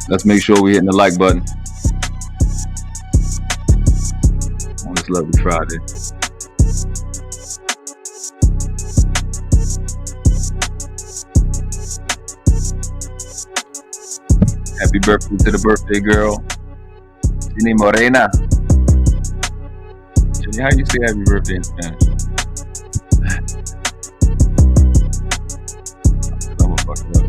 Let's make sure we're hitting the like button on this lovely Friday. Happy birthday to the birthday girl, Lucki Maree. Jenny, how you say happy birthday in Spanish? I'm gonna fuck it up.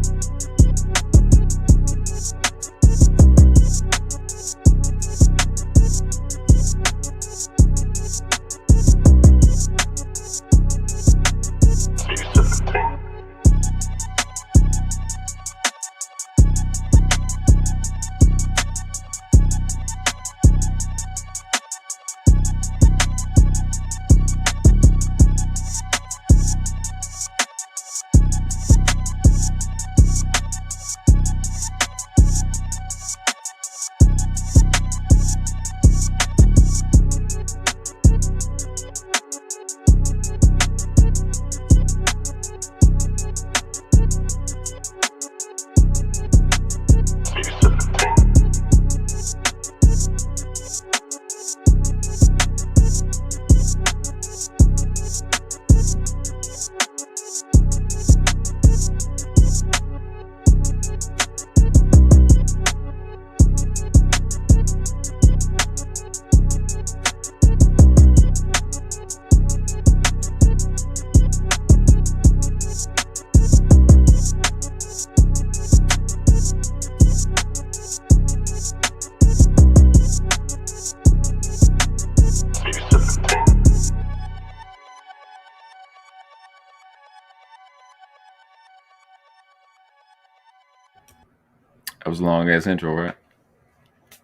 That was a long ass intro, right?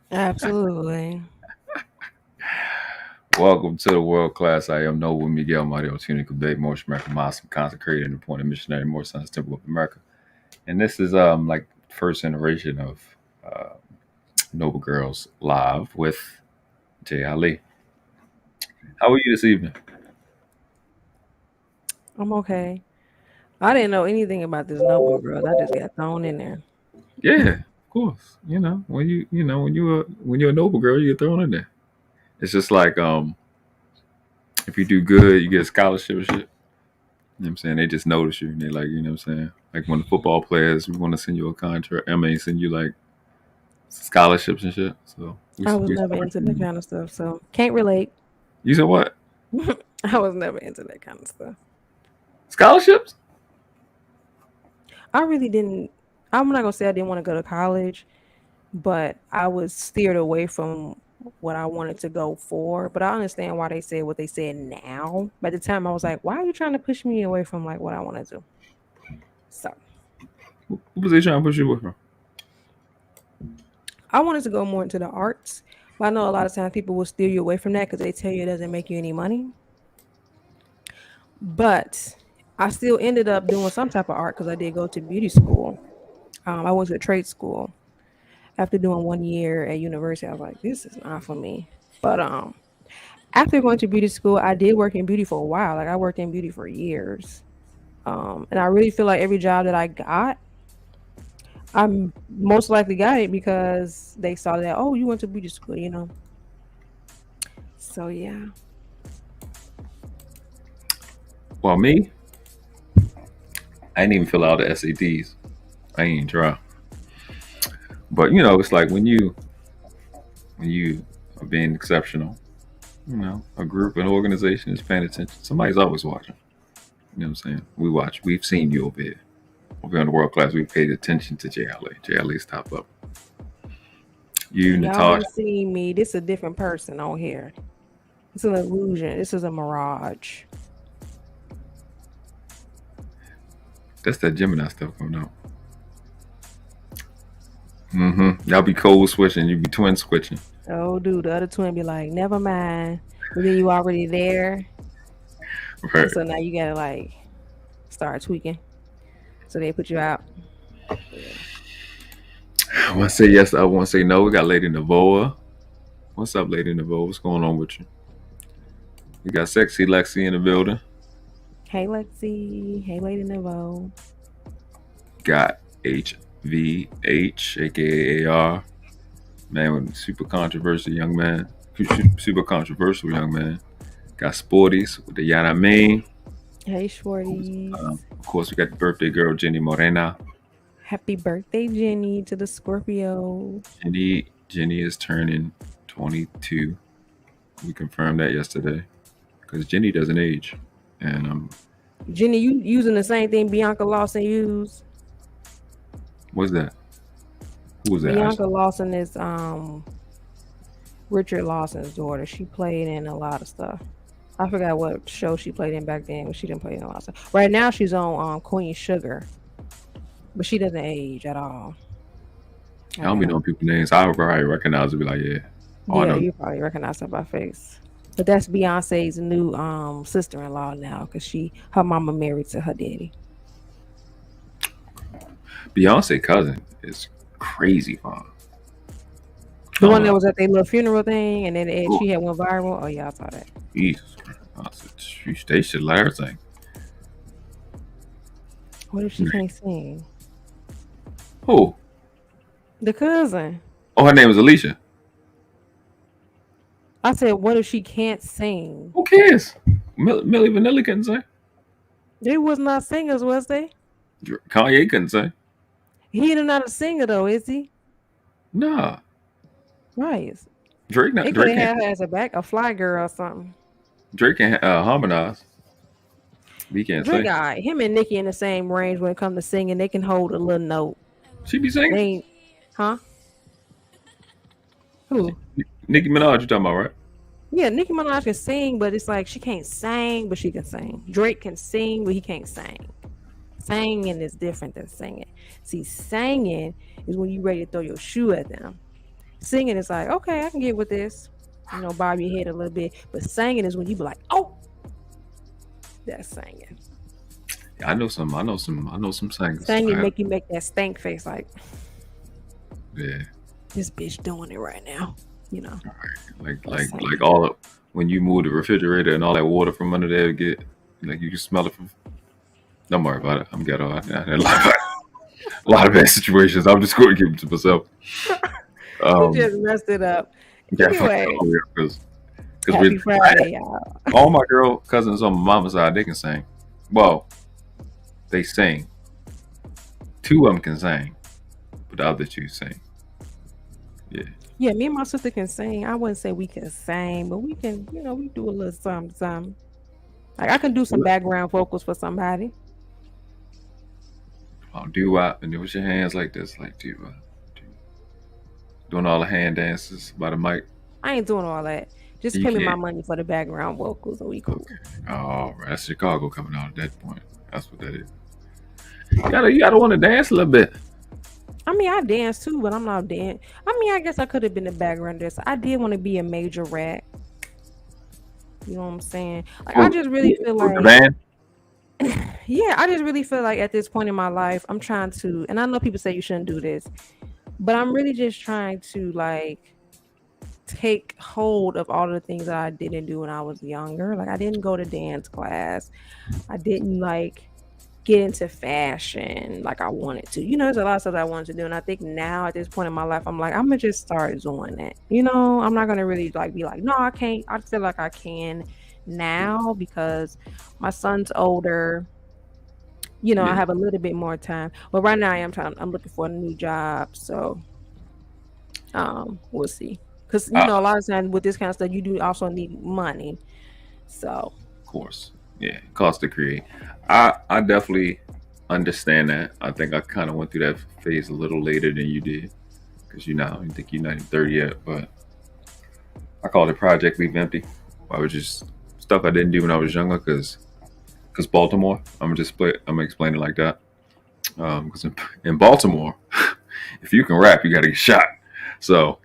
Absolutely. Welcome to the world class. I am Noble Miguel Mario Tunica Bay, Motion America Muslim, consecrated and appointed missionary, More Sons Temple of America. And this is like first iteration of Noble Girls Live with Jey Ali. How are you this evening? I'm okay. I didn't know anything about this Noble Girls. I just got thrown in there. Yeah, of course. You know, when you're a noble girl, you get thrown in there. It's just like if you do good, you get a scholarship and shit. You know what I'm saying? They just notice you and they like, you know what I'm saying? Like when the football players want to send you a contract, send you like scholarships and shit. So I was never into that kind of stuff, so can't relate. You said what? I was never into that kind of stuff. Scholarships? I really didn't. I'm not gonna say I didn't want to go to college, but I was steered away from what I wanted to go for. But I understand why they said what they said now. By the time I was like, why are you trying to push me away from like what I want to do? So What was they trying to push you away from? I wanted to go more into the arts. But I know a lot of times people will steer you away from that because they tell you it doesn't make you any money. But I still ended up doing some type of art because I did go to beauty school. I went to a trade school. After doing 1 year at university, I was like, this is not for me. But after going to beauty school, I did work in beauty for a while. Like I worked in beauty for years. And I really feel like every job that I got, I most likely got it because they saw that, oh, you went to beauty school, you know. So yeah. Well, me, I didn't even fill out the SATs. I ain't try. But you know, it's like when you are being exceptional, you know, a group, an organization is paying attention. Somebody's always watching. You know what I'm saying? We watch. We've seen you over here. Over on the world class, we paid attention to Jey Ali. Jey Ali's top up. You, Y'all Natasha. see me. This is a different person on here. It's an illusion. This is a mirage. That's that Gemini stuff coming out. Y'all be cold switching. You be twin switching. Oh, dude, the other twin be like, never mind. But then you already there. Right. So now you gotta like start tweaking. So they put you out. I want to say yes. I want to say no. We got Lady Navoa. What's up, Lady Navoa? What's going on with you? We got Sexy Lexie in the building. Hey, Lexie. Hey, Lady Navoa. Got H VH, aka AR, man with super controversial young man, super controversial young man. Got Sporties with the Yada Main. Hey, shorties. Of course, we got the birthday girl, Jenny Morena. Happy birthday, Jenny, to the Scorpio. Jenny is turning 22. We confirmed that yesterday because Jenny doesn't age. And Jenny, you using the same thing Bianca Lawson used? what's that? Who was that? Bianca Lawson is Richard Lawson's daughter. She played in a lot of stuff. I forgot what show she played in back then, but she didn't play in a lot of stuff. Right now, she's on Queen Sugar, but she doesn't age at all. I don't be knowing people's names. I would probably recognize it. Be like, yeah. Oh, I Yeah, know. you probably recognize her by face. But that's Beyonce's new sister-in-law now, because her mama married to her daddy. Beyonce cousin is crazy fun. The one that was at their little funeral thing, and then she had went viral. Oh yeah, I saw that. Jesus Christ. They should let her sing. What if she can't sing? Who? The cousin. Oh, her name is Alicia. I said, what if she can't sing? Who cares? Millie Vanilli couldn't sing. They was not singers, was they? Kanye couldn't sing. He not a singer though, is he? Nah. Right. Drake They could have her as a fly girl or something. Drake can harmonize. He can't Drake, sing. him and Nicki in the same range when it comes to singing. They can hold a little note. She be singing? Huh? Who? Nicki Minaj, you talking about, right? Yeah, Nicki Minaj can sing, but it's like she can't sing, but she can sing. Drake can sing, but he can't sing. Singing is different than singing. See, singing is when you ready to throw your shoe at them. Singing is like, okay, I can get with this. Bob your head a little bit. But singing is when you be like, oh, that's singing. Yeah, I know some singers. Singing make you make that stank face like, yeah, this bitch doing it right now. Like all of when you move the refrigerator and all that water from under there get like you can smell it from. Don't worry about it. I'm ghetto. I had a lot of bad situations. I'm just going to keep it to myself. You just messed it up. Anyway, because Happy Friday, y'all. All my girl cousins on my mama's side, they can sing. Well, they sing. 2 of them can sing, but the other 2 sing. Yeah. Yeah, me and my sister can sing. I wouldn't say we can sing, but we can, we do a little something. Like I can do some background vocals for somebody. Oh, do-wop, and do with your hands like this, like do-wop. Doing all the hand dances by the mic. I ain't doing all that. Just pay me my money for the background vocals and we cool. Okay. Oh, that's Chicago coming out at that point. That's what that is. You gotta want to dance a little bit. I mean, I dance too, but I'm not dancing. I mean, I guess I could have been a background dancer. I did want to be a major rat. You know what I'm saying? Like, I just really feel like. The band? Yeah, I just really feel like at this point in my life, I'm trying to, and I know people say you shouldn't do this, but I'm really just trying to like take hold of all the things that I didn't do when I was younger. Like I didn't go to dance class. I didn't like get into fashion like I wanted to. There's a lot of stuff that I wanted to do. And I think now at this point in my life, I'm like, I'm gonna just start doing that. I'm not gonna really like be like, no, I can't. I feel like I can now because my son's older. I have a little bit more time. But right now I'm looking for a new job. So we'll see. Because a lot of times with this kind of stuff, you do also need money. So of course. Yeah, cost to create. I definitely understand that. I think I kind of went through that phase a little later than you did. Because I think you're not even 30 yet. But I called it Project Leave Empty. I was just stuff I didn't do when I was younger because Baltimore. I'm gonna explain it like that. Because in Baltimore, if you can rap, you got to get shot. So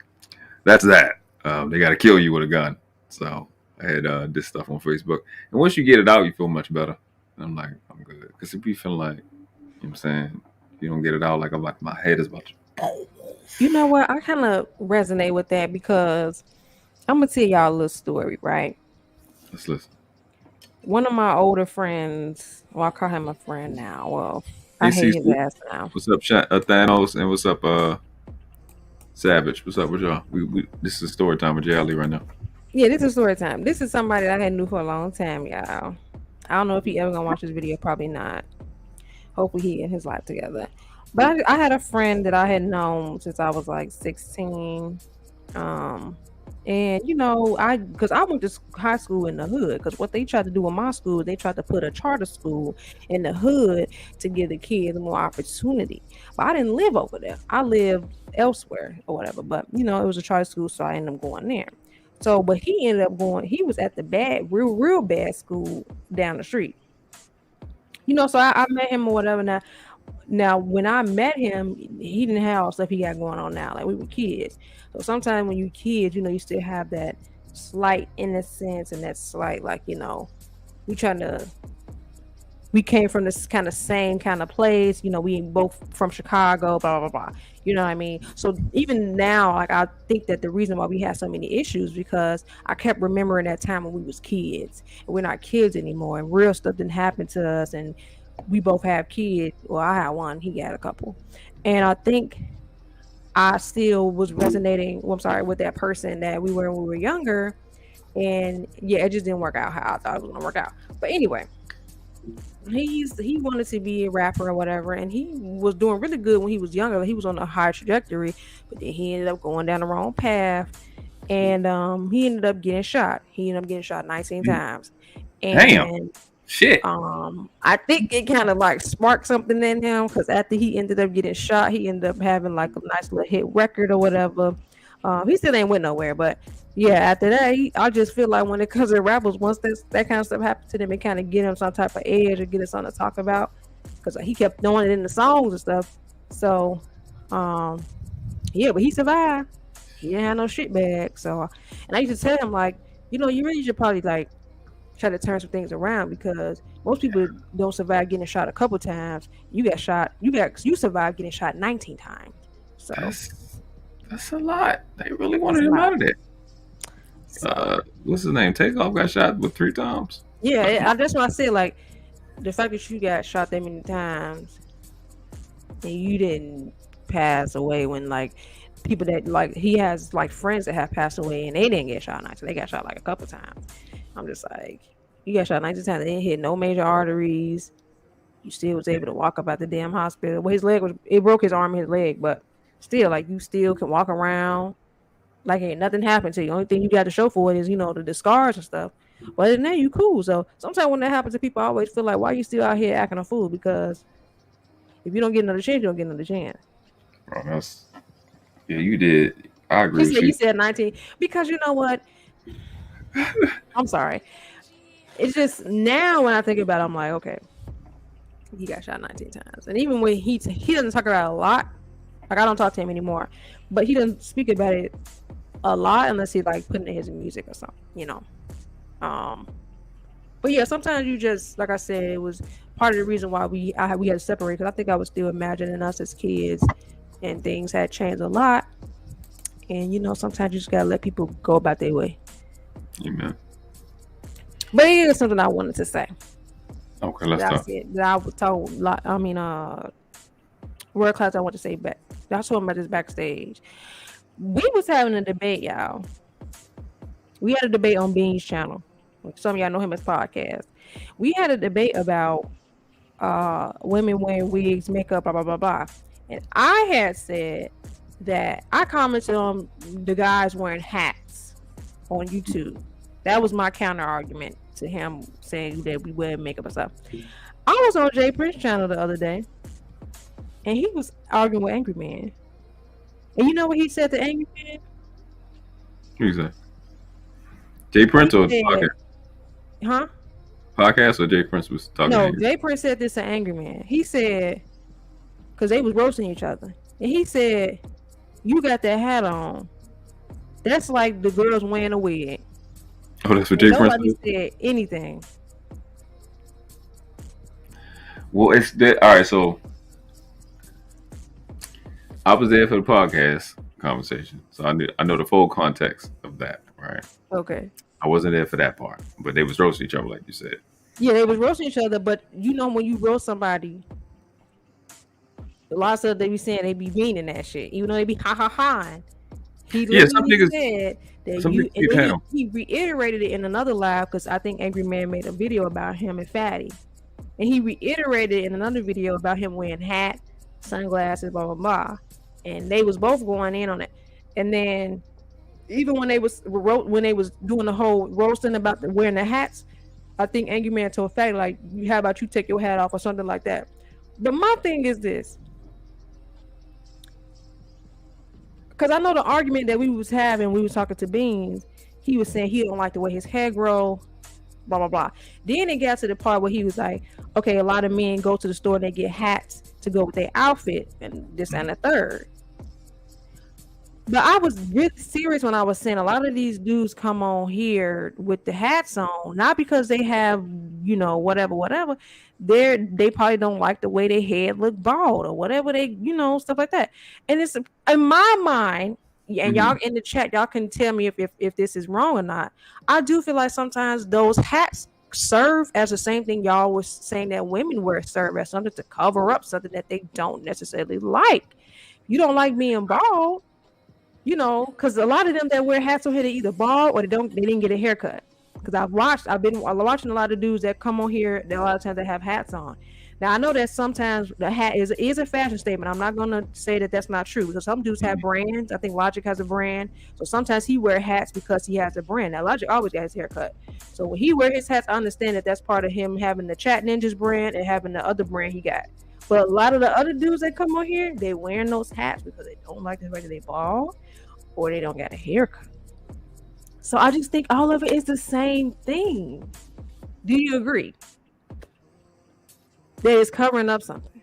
that's that. They got to kill you with a gun. So I had this stuff on Facebook. And once you get it out, you feel much better. And I'm like, I'm good. Because if you feel like, what I'm saying, you don't get it out, like I'm like, my head is about to. You know what? I kind of resonate with that because I'm going to tell y'all a little story, right? Let's listen. One of my older friends, well, I call him a friend now. Well, I Hey, hate his Cecil. ass now. What's up, Thanos? And what's up, Savage? What's up with y'all? This is story time with Jey Ali right now. Yeah, this is story time. This is somebody that I had knew for a long time, y'all. I don't know if he ever gonna watch this video. Probably not. Hopefully he and his life together. But I had a friend that I had known since I was like 16. And because I went to high school in the hood, because what they tried to do in my school, they tried to put a charter school in the hood to give the kids more opportunity. But I didn't live over there. I lived elsewhere or whatever. But it was a charter school, so I ended up going there. So, but he ended up going. He was at the real bad school down the street. So I met him or whatever. Now, when I met him, he didn't have all the stuff he got going on now. Like, we were kids. So sometimes when you kids, you still have that slight innocence and that slight, like, we came from this kind of same kind of place. We both from Chicago, blah, blah, blah. You know what I mean? So even now, like, I think that the reason why we had so many issues because I kept remembering that time when we was kids. And we're not kids anymore. And real stuff didn't happen to us. And we both have kids. Well, I had one. He had a couple. And I think I still was resonating, with that person that we were when we were younger. And yeah, it just didn't work out how I thought it was going to work out. But anyway, he wanted to be a rapper or whatever. And he was doing really good when he was younger. He was on a high trajectory. But then he ended up going down the wrong path. And he ended up getting shot. He ended up getting shot 19 times. And damn. Shit. I think it kind of like sparked something in him because after he ended up getting shot, he ended up having like a nice little hit record or whatever. He still ain't went nowhere, but yeah, after that, I just feel like when it comes to rappers, once that kind of stuff happens to them, it kind of get him some type of edge or get us something to talk about because he kept throwing it in the songs and stuff. So, yeah, but he survived. He didn't have no shit bag. So, and I used to tell him like, you really should probably like try to turn some things around because most people don't survive getting shot a couple times. You survived getting shot 19 times. So that's a lot. They really wanted him out of there. So, what's his name? Takeoff got shot with 3 times. Yeah, that's what I said. Like the fact that you got shot that many times and you didn't pass away when like people that like he has like friends that have passed away and they didn't get shot 19. They got shot like a couple times. I'm just like, you got shot 19 times. They didn't hit no major arteries. You still was able to walk up at the damn hospital. Well, it broke his arm and his leg, but still, like, you still can walk around. Like, ain't nothing happened to you. The only thing you got to show for it is, the scars and stuff. But other than that, you cool. So sometimes when that happens to people, I always feel like, why you still out here acting a fool? Because if you don't get another chance, you don't get another chance. Bro, you did. I agree with you. You said 19. Because you know what? I'm sorry. It's just now when I think about it, I'm like, okay, he got shot 19 times. And even when he doesn't talk about it a lot, like I don't talk to him anymore, but he doesn't speak about it a lot unless he like putting in his music or something, But yeah, sometimes you just, like I said, it was part of the reason why we had to separate because I think I was still imagining us as kids and things had changed a lot. And sometimes you just gotta let people go about their way. Amen. But it is something I wanted to say. Okay, let's talk. That I was told. World class. I want to say back. I told him about this backstage. We was having a debate, y'all. We had a debate on Bean's channel. Some of y'all know him as podcast. We had a debate about women wearing wigs, makeup, blah blah blah blah. And I had said that I commented on the guys wearing hats on YouTube. That was my counter argument to him saying that we wear makeup and stuff. I was on Jay Prince's channel the other day, and he was arguing with Angry Man. And you know what he said to Angry Man? What you say? Jay Prince or podcast? Huh? Podcast or Jay Prince was talking? No, Jay Prince said this to Angry Man. He said, because they was roasting each other, and he said, "You got that hat on. That's like the girls wearing a wig." Oh, that's what Jay Prince said. Nobody said anything. Well, it's that. All right, so I was there for the podcast conversation, so I know the full context of that, right? Okay. I wasn't there for that part, but they was roasting each other, like you said. Yeah, they was roasting each other, but when you roast somebody, A lot of stuff they be saying, they be meaning that shit, even though they be ha ha ha. He Yeah, some literally niggas, said that some you, niggas and keep then having. he reiterated it in another live because I think Angry Man made a video about him and Fatty, and he reiterated it in another video about him wearing hat, sunglasses, blah blah blah, and they was both going in on it. And then even when they was doing the whole roasting about wearing the hats, I think Angry Man told Fatty like, "How about you take your hat off or something like that?" But my thing is this. Because I know the argument that we was having, we was talking to Beans, he was saying he don't like the way his hair grow, blah, blah, blah. Then it got to the part where he was like, okay, a lot of men go to the store and they get hats to go with their outfit and this and the third. But I was really serious when I was saying a lot of these dudes come on here with the hats on, not because they have, whatever. They probably don't like the way their head look bald or whatever, they, stuff like that. And it's in my mind, and y'all in the chat, y'all can tell me if this is wrong or not. I do feel like sometimes those hats serve as the same thing y'all was saying that women wear, serve as something to cover up something that they don't necessarily like. You don't like being bald, because a lot of them that wear hats on here, they either bald or they didn't get a haircut. Because I've been watching a lot of dudes that come on here that a lot of times they have hats on. Now I know that sometimes the hat is a fashion statement. I'm not gonna say that that's not true, because some dudes have brands. I think Logic has a brand, so sometimes he wear hats because he has a brand. Now Logic always got his haircut, so when he wear his hats, I understand that that's part of him having the Chat Ninjas brand and having the other brand he got. But a lot of the other dudes that come on here, they wearing those hats because they don't like the way they bald or they don't got a haircut. So I just think all of it is the same thing. Do you agree? That is covering up something.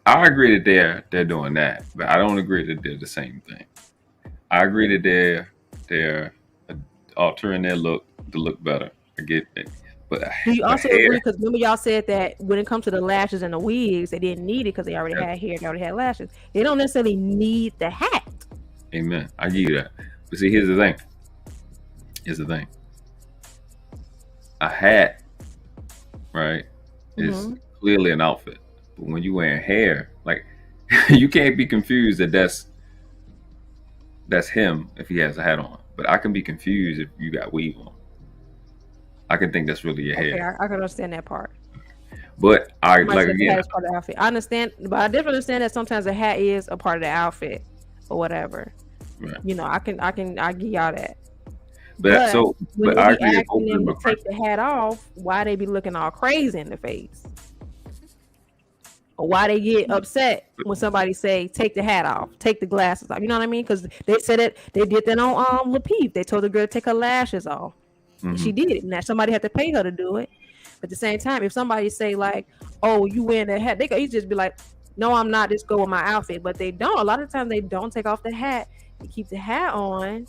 I agree that they're doing that, but I don't agree that they're the same thing. I agree that they're altering their look to look better. I get it. But do you also agree? Because remember y'all said that when it comes to the lashes and the wigs, they didn't need it because they already had hair, they already had lashes. They don't necessarily need the hat. Amen. I give you that. But see, here's the thing. A hat, right, is clearly an outfit. But when you're wearing hair, like, you can't be confused that that's him if he has a hat on. But I can be confused if you got weave on. I can think that's really your hair. I can understand that part. But I part of the outfit. I understand, but I definitely understand that sometimes a hat is a part of the outfit or whatever. Right. I give y'all that. But I agree. Asking them to take the hat off, why they be looking all crazy in the face, or why they get upset when somebody say take the hat off, take the glasses off. You know what I mean? Because they said it. They did that on Lapeep. They told the girl to take her lashes off. She did it. Now somebody had to pay her to do it. But at the same time, if somebody say like, "Oh, you wearing that hat," they could just be like, "No, I'm not. Just go with my outfit." But they don't. A lot of times they don't take off the hat. They keep the hat on,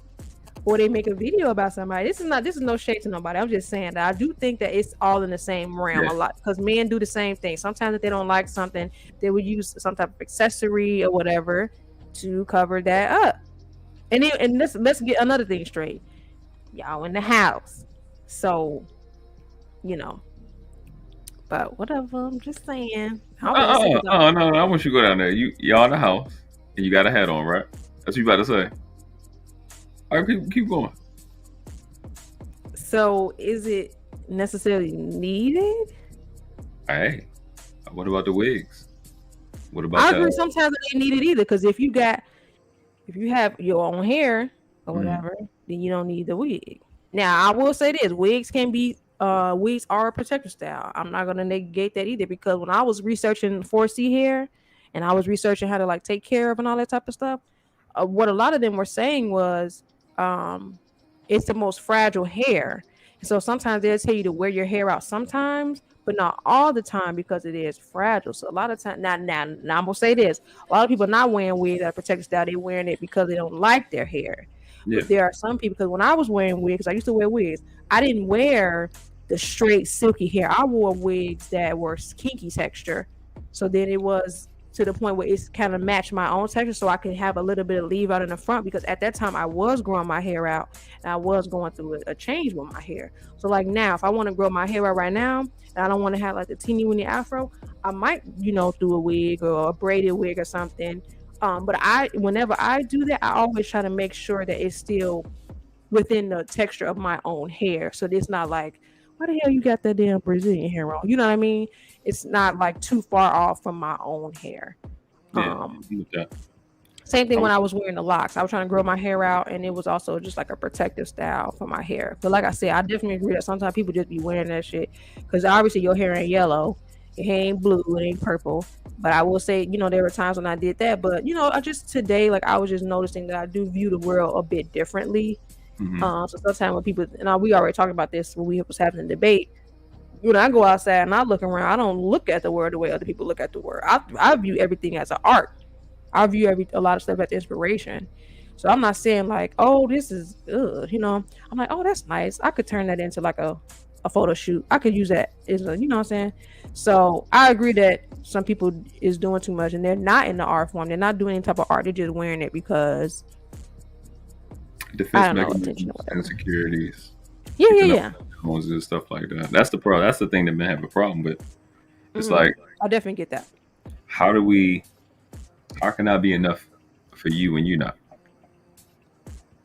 or they make a video about somebody. This is no shade to nobody. I'm just saying that I do think that it's all in the same realm a lot, because men do the same thing. Sometimes if they don't like something, they would use some type of accessory or whatever to cover that up. And let's get another thing straight. Y'all in the house, so but whatever. I'm just saying. No, I want you to go down there. Y'all in the house and you got a hat on, right? That's what you about to say. All right, keep going. So is it necessarily needed? Hey, what about the wigs? What about I agree sometimes it ain't needed either, because if you have your own hair or whatever, then you don't need the wig. Now I will say this, wigs are a protective style. I'm not gonna negate that either, because when I was researching 4C hair and I was researching how to like take care of and all that type of stuff, what a lot of them were saying was it's the most fragile hair. So sometimes they'll tell you to wear your hair out sometimes, but not all the time, because it is fragile. So a lot of times, now I'm gonna say this: a lot of people are not wearing wigs that protective style. They're wearing it because they don't like their hair. Yeah. But there are some people, because when I was wearing wigs, I used to wear wigs, I didn't wear the straight silky hair. I wore wigs that were kinky texture. So then it was to the point where it's kind of matched my own texture, so I can have a little bit of leave out in the front, because at that time I was growing my hair out and I was going through a change with my hair. So like now, if I want to grow my hair out right now and I don't want to have like a teeny weeny afro, I might, do a wig or a braided wig or something. But whenever I do that, I always try to make sure that it's still within the texture of my own hair. So it's not like, why the hell you got that damn Brazilian hair on? You know what I mean? It's not like too far off from my own hair. Yeah. Same thing when I was wearing the locks. I was trying to grow my hair out, and it was also just like a protective style for my hair. But like I said, I definitely agree that sometimes people just be wearing that shit because obviously your hair ain't yellow, your hair ain't blue, it ain't purple. But I will say, there were times when I did that. But I just today, like I was just noticing that I do view the world a bit differently. So sometimes when people, and we already talked about this when we was having a debate. When I go outside and I look around, I don't look at the world the way other people look at the world. I view everything as an art. I view a lot of stuff as inspiration. So I'm not saying like, oh, this is I'm like, oh, that's nice. I could turn that into like a photo shoot. I could use that as a, you know what I'm saying? So I agree that some people is doing too much and they're not in the art form. They're not doing any type of art. They're just wearing it because defense mechanisms, insecurities. Yeah. And stuff like that. That's the problem. That's the thing that men have a problem with. It's like, I definitely get that. How can I be enough for you when you're not?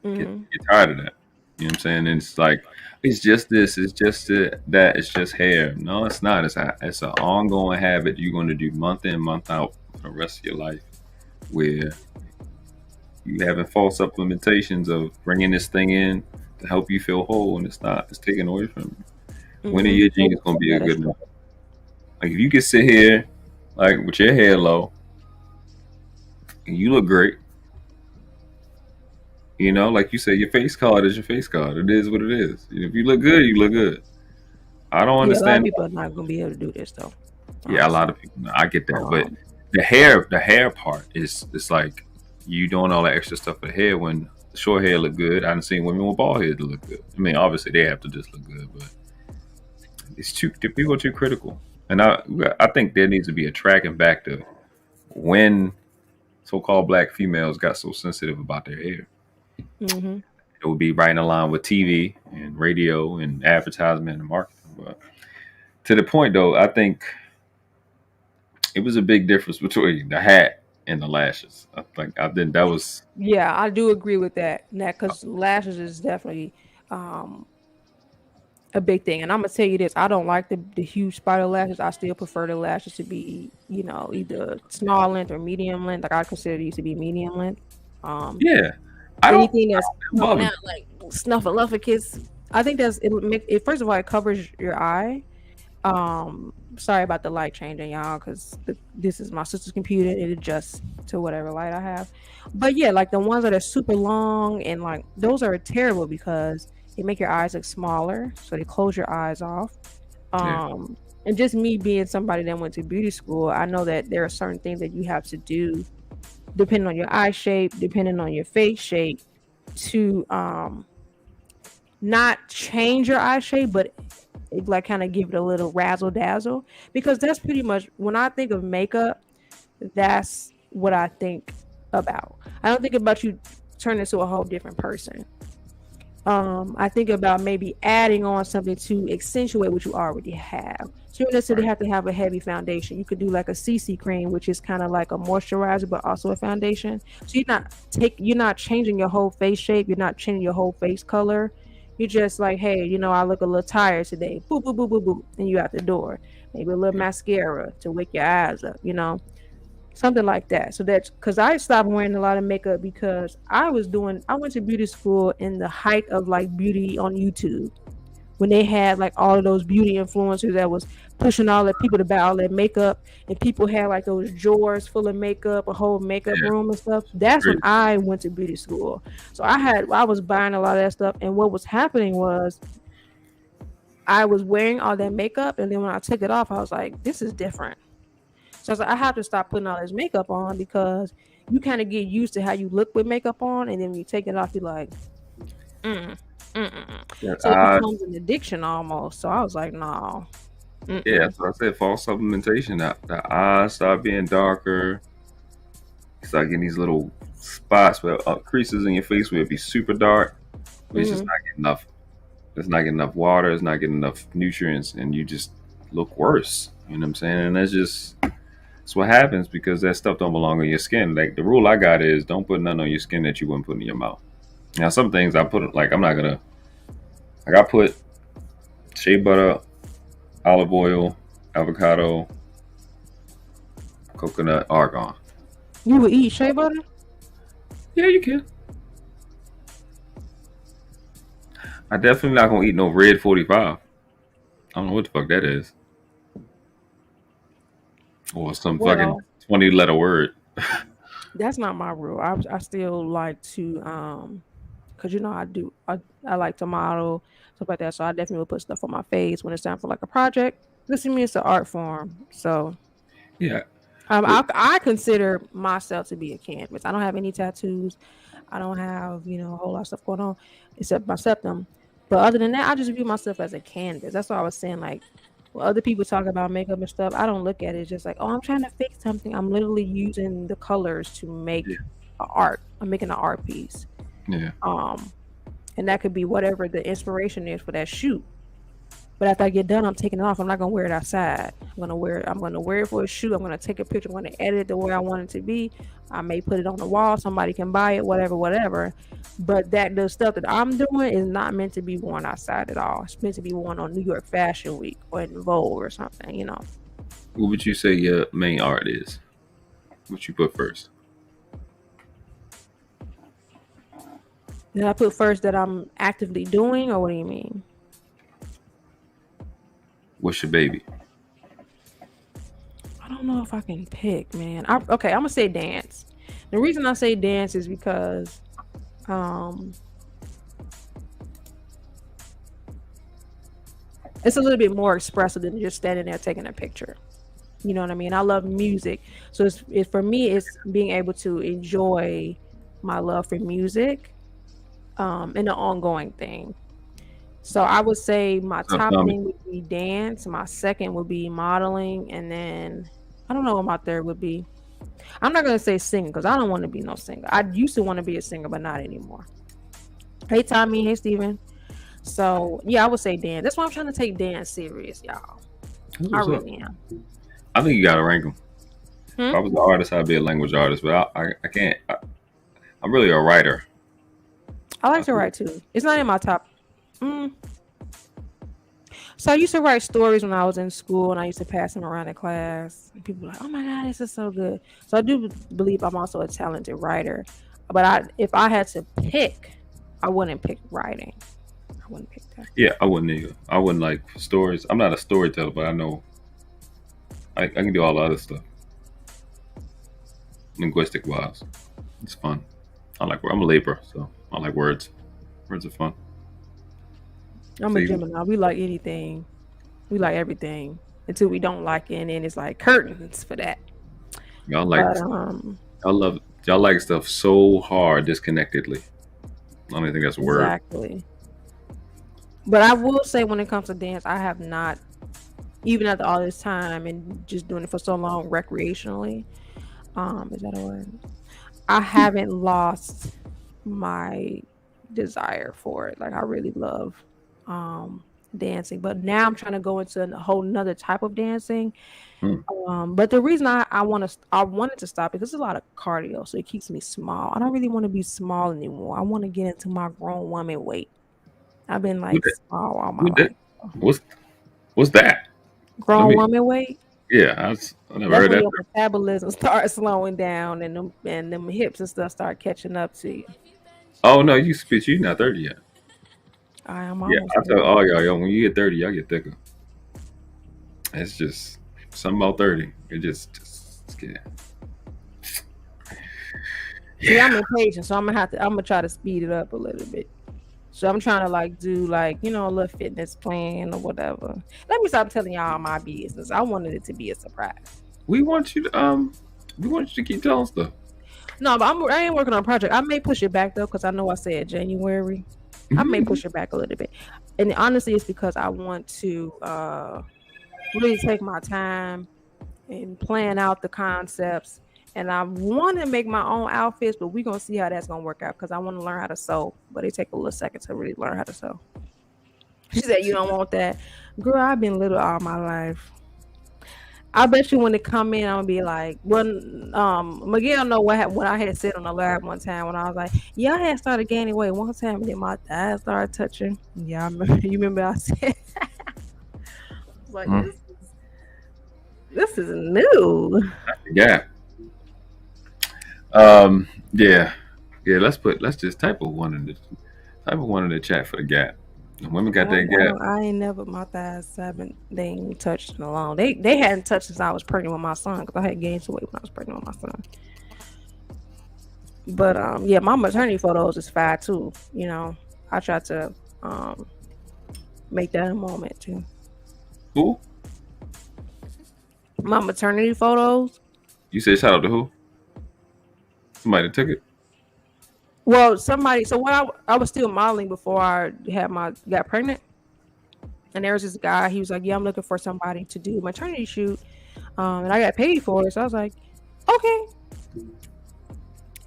Get tired of that. You know what I'm saying? And it's like, it's just this, it's just that, it's just hair. No, it's not. It's an ongoing habit you're going to do month in, month out for the rest of your life, where you having false supplementations of bringing this thing in to help you feel whole, and it's not. It's taken away from you. When are your genes going to be a good enough? Like if you can sit here, like with your hair low, and you look great. Like you say, your face card is your face card. It is what it is. If you look good, you look good. I don't understand. A lot of people are not going to be able to do this though. Yeah, a lot of people. I get that, but the hair part is, it's like you doing all that extra stuff for the hair when the short hair look good. I haven't seen women with bald head look good. I mean, obviously they have to just look good, but people are too critical, and I think there needs to be a tracking back to when so-called black females got so sensitive about their hair. It would be right in line with TV and radio and advertisement and marketing. But to the point, though, I think it was a big difference between the hat and the lashes. I think that was. Yeah, I do agree with that. Because lashes is definitely a big thing. And I'm gonna tell you this: I don't like the huge spider lashes. I still prefer the lashes to be, either small length or medium length. Like I consider these to be medium length. Yeah. Anything that's out, like snuffleupagus, I think it. First of all, it covers your eye. Sorry about the light changing, y'all, because this is my sister's computer. It adjusts to whatever light I have. But yeah, like the ones that are super long and like those are terrible because they make your eyes look smaller, so they close your eyes off. And just me being somebody that went to beauty school, I know that there are certain things that you have to do depending on your eye shape, depending on your face shape, to not change your eye shape, but like kind of give it a little razzle dazzle, because that's pretty much when I think of makeup, that's what I think about. I don't think about you turning into a whole different person. I think about maybe adding on something to accentuate what you already have. So you don't necessarily have to have a heavy foundation. You could do like a CC cream, which is kind of like a moisturizer, but also a foundation. So you're not changing your whole face shape. You're not changing your whole face color. You're just like, hey, I look a little tired today. Boop, boop, boop, boop, boop. And you out the door. Maybe a little mascara to wake your eyes up, something like that. So that's because I stopped wearing a lot of makeup because I went to beauty school in the height of like beauty on YouTube, when they had like all of those beauty influencers that was pushing all the people to buy all that makeup, and people had like those drawers full of makeup, a whole makeup room and stuff. That's when I went to beauty school. So I was buying a lot of that stuff, and what was happening was I was wearing all that makeup, and then when I took it off, I was like, this is different. So I was like, I have to stop putting all this makeup on, because you kind of get used to how you look with makeup on, and then when you take it off, you're like, So it becomes an addiction almost. So I was like, no. Yeah, that's what I said. False supplementation. The eyes start being darker. You start getting these little spots where creases in your face where it be super dark. It's just not getting enough. It's not getting enough water. It's not getting enough nutrients, and you just look worse. You know what I'm saying? And that's what happens because that stuff don't belong on your skin. Like the rule I got is don't put nothing on your skin that you wouldn't put in your mouth. Now some things I put like I'm not gonna like I put shea butter, olive oil, avocado, coconut, argan. You would eat shea butter? Yeah, you can. I definitely not gonna eat no red 45. I don't know what the fuck that is. Or some fucking Well, 20-letter word. that's not my rule. I still like to because I like to model stuff like that. So I definitely will put stuff on my face when it's time for like a project. This to me is an art form. So Yeah. But I consider myself to be a canvas. I don't have any tattoos. I don't have, a whole lot of stuff going on except my septum. But other than that, I just view myself as a canvas. That's what I was saying. Like, when other people talk about makeup and stuff, I don't look at it just like, oh, I'm trying to fix something. I'm literally using the colors to yeah, make art. I'm making an art piece. yeah. Um, and that could be whatever the inspiration is for that shoot. But after I get done, I'm taking it off. I'm not gonna wear it outside. I'm gonna wear it for a shoot. I'm gonna take a picture. I'm gonna edit it the way I want it to be. I may put it on the wall. Somebody can buy it. Whatever. But the stuff that I'm doing is not meant to be worn outside at all. It's meant to be worn on New York Fashion Week or in Vogue or something. What would you say your main art is? What you put first? Did I put first that I'm actively doing, or what do you mean? What's your baby? I don't know if I can pick, man. Okay, I'm gonna say dance. The reason I say dance is because um it's a little bit more expressive than just standing there taking a picture. You know what I mean? I love music, so for me, it's being able to enjoy my love for music, and the ongoing thing. So I would say my So top tell me. thing would be dance. My second would be modeling, and then I don't know what my third would be. I'm not gonna say singing because I don't want to be no singer. I used to want to be a singer, but not anymore. Hey Tommy, hey Steven. So yeah, I would say dance. That's why I'm trying to take dance serious, y'all. That's I what's up. really am. I think you gotta rank them. If Hmm? I was an artist, I'd be a language artist, but I can't. I'm really a writer. I I like to feel- write too. It's not in my top. Mm. So I used to write stories when I was in school, and I used to pass them around in class. And people were like, "Oh my God, this is so good." So I do believe I'm also a talented writer. But if I had to pick, I wouldn't pick writing. I wouldn't pick that. Yeah, I wouldn't either. I wouldn't like stories. I'm not a storyteller, but I know I can do all the other stuff, linguistic wise. It's fun. I'm a labor, so I like words. Words are fun. I'm So a you, Gemini. We like anything. We like everything until we don't like it, and then it's like curtains for that. y'all like But y'all like stuff so hard disconnectedly. I don't even think that's a word. exactly. But I will say, when it comes to dance, I have not, even after all this time and just doing it for so long recreationally. Is that a word? I haven't lost my desire for it. Like I really love dancing, but now I'm trying to go into a whole nother type of dancing. Hmm. But the reason I wanted to stop because it's a lot of cardio, so it keeps me small. I don't really want to be small anymore. I want to get into my grown woman weight. I've been What like that? small all my What that? life. What's what's that? Let Grown me. woman weight. Yeah, I never That's heard when that your term. metabolism starts slowing down and them hips and stuff start catching up to you. Oh no, you spit. You not 30 yet. I am Yeah, almost I tell 30. all y'all, yo, when you get 30, y'all get thicker. It's just something about 30. It just get. See, I'm Yeah. impatient, so I'm gonna try to speed it up a little bit. So I'm trying to like do like, a little fitness plan or whatever. Let me stop telling y'all my business. I wanted it to be a surprise. We want you to we want you to keep telling stuff. No, but I ain't working on a project. I may push it back though, because I know I said January. I may Mhm. push it back a little bit. And honestly, it's because I want to really take my time and plan out the concepts. And I want to make my own outfits, but we're going to see how that's going to work out because I want to learn how to sew. But it take a little second to really learn how to sew. She said, "You don't want that." Girl, I've been little all my life. I bet you when it come in, I'm gonna be like, when Miguel know what I had said on the lab one time when I was like, yeah, I had started gaining weight one time and then my thighs started touching. Yeah, I remember. You remember I said, I was like, this is new. Yeah. Yeah. Yeah. Let's just type of one in the chat for the gap. The women got that gap. I ain't never my thighs haven't they ain't touched in a long. They hadn't touched since I was pregnant with my son because I had gained some weight when I was pregnant with my son. But yeah, my maternity photos is fire too. You know, I try to make that a moment too. Who? My maternity photos. You said shout out to who? Somebody took it. Well, somebody. So when I was still modeling before I got pregnant, and there was this guy. He was like, "Yeah, I'm looking for somebody to do maternity shoot," and I got paid for it. So I was like, "Okay."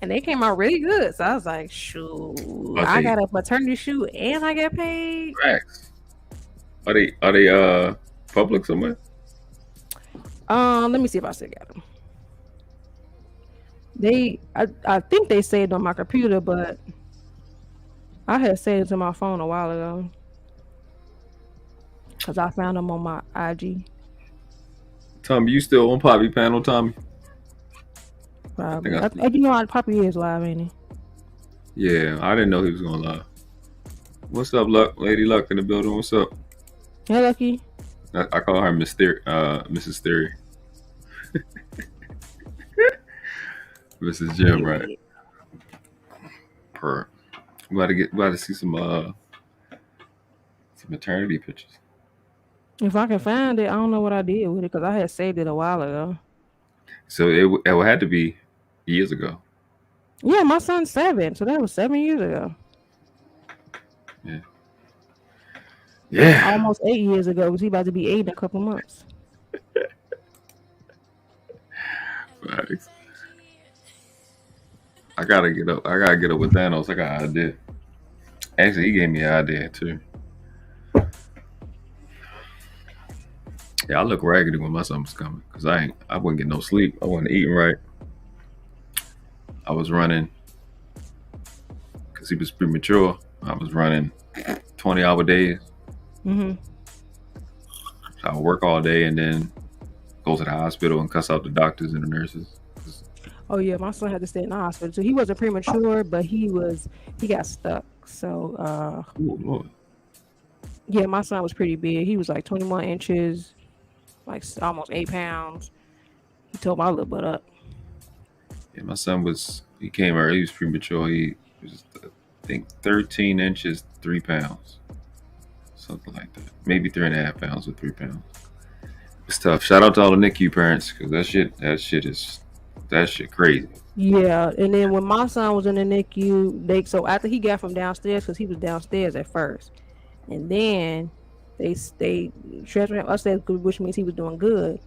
And they came out really good. So I was like, "Shoot, Okay. I got a maternity shoot and I get paid." Tracks. Are they public somewhere? Let me see if I still got them. I think they saved on my computer, but I had saved to my phone a while ago because I found them on my IG. Tommy, you still on Poppy panel, Tommy? Probably. You know how Poppy is live, ain't he? Yeah, I didn't know he was gonna live. What's up, Luck? Lady Luck in the building. What's up? Hey, Lucky. I call her Mrs. Theory. Mrs. Jim, right? Per. We about to see some maternity pictures. If I can find it, I don't know what I did with it because I had saved it a while ago. So it had to be years ago. Yeah, my son's 7, so that was 7 years ago. Yeah. Yeah. Almost 8 years ago because he's about to be 8 in a couple months. Thanks. I gotta get up with Thanos. I got an idea. Actually, he gave me an idea too. Yeah, I look raggedy when my son was coming because I wouldn't get no sleep. I wasn't eating right. I was running because he was premature. I was running 20-hour days. Mm-hmm. So I would work all day and then go to the hospital and cuss out the doctors and the nurses. Oh yeah, my son had to stay in the hospital. So he wasn't premature, but he got stuck. So oh Lord. Yeah, my son was pretty big. He was like 21 inches, like almost 8 pounds. He tore my little butt up. Yeah, my son he came early. He was premature. He was, I think, 13 inches, 3 pounds. Something like that. Maybe 3.5 pounds or 3 pounds. It's tough. Shout out to all the NICU parents because that shit crazy. Yeah, and then when my son was in the NICU, so after he got from downstairs, because he was downstairs at first, and then they transferred him upstairs, which means he was doing good.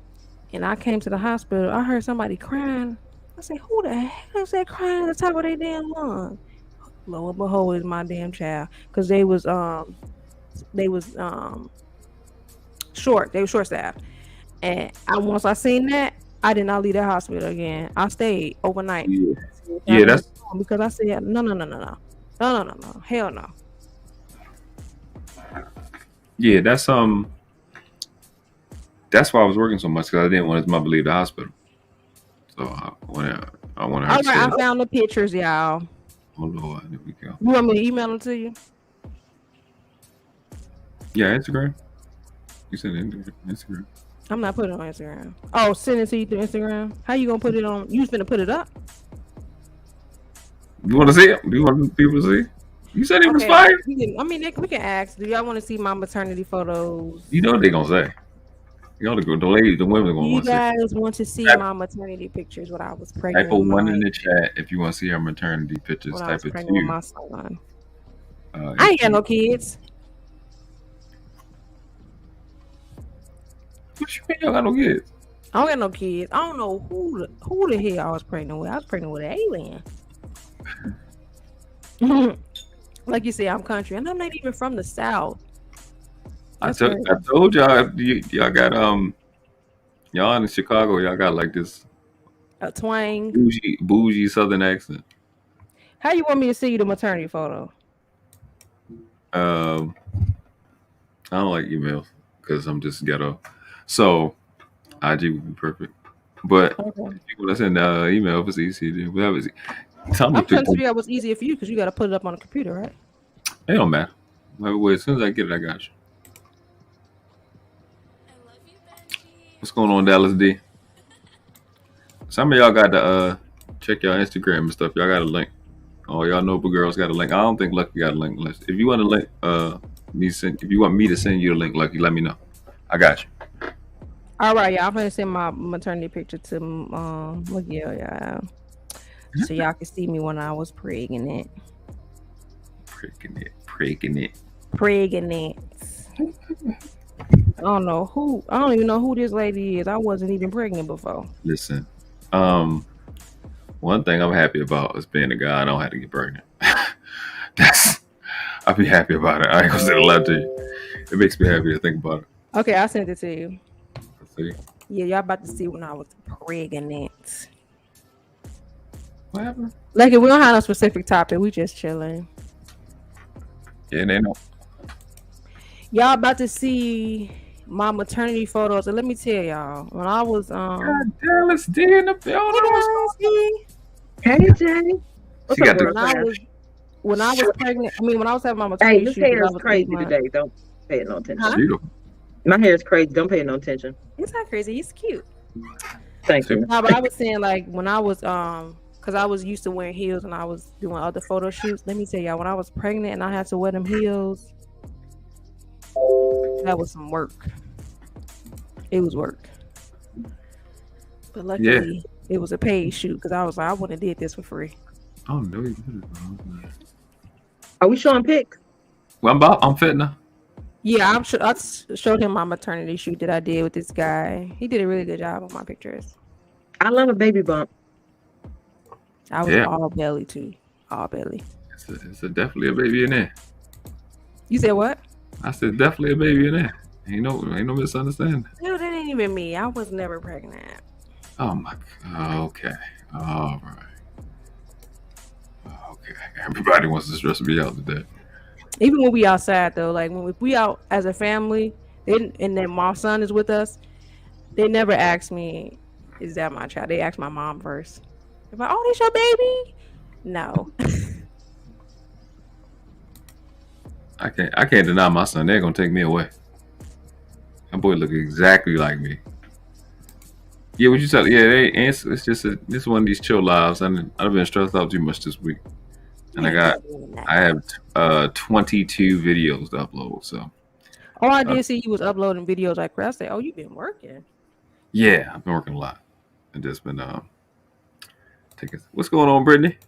And I came to the hospital. I heard somebody crying. I said, "Who the hell is that crying at the top of their damn lung?" Lo and behold, it's my damn child, because they was short. They were short staffed, and once I seen that, I did not leave the hospital again. I stayed overnight. Yeah, that's because I said no, hell no. Yeah, that's why I was working so much because I didn't want his mother to leave the hospital. So I want her. All right, I found the pictures, y'all. Oh Lord, there we go. You want me to email them to you? Yeah, Instagram. You said Instagram. I'm not putting it on Instagram. Oh, send it to you through Instagram. How you gonna put it on? You finna put it up? You want to see it? Do you want people to see? You said it was fire. I mean, we can ask. Do y'all want to see my maternity photos? You know what they're gonna say. You know the ladies, the women are gonna want to see. You guys want to see my maternity pictures when I was pregnant? Type of one in the chat if you want to see our maternity pictures. When type I was of pregnant two. with my son. I ain't got no kids. What you mean y'all got no kids? I don't got no kids. I don't know who the hell I was pregnant with. I was pregnant with an alien. Like you said, I'm country, and I'm not even from the South. I told y'all y'all got y'all in Chicago, y'all got like this A twang. bougie Southern accent. How you want me to see the maternity photo? I don't like emails because I'm just ghetto. So IG would be perfect. But Okay. if you want to send an email, if it's easy, then whatever. Tell me I'm trying to figure out what's easier for you because you got to put it up on the computer, right? It don't matter. Wait, as soon as I get it, I got you. What's going on, Dallas D? Some of y'all got to check y'all Instagram and stuff. Y'all got a link. Oh, y'all noble girls got a link. I don't think Lucky got a link. If you want a link, if you want me to send you a link, Lucky, let me know. I got you. All right, y'all. I'm gonna send my maternity picture to Miguel, y'all, so y'all can see me when I was pregnant. Pregnant. I don't even know who this lady is. I wasn't even pregnant before. Listen, one thing I'm happy about is being a guy. I don't have to get pregnant. I'll be happy about it. I ain't gonna say a lot to you. It makes me happy to think about it. Okay, I sent it to you. Let's see. Yeah, y'all about to see when I was pregnant. What happened? Like, if we don't have no specific topic, we just chilling. Yeah, they know. Y'all about to see my maternity photos, and let me tell y'all, when I was Dallas D in the building. Hey Jay. She got when I was pregnant. I mean, when I was having my maternity this shoot, hair is crazy today. Don't pay it no attention. Beautiful. My hair is crazy. Don't pay it no attention. It's not crazy. He's cute. Thank you. No, but I was saying, like, when I was because I was used to wearing heels when I was doing other photo shoots. Let me tell y'all, when I was pregnant and I had to wear them heels, that was some work. It was work. But luckily, it was a paid shoot because I was like, I wouldn't have did this for free. Oh no, you did it. Are we showing pics? Well, I'm fit now. Yeah, I showed him my maternity shoot that I did with this guy. He did a really good job on my pictures. I love a baby bump. I was all belly too. All belly. It's definitely a baby in there. You said what? I said definitely a baby in there. Ain't no misunderstanding. No, that ain't even me. I was never pregnant. Oh my God. Okay. All right. Okay. Everybody wants to stress me out today. Even when we outside though, like when we out as a family, and then my son is with us, they never ask me, "Is that my child?" They ask my mom first. They're like, "Oh, this your baby?" No. I can't deny my son. They're gonna take me away. That boy look exactly like me. Yeah, what you tell? Yeah, it's just this one of these chill lives. I've been stressed out too much this week, and I have 22 videos to upload. So. Oh, I did see you was uploading videos like crazy. I said, "Oh, you've been working." Yeah, I've been working a lot. I've just been taking. What's going on, Brittany?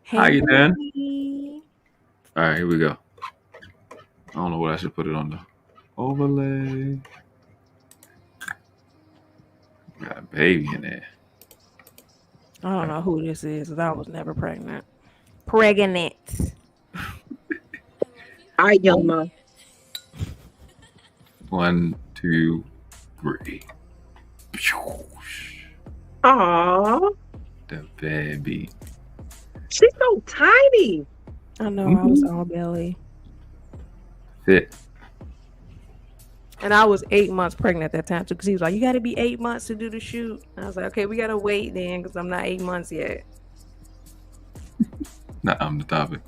Hey, how you doing? All right, here we go. I don't know what I should put it on the overlay. Got a baby in there. I don't know who this is because I was never pregnant. Pregnant. All right, young man. 1, 2, 3. Aww. The baby. She's so tiny. I know. I was all belly. Fit. And I was 8 months pregnant at that time too, because he was like, "You got to be 8 months to do the shoot." And I was like, "Okay, we got to wait then, because I'm not 8 months yet." Nah, I'm the topic.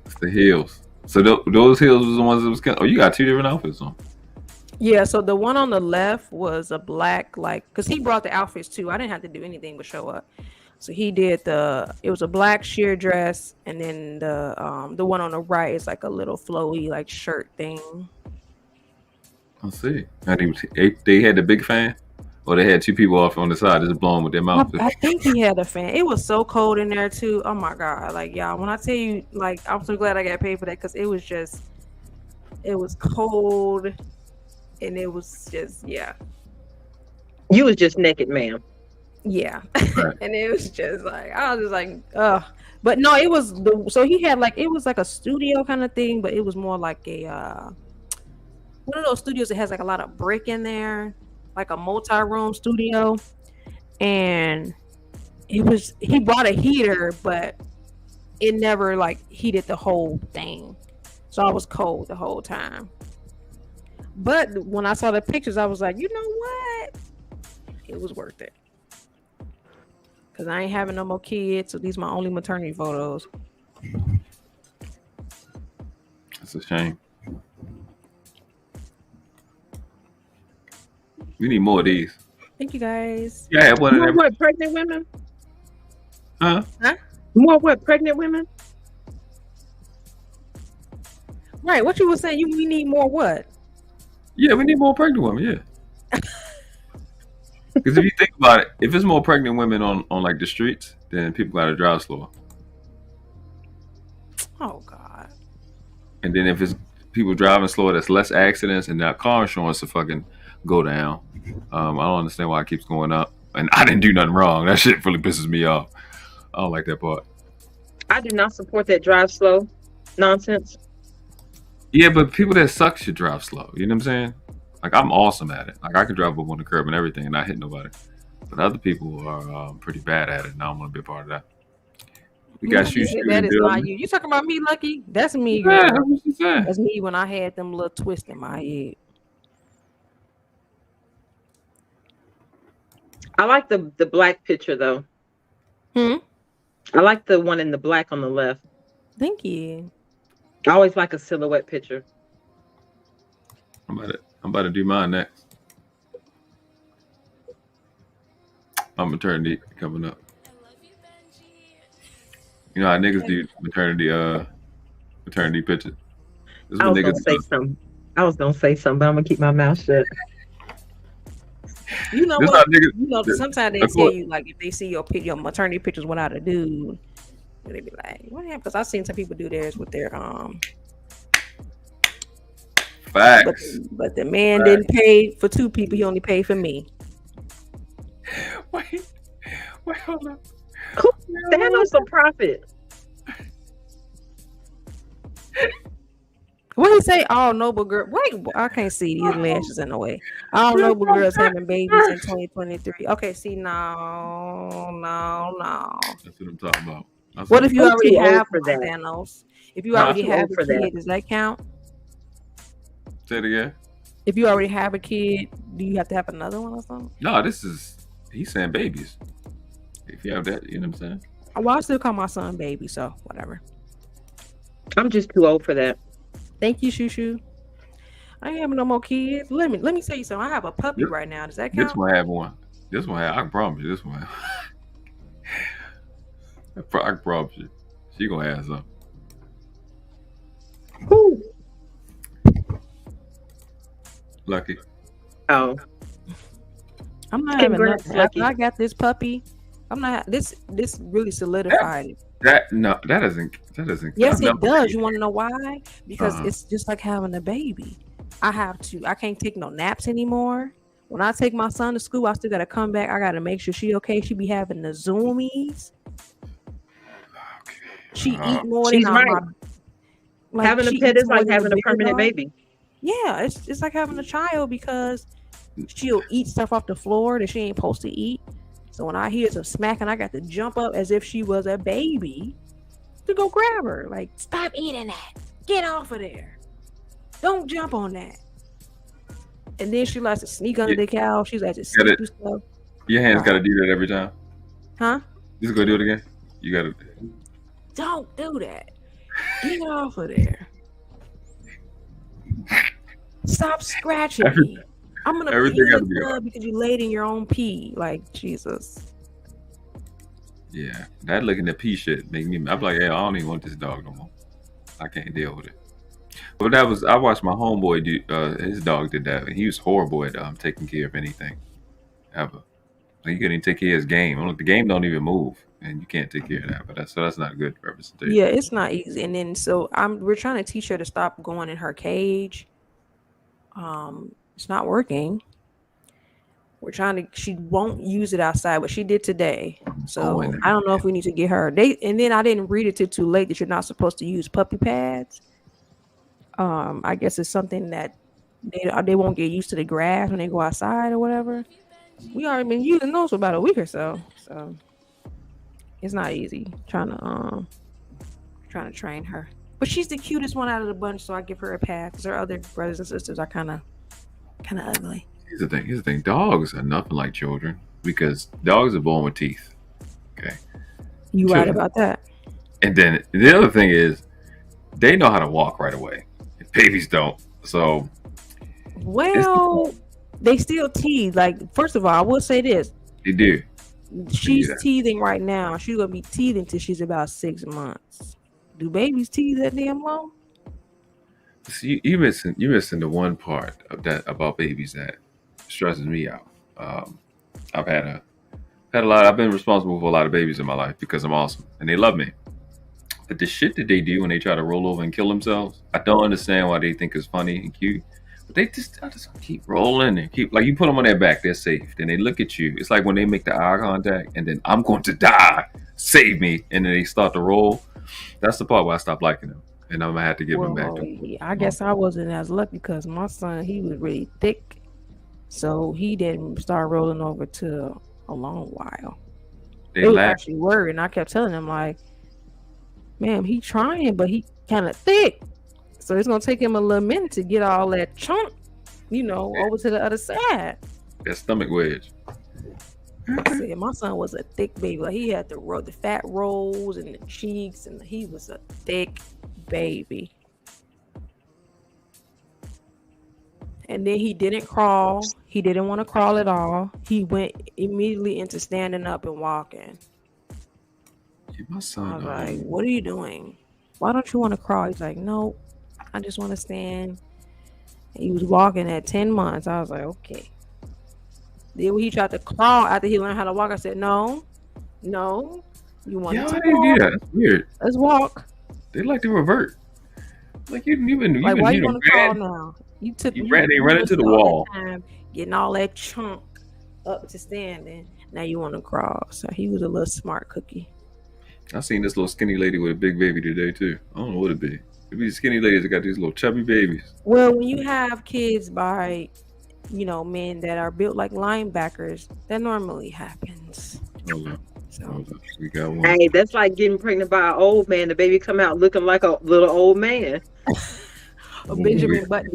It's the heels. So those heels was the ones that was. Oh, you got 2 different outfits on. Yeah. So the one on the left was a black, like, because he brought the outfits too. I didn't have to do anything but show up. So he did it was a black sheer dress, and then the one on the right is like a little flowy like shirt thing. I see. They had the big fan, or they had 2 people off on the side just blowing with their mouth. I think he had a fan. It was so cold in there too. Oh my God. Like, y'all, when I tell you, like, I'm so glad I got paid for that, because it was cold and it was just You was just naked, ma'am. yeah, Right. and it was just like I was just like, ugh. But no, it was so he had like it was like a studio kind of thing, but it was more like a one of those studios that has like a lot of brick in there, like a multi-room studio, and he bought a heater, but it never like heated the whole thing, so I was cold the whole time. But when I saw the pictures, I was like, you know what? It was worth it. Because I ain't having no more kids, so these are my only maternity photos. It's a shame. We need more of these. Thank you guys. Yeah, one of More them. what? Pregnant women? Huh? More what? Pregnant women? Right, what you were saying, we need more what? Yeah, we need more pregnant women. Yeah. Because if you think about it, if it's more pregnant women on like the streets, then people got to drive slower. Oh God. And then if it's people driving slower, that's less accidents, and that car insurance to fucking go down. I don't understand why it keeps going up. And I didn't do nothing wrong. That shit really pisses me off. I don't like that part. I do not support that drive slow nonsense. Yeah, but people that suck should drive slow. You know what I'm saying? Like, I'm awesome at it. Like, I can drive up on the curb and everything and not hit nobody. But other people are pretty bad at it, and I don't want to be a part of that. We got shoes. That is not you. You talking about me, Lucky? That's me, girl. Yeah, that's what she said. That's me when I had them little twists in my head. I like the black picture though. I like the one in the black on the left. Thank you. I always like a silhouette picture. I'm about to do mine next. My maternity coming up. You know how niggas do maternity pictures. This I what was gonna niggas say do. something. But I'm gonna keep my mouth shut. You know This what? how niggas. You know, sometimes they tell you like if they see your maternity pictures without a dude, they be like, "What happened?" Because I've seen some people do theirs with their Facts. But the man didn't pay for two people; he only paid for me. Wait, hold up. Stand on some profit. What he say? All noble girl. Wait, I can't see these lashes in the way. All noble girls having babies in 2023. Okay, see, no. That's what I'm talking about. What if you I'm already too old have for that. Thanos? If you already too have old a for kid, that. does that count? Say it again. If you already have a kid, do you have to have another one or something? No, he's saying babies. If you have that, you know what I'm saying? Well, I still call my son baby, so whatever. I'm just too old for that. Thank you, Shushu. I ain't having no more kids. Let me tell you something. I have a puppy right now. Does that count? This one have one. I can promise you this one. I can promise you. She gonna have something. Who? Lucky. Oh. I'm not having Congrats, nothing. After I got this puppy, I'm not. This really solidified it. That doesn't. Yes, it does. You want to know why? Because it's just like having a baby. I can't take no naps anymore. When I take my son to school, I still gotta come back. I gotta make sure she okay. She be having the zoomies. She eat more She's than right. Having a pet is like having a permanent baby. Yeah, it's like having a child because she'll eat stuff off the floor that she ain't supposed to eat. So when I hear some smacking, I got to jump up as if she was a baby to go grab her. Like, stop eating that. Get off of there. Don't jump on that. And then she likes to sneak under the couch. She's like to sneak through stuff. Your hands got to do that every time. Huh? Just go do it again. You got to. Don't do that. Get off of there. Stop scratching me. I'm gonna pee in the tub because you laid in your own pee. Like, Jesus. Yeah, that looking at pee shit make me. I'm like, hey, I don't even want this dog no more. I can't deal with it. But I watched my homeboy do. His dog did that, and he was horrible at taking care of anything, ever. Like, you couldn't even take care of his game. The game don't even move, and you can't take care of that. But that's not a good representation. Yeah, it's not easy. And then we're trying to teach her to stop going in her cage. It's not working. We're trying to. She won't use it outside, but she did today. So and I don't know if we need to get her. And then I didn't read it till too late that you're not supposed to use puppy pads. I guess it's something that they won't get used to the grass when they go outside or whatever. We already been using those for about a week or so. So it's not easy trying to train her. But she's the cutest one out of the bunch, so I give her a pass. Because her other brothers and sisters are kind of ugly. Here's the thing. Here's the thing. Dogs are nothing like children because dogs are born with teeth. Okay. You right about that. And then the other thing is, they know how to walk right away. Babies don't. So. Well, they still tease. Like, first of all, I will say this. They do. She's teething right now. She's gonna be teething till she's about 6 months. Do babies tease that damn long? See, you missing the one part of that about babies that stresses me out. I've had a lot. I've been responsible for a lot of babies in my life because I'm awesome and they love me. But the shit that they do when they try to roll over and kill themselves, I don't understand why they think it's funny and cute. But I just keep rolling and keep, like, you put them on their back, they're safe. Then they look at you. It's like when they make the eye contact and then I'm going to die, save me, and then they start to roll. That's the part where I stopped liking them, and I'm gonna have to give them back to them. I guess I wasn't as lucky because my son, he was really thick, so he didn't start rolling over till a long while. They were actually worried, and I kept telling them, like, "Ma'am, he trying, but he kind of thick, so it's gonna take him a little minute to get all that chunk, over to the other side." That stomach wedge. I said, my son was a thick baby. Like, he had the fat rolls and the cheeks, and he was a thick baby. And then he didn't crawl. He didn't want to crawl at all. He went immediately into standing up and walking. My son, I was like, "What are you doing? Why don't you want to crawl?" He's like, "No, I just want to stand." And he was walking at 10 months. I was like, "Okay." Then when he tried to crawl after he learned how to walk, I said, No, you want to walk. Do that. That's weird. Let's walk. They like to revert. Like you've been like, why you want to crawl now? You ran into the wall, getting all that chunk up to standing. Now you want to crawl. So he was a little smart cookie. I seen this little skinny lady with a big baby today too. I don't know what it'd be. It'd be skinny ladies that got these little chubby babies. Well, when you have kids by men that are built like linebackers, that normally happens. So we got one. Hey, that's like getting pregnant by an old man. The baby come out looking like a little old man. A Benjamin Button.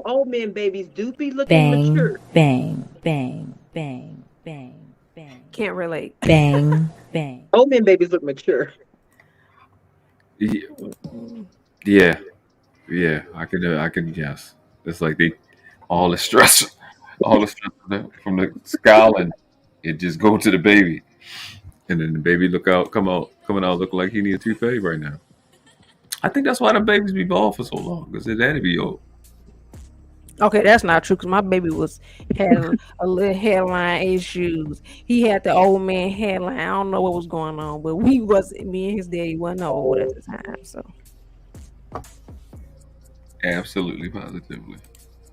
Old men babies do be looking mature. Bang, bang, bang, bang, bang. Can't relate. Bang, bang. Old men babies look mature. Yeah. I can. Yes. It's like all the stress from the skull, and it just go to the baby, and then the baby coming out looking like he need a toupee right now. I think that's why the babies be bald for so long, because his daddy be old. Okay, that's not true, because my baby had a little hairline issues. He had the old man hairline. I don't know what was going on, but me and his daddy wasn't old at the time. So Absolutely, positively.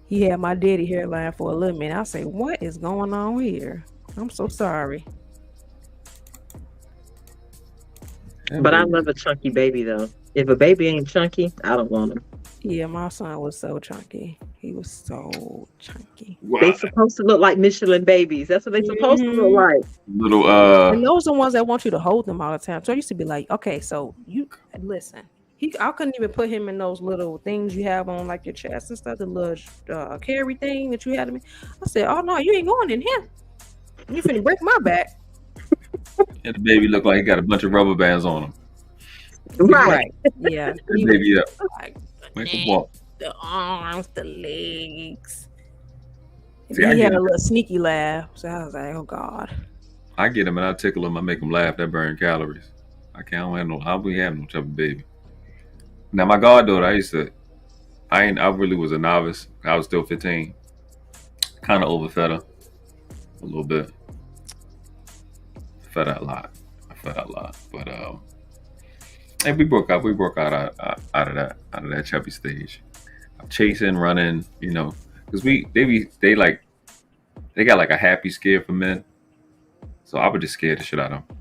He had my daddy hairline for a little minute. I say, what is going on here? I'm so sorry. But I love a chunky baby, though. If a baby ain't chunky, I don't want him. Yeah, my son was so chunky. He was so chunky. Wow. They supposed to look like Michelin babies. That's what they supposed to look like. Little And those are the ones that want you to hold them all the time. So I used to be like, okay, so you listen. I couldn't even put him in those little things you have on like your chest and stuff, the little carry thing that you had to me. I said, oh no, you ain't going in here. You finna break my back. And the baby looked like he got a bunch of rubber bands on him. Right. Yeah. The baby up. Like the arms, the legs. See, he had a little sneaky laugh. So I was like, oh God. I get him and I tickle him. I make him laugh. That burn calories. I'll be having no chubby baby. Now my goddaughter, I really was a novice. I was still 15. Kind of overfed her a little bit. Fed her a lot. But and we broke out of that chubby stage. Chasing, running, because they got like a happy scare for men. So I would just scare the shit out of them.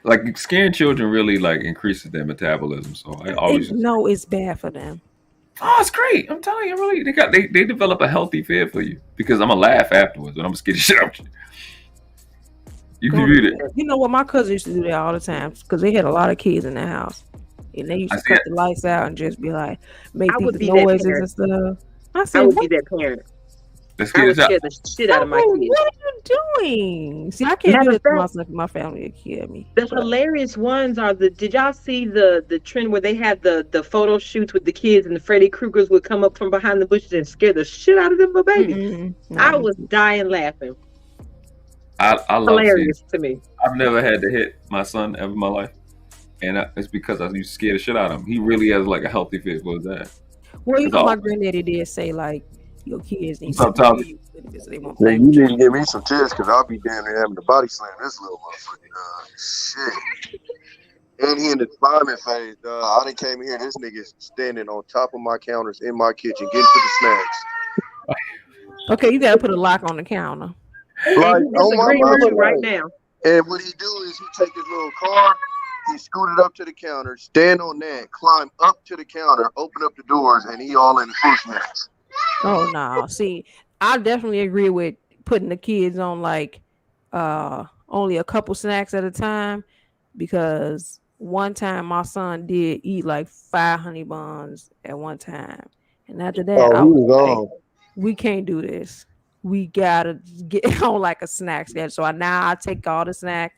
Like scaring children really like increases their metabolism. So I always No, it's bad for them. oh, it's great. I'm telling you, really, they develop a healthy fear for you because I'm gonna laugh afterwards, but I'm gonna scare the shit out of you. You can read it. You know what? My cousin used to do that all the time because they had a lot of kids in their house, and they used to cut the lights out and just be like, make these noises and stuff. I said, I would be that parent. I would scare the shit out of my kids. What are you doing? See, I can't do that to myself. My family would kill me. The hilarious ones are did y'all see the trend where they had the photo shoots with the kids and the Freddy Kruegers would come up from behind the bushes and scare the shit out of them little babies? No. I was dying laughing. I love hilarious to me. I've never had to hit my son ever in my life, and it's because I used to scare the shit out of him. He really has like a healthy fear for his dad. Well, you know, my granddaddy did say like your kids need to be yeah, you need to give me some tips because I'll be down there having to body slam this little motherfucker. Shit. And he in the climbing phase, I done came here. This nigga standing on top of my counters in my kitchen, getting to the snacks. Okay, you gotta put a lock on the counter. Like on my mama right now. And what he do is he take his little car, he scoot it up to the counter, stand on that, climb up to the counter, open up the doors, and he all in the fruit snacks. Oh no! See, I definitely agree with putting the kids on like only a couple snacks at a time, because one time my son did eat like 5 honey buns at one time, and after that, I was like, we can't do this. We gotta get on like a snack schedule. So I take all the snacks,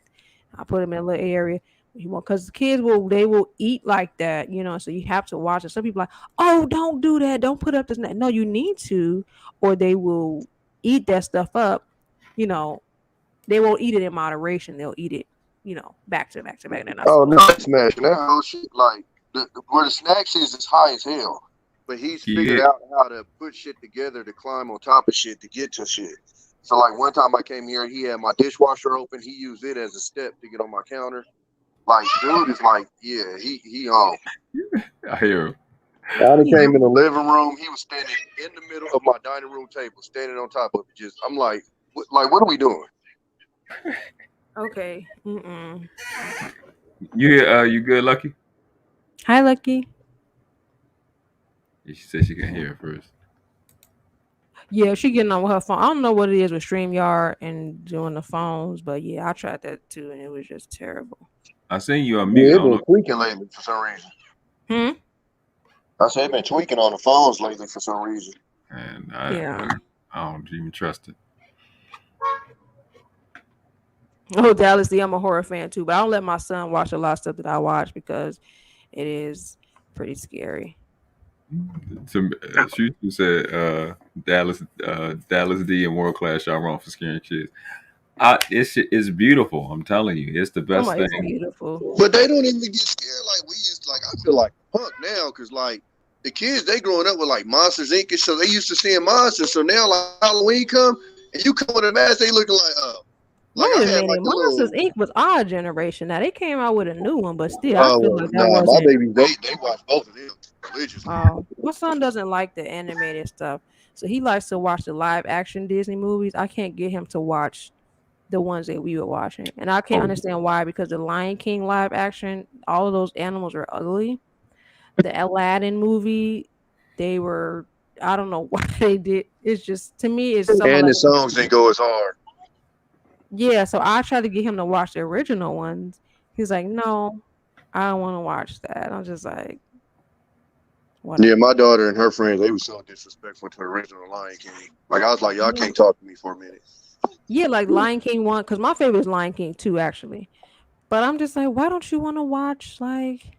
I put them in a little area. Because the kids will eat like that, you know. So you have to watch it. Some people are like, oh, don't do that. Don't put up the snack. No, you need to, or they will eat that stuff up. You know, they won't eat it in moderation. They'll eat it, you know, back to back to back. Oh no, smashing that whole shit. Like where the snacks is high as hell. But he's figured out how to put shit together to climb on top of shit to get to shit. So like one time I came here, he had my dishwasher open. He used it as a step to get on my counter. Like dude is like, yeah, he on. I hear him. I came in the living room. He was standing in the middle of my dining room table, standing on top of it. Just I'm like what are we doing? Okay. You good, Lucki? Hi, Lucki. She said she can hear it first. Yeah, she getting on with her phone. I don't know what it is with StreamYard and doing the phones, but yeah, I tried that too, and it was just terrible. I seen you on mute. Yeah, it been tweaking lately for some reason. I said it been tweaking on the phones lately for some reason. And I don't even trust it. Oh, Dallas D, I'm a horror fan too, but I don't let my son watch a lot of stuff that I watch because it is pretty scary. She said Dallas D and World Class, y'all wrong for scaring kids. It's beautiful. I'm telling you, it's the best thing. It's beautiful. But they don't even get scared like we used to. Like I feel like punk now because like the kids they growing up with like Monsters Inc. So they used to seeing monsters. So now like Halloween come and you come with a mask, they looking like Wait a minute, Monsters Inc. was our generation. Now they came out with a new one, but still, I feel like that wasn't. My babies, they watch both of them religiously. My son doesn't like the animated stuff, so he likes to watch the live action Disney movies. I can't get him to watch the ones that we were watching, and I can't understand why. Because the Lion King live action, all of those animals are ugly. The Aladdin movie, they were. I don't know why they did. It's just to me, it's so. And the songs didn't go as hard. Yeah, so I tried to get him to watch the original ones. He's like, no, I don't want to watch that. I'm just like, whatever. Yeah, my daughter and her friends, they were so disrespectful to the original Lion King. Like, I was like, y'all can't talk to me for a minute. Yeah, like Lion King 1, because my favorite is Lion King 2, actually. But I'm just like, why don't you want to watch, like...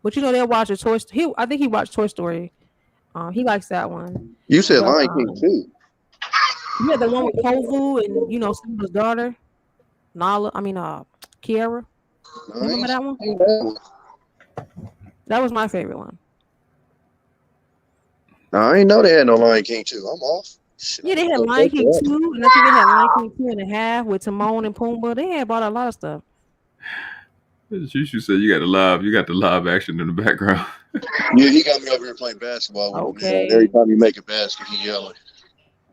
But, you know, they'll watch a Toy Story. I think he watched Toy Story. He likes that one. You said Lion King 2. Yeah, the one with Kovu and, you know, Simba's daughter, Kiara. Nice. Remember that one? That was my favorite one. No, I didn't know they had no Lion King 2. I'm off. Yeah, they had Lion King 2, and I think they had Lion King 2.5 with Timon and Pumbaa. They had bought a lot of stuff. You said you got the live action in the background. Yeah, he got me over here playing basketball with him. Every time you make a basket, he yelling.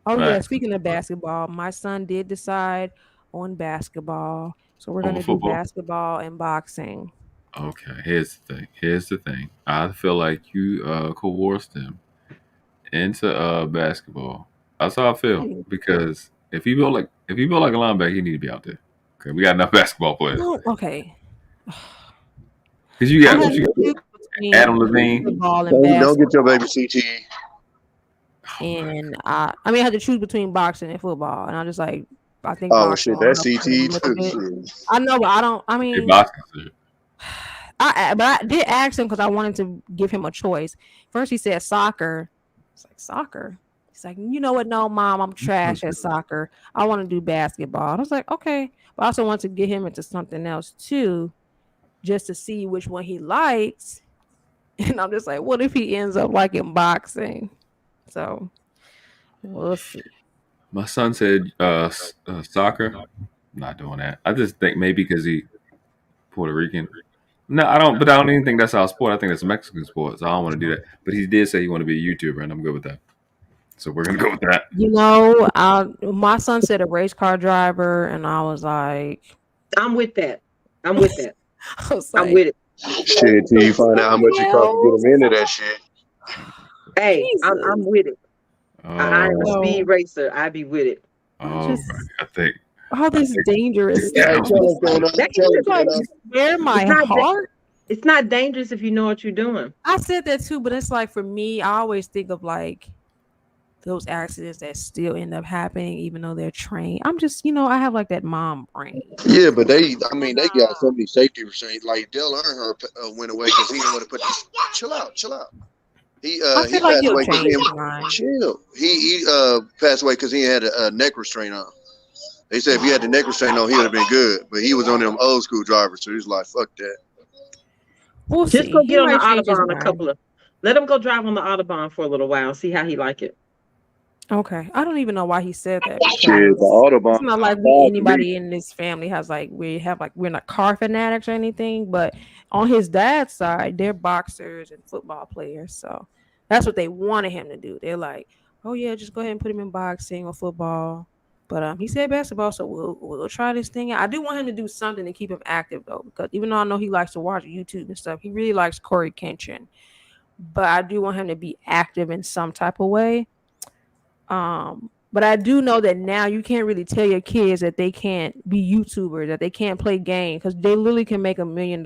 Oh yeah, Facts. speaking of basketball, my son did decide on basketball. So we're Over gonna do football. basketball and boxing. Okay, here's the thing. Here's the thing. I feel like you coerced him into basketball. That's how I feel. Because if he built like a linebacker, he need to be out there. Okay, we got enough basketball players. Okay. Because you I got had what to you choose got. Adam between Levine. football and Don't get your basketball. baby CTE. And I mean I had to choose between boxing and football. And I just like I think Oh boxing shit, will that's help him a CTE little too. bit. Shit. I know, but I don't I Hey, mean boxing shit. but I did ask him because I wanted to give him a choice. First, he said soccer. It's like soccer. He's like, you know what? No, mom, I'm trash at soccer. I want to do basketball. And I was like, okay, but I also want to get him into something else too, just to see which one he likes. And I'm just like, what if he ends up liking boxing? So we'll see. My son said soccer. I'm not doing that. I just think maybe because he Puerto Rican. No, I don't. But I don't even think that's our sport. I think it's a Mexican sport. So I don't want to do that. But he did say he want to be a YouTuber, and I'm good with that. So we're gonna go with that. You know, my son said a race car driver, and I was like, I'm with that. I'm with that. I was like, I'm with it. Shit, till you find out how much it costs to get them into that shit. Hey, I'm with it. I am a Oh, speed racer. I be with it. all just- right. I think. all this dangerous Yeah. stuff. It's like spare my heart. It's not dangerous if you know what you're doing. I said that too, but it's like for me, I always think of like those accidents that still end up happening, even though they're trained. I'm just, I have like that mom brain. Yeah, but they got so many safety restraints. Like Dale Earnhardt went away because he didn't want to put this. Chill out. He I feel like passed away he'll change his because mind. chill. He passed away because he had a neck restraint on. They said if he had the neck restraint on, he would have been good. But he was on them old school drivers, so he was like, "Fuck that." We'll Just see. go He get on the might change his Autobahn mind. let him go drive on the Autobahn for a little while and see how he like it. Okay, I don't even know why he said that. Shit, the Autobahn. It's not like anybody in this family has we're not car fanatics or anything, but on his dad's side, they're boxers and football players, so that's what they wanted him to do. They're like, oh yeah, just go ahead and put him in boxing or football. But he said basketball, so we'll try this thing out. I do want him to do something to keep him active though, because even though I know he likes to watch YouTube and stuff, he really likes Corey Kenshin. But I do want him to be active in some type of way. But I do know that now you can't really tell your kids that they can't be YouTubers, that they can't play games, because they literally can make $1 million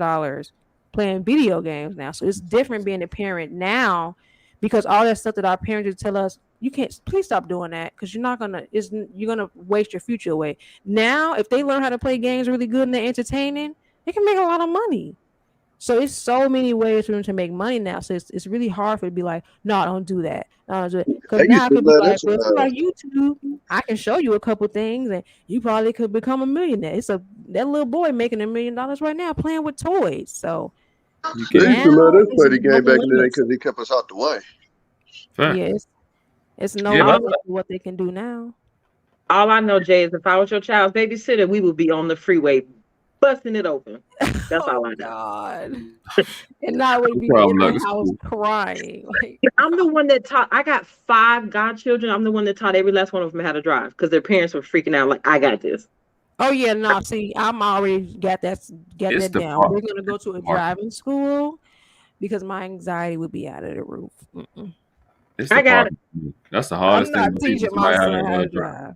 playing video games now. So it's different being a parent now, because all that stuff that our parents would tell us, you can't, please stop doing that, because you're gonna waste your future away. Now, if they learn how to play games really good and they're entertaining, they can make a lot of money. So it's so many ways for them to make money now. So it's really hard for it to be like, no, don't do that. No, don't do it. Because now I could be like, well, if you like YouTube, I can show you a couple things and you probably could become a millionaire. That little boy making $1 million right now playing with toys. So they used to let us play the game back in the day because they kept us out the way. Yes. It's no limit to what they can do now. All I know, Jay, is if I was your child's babysitter, we would be on the freeway busting it open. That's all I know. God. And I would be in the house crying. I'm the one that taught. I got 5 godchildren. I'm the one that taught every last one of them how to drive because their parents were freaking out. Like, I got this. Oh yeah, no. See, I'm already got that down. We're gonna go to a driving school because my anxiety would be out of the roof. I got it. That's the hardest thing. I'm not teaching my son how to drive.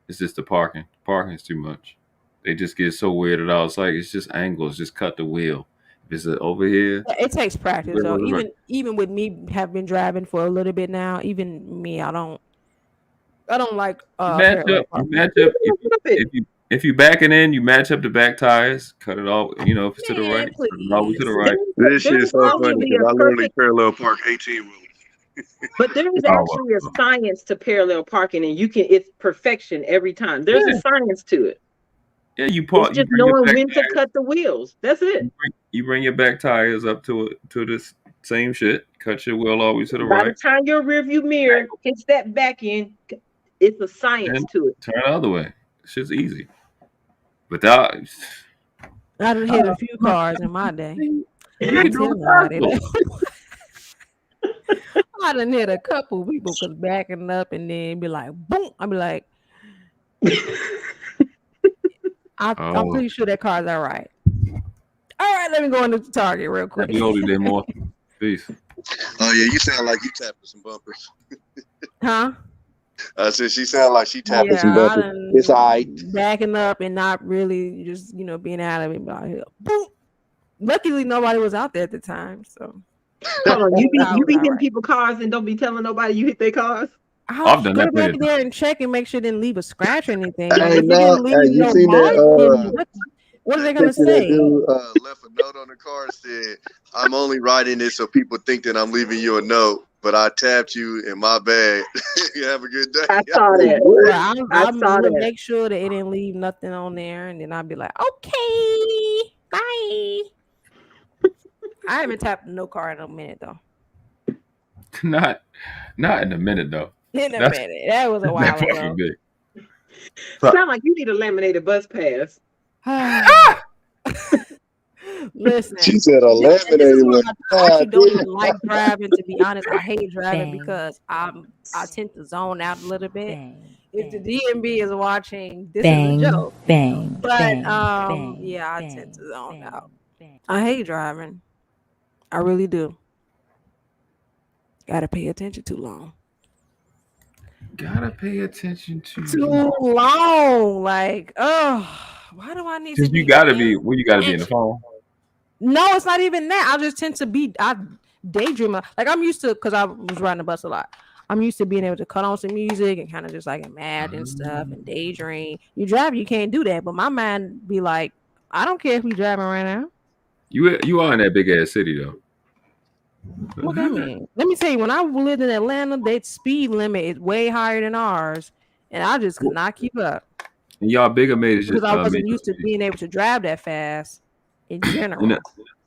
It's just the parking. Parking is too much. They just get so weirded out. It's like it's just angles. Just cut the wheel. If it's over here, it takes practice. So even with me have been driving for a little bit now. Even me, I don't like match up. If you backing in, you match up the back tires. Cut it off. If it's to the right, cut it always to the right. This shit is so funny because I literally parallel park 18 wheelers. But there is actually a science to parallel parking, and it's perfection every time. There's a science to it. Yeah, you park. It's just knowing when to cut the wheels. That's it. You bring your back tires up to this same shit. Cut your wheel always to the right. By the time your rearview mirror hits that back end, it's a science to it. Turn the other way. It's just easy. Without, I done hit a few cars in my day. I done hit a couple people because backing up and then be like, boom. I'd be like, I'm pretty sure that car's all right. All right, let me go into the Target real quick. Happy holiday day, more. Peace. Oh yeah, you sound like you tapping some bumpers. Huh? I said she sound like she tapping some bumpers. It's all right. Backing up and not really just being out of it. Boom. Luckily, nobody was out there at the time. So hold on, you be hitting people's cars and don't be telling nobody you hit their cars. I've done go that back there and check and make sure it didn't leave a scratch or anything. Hey, if it didn't leave you no seen mark, that? what are they gonna say? That dude left a note on the car and said, "I'm only writing this so people think that I'm leaving you a note, but I tapped you in my bag. You have a good day." I saw that. Well, I'm saw gonna that. make sure that it didn't leave nothing on there, and then I'll be like, okay, bye. I haven't tapped no car in a minute though. Not in a minute though. In a minute. That was a while ago. Sound like you need a laminated bus pass. Listen. She said a laminated one. I actually don't even like driving, to be honest. I hate driving because I tend to zone out a little bit. If the DMB is watching, this is a joke. But yeah, I tend to zone out. I hate driving. I really do. Gotta pay attention too long. Gotta pay attention to too long. Like, why do I need to be? You gotta be. Well, you gotta be in the phone. No, it's not even that. I just tend to be. I daydream. Like I'm used to, because I was riding the bus a lot. I'm used to being able to cut on some music and kind of just like imagine stuff and daydream. You drive, you can't do that. But my mind be like, I don't care if we driving right now. You are in that big ass city though. What that mean? Let me tell you, when I lived in Atlanta, that speed limit is way higher than ours, and I just could not keep up. And y'all bigger major because I wasn't used to being able to drive that fast in general.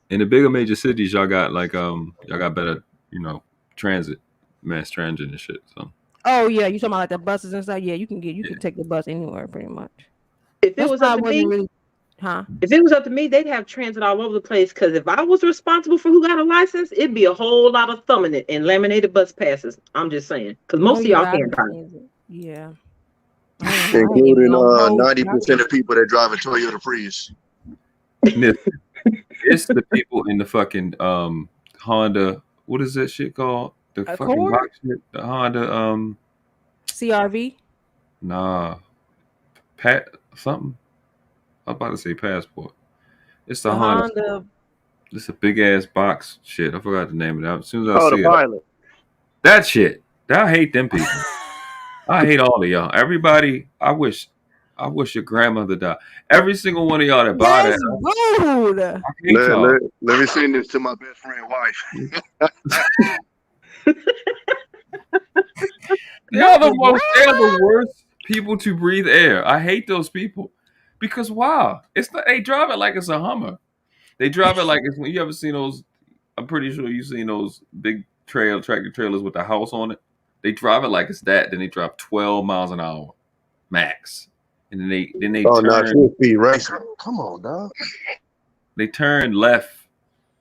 In the bigger major cities, y'all got like y'all got better, transit, mass transit and shit. So. Oh yeah, you talking about like the buses and stuff? Yeah, you can take the bus anywhere pretty much. If it was up to me, if it was up to me, they'd have transit all over the place. Because if I was responsible for who got a license, it'd be a whole lot of thumbing it and laminated bus passes. I'm just saying, because most of y'all can't drive. Yeah, including 90% of people that drive a Toyota Prius. It's the people in the fucking Honda. What is that shit called? The fucking box shit. The Honda CRV. Nah, something. I'm about to say Passport. It's the Honda. It's a big ass box shit. I forgot the name of it. As soon as I see the Pilot. That shit. I hate them people. I hate all of y'all. Everybody. I wish your grandmother died. Every single one of y'all that buy that. Rude. I hate y'all. Let me send this to my best friend wife. They're the worst people to breathe air. I hate those people. Because wow, they drive it like it's a Hummer. They drive it like it's when you ever seen those. I'm pretty sure you've seen those big tractor trailers with the house on it. They drive it like it's that. Then they drive 12 miles an hour, max. And then they turn. Speed racing. Come on, dog. They turn left.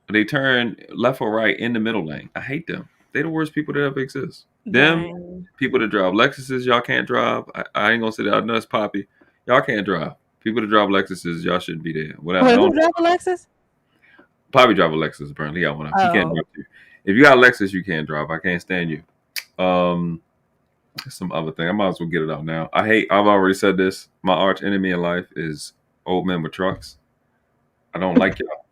They turn left or right in the middle lane. I hate them. They're the worst people that ever exist. Them people that drive Lexuses, y'all can't drive. I ain't gonna say that. I know it's Poppy. Y'all can't drive. People that drive Lexuses, y'all shouldn't be there. Whatever. Wait, who drive a Lexus? Poppy drive a Lexus. Apparently, he got one. He can't drive you. If you got a Lexus, you can't drive. I can't stand you. Some other thing. I might as well get it out now. I've already said this. My arch enemy in life is old men with trucks. I don't like y'all.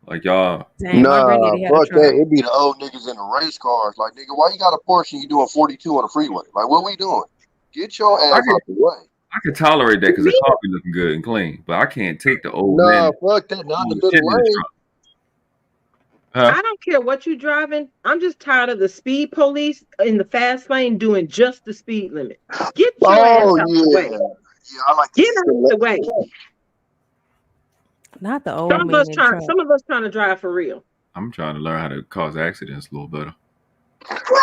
Like y'all. Dang, fuck that. It'd be the old niggas in the race cars. Like, nigga, why you got a Porsche and you doing 42 on the freeway? Like, what we doing? Get your ass out the way. I can tolerate that because the car be looking good and clean, but I can't take the old man. Fuck that. Not the middle lane. I don't care what you're driving. I'm just tired of the speed police in the fast lane doing just the speed limit. Get your ass out the way. Yeah, I like get out the way. Not the old some of us trying to drive for real. I'm trying to learn how to cause accidents a little better.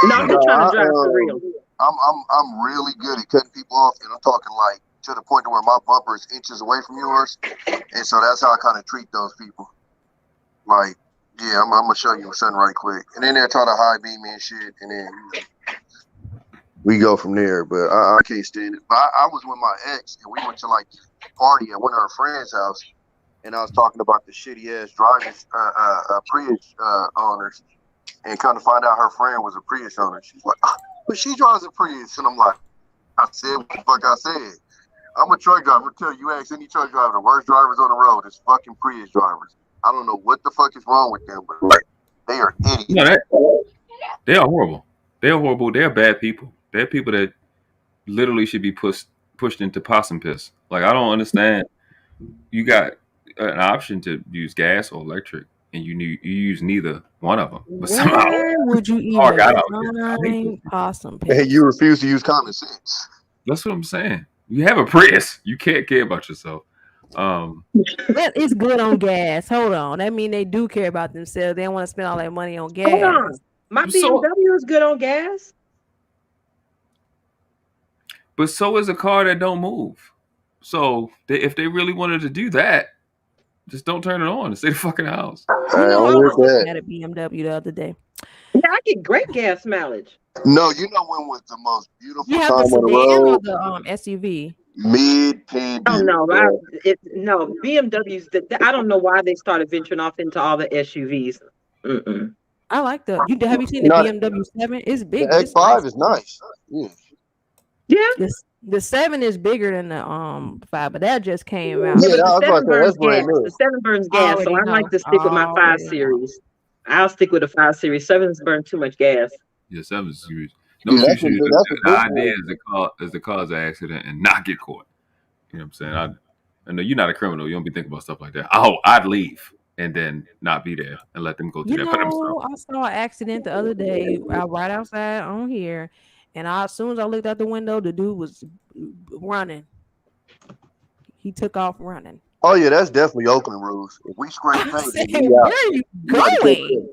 No, I'm trying to drive for real. I'm really good at cutting people off, and I'm talking like to the point where my bumper is inches away from yours, and so that's how I kind of treat those people. Like, Yeah, I'm gonna show you something right quick, and then they'll try to high beam me and shit, and then we go from there. But I can't stand it. But I was with my ex, and we went to like a party at one of her friends' house, and I was talking about the shitty ass drivers, Prius owners, and come to find out her friend was a Prius owner. She's like, but she drives a Prius, and I'm like, I said what the fuck I said. I'm a truck driver. Tell you, ask any truck driver, the worst drivers on the road is fucking Prius drivers. I don't know what the fuck is wrong with them, but like, they are idiots. No, they are horrible. They are horrible. They are bad people. They're people that literally should be pushed into possum piss. Like, I don't understand. You got an option to use gas or electric, and you use neither one of them. But somehow, Where would you even find possum piss? And you refuse to use common sense. That's what I'm saying. You have a Prius. You can't care about yourself. It's good on gas. Hold on. That means they do care about themselves. They don't want to spend all that money on gas. Hold on. My BMW is good on gas. But so is a car that don't move. So if they really wanted to do that, just don't turn it on and stay the fucking house. You know, I was looking at a BMW the other day. Yeah, I get great gas mileage. No, you know when was the most beautiful you have time the on the road? Or the SUV? Mid-pandemic. Oh no, BMWs. I don't know why they started venturing off into all the SUVs. Mm-mm. I like the. Have you seen the BMW 7? It's big. The X5 is nice. Yeah. The 7 is bigger than the 5, but that just came out. Yeah, the 7 burns gas, so I like to stick with my 5 series. I'll stick with the 5 series. 7s burn too much gas. Yeah, 7 is serious. No, the idea is to cause an accident and not get caught. You know what I'm saying? I know you're not a criminal. You don't be thinking about stuff like that. I'd leave and then not be there and let them go through that by themselves. I saw an accident the other day right outside on here, and as soon as I looked out the window, the dude was running. He took off running. Oh yeah, that's definitely Oakland rules. If we scrape paint, where are you going?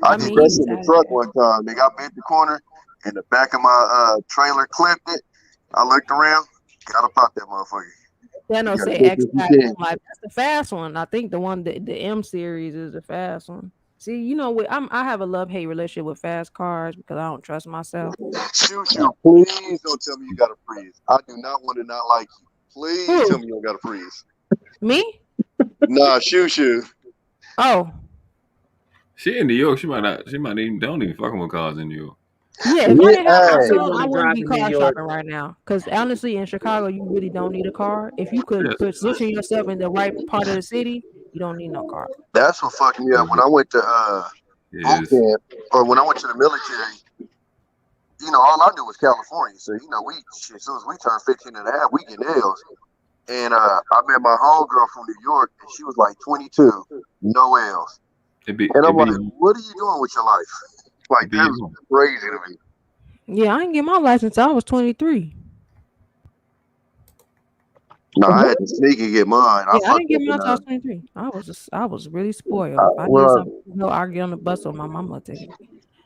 I just crashed in the truck one time. They got bent the corner, and the back of my trailer clipped it. I looked around, got up out that motherfucker. That don't say X5. That's the fast one. I think the M series is the fast one. See, you know what? I have a love-hate relationship with fast cars because I don't trust myself. Shoot, please don't tell me you got a freeze. I do not want to not like you. Please tell me you don't got a freeze. Me? Nah, shoot. Oh. She in New York. She might even don't even fucking with cars in New York. Yeah, I wouldn't be car shopping right now. Because honestly, in Chicago, you really don't need a car. If you could position yourself in the right part of the city, you don't need no car. That's what fucked me up when I went to boot camp, or when I went to the military. You know, all I knew was California. So, you know, as soon as we turned 15 and a half, we get nails. And I met my homegirl from New York, and she was like 22, no L's. And I'm like, what are you doing with your life? Like, that's crazy to me. Yeah, I didn't get my license until I was 23. No, I had to sneak and get mine. I didn't get mine until I was 23. I was really spoiled. If I did something, I'll get on the bus or my mama would take it.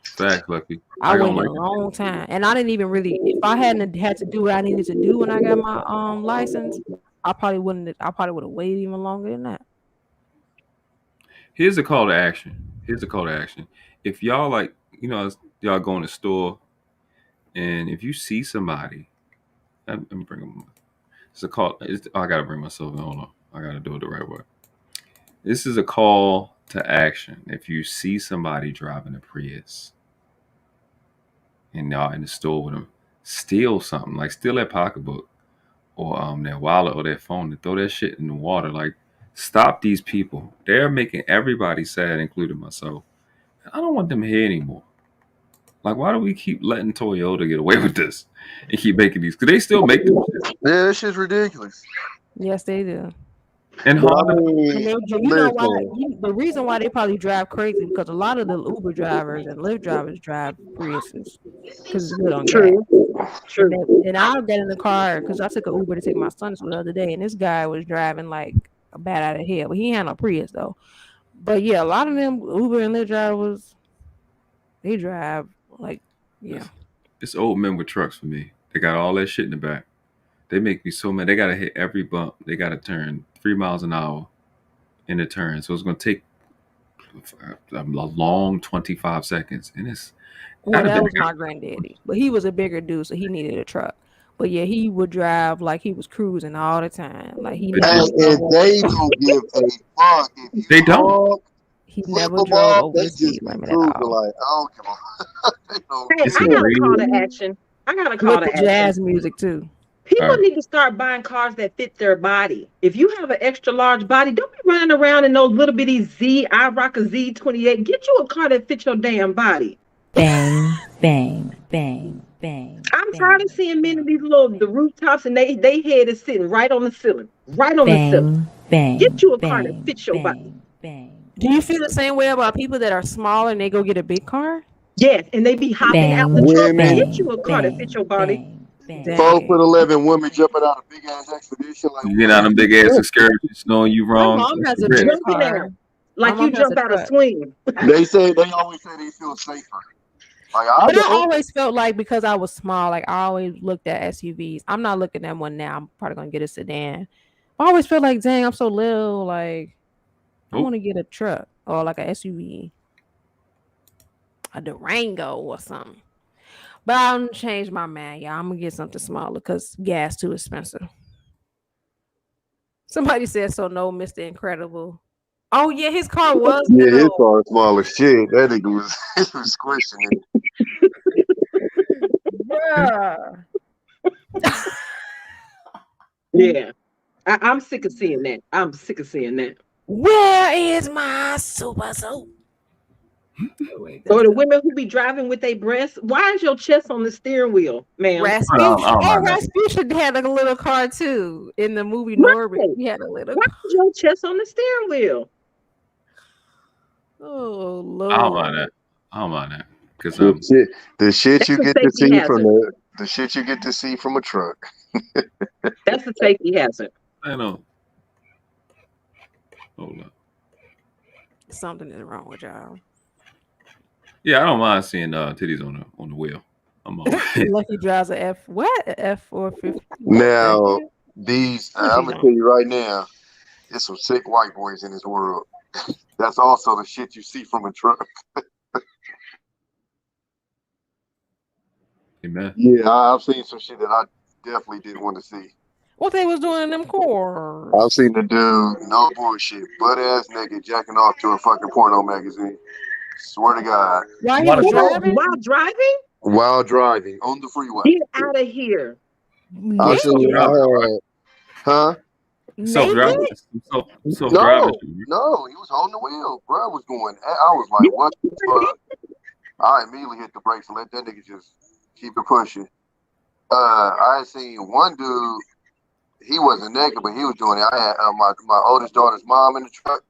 Facts, Lucki. I waited a long time, and I didn't even really. If I hadn't had to do what I needed to do when I got my license, I probably would have waited even longer than that. Here's a call to action. If y'all y'all go in the store, and if you see somebody, let me bring them. It's a call. I gotta bring myself in. Hold on. I gotta do it the right way. This is a call to action. If you see somebody driving a Prius, and y'all in the store with them, steal something, like steal their pocketbook, or their wallet or their phone, and throw that shit in the water. Like, stop these people. They're making everybody sad, including myself. I don't want them here anymore. Like, why do we keep letting Toyota get away with this and keep making these? Because they still make them. Yeah, this shit's ridiculous. Yes, they do. And you know why? The reason why they probably drive crazy because a lot of the Uber drivers and Lyft drivers drive Priuses because it's good on gas. True. And I'll get in the car because I took an Uber to take my son to school the other day, and this guy was driving like a bat out of hell, but he had no Prius though. But yeah, a lot of them Uber and Lyft drivers, they drive like It's old men with trucks for me. They got all that shit in the back. They make me so mad. They gotta hit every bump. They gotta turn 3 miles an hour in a turn. So it's going to take a long 25 seconds. And it's Well, that was my granddaddy, but he was a bigger dude, so he needed a truck. But yeah, he would drive like he was cruising all the time. Like he never. And they don't give a fuck. If they don't. He never drove over the speed limit at all. Like, oh, come on. Hey, I got a call to action. I got a call to action. Jazz music too. People need to start buying cars that fit their body. If you have an extra large body, don't be running around in those little bitty I rock a Z28. Get you a car that fits your damn body. Bang, bang, bang, bang. I'm tired of seeing men in these the rooftops and they head is sitting right on the ceiling. Right on the ceiling. Bang. Get you a car that fits your body. Bang. Do you feel the same way about people that are smaller and they go get a big car? Yes, and they be hopping out the truck. Get you a car that fits your body. 4'11" women jumping out of big ass expedition. Like, you get out of big ass excursions, knowing you wrong. My mom has a big car. Like you jump out of swing. They always say they feel safer. Like, I always felt like because I was small, like I always looked at SUVs. I'm not looking at one now. I'm probably gonna get a sedan. I always feel like, dang, I'm so little. Like I want to get a truck or like an SUV, a Durango or something. But I'll change my mind, y'all. I'm gonna get something smaller because gas too expensive. Somebody said so. No, Mr. Incredible. Oh yeah, his car was. Yeah, his car was small as shit. That nigga was squishing it. Yeah, I'm sick of seeing that. I'm sick of seeing that. Where is my super soap? Or the women who be driving with their breasts. Why is your chest on the steering wheel, ma'am? Rasputin had a little car too in the movie Norbit. He had a little. Why is your chest on the steering wheel? Oh Lord! I don't mind that because the shit you get to see from the shit you get to see from a truck. That's a safety hazard. I know. Hold up. Something is wrong with y'all. Yeah, I don't mind seeing titties on the wheel. I'm all Lucky drives a F450. Now these, I'm gonna tell you right now, there's some sick white boys in this world. That's also the shit you see from a truck. Amen. Yeah, I've seen some shit that I definitely didn't want to see. What they was doing in them cars? I've seen the dude, no bullshit, butt ass nigga jacking off to a fucking porno magazine. Swear to God. While he was driving? While driving? While driving on the freeway. Get out of here. I've seen huh? Self-driving. No, he was holding the wheel. Bro was going. I was like, what the fuck? I immediately hit the brakes and let that nigga just keep it pushing. I had seen one dude. He wasn't naked, but he was doing it. I had my oldest daughter's mom in the truck.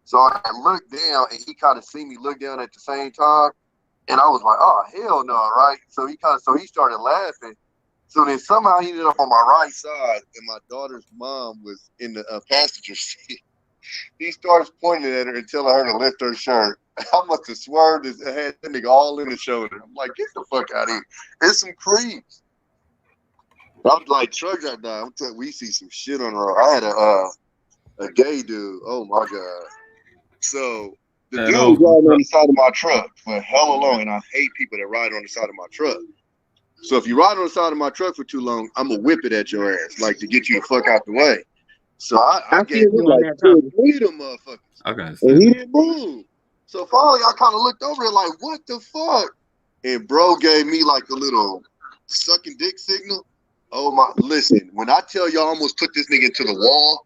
So I looked down, and he kind of seen me look down at the same time, and I was like, "Oh hell no!" Right? So he started laughing. So then somehow he ended up on my right side, and my daughter's mom was in the passenger seat. He starts pointing at her and telling her to lift her shirt. I must have swerved his head, that nigga all in the shoulder. I'm like, get the fuck out of here! It's some creeps. I'm like, truck driver. I'm telling you, we see some shit on the road. I had a gay dude. Oh my god. So the dude was riding on the side of my truck for hella long, and I hate people that ride on the side of my truck. So if you ride on the side of my truck for too long, I'm gonna whip it at your ass, like to get you the fuck out the way. So I gave him like 3 of them motherfuckers. Okay. And he didn't move. So finally, I kind of looked over and like, what the fuck? And bro gave me like a little sucking dick signal. Oh my! Listen, when I tell y'all, I almost put this nigga into the wall.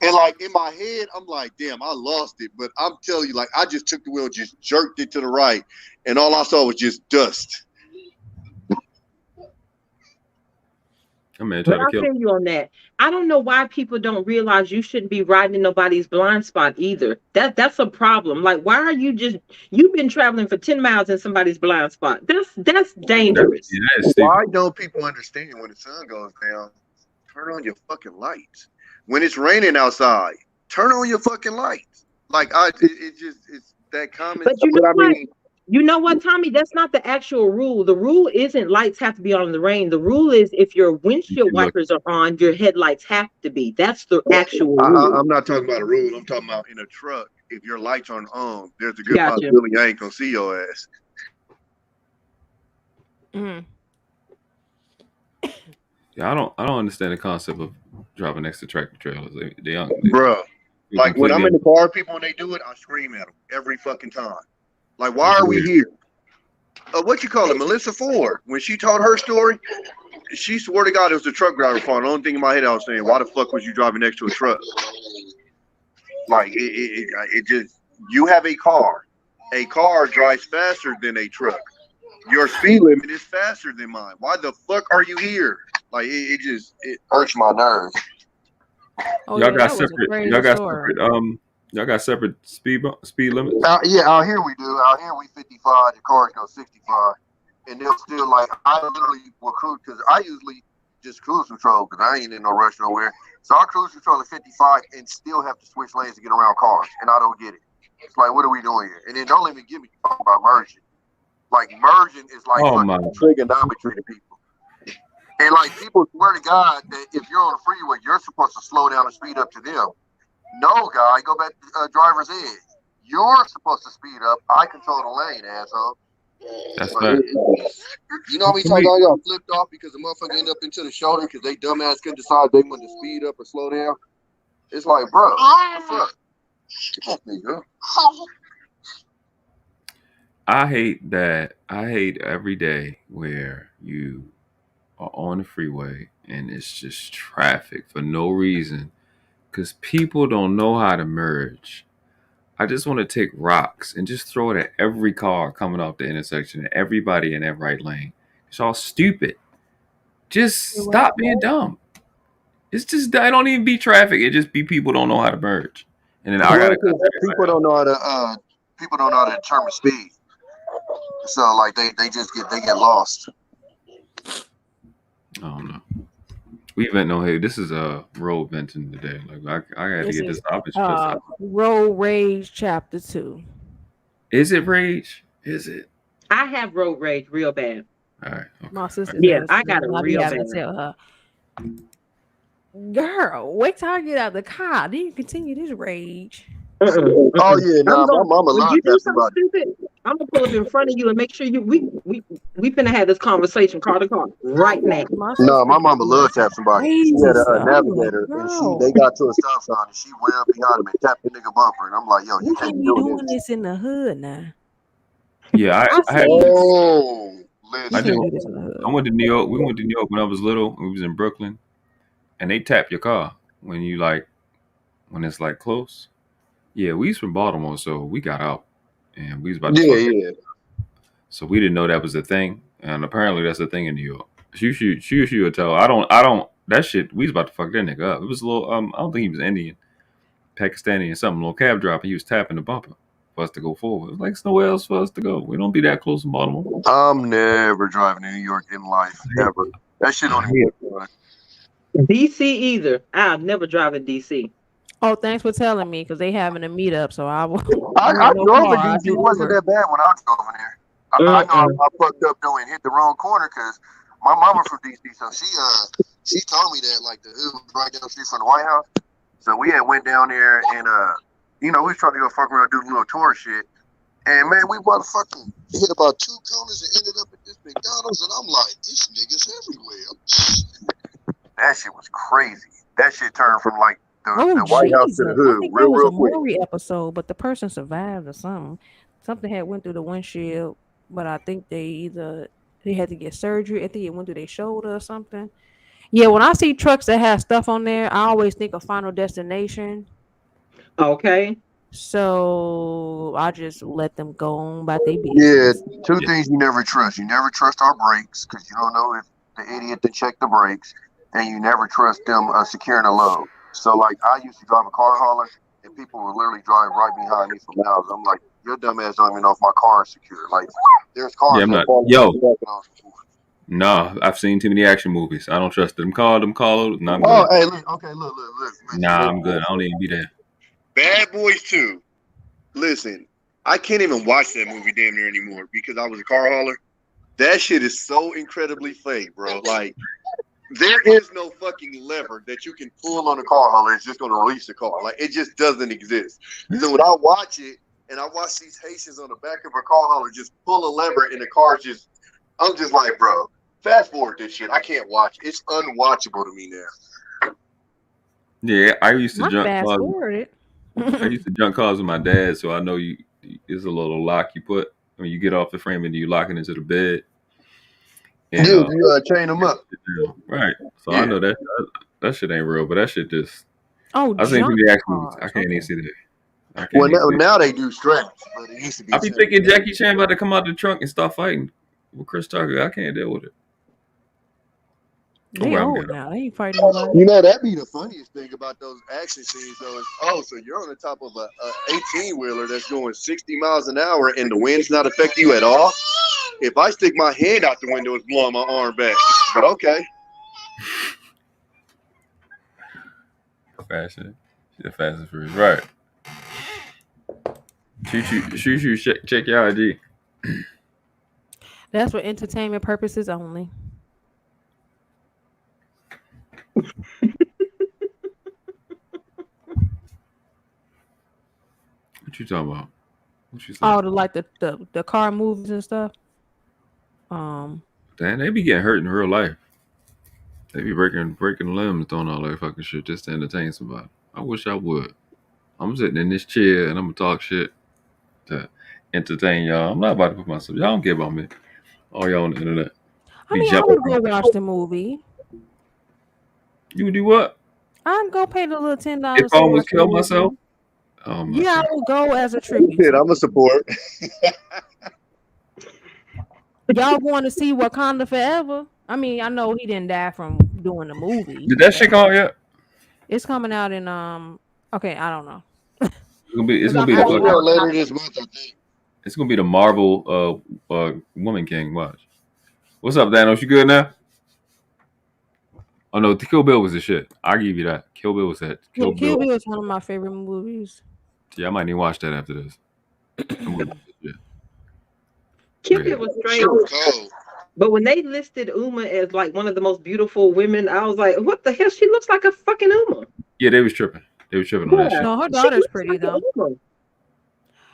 And like in my head, I'm like, damn, I lost it. But I'm telling you, like, I just took the wheel, just jerked it to the right, and all I saw was just dust. I'll tell you on that. I don't know why people don't realize you shouldn't be riding in nobody's blind spot either. That's a problem. Like, why are you've been traveling for 10 miles in somebody's blind spot? That's dangerous. Why don't people understand when the sun goes down, turn on your fucking lights? When it's raining outside, turn on your fucking lights. Like it's that common. But you know what? You know what, Tommy? That's not the actual rule. The rule isn't lights have to be on in the rain. The rule is if your windshield wipers are on, your headlights have to be. That's the actual rule. I'm not talking about a rule. I'm talking about in a truck. If your lights aren't on, there's a good possibility I ain't gonna see your ass. Mm. Yeah, I don't understand the concept of driving next to tractor trailers. Bro, like when I'm in the car, people when they do it, I scream at them every fucking time. Like, why are we here? What you call it, Melissa Ford? When she told her story, she swore to God it was the truck driver's fault. The only thing in my head I was saying, why the fuck was you driving next to a truck? Like it just, you have a car. A car drives faster than a truck. Your speed limit is faster than mine. Why the fuck are you here? Like it hurts my nerves. Oh, y'all got separate. Y'all got separate speed limits. Yeah, out here we do. Out here we 55. The cars go 65, and they'll still like. I literally will cruise because I usually just cruise control because I ain't in no rush nowhere. So I cruise control at 55 and still have to switch lanes to get around cars, and I don't get it. It's like, what are we doing here? And then don't let me get me talking about merging. Like merging is like trigonometry to people. And like people swear to God that if you're on the freeway, you're supposed to slow down and speed up to them. No, guy, go back to driver's ed. You're supposed to speed up. I control the lane, asshole. That's right. You know how many times I got flipped off because the motherfucker ended up into the shoulder because they dumbass couldn't decide they wanted to speed up or slow down? It's like, bro, what the fuck? Fuck me, girl. I hate every day where you are on the freeway and it's just traffic for no reason because people don't know how to merge. I just want to take rocks and just throw it at every car coming off the intersection and everybody in that right lane. It's all stupid. Just stop being dumb. It's just, I don't even be traffic. It just be people don't know how to merge. And then people don't know how to determine speed. So like they get lost. I don't know. We vent no hey. This is a road venting today. Like I got to get this topic out. Road rage chapter 2. Is it rage? Is it? I have road rage real bad. All right. Okay. My sister. Yeah, I got it real bad. Tell her, girl, wait till I get out of the car. Then you continue this rage. Oh yeah, my mama loves that somebody. Stupid, I'm gonna pull up in front of you and make sure we finna have this conversation car to car right now. No, my mama loves to have somebody. She had a navigator and they got to a stop sign and she went up behind him and tapped the nigga bumper and I'm like, yo, you can't be doing this in the hood now. Yeah, I went to New York. We went to New York when I was little. We was in Brooklyn, and they tap your car when when it's like close. Yeah, we was from Baltimore, so we got out, and we was about to So we didn't know that was a thing, and apparently that's a thing in New York. She would tell. I don't. That shit. We was about to fuck that nigga up. It was a little. I don't think he was Indian, Pakistani, or something. Little cab driver. He was tapping the bumper for us to go forward. It was like there's nowhere else for us to go. We don't be that close in Baltimore. I'm never driving to New York in life ever. That shit don't even work. DC either. I'll never drive in DC. Oh, thanks for telling me because they having a meetup. So I drove in DC. It wasn't that bad when I drove in there. I know I fucked up doing hit the wrong corner because my mama from DC, so she told me that like the hood was right down the street from the White House. So we had went down there and we was trying to go fuck around, do a little tour shit. And man, we motherfucking hit about 2 corners and ended up at this McDonald's, and I'm like, this niggas everywhere. That shit was crazy. That shit turned from like the White House to the hood real quick. Maury episode, but the person survived or something. Something had went through the windshield, but I think they had to get surgery. I think it went through their shoulder or something. Yeah, when I see trucks that have stuff on there, I always think of Final Destination. Okay. So I just let them go on by their business. Yeah, 2 things you never trust. You never trust our brakes because you don't know if the idiot that checked the brakes, and you never trust them securing a load. So like I used to drive a car hauler, and people would literally drive right behind me for miles. I'm like, your dumb ass don't even know if my car is secure. Like there's cars. Yeah, I'm not. No, I've seen too many action movies. I don't trust them. Call. No, I'm good. Hey, look. Nah, I'm good. I don't even be there. Bad Boys 2. Listen, I can't even watch that movie damn near anymore because I was a car hauler. That shit is so incredibly fake, bro. Like, there is no fucking lever that you can pull on a car hauler. It's just going to release the car. Like, it just doesn't exist. So when I watch it, and I watch these Haitians on the back of a car hauler just pull a lever and the car just, I'm just like, bro, fast forward this shit. I can't watch it. It's unwatchable to me now. Yeah, I used to jump fast cars. forward it. I used to jump cars with my dad, so I know there's a little lock you put when you get off the frame and you lock it into the bed. And, you chain them up. Right. So Yeah. I know that shit ain't real, but that shit just. Oh, I think the action movies. I can't even see that. Well, now they do straps, but it used to be. I be thinking Jackie Chan about to come out the trunk and start fighting with Chris Tucker. I can't deal with it. They old now. They ain't fighting nobody. You know, that'd be the funniest thing about those action scenes, though. Is, so you're on the top of a 18-wheeler that's going 60 miles an hour and the wind's not affecting you at all. If I stick my hand out the window, it's blowing my arm back. But okay. Fashion. The Fast and Furious. Right. Shoot, check your ID. That's for entertainment purposes only. What you talking about? What you saying? Oh, the car movies and stuff. Damn, they be getting hurt in real life. They be breaking limbs, doing all that fucking shit just to entertain somebody. I wish I would. I'm sitting in this chair and I'm gonna talk shit to entertain y'all. I'm not about to put myself. Y'all don't care about me. All y'all on the internet. I mean, I would go watch the movie. You would do what? I'd go pay the little $10. If I almost killed myself? Yeah, I will go as a tribute. I'm a support. Y'all want to see Wakanda Forever? I mean, I know he didn't die from doing the movie. Did that shit come out yet? It's coming out in okay, I don't know. It's gonna be later this month, I think. It's gonna be the Marvel Woman King. Watch. What's up, Thanos? You good now? Oh no, Kill Bill was the shit. I'll give you that. Kill Bill was that. Kill Bill is one of my favorite movies. Yeah, I might need to watch that after this. Kill Bill was strange. But when they listed Uma as like one of the most beautiful women, I was like, what the hell? She looks like a fucking Uma. Yeah, they was tripping. On that shit. No, her daughter's pretty like though.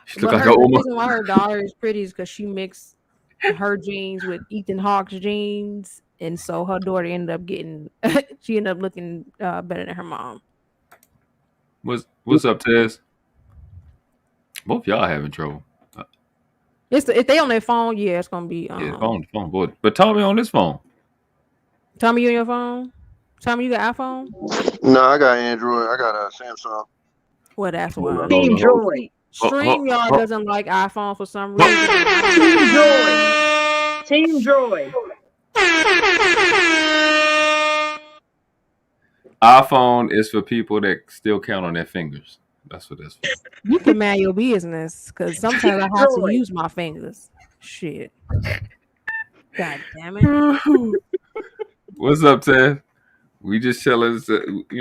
She looks like a Uma. The reason why her daughter is pretty is because she mixed her genes with Ethan Hawke's genes, and so her daughter ended up getting. She ended up looking better than her mom. What's up, Tez? Both y'all having trouble. If they on their phone, yeah, it's gonna be. Phone, boy. But Tommy on this phone. Tommy, you on your phone? Tommy, you got iPhone? No, I got Android. I got a Samsung. Well, that's why. Team Droid. StreamYard doesn't like iPhone for some reason. Team Droid. iPhone is for people that still count on their fingers. That's what that's for. You can mind your business, because sometimes I have to use my fingers. Shit. God damn it. What's up, Ted? We just chilling. We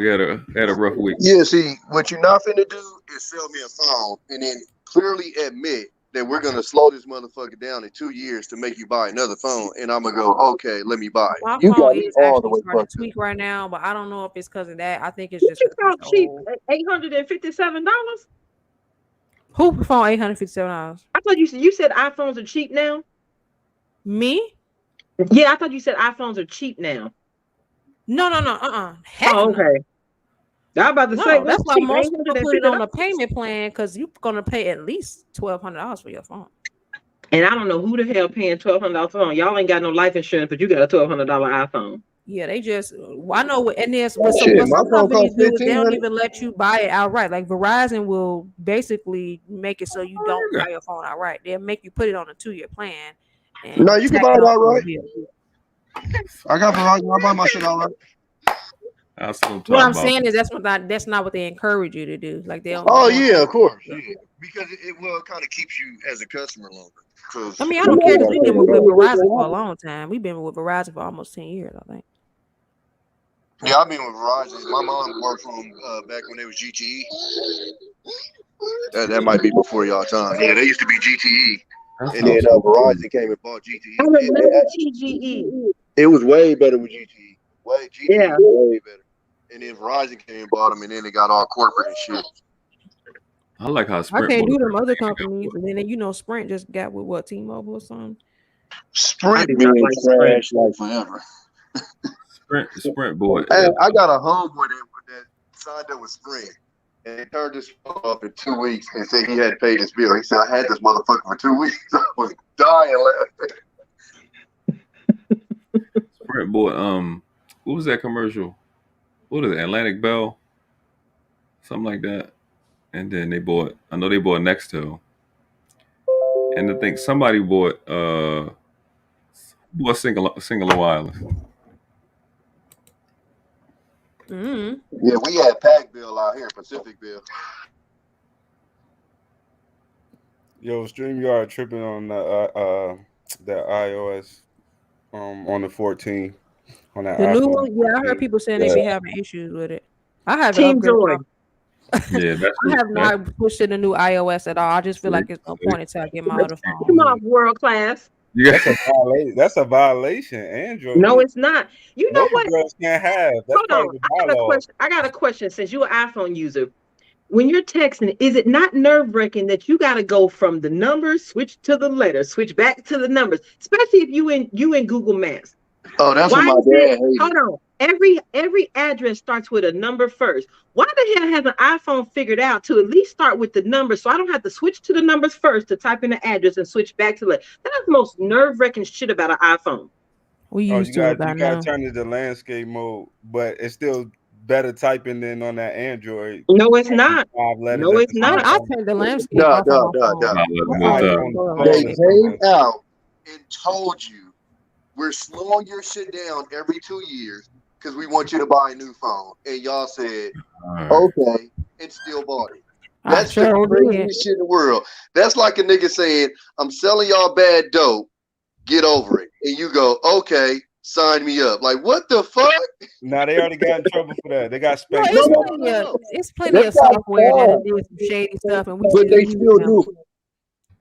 had a rough week. Yeah, see, what you're not finna do is sell me a phone and then clearly admit that we're gonna slow this motherfucker down in 2 years to make you buy another phone, and I'm gonna go, okay, let me buy it. My phone is actually starting to tweak right now, but I don't know if it's because of that. I think it's just cheap. $857. Who phone $857? I thought you said iPhones are cheap now. Me? Yeah, I thought you said iPhones are cheap now. No. Oh, okay. I'm about to say that's why most people put it on a payment plan, because you're gonna pay at least $1,200 for your phone. And I don't know who the hell paying $1,200 phone. Y'all ain't got no life insurance, but you got a $1,200 iPhone. Yeah, they just. I know, and there's what some companies do. They don't even let you buy it outright. Like Verizon will basically make it so you don't buy your phone outright. They'll make you put it on a 2-year plan. No, you can buy it outright. I got Verizon. I buy my shit outright. What I'm saying is that's not what they encourage you to do. Like they. Oh yeah, of course. Yeah. Because it will kind of keeps you as a customer longer. I mean, I don't care, because we've been with Verizon for a long time. We've been with Verizon for almost 10 years, I think. Yeah, I've been with Verizon. My mom worked for them back when they was GTE. That might be before y'all time. Yeah, they used to be GTE, That's and then Verizon came and bought GTE. I remember TGE. It was way better with GTE. Yeah. Way better. And then Verizon came and bought them, and then they got all corporate and shit. I like how Sprint. I can't do them other companies, and then Sprint just got with what, T-Mobile or something. Sprint been trash like forever. Sprint boy. I got a homeboy that signed up with Sprint, and he turned his phone off in 2 weeks and said he had paid his bill. He said, "I had this motherfucker for 2 weeks." I was dying laughing. Sprint boy. What was that commercial? What is it? Atlantic Bell, something like that. And then they bought. I know they bought Nextel. And I think somebody bought single wireless. Mm-hmm. Yeah, we had Pac Bill out here, Pacific Bill. Yo, StreamYard tripping on the iOS on the 14 on that. The iPhone. new one, yeah, I heard people saying they be having issues with it. I haven't Team upgraded. Joy. Yeah, I have not pushed to the new iOS at all. I just feel like it's no point until I get my other phone. Come on, world class. That's a violation. Android. No, it's not. You know what? Girls can't have. That's Hold on. I got a question. Since you're an iPhone user, when you're texting, is it not nerve-wracking that you got to go from the numbers, switch to the letters, switch back to the numbers, especially if you in Google Maps? Oh, that's what my dad hated. Hold on. Every address starts with a number first. Why the hell has an iPhone figured out to at least start with the numbers so I don't have to switch to the numbers first to type in the address and switch back to the letter? That's the most nerve-wracking shit about an iPhone. We used to it by now. You got to turn it to landscape mode, but it's still better typing than on that Android. No, it's not. No, it's not. I turned the landscape off. They came out and told you we're slowing your shit down every 2 years because we want you to buy a new phone. And y'all said, okay, and still bought it. That's the craziest shit in the world. That's like a nigga saying, I'm selling y'all bad dope, get over it. And you go, okay, sign me up. Like, what the fuck? Nah, they already got in trouble for that. They got spanked. It's plenty of software that did some shady stuff, and but they still do.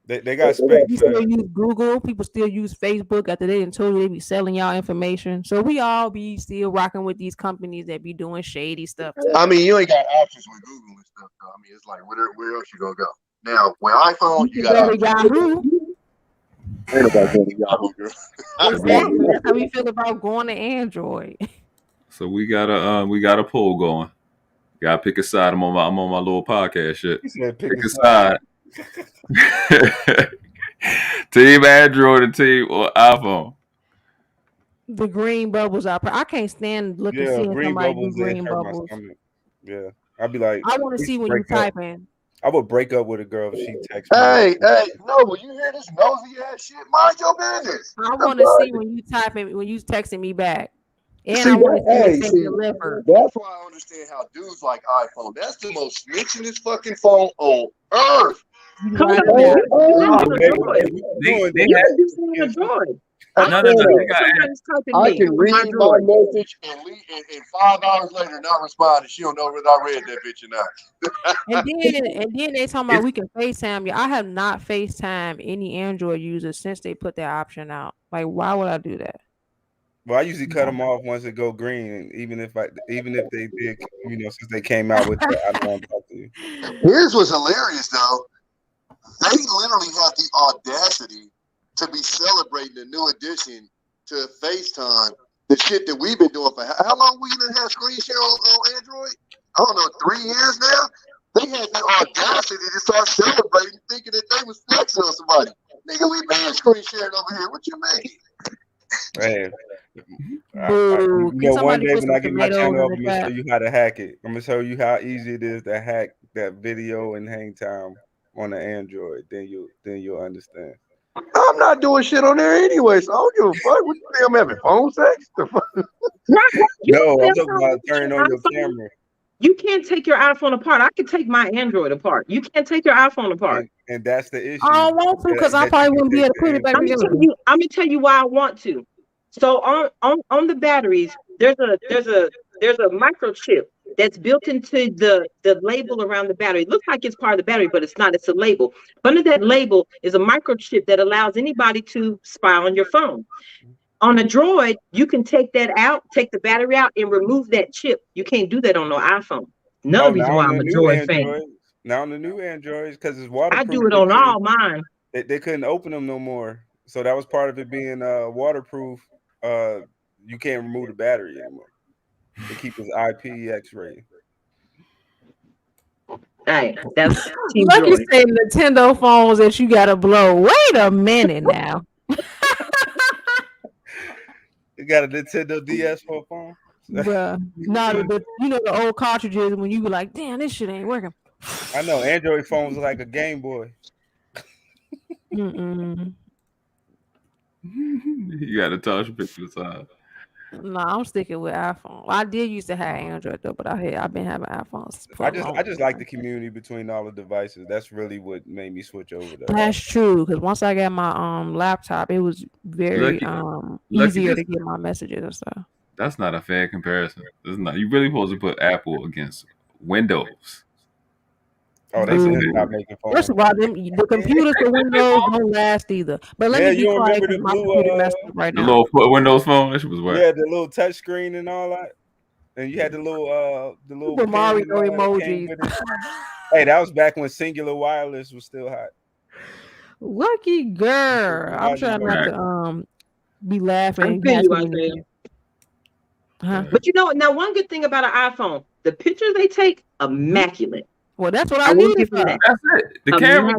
They got spanked. You still use Google. People still use Facebook after they told you they be selling y'all information. So we all be still rocking with these companies that be doing shady stuff. I mean, you ain't got options with Google and stuff. Though. I mean, it's like where else you gonna go? Now with iPhone, you got Yahoo. Ain't about going to Yahoo, girl. Exactly. That's how we feel about going to Android. So we got a poll going. Gotta pick a side. I'm on my little podcast shit. Pick a side. Team Android and team or iPhone. The green bubbles I can't stand looking seeing somebody do green bubbles. Yeah, I'd be like, I want to see when you typing. I would break up with a girl if she texts me. Hey, no, when you hear this nosy ass shit, mind your business. I want to see when you typing, when you texting me back. And I want to see deliver. That's why I understand how dudes like iPhone. That's the most snitchingest fucking phone on earth. Come on, I can read my message and 5 hours later not respond, and she don't know whether I read that bitch or not. and then they talking about we can FaceTime you. I have not FaceTime any Android users since they put that option out. Like, why would I do that? Well, I usually cut them off once it go green, even if they did, since they came out with that, I don't want to talk to you. Here's what's hilarious though. They literally have the audacity to be celebrating the new addition to FaceTime, the shit that we've been doing for how long we done had screen share on Android? I don't know, 3 years now? They had the audacity to start celebrating, thinking that they was flexing on somebody. Nigga, we been screen sharing over here. What you mean? Man, one day when I get my channel up, I'm gonna show you how to hack it. I'm gonna show you how easy it is to hack that video and hang time on the Android. Then you'll understand. I'm not doing shit on there anyway, so I don't give a fuck. What you think I'm having phone sex? No, I'm talking about turning on your camera. You can't take your iPhone apart. I can take my Android apart. You can't take your iPhone apart. And that's the issue. I don't want to because I probably wouldn't be able to put it back together. I'm gonna tell you why I want to. So on the batteries, there's a microchip that's built into the label around the battery. It looks like it's part of the battery, but it's not. It's a label. Under that label is a microchip that allows anybody to spy on your phone. On a Droid, you can take that out, take the battery out, and remove that chip. You can't do that on no iPhone. Another reason why I'm a Droid fan. Now on the new Androids, because it's waterproof. I do it on all mine. They couldn't open them no more. So that was part of it being waterproof. You can't remove the battery anymore. To keep his IPX rating. Hey, that's like you say, Nintendo phones that you gotta blow. Wait a minute now. You got a Nintendo DS for a phone? Bruh. No, you know the old cartridges when you were like, damn, this shit ain't working. I know Android phones are like a Game Boy. You got a touch picture side. No, I'm sticking with iPhone. I did used to have Android though, but I've been having iPhones. I just like the community between all the devices. That's really what made me switch over. That's true, because once I got my laptop, it was very easier to get my messages and stuff. That's not a fair comparison. It's not. You really supposed to put Apple against Windows. Oh, they should stop making phones. First of all, the computers for Windows don't last either. But let me be quiet because my computer messed up right now. The little Windows phone, that shit was what? Yeah, the little touch screen and all that. And you had the little Super Mario emojis. Hey, that was back when Singular Wireless was still hot. Lucky girl. I'm trying not to be laughing. But you know, now one good thing about an iPhone, the pictures they take, immaculate. Well, that's what I need it for. That's it. The camera.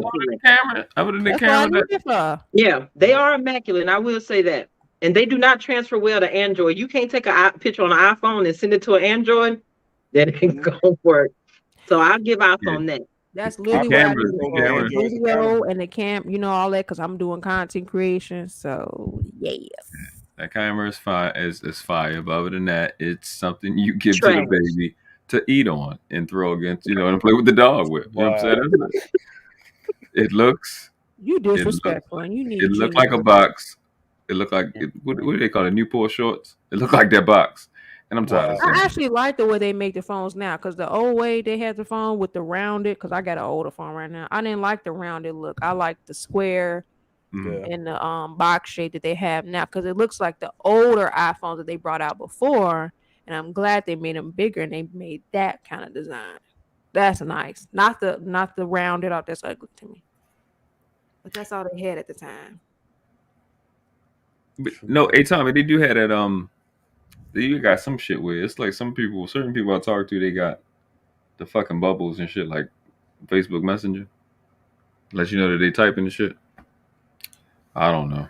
Other than the camera. Yeah, they are immaculate. And I will say that. And they do not transfer well to Android. You can't take a picture on an iPhone and send it to an Android. That ain't gonna work. So I'll give iPhone that. That's literally what I do. Video and the cam, you know, all that, because I'm doing content creation. So yes. That camera is fire. Is fire. But other than that, it's something you give to the baby to eat on and throw against, and play with the dog with. You know what I'm saying? It looks. You disrespectful, and you need. It looked like a box. It looked like what do they call it? Newport shorts. It looked like that box. And I'm tired of I actually like the way they make the phones now, because the old way they had the phone with the rounded, because I got an older phone right now. I didn't like the rounded look. I like the square and the box shape that they have now, because it looks like the older iPhones that they brought out before. And I'm glad they made them bigger and they made that kind of design. That's nice. Not the rounded out. That's ugly to me. But that's all they had at the time. But no, Tommy, they do have that you got some shit where it's like certain people I talk to, they got the fucking bubbles and shit, like Facebook Messenger. Let you know that they typing and shit. I don't know.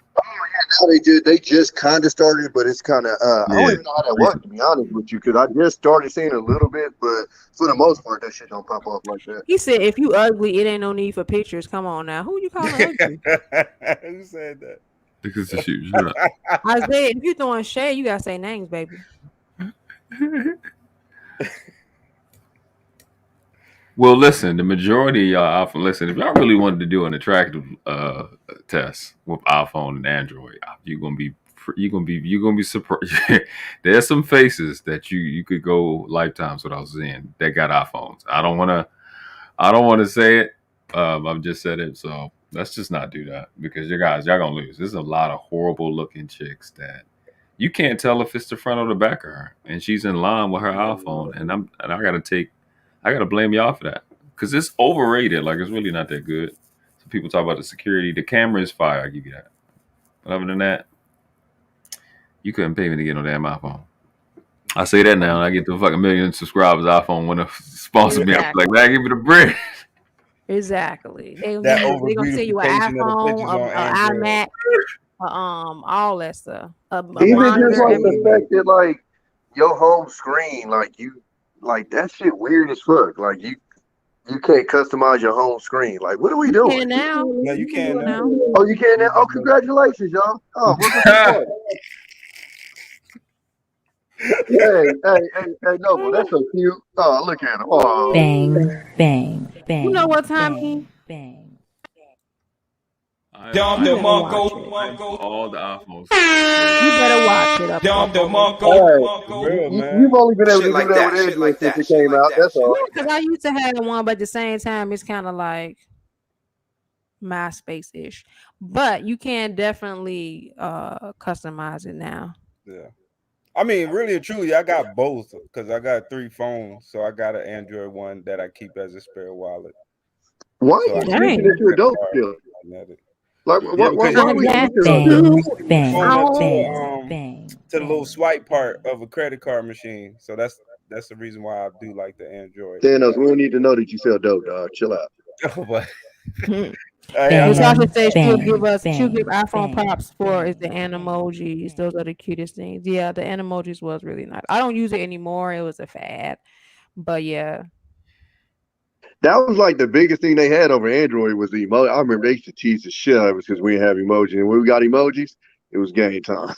Oh yeah, they just kind of started, but it's kind of I don't even know how that works, to be honest with you, because I just started seeing a little bit, but for the most part, that shit don't pop up like that. He said, "If you ugly, it ain't no need for pictures. Come on now, who you calling ugly?" Who said that? Because it's huge. Isaiah, if you throwing shade, you gotta say names, baby. Well, listen, the majority of y'all iPhone. Listen, if y'all really wanted to do an attractive test with iPhone and Android, you're gonna be surprised. There's some faces that you could go lifetimes without seeing that got iPhones. I don't want to say it. I've just said it, so let's just not do that, because y'all gonna lose. There's a lot of horrible looking chicks that you can't tell if it's the front or the back of her, and she's in line with her iPhone, and I gotta blame y'all for that, because it's overrated. Like, it's really not that good. So people talk about the security. The camera is fire. I give you that. But other than that, you couldn't pay me to get no damn iPhone. I say that now. I get to fucking million subscribers. iPhone want to sponsor me. I'm like, man, give me the bread. Exactly. They're gonna send you an iPhone, an iMac, all that stuff. Even just like the fact that like your home screen, like that shit weird as fuck. Like you can't customize your home screen. Like, what are we doing? You can now. No, you can now. Oh, you can now. Oh, congratulations, y'all. Oh, what's Hey, Noble, that's so cute. Oh, look at him. Oh. Bang, bang, bang. You know what time he? Bang. I You better watch it. for all the iPhones. You better watch it up. Real, man. You've only been able Shit to do like that that, with shit Android like since that, it shit came like out. that, That's shit all. like Because I used to have one, but at the same time, it's kind of like MySpace ish. But you can definitely customize it now. Yeah. I mean, really and truly, I got both because I got 3 phones. So I got an Android one that I keep as a spare wallet. Why So are I you can snitching use that you're a dope credit still? card magnetic. Like, Yeah, why because are we Bang, snitching on that? the phone up bang, to the little swipe part of a credit card machine. So that's the reason why I do like the Android. Thanos, we don't need to know that you sell dope, dog. Chill out. But Miss Sasha says she'll give bang, iPhone bang, props for is the bang, animojis. Those are the cutest things. Yeah, the animojis was really nice. I don't use it anymore. It was a fad. But yeah. That was like the biggest thing they had over Android was the emoji. I remember they used to tease the shit out of us because we didn't have emojis. And when we got emojis, it was game time.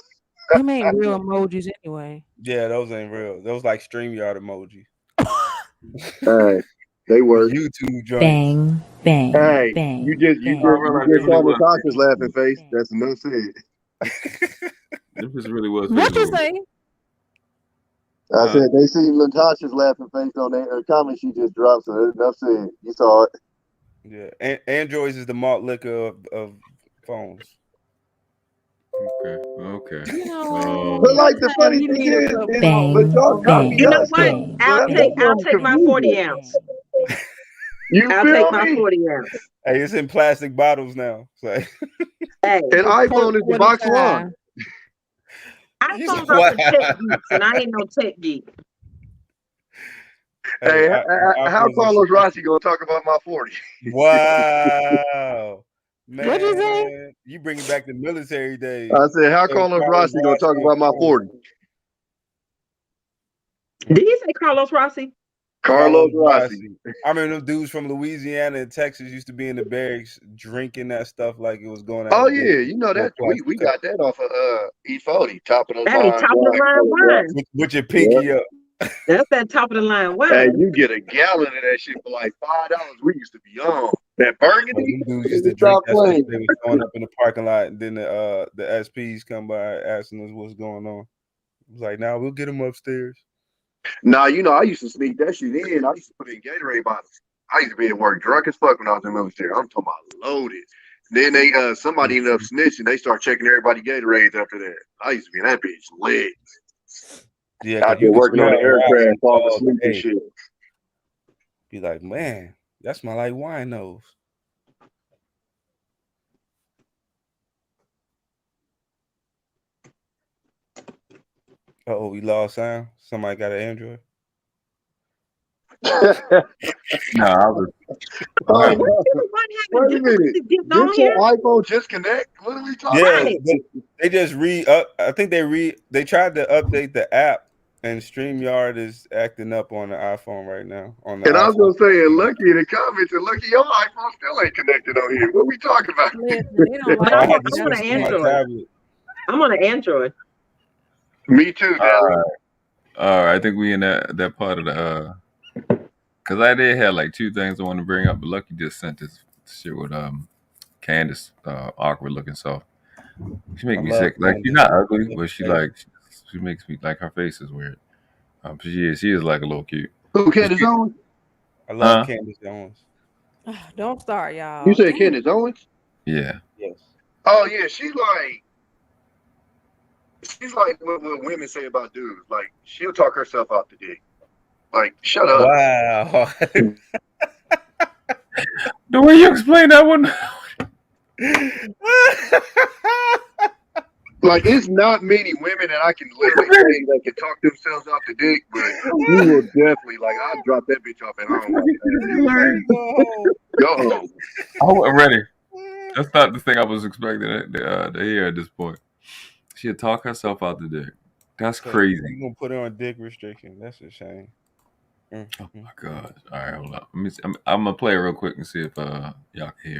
Them ain't real emojis anyway. yeah, those ain't real. Those like StreamYard emoji. Hey, they work. YouTube joints. bang, bang, Hey, bang. you just saw Natasha's laughing face. That's enough said. This really was. What you say? I said they see Natasha's laughing face on that comment she just dropped. So that's enough said. You saw it. Yeah, Androids is the malt liquor of phones. Okay. But like the funny thing is but y'all copy You know us. what? I'll take my 40 ounce. I'll take my 40 ounce. Hey, it's in plastic bottles now. So. Hey, and iPhone is the box one. iPhones are for tech geeks, and I ain't no tech geek. Hey, how Carlos Rossi gonna talk about my 40? Wow. Man, what'd you say? You bringing back the military days. I said, how Carlos Rossi gonna talk about my 40? Did he say Carlos Rossi? Carlos Rossi. I remember them dudes from Louisiana and Texas used to be in the barracks drinking that stuff like it was going out. Oh yeah, you know that we got that off of E40, top of the line. Top of the line wine. With your pinky up. That's that top of the line wine. Hey, you get a gallon of that shit for like $5. We used to be on that burgundy. Dudes used to drink that stuff. They were showing up in the parking lot, and then the SPs come by asking us what's going on. It was like, now we'll get them upstairs. Nah, you know, I used to sneak that shit in. I used to put it in Gatorade bottles. I used to be at work drunk as fuck when I was in the military. I'm talking about loaded. Then they somebody ended up snitching. They start checking everybody Gatorades after that. I used to be in that bitch lit. Yeah, I've been working on the aircraft, fall asleep and shit. Be like, man, that smell like wine nose. Oh, we lost sound. Somebody got an Android. No, I was. Wait a minute. Did your iPhone just connect? What are we talking about? They just I think they tried to update the app, and StreamYard is acting up on the iPhone right now. On the and iPhone. I was gonna say, and Lucki in the comments, and Lucki, your iPhone still ain't connected on here. What are we talking about? I'm on an Android. I'm on an Android. Me too, Darren. All right, I think we in that part of the because I did have like 2 things I want to bring up, but Lucki just sent this shit with Candace, awkward looking soft. She make me sick. Like she's not ugly, but she makes me like her face is weird. She is like a little cute. Who, Candace Owens? I love Candace Owens. Don't start, y'all. You said Candace Owens? Yeah. Yes. Oh yeah, she's like what women say about dudes. Like she'll talk herself out the dick. Like shut up. Wow. The way you explain that one. Like it's not many women that I can literally say that can talk themselves out the dick, but you will definitely I'll drop that bitch off at home. Go home. I wasn't ready. That's not the thing I was expecting to hear at this point. She'll talk herself out the dick. That's crazy. You gonna put her on dick restriction? That's a shame. Oh my god! All right, hold on. Let me see. I'm gonna play it real quick and see if y'all can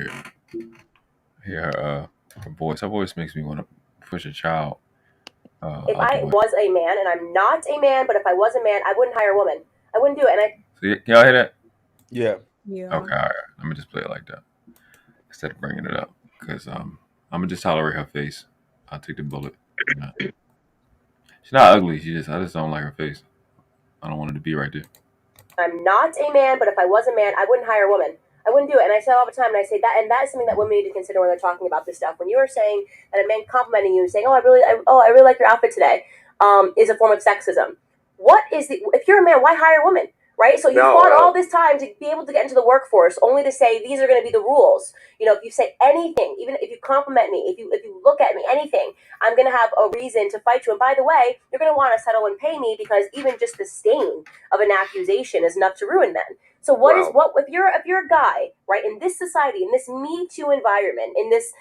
hear her voice. Her voice makes me want to push a child. If I was a man, and I'm not a man, but if I was a man, I wouldn't hire a woman. I wouldn't do it. And can y'all hear that? Yeah. Okay. All right. Let me just play it like that instead of bringing it up. because I'm gonna just tolerate her face. I'll take the bullet. Yeah. She's not ugly. I just don't like her face. I don't want her to be right there. I'm not a man, but if I was a man, I wouldn't hire a woman. I wouldn't do it. And I say it all the time, and I say that, and that is something that women need to consider when they're talking about this stuff. When you are saying that a man complimenting you, saying, I really like your outfit today, is a form of sexism. What is if you're a man, why hire a woman? Right? So you fought all this time to be able to get into the workforce, only to say these are going to be the rules. You know, if you say anything, even if you compliment me, if you look at me, anything, I'm going to have a reason to fight you. And by the way, you're going to want to settle and pay me, because even just the stain of an accusation is enough to ruin men. So what if you're a guy, right, in this society, in this Me Too environment, in this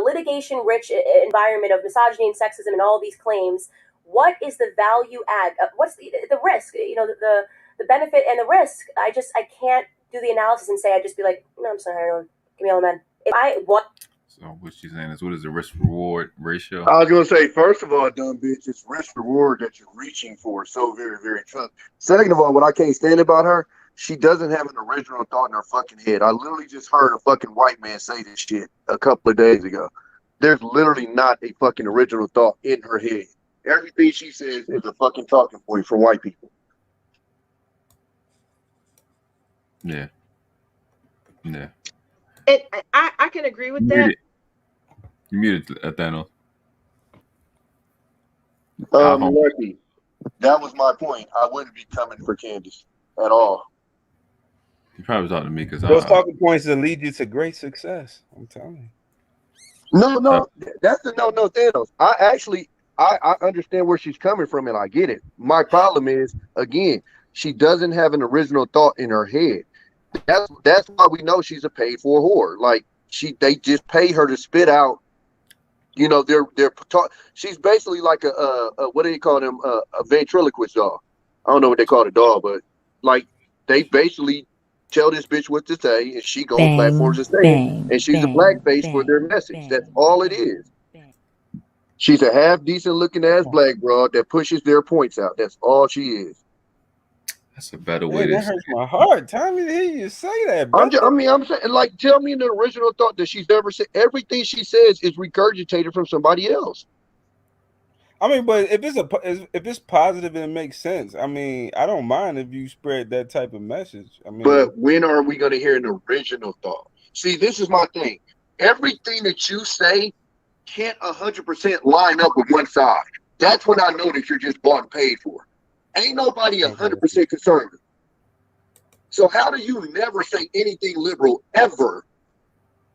litigation rich environment of misogyny and sexism and all these claims, what is the value add? What's the risk? You know, the benefit and the risk. I can't do the analysis and say, I'd just be like, no, I'm sorry, give me all the men. If I want. So what she's saying is, what is the risk reward ratio? I was gonna say, first of all, dumb bitch, it's risk reward that you're reaching for so very, very tough. Second of all, what I can't stand about her, she doesn't have an original thought in her fucking head. I literally just heard a fucking white man say this shit a couple of days ago. There's literally not a fucking original thought in her head. Everything she says is a fucking talking point for white people. Yeah. And I can agree with that. You muted Thanos. Lucky. That was my point. I wouldn't be coming for Candace at all. You probably was talking to me because those talking points that lead you to great success. I'm telling you. No, that's the no, Thanos. I understand where she's coming from, and I get it. My problem is, again, she doesn't have an original thought in her head. That's why we know she's a paid for whore. Like they just pay her to spit out. You know, she's basically like a what do you call them? A ventriloquist doll. I don't know what they call the doll, but like they basically tell this bitch what to say, and she goes on platforms to say it, and she's a blackface for their message. That's all it is. She's a half decent looking ass black broad that pushes their points out. That's all she is. That's a better way to that hurts my heart. Tell me to hear you say that, bro. I'm saying, like, tell me the original thought that she's ever said. Everything she says is regurgitated from somebody else. I mean, but if it's positive and it makes sense, I mean, I don't mind if you spread that type of message. I mean, but when are we going to hear an original thought? See, this is my thing. Everything that you say can't 100% line up with one side. That's when I know that you're just bought and paid for. Ain't nobody 100% conservative. So how do you never say anything liberal ever?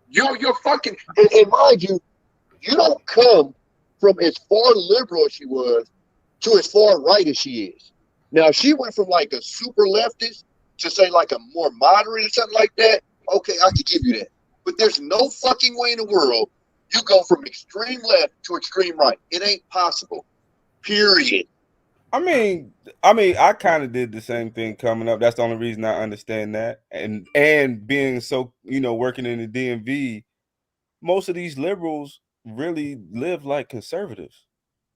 You're fucking, and mind you, you don't come from as far liberal as she was to as far right as she is. Now, she went from like a super leftist to say like a more moderate or something like that. Okay, I could give you that. But there's no fucking way in the world you go from extreme left to extreme right. It ain't possible. Period. I mean, I kind of did the same thing coming up. That's the only reason I understand that. And being so, working in the DMV, most of these liberals really live like conservatives.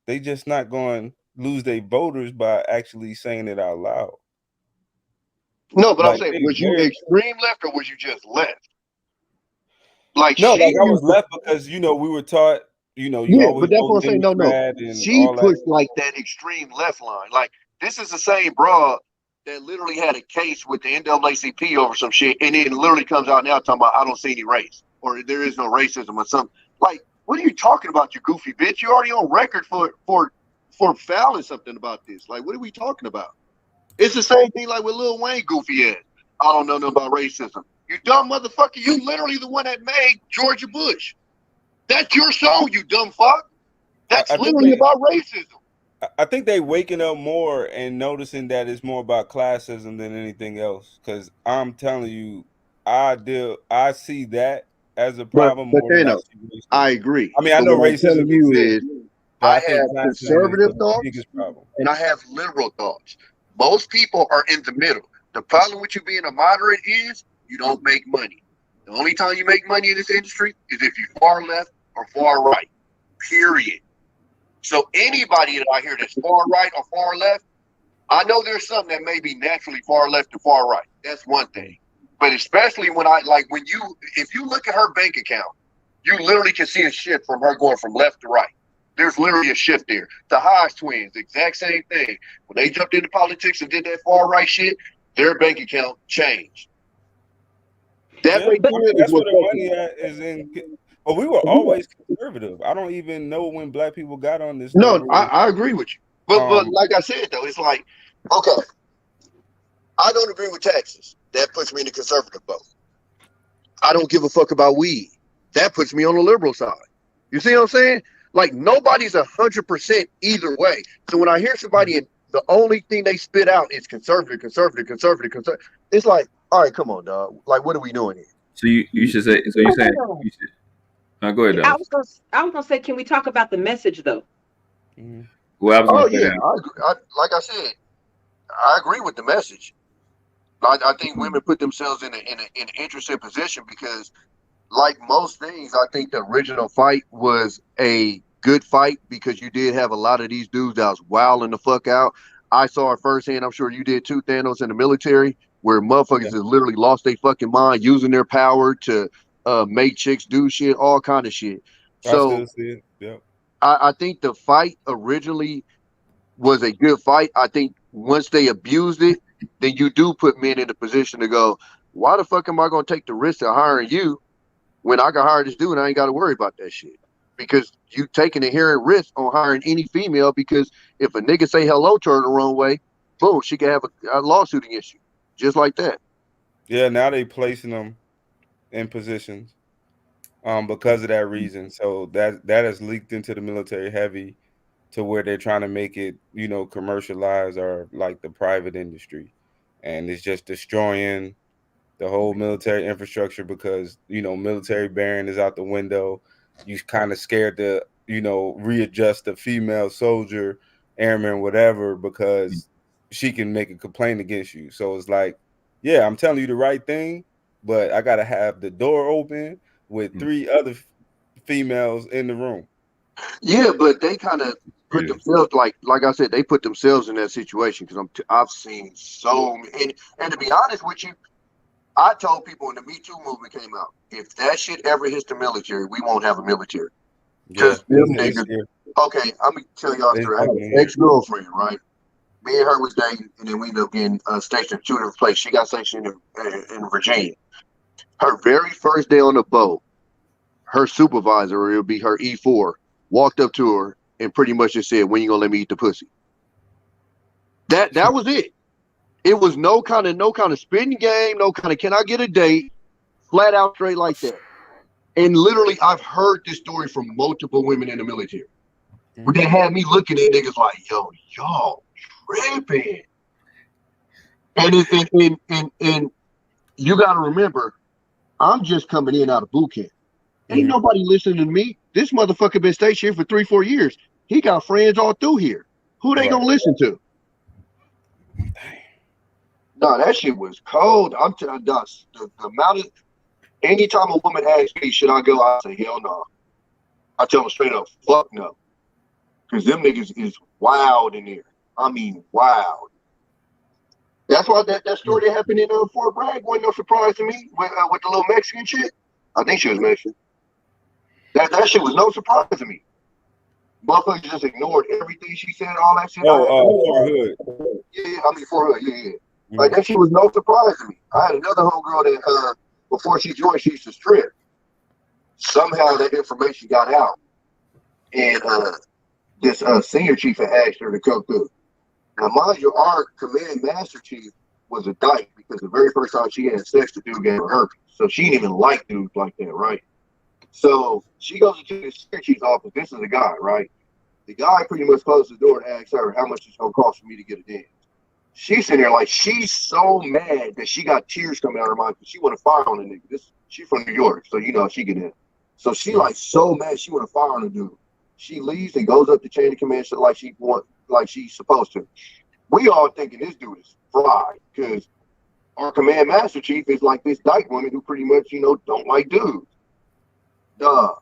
They just not going to lose their voters by actually saying it out loud. No, but I'm saying, was you extreme left or was you just left? Like, no, like I was left because, we were taught, you always, but that's what I'm saying. No. She pushed like that extreme left line. Like, this is the same broad that literally had a case with the NAACP over some shit, and then literally comes out now talking about I don't see any race or there is no racism or something. Like, what are you talking about, you goofy bitch? You're already on record for fouling something about this. Like, what are we talking about? It's the same thing like with Lil Wayne goofy ass. I don't know nothing about racism. You dumb motherfucker. You literally the one that made Georgia Bush. That's your song, you dumb fuck. That's literally about racism. I think they waking up more and noticing that it's more about classism than anything else. Because I'm telling you, I see that as a problem. But I agree. I mean, I know racism is. I have conservative thoughts and I have liberal thoughts. Most people are in the middle. The problem with you being a moderate is you don't make money. The only time you make money in this industry is if you're far left or far right. Period. So anybody that I hear that's far right or far left, I know there's some that may be naturally far left or far right. That's one thing. But especially when if you look at her bank account You literally can see a shift from her going from left to right. There's literally a shift there. The Hodge twins, the exact same thing. When they jumped into politics and did that far right shit, their bank account changed. That right there that's is where what the money at is in. But we were always conservative. I don't even know when black people got on this. No, I agree with you. But like I said though, it's like, okay, I don't agree with taxes. That puts me in the conservative boat. I don't give a fuck about weed. That puts me on the liberal side. You see what I'm saying? Like nobody's 100% either way. So when I hear somebody and the only thing they spit out is conservative, it's like, all right, come on, dog. Like, what are we doing here? So you should say. So you saying you should. Go ahead, I Dallas. was gonna say, can we talk about the message though? Well, I was Oh gonna say yeah, that. like I said, I agree with the message. I think women put themselves in an interesting position because, like most things, I think the original fight was a good fight because you did have a lot of these dudes that was wilding the fuck out. I saw it firsthand. I'm sure you did too, Thanos, in the military, where motherfuckers has literally lost their fucking mind using their power to make chicks do shit, all kind of shit. I So still see it. Yep. I think the fight originally was a good fight. I think once they abused it, then you do put men in a position to go, why the fuck am I going to take the risk of hiring you when I can hire this dude and I ain't got to worry about that shit? Because you taking inherent risk on hiring any female, because if a nigga say hello to her the wrong way, boom, she can have a lawsuit against you. Just like that. Yeah, now they placing them in positions because of that reason. So that has leaked into the military heavy to where they're trying to make it, commercialize or like the private industry. And it's just destroying the whole military infrastructure because, military bearing is out the window. You kind of scared to, readjust the female soldier, airman, whatever, because she can make a complaint against you. So it's like, yeah, I'm telling you the right thing, but I got to have the door open with 3 other females in the room. Yeah, but they kind of put themselves like I said, they put themselves in that situation because I've seen so many, and to be honest with you, I told people when the Me Too movement came out, if that shit ever hits the military, we won't have a military. Because them niggas. Okay, I'm gonna tell y'all a story. I had an ex-girlfriend, right? Me and her was dating, and then we ended up getting stationed in 2 different places. She got stationed in Virginia. Her very first day on the boat, her supervisor, or it'll be her E4, walked up to her and pretty much just said, "When you gonna let me eat the pussy?" That was it. It was no kind of spin game, no kind of can I get a date, flat out straight like that. And literally, I've heard this story from multiple women in the military. But they had me looking at niggas like, yo, y'all tripping. And you got to remember, I'm just coming in out of boot camp. Ain't nobody listening to me. This motherfucker been stationed here for 3-4 years. He got friends all through here. Who they gonna listen to? No, that shit was cold. I'm telling you, the amount of, anytime a woman asks me, should I go? I say, hell no. I tell them straight up, fuck no. Because them niggas is wild in there. I mean, wild. That's why that story that happened in Fort Bragg wasn't no surprise to me with the little Mexican shit. I think she was Mexican. That shit was no surprise to me. Motherfuckers just ignored everything she said, all that shit. Fort Hood. Yeah, I mean, Fort Hood, yeah. Like, that shit was no surprise to me. I had another homegirl that, before she joined, she used to strip. Somehow that information got out. And this senior chief had asked her to come through. Now, mind you, our command master chief was a dyke because the very first time she had sex, the dude gave her herpes. So she didn't even like dudes like that, right? So she goes into the senior chief's office. This is the guy, right? The guy pretty much closed the door and asks her, how much it's going to cost for me to get a dance? She's sitting there like, she's so mad that she got tears coming out of her mind because she want to fire on the nigga. She from New York, so you know she get in. So she like so mad she want to fire on the dude. She leaves and goes up the chain of command like she's supposed to. We all thinking this dude is fried because our command master chief is like this dyke woman who pretty much, don't like dudes. Duh.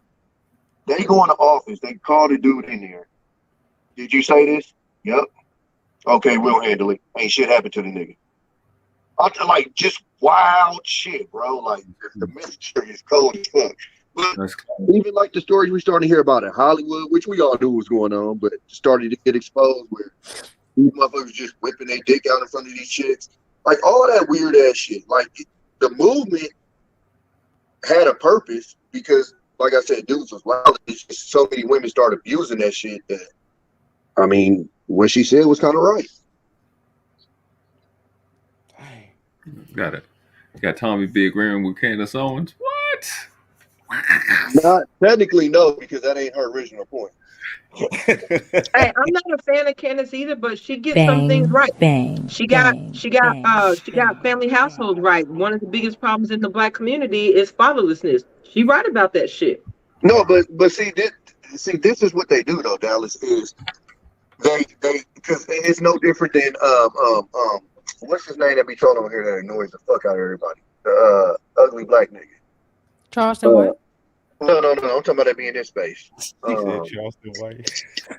They go in the office. They call the dude in there. Did you say this? Yep. Okay, we'll handle it. Ain't shit happened to the nigga. Like, just wild shit, bro. Like, the military is cold as fuck. But even like the stories we started to hear about in Hollywood, which we all knew was going on, but started to get exposed where these motherfuckers just whipping their dick out in front of these chicks. Like all that weird ass shit. Like the movement had a purpose because, like I said, dudes was wild. It's just so many women started abusing that shit that, I mean, what she said was kind of right. Got it. Got Tommy B agreeing with Candace Owens. What? Not technically, no, because that ain't her original point. Hey, I'm not a fan of Candace either, but she gets Bang, some things right. bang, She got bang. family households right. One of the biggest problems in the Black community is fatherlessness. She right about that shit. No, but see this is what they do though, Dallas, is they because it's no different than what's his name that be trolling over here that annoys the fuck out of everybody? The ugly black nigga. Charleston White. No, I'm talking about that being in this space. He said Charleston White.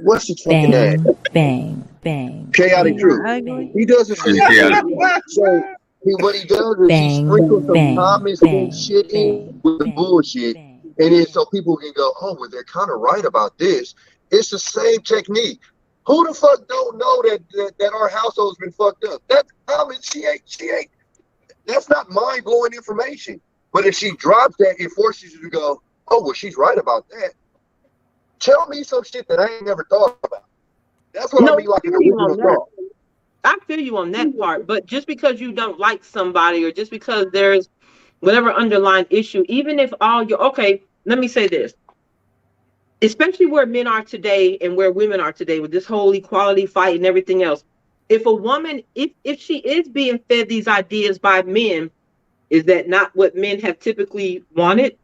What's his fucking name? Bang. Chaotic Truth. He does the same thing. So what he does is he sprinkles some common sense shit in with the bullshit, and then so people can go, oh, well, they're kind of right about this. It's the same technique. Who the fuck don't know that our household's been fucked up? That's common. She ain't. That's not mind blowing information. But if she drops that, it forces you to go, oh, well, she's right about that. Tell me some shit that I ain't never thought about. That's what I mean, like an original thought. I feel you on that part, but just because you don't like somebody or just because there's whatever underlying issue, even if okay, let me say this. Especially where men are today and where women are today with this whole equality fight and everything else. If a woman, if she is being fed these ideas by men, is that not what men have typically wanted?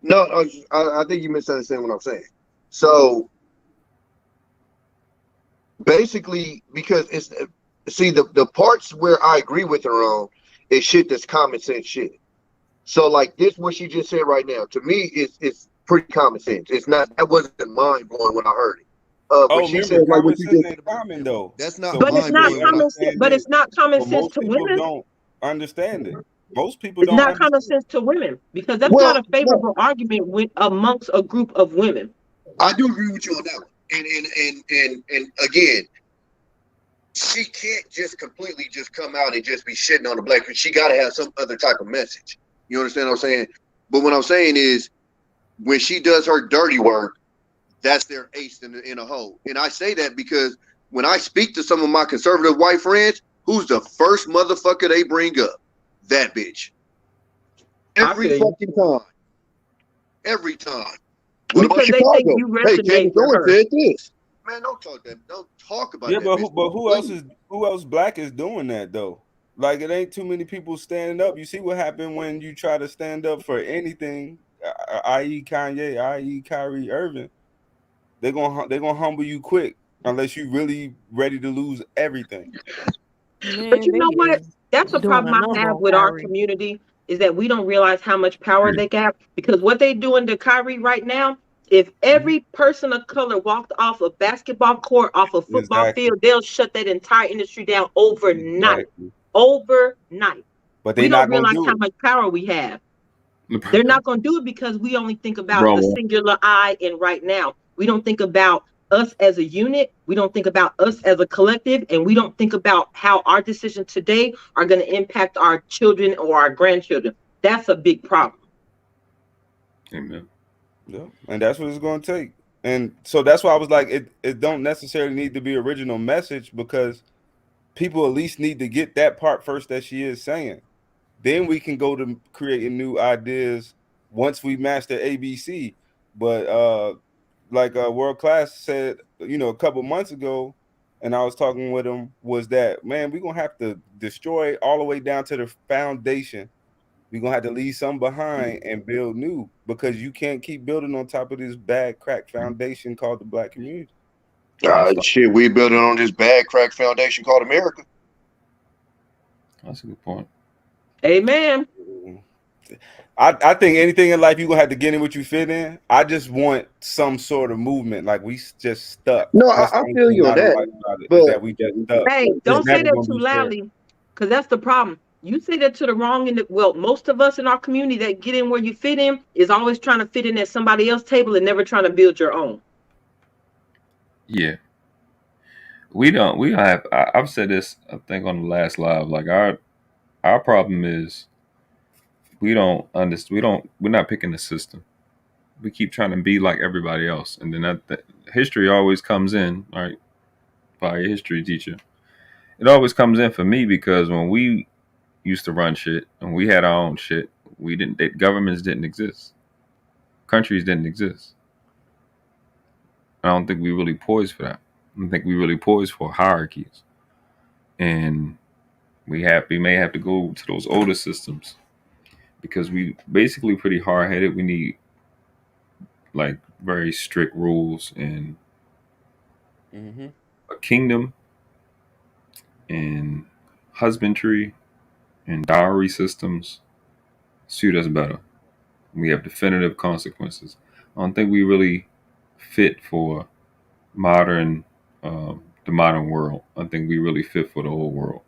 No, I think you misunderstand what I'm saying. So basically, because the parts where I agree with her on is shit that's common sense shit. So like this, what she just said right now, to me, it's pretty common sense. It's not. That wasn't mind blowing when I heard it. But she said like what you just. Common though. That's not. But it's not common sense. But it's not common sense to women. Don't understand it. Most people it's don't. It's not common sense to women because that's not a favorable argument amongst a group of women. I do agree with you on that one. And again, she can't just completely just come out and just be shitting on the black. She got to have some other type of message. You understand what I'm saying? But what I'm saying is, when she does her dirty work, that's their ace in a hole. And I say that because when I speak to some of my conservative white friends, who's the first motherfucker they bring up? That bitch. Every fucking time. Every time. What about Chicago? They think you resonate hey, Candace Owens said this. Man, don't talk about that. Yeah, but who else black is doing that though? Like it ain't too many people standing up. You see what happened when you try to stand up for anything, i.e. Kanye, i.e. Kyrie Irving. They're gonna humble you quick unless you really ready to lose everything. Man, but you know what? That's the problem I have with our community is that we don't realize how much power they got because what they doing to Kyrie right now, if every person of color walked off a basketball court, off a football field, they'll shut that entire industry down overnight. Overnight. But we don't realize how much power we have. They're not going to do it because we only think about the singular I and right now. We don't think about us as a unit. We don't think about us as a collective. And we don't think about how our decisions today are going to impact our children or our grandchildren. That's a big problem. Amen. Yeah, and that's what it's going to take. And so that's why I was like, it don't necessarily need to be original message because people at least need to get that part first that she is saying. Then we can go to creating new ideas once we master ABC. But like World Class said, a couple months ago, and I was talking with him, was that, man, we're going to have to destroy all the way down to the foundation. We're going to have to leave some behind and build new because you can't keep building on top of this bad crack foundation called the black community. Shit, we building on this bad crack foundation called America. That's a good point. Amen. I think anything in life you're going to have to get in what you fit in. I just want some sort of movement. Like we just stuck. No, I feel you on that. But that we just stuck. Hey, don't say that too loudly because that's the problem. You say that to the wrong end. Well, most of us in our community that get in where you fit in is always trying to fit in at somebody else's table and never trying to build your own. Yeah. We don't have, I've said this, I think, on the last live, like our problem is we're not picking the system. We keep trying to be like everybody else. And then that history always comes in, right? By a history teacher. It always comes in for me because when we used to run shit and we had our own shit, governments didn't exist. Countries didn't exist. I don't think we really poised for that. I don't think we really poised for hierarchies. And we may have to go to those older systems because we basically pretty hard headed. We need like very strict rules and a kingdom and husbandry and dowry systems suit us better. We have definitive consequences. I don't think we really fit for modern, the modern world. I think we really fit for the old world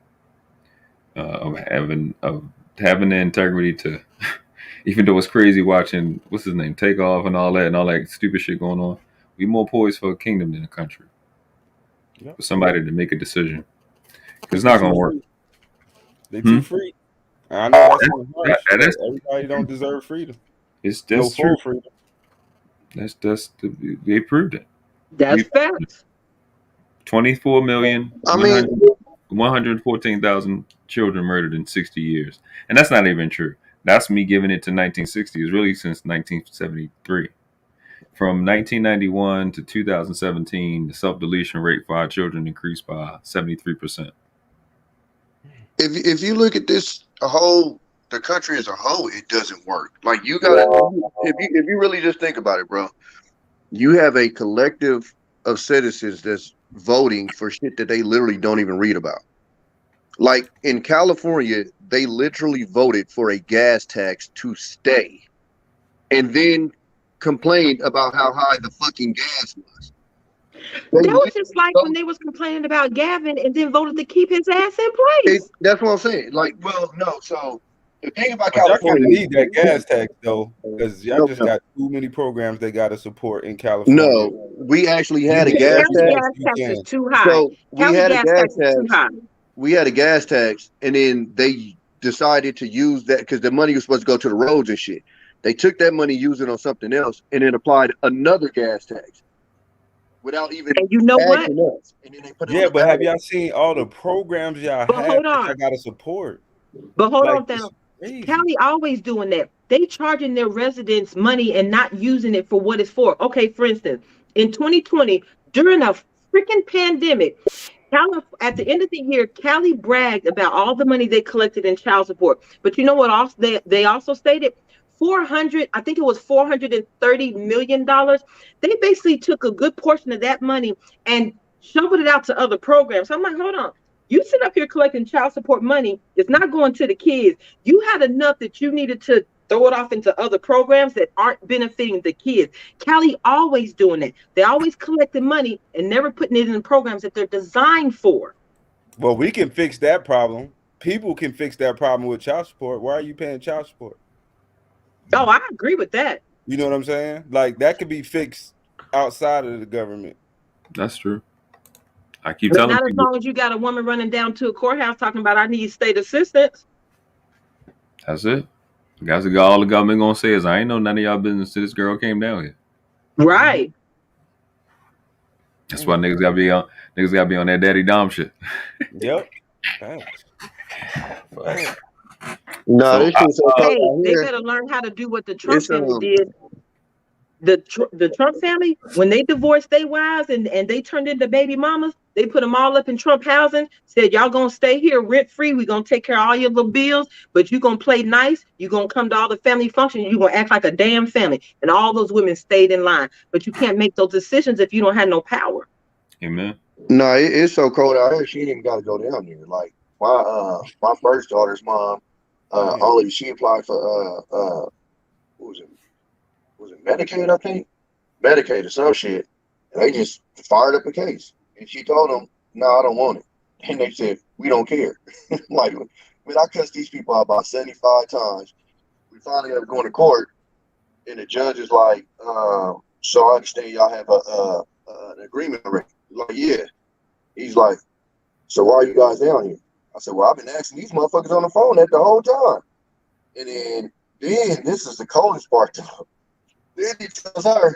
of having the integrity to, even though it's crazy watching what's his name take off and all that stupid shit going on. We more poised for a kingdom than a country. For somebody to make a decision, it's not gonna work. They're too free. I know that's everybody don't deserve freedom. That's true. Freedom. They proved it. That's facts. 24 million. 114,000 children murdered in 60 years, and that's not even true. That's me giving it to 1960. It's really since 1973. From 1991 to 2017, the self-deletion rate for our children increased by 73%. If you look at this the country as a whole, it doesn't work. Like you gotta, if you really just think about it, bro, you have a collective of citizens that's voting for shit that they literally don't even read about. Like in California, they literally voted for a gas tax to stay, and then complained about how high the fucking gas was. That was just like when they was complaining about Gavin and then voted to keep his ass in place. That's what I'm saying. Like, well, no. So the thing about California, need that gas tax though, because y'all just got too many programs they got to support in California. No, we actually had a gas tax. Gas tax is too high. So we had a gas tax. Too high. We had a gas tax, and then they decided to use that because the money was supposed to go to the roads and shit. They took that money, used it on something else, and then applied another gas tax without even. And you know what? And then they put but have y'all seen all the programs y'all have that y'all got to support? But hold on, now. Cali always doing that. They charging their residents money and not using it for what it's for. Okay, for instance, in 2020, during a freaking pandemic, at the end of the year, Cali bragged about all the money they collected in child support. But you know what? Also, they also stated $430 million. They basically took a good portion of that money and shoveled it out to other programs. So I'm like, hold on. You sit up here collecting child support money. It's not going to the kids. You had enough that you needed to throw it off into other programs that aren't benefiting the kids. Cali always doing that. They always collecting money and never putting it in programs that they're designed for. Well, we can fix that problem. People can fix that problem with child support. Why are you paying child support? Oh, I agree with that. You know what I'm saying? Like that could be fixed outside of the government. That's true. I keep telling not people, as long as you got a woman running down to a courthouse talking about I need state assistance. That's it. Guys, all the government gonna say is I ain't know none of y'all business till this girl came down here. Right. That's why niggas gotta be on that daddy dom shit. Yep. No, they better learn how to do what the Trump family did. The Trump family, when they divorced their wives and they turned into baby mamas, they put them all up in Trump housing, said, y'all gonna stay here rent free. We're gonna take care of all your little bills, but you're gonna play nice. You're gonna come to all the family functions. You're gonna act like a damn family. And all those women stayed in line. But you can't make those decisions if you don't have no power. Amen. No, it's so cold out here. She didn't got to go down there. Like my first daughter's mom, she applied for what was it? Was it Medicaid? I think Medicaid or some shit. And they just fired up a case, and she told them, "No, I don't want it." And they said, "We don't care." Like, Man, I cussed these people out about 75 times. We finally ended up going to court, and the judge is like, so I understand y'all have an agreement already. Like, yeah. He's like, so why are you guys down here? I said, well, I've been asking these motherfuckers on the phone that the whole time. And then this is the coldest part though. Then he tells her,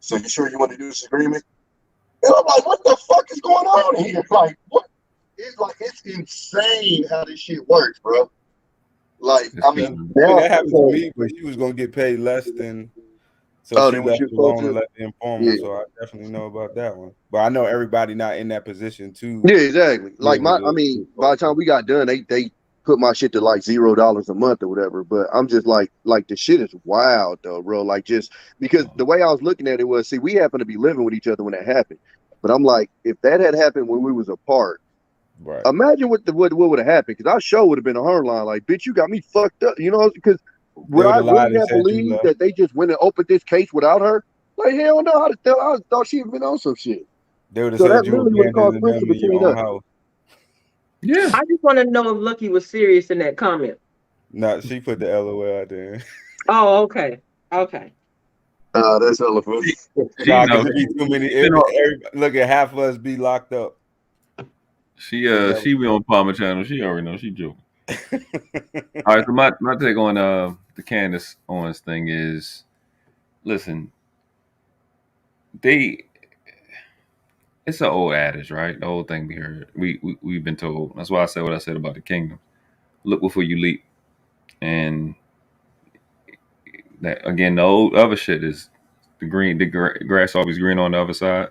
so you sure you want to do this agreement? And I'm like, what the fuck is going on here? Like, what? It's insane how this shit works, bro. Like, I mean, that happened to me, but she was gonna get paid less than. So she left alone and let the informer. So I definitely know about that one. But I know everybody not in that position too. Yeah, exactly. Like by the time we got done, they put my shit to like $0 a month or whatever. But I'm just like the shit is wild though, bro. Like, just because the way I was looking at it was, see, we happened to be living with each other when that happened. But I'm like, if that had happened when we was apart, right? Imagine what would have happened, because our show would have been a hard line. Like, bitch, you got me fucked up, you know? Because would I really have believed that they just went and opened this case without her? Like, hell no! I thought she had been on some shit. They would have so said that you really would have caused abandoned them in your own house. Yeah. I just want to know if Lucki was serious in that comment. No, she put the LOL out there. Oh, okay. Okay. That's hella funny. Nah, because it be too many. Look at half of us be locked up. She be on Palmer channel. She already know she joking. All right, so my take on the Candace Owens thing is, listen, it's an old adage, right? The whole thing we heard, we've been told. That's why I said what I said about the kingdom. Look before you leap. And that, again, the old other shit is the grass always green on the other side.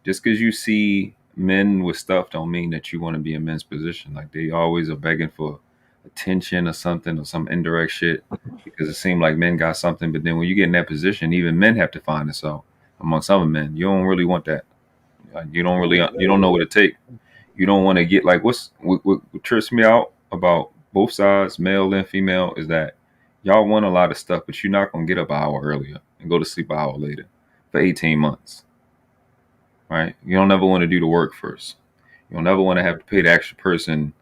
Just because you see men with stuff don't mean that you want to be in men's position. Like, they always are begging for attention or something, or some indirect shit, because it seemed like men got something. But then when you get in that position, even men have to find this out. Amongst other men, you don't really want that. You don't know what it takes. You don't want to get like what trips me out about both sides, male and female, is that y'all want a lot of stuff, but you're not gonna get up an hour earlier and go to sleep an hour later for 18 months. Right? You don't ever want to do the work first. You don't ever want to have to pay the extra person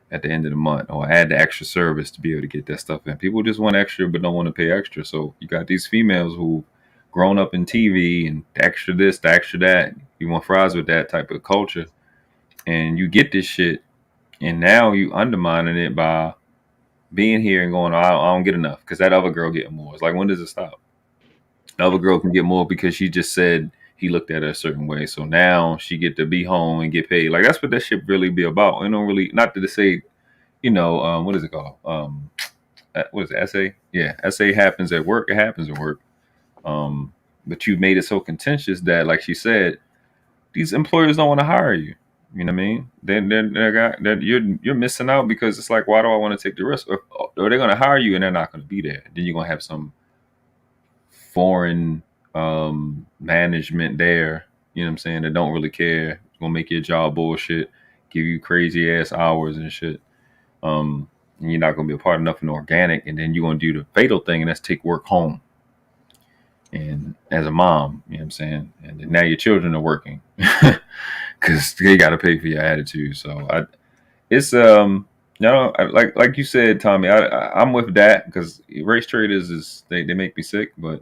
at the end of the month, or add the extra service to be able to get that stuff in. People just want extra but don't want to pay extra. So you got these females who grown up in TV and the extra this, the extra that. You want fries with that type of culture, and you get this shit, and now you undermining it by being here and going, I don't get enough because that other girl getting more. It's like, when does it stop? The other girl can get more because she just said he looked at her a certain way. So now she get to be home and get paid. Like, that's what that shit really be about. You know, really, not to say, what is it called? What is it? Essay? Yeah, essay happens at work. It happens at work. But you made it so contentious that, like she said, these employers don't want to hire you. You know what I mean? Then you're missing out, because it's like, why do I want to take the risk? Or they're going to hire you and they're not going to be there. Then you're going to have some foreign management there, you know what I'm saying, that don't really care. It's going to make your job bullshit, give you crazy ass hours and shit. And you're not going to be a part of nothing organic. And then you're going to do the fatal thing, and that's take work home. And as a mom, you know what I'm saying? And then now your children are working because they got to pay for your attitude. So it's like you said, Tommy, I'm with that, because race traders they make me sick, but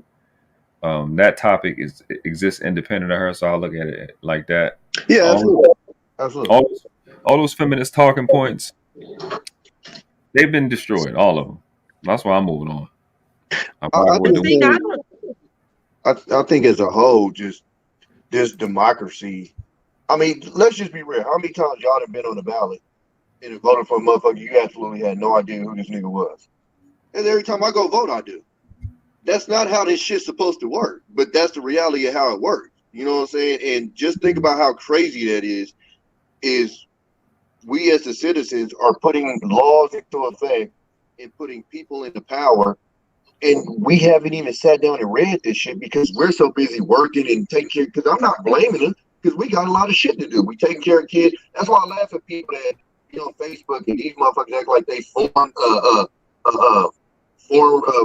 that topic exists independent of her. So I'll look at it like that. Yeah, absolutely. All those feminist talking points, they've been destroyed, all of them. That's why I'm moving on. I think as a whole, just this democracy. I mean, let's just be real. How many times y'all have been on the ballot and voted for a motherfucker you absolutely had no idea who this nigga was? And every time I go vote, I do. That's not how this shit's supposed to work, but that's the reality of how it works. You know what I'm saying? And just think about how crazy that is we as the citizens are putting laws into effect and putting people into power. And we haven't even sat down and read this shit because we're so busy working and taking care. Because I'm not blaming them, because we got a lot of shit to do. We taking care of kids. That's why I laugh at people that on Facebook and these motherfuckers act like they foreign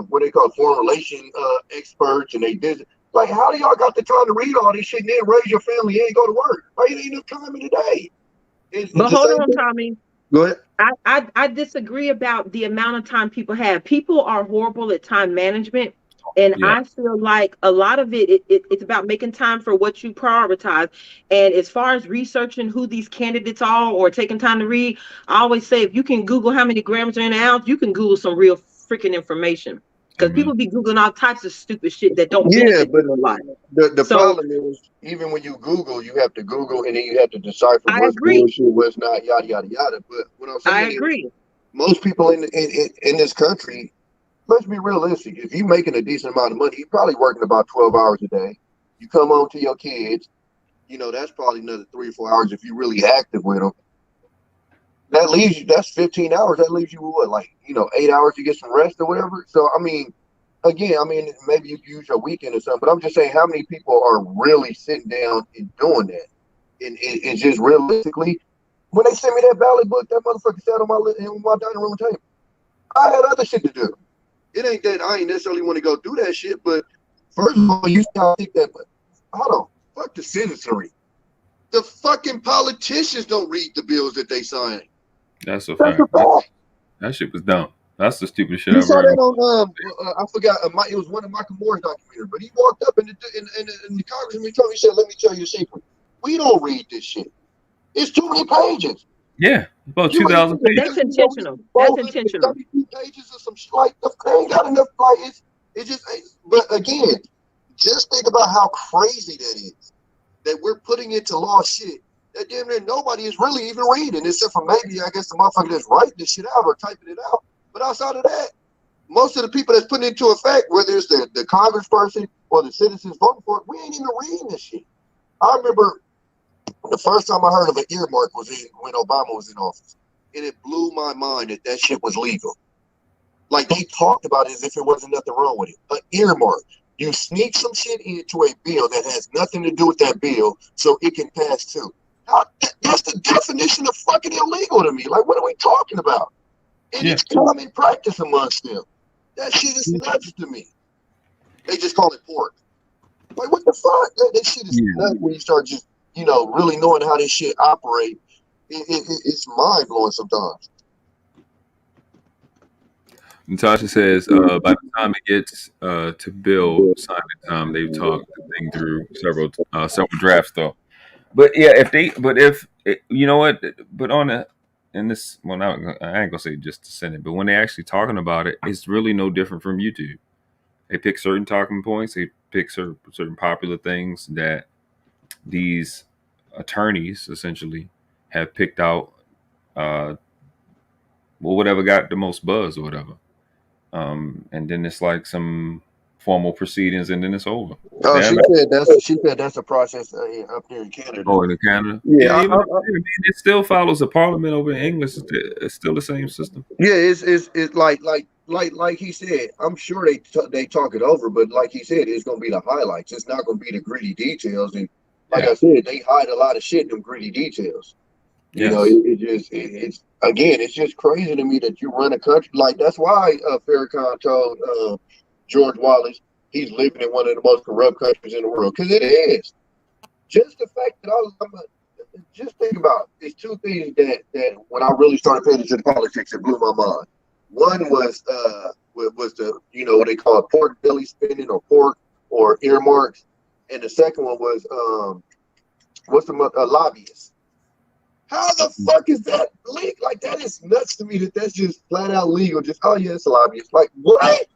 what they call foreign relation experts, and they did like, how do y'all got the time to read all this shit and then raise your family and go to work? Why you ain't no time in the day? But hold on, Tommy. Go ahead. I disagree about the amount of time people have. People are horrible at time management. And Yeah. I feel like a lot of it's about making time for what you prioritize. And as far as researching who these candidates are or taking time to read, I always say if you can Google how many grams are in an ounce, you can Google some real freaking information. Because people be Googling all types of stupid shit that don't benefit but them a lot. the So problem is, even when you Google, you have to Google and then you have to decipher I what's agree. bullshit, what's not, yada yada yada. But what I'm I saying is, agree. most people in this country, let's be realistic. If you're making a decent amount of money, you're probably working about 12 hours a day. You come home to your kids, you know, that's probably another 3 or 4 hours if you're really active with them. That leaves you, that's 15 hours. That leaves you with what, like, you know, 8 hours to get some rest or whatever. So, I mean, again, maybe you use your weekend or something, but I'm just saying how many people are really sitting down and doing that? And just realistically, when they sent me that ballot book, that motherfucker sat on my dining room table. I had other shit to do. It ain't that I ain't necessarily want to go do that shit, but first of all, you gotta think that. Hold on, fuck the citizenry. The fucking politicians don't read the bills that they sign. That's a fact. That shit was dumb. That's the stupidest shit You I've saw heard. that on I forgot. It was one of Michael Moore's documentaries, but he walked up and the congressman told me, he said, "Let me tell you a secret. We don't read this shit. It's too many pages." Yeah, about 2,000 pages. That's intentional. That's intentional. 32 pages or some shit like that. They ain't got enough. Like it just. But again, just think about how crazy that is. That we're putting into law shit that damn near nobody is really even reading, except for maybe I guess the motherfucker that's writing this shit out or typing it out. But outside of that, most of the people that's putting it into effect, whether it's the congressperson or the citizens voting for it, we ain't even reading this shit. I remember the first time I heard of an earmark was when Obama was in office. And it blew my mind that shit was legal. Like, they talked about it as if it wasn't nothing wrong with it. An earmark. You sneak some shit into a bill that has nothing to do with that bill so it can pass too. That's the definition of fucking illegal to me. Like, what are we talking about? And it's common practice amongst them. That shit is nuts to me. They just call it pork. Like, what the fuck? That shit is nuts when you start just, you know, really knowing how this shit operates. It's mind blowing sometimes. Natasha says, by the time it gets to bill signing time, they've talked the thing through several drafts though. But yeah, if you know what, but on the in this, well, I ain't gonna say just the Senate, but when they actually talking about it, it's really no different from YouTube. They pick certain talking points, they pick certain popular things that these attorneys essentially have picked out. Well, whatever got the most buzz or whatever. And then it's like some formal proceedings, and then it's over. Oh, she said that's a process up there in Canada. Oh, in Canada, yeah. It still follows the Parliament over in English. It's still the same system. Yeah, it's like he said. I'm sure they talk it over, but like he said, it's gonna be the highlights. It's not gonna be the gritty details. And like I said, they hide a lot of shit in them gritty details. You know, it's just crazy to me that you run a country like that's why Farrakhan told George Wallace he's living in one of the most corrupt countries in the world, because it is. Just the fact that just think about it. There's two things that when I really started paying attention to politics, it blew my mind. One was the, you know, what they call pork belly spending or pork or earmarks, and the second one was lobbyists. How the fuck is that legal? Like, that is nuts to me that's just flat out legal. Just, oh yeah, it's a lobbyist. Like, what?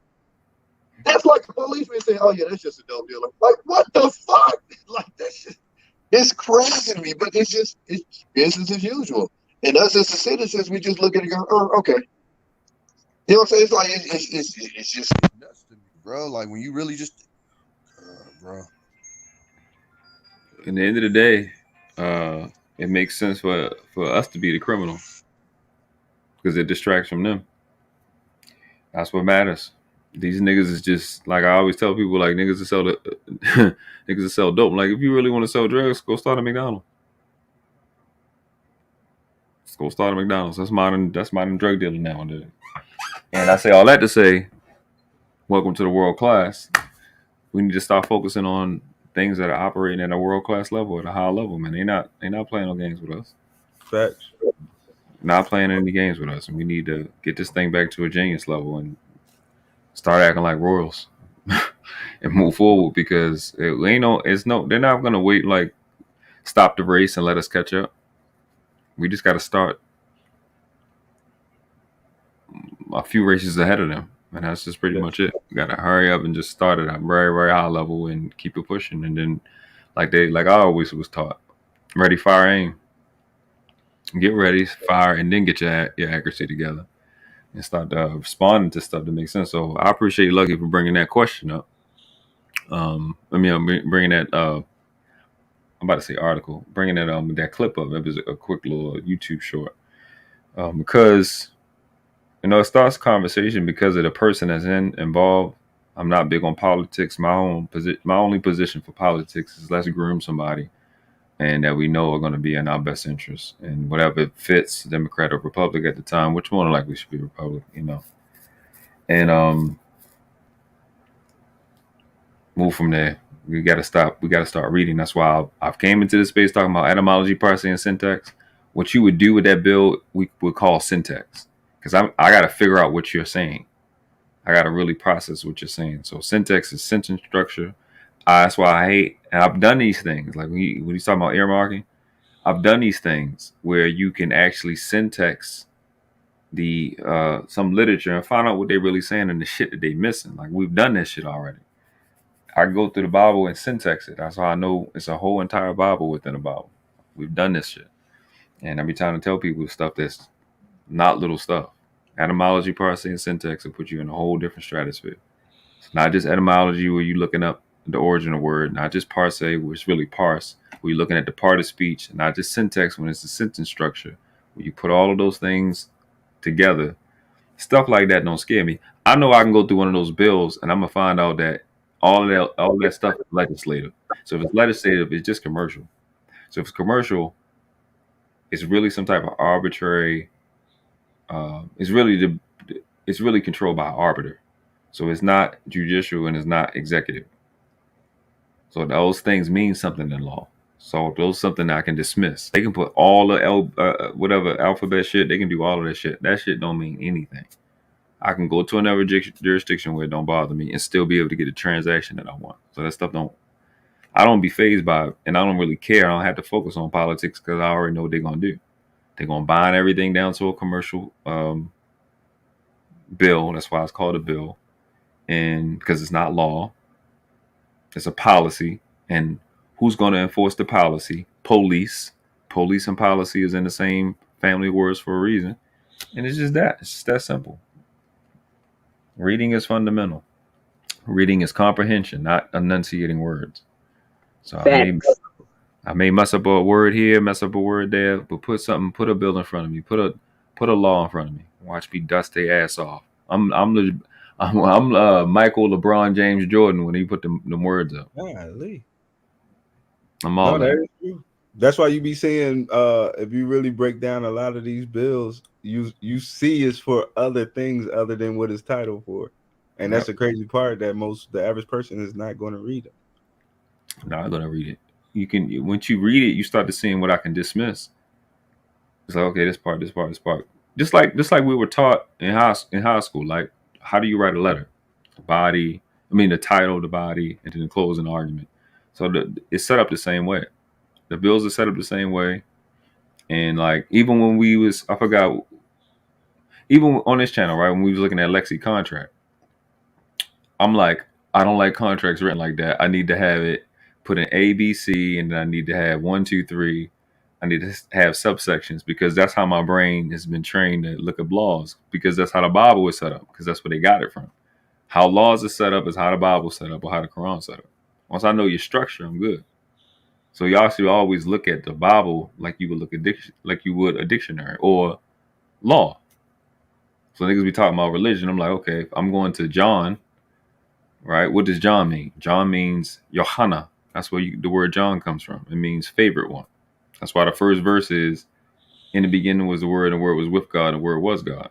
That's like a policeman saying, oh yeah, that's just a dope dealer. Like, what the fuck? Like, that's just, it's crazy to me, but it's business as usual. And us as the citizens, we just look at it and go, oh, okay. You know what I'm saying? It's like, it's just nuts to me, bro. Like, when you really just, bro. At the end of the day, it makes sense for us to be the criminals because it distracts from them. That's what matters. These niggas is just like I always tell people, like niggas that sell niggas that sell dope. Like if you really want to sell drugs, go start a McDonald's. Let's go start a McDonald's. That's modern drug dealing nowadays. And I say all that to say, welcome to the world class. We need to start focusing on things that are operating at a world class level, at a high level, man. They not playing no games with us. Facts. not playing any games with us, and we need to get this thing back to a genius level and start acting like royals and move forward, because it ain't no, it's no, they're not gonna wait, like stop the race and let us catch up. We just got to start a few races ahead of them, and that's just pretty much it. We got to hurry up and just start at a very, very high level and keep it pushing, and then like I always was taught, ready, fire, aim. Get ready, fire, and then get your accuracy together and start responding to stuff that makes sense. So I appreciate Lucky for bringing that question up. Bringing that I'm about to say article, bringing that clip up. It was a quick little YouTube short, because it starts conversation because of the person that's involved. I'm not big on politics. My only position for politics is let's groom somebody, and that we know are going to be in our best interest, and whatever fits Democrat or Republic at the time, which more than likely should be Republic, and move from there. We got to stop. We got to start reading. That's why I've came into this space talking about etymology, parsing, and syntax. What you would do with that bill, we would call syntax, because I got to figure out what you're saying. I got to really process what you're saying. So syntax is sentence structure. That's why I hate, and I've done these things. Like when you talk about earmarking, I've done these things where you can actually syntax the some literature and find out what they're really saying and the shit that they're missing. Like we've done that shit already. I go through the Bible and syntax it. That's how I know it's a whole entire Bible within a Bible. We've done this shit. And I be trying to tell people stuff that's not little stuff. Etymology, parsing, and syntax will put you in a whole different stratosphere. It's not just etymology where you're looking up the origin of word, not just parse, where it's really parse, where you're looking at the part of speech, not just syntax when it's the sentence structure, where you put all of those things together. Stuff like that don't scare me. I know I can go through one of those bills and I'm gonna find out that all that stuff is legislative. So if it's legislative, it's just commercial. So if it's commercial, it's really some type of arbitrary. It's really controlled by an arbiter. So it's not judicial and it's not executive. So those things mean something in law. So those something I can dismiss. They can put all the whatever alphabet shit. They can do all of that shit. That shit don't mean anything. I can go to another jurisdiction where it don't bother me and still be able to get a transaction that I want. So that stuff I don't be phased by it, and I don't really care. I don't have to focus on politics because I already know what they're gonna do. They're gonna bind everything down to a commercial bill. That's why it's called a bill, and because it's not law, it's a policy. And who's gonna enforce the policy? Police. Police and policy is in the same family words for a reason, and it's just that. It's just that simple. Reading is fundamental. Reading is comprehension, not enunciating words. So I may mess up a word here, mess up a word there, but put a bill in front of me, put a law in front of me. Watch me dust their ass off. I'm Michael LeBron James Jordan when he put them words up. I'm all that. That's why you be saying if you really break down a lot of these bills, you see it's for other things other than what it's titled for. And that's the crazy part, that the average person is not going to read it. Not going to read it. You can, once you read it, you start to seeing what I can dismiss. It's like, okay, this part. Just like we were taught in high school. Like, how do you write a letter? The title, the body, and then the closing argument. So it's set up the same way. The bills are set up the same way. And like, even when even on this channel, right, when we was looking at Lexie contract, I'm like, I don't like contracts written like that. I need to have it put in A, B, C, and then I need to have 1, 2, 3. I need to have subsections, because that's how my brain has been trained to look at laws, because that's how the Bible is set up, because that's where they got it from. How laws are set up is how the Bible is set up, or how the Quran is set up. Once I know your structure, I'm good. So y'all should always look at the Bible like you would a dictionary or law. So niggas be talking about religion. I'm like, okay, if I'm going to John, right? What does John mean? John means Yohana. That's where the word John comes from. It means favorite one. That's why the first verse is, in the beginning was the word, and the word was with God, and the word was God.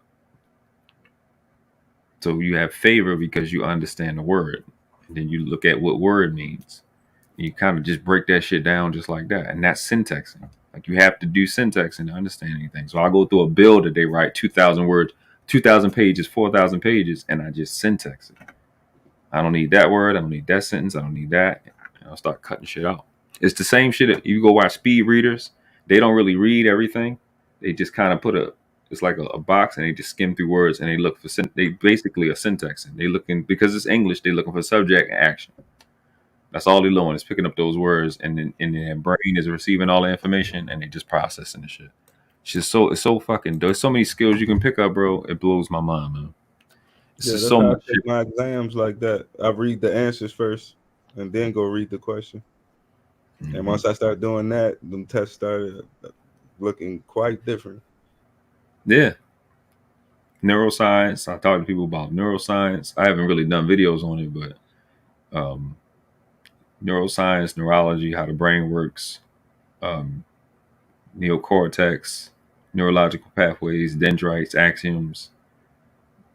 So you have favor because you understand the word. And then you look at what word means. And you kind of just break that shit down just like that. And that's syntaxing. Like you have to do syntax and understand anything. So I go through a bill that they write 2,000 words, 2,000 pages, 4,000 pages, and I just syntax it. I don't need that word. I don't need that sentence. I don't need that. And I'll start cutting shit out. It's the same shit. If you go watch speed readers, they don't really read everything. They just kind of it's like a box, and they just skim through words, and they look for, they basically are syntaxing. They looking, because it's English, they looking for subject and action. That's all they're doing is picking up those words, and then their brain is receiving all the information, and they just processing the shit. It's so fucking. There's so many skills you can pick up, bro. It blows my mind, man. It's Yeah, just that's so how I much take shit. my exams like that. I read the answers first, and then go read the question. And once I start doing that, them tests started looking quite different. Yeah. Neuroscience. I talk to people about neuroscience. I haven't really done videos on it, but neuroscience, neurology, how the brain works, neocortex, neurological pathways, dendrites, axioms.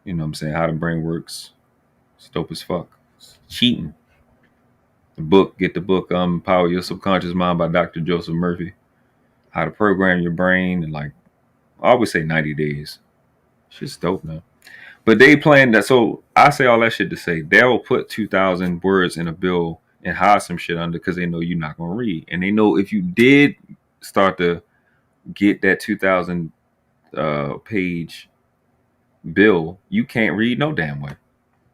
You know what I'm saying? How the brain works. It's dope as fuck. It's cheating. Get the book, Power Your Subconscious Mind by Dr. Joseph Murphy. How to program your brain in, like, I always say 90 days. Shit's dope, man. But they plan that. So I say all that shit to say they'll put 2,000 words in a bill and hide some shit under because they know you're not going to read. And they know if you did start to get that 2,000 page bill, you can't read no damn way.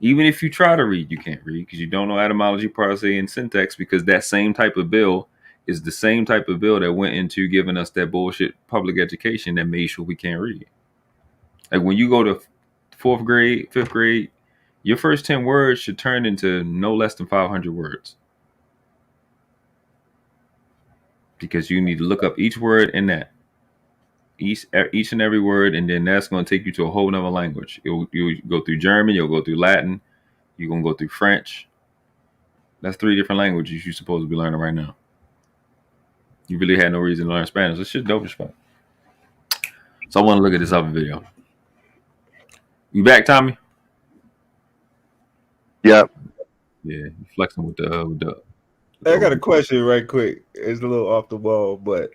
Even if you try to read, you can't read because you don't know etymology, parsing, and syntax, because that same type of bill is the same type of bill that went into giving us that bullshit public education that made sure we can't read. Like when you go to fourth grade, fifth grade, your first 10 words should turn into no less than 500 words. Because you need to look up each word in that. Each and every word, and then that's going to take you to a whole nother language. You'll go through German, you'll go through Latin, you're going to go through French. That's 3 different languages you're supposed to be learning right now. You really had no reason to learn Spanish. This shit dope as fuck. So I want to look at this other video. You back, Tommy? Yep. Yeah, you flexing with the I got a question right quick. It's a little off the wall, but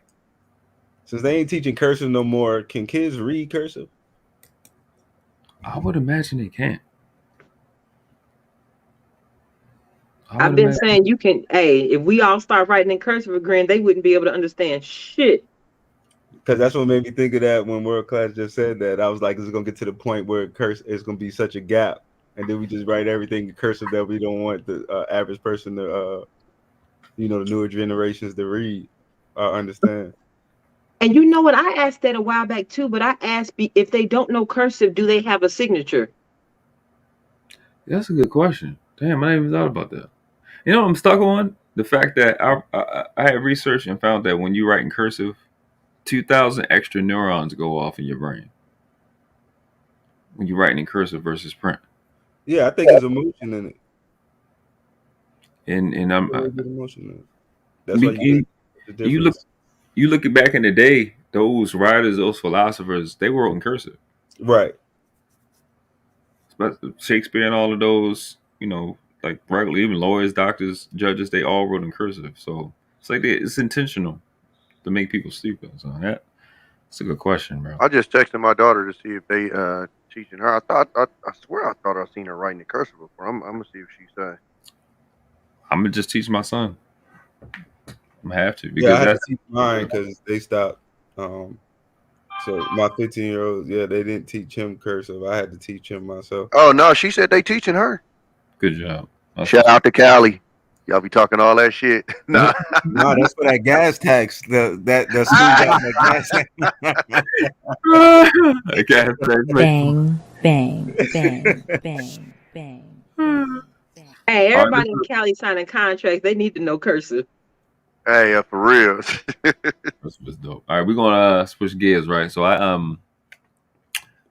since they ain't teaching cursive no more, can kids read cursive? I would imagine they can't. I've been saying you can. Hey, if we all start writing in cursive again, they wouldn't be able to understand shit. Because that's what made me think of that when World Class just said that. I was like, it's gonna get to the point where it's gonna be such a gap, and then we just write everything in cursive that we don't want the average person to, the newer generations to read or understand. And you know what? I asked that a while back too, but I asked if they don't know cursive, do they have a signature? That's a good question. Damn, I never even thought about that. You know what I'm stuck on? The fact that I had researched and found that when you write in cursive, 2,000 extra neurons go off in your brain when you're writing in cursive versus print. Yeah, I think there's emotion in it. And I'm emotion in it. That's why you look at back in the day, those writers, those philosophers, they wrote in cursive. Right. But Shakespeare and all of those, like regular, even lawyers, doctors, judges, they all wrote in cursive. So it's like it's intentional to make people stupid. So that's a good question, bro. I just texted my daughter to see if they teaching her. I swear I thought I seen her writing in cursive before. I'm gonna see if she said. I'm gonna just teach my son. I'm gonna have to because I had to teach mine because they stopped. So my 15-year-old, they didn't teach him cursive. I had to teach him myself. Oh no, she said they teaching her. Good job. Shout out to Cali. Y'all be talking all that shit. Nah, that's for that gas tax. The school got that gas tax. Bang, bang, bang, bang, bang. Hey, everybody in Cali signing contracts. They need to know cursive. Hey, for real. That's dope. All right, we're gonna switch gears, right? So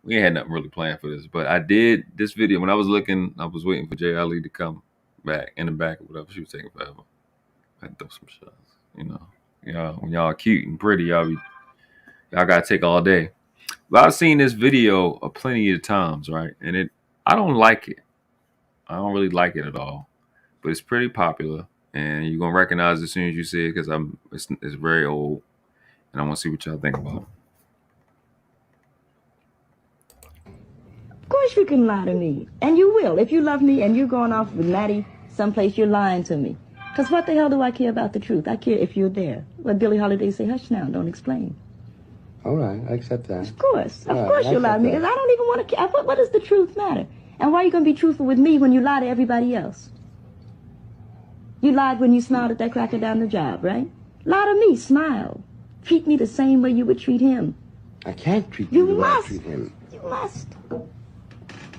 we ain't had nothing really planned for this, but I did this video when I was looking. I was waiting for Jey Ali to come back in the back or whatever. She was taking forever. I had to throw some shots, when y'all are cute and pretty, y'all gotta take all day. But I've seen this video a plenty of times, right? And I don't like it. I don't really like it at all. But it's pretty popular, and you're gonna recognize it as soon as you see it because it's very old. and I want to see what y'all think about it. Of course you can lie to me, and you will. If you love me and you're going off with Maddie someplace, you're lying to me. Because what the hell do I care about the truth? I care if you're there. What Billie Holiday say, hush now, don't explain. All right, I accept that. Of course you lie to me, because I don't even want to care. What does the truth matter? And why are you going to be truthful with me when you lie to everybody else? You lied when you smiled at that cracker down the job, right? Lie to me, smile. Treat me the same way you would treat him. I can't treat you the way I treat him. You must.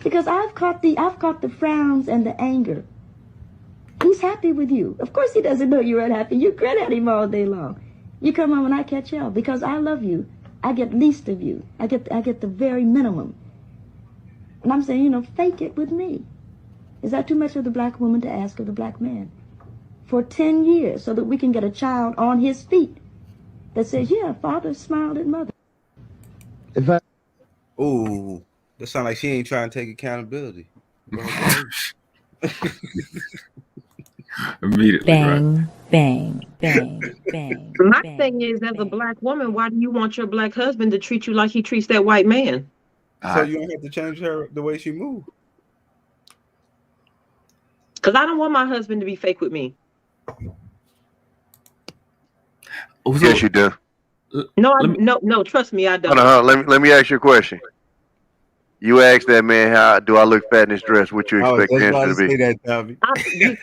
Because I've caught the frowns and the anger. He's happy with you. Of course he doesn't know you're unhappy. You grin at him all day long. You come home and I catch hell. Because I love you, I get least of you. I get the very minimum. And I'm saying, fake it with me. Is that too much of the black woman to ask of the black man? For 10 years, so that we can get a child on his feet that says, yeah, father smiled at mother. Ooh, that sounds like she ain't trying to take accountability. Immediately, Bang, right? bang, bang, bang. My bang, thing is, as a bang. black woman, why do you want your black husband to treat you like he treats that white man? So you don't have to change her the way she moves. Because I don't want my husband to be fake with me. Yes, you do. No, trust me, I don't. Hold on. Let me ask you a question. You asked that man, how do I look fat in this dress? What you expect the answer to be?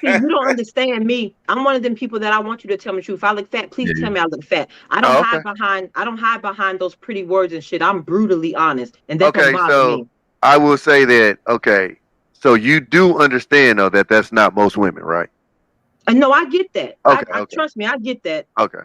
You don't understand me. I'm one of them people that I want you to tell me the truth. If I look fat, please tell me I look fat. I don't hide behind those pretty words and shit. I'm brutally honest, and that don't bother me. I will say that. Okay, so you do understand though that that's not most women, right? No, I get that. Okay. Trust me, I get that. Okay.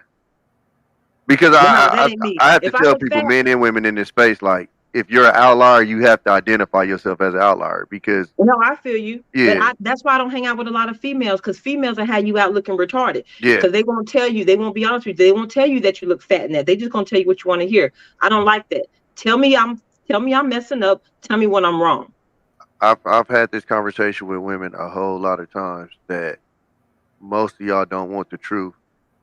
Because I have to tell people, men and women in this space, like, if you're an outlier, you have to identify yourself as an outlier. Because I feel you. Yeah. But that's why I don't hang out with a lot of females, because females will have you out looking retarded. Yeah. Because they won't tell you. They won't be honest with you. They won't tell you that you look fat in that. They just gonna tell you what you want to hear. I don't like that. Tell me I'm messing up. Tell me when I'm wrong. I've had this conversation with women a whole lot of times that most of y'all don't want the truth.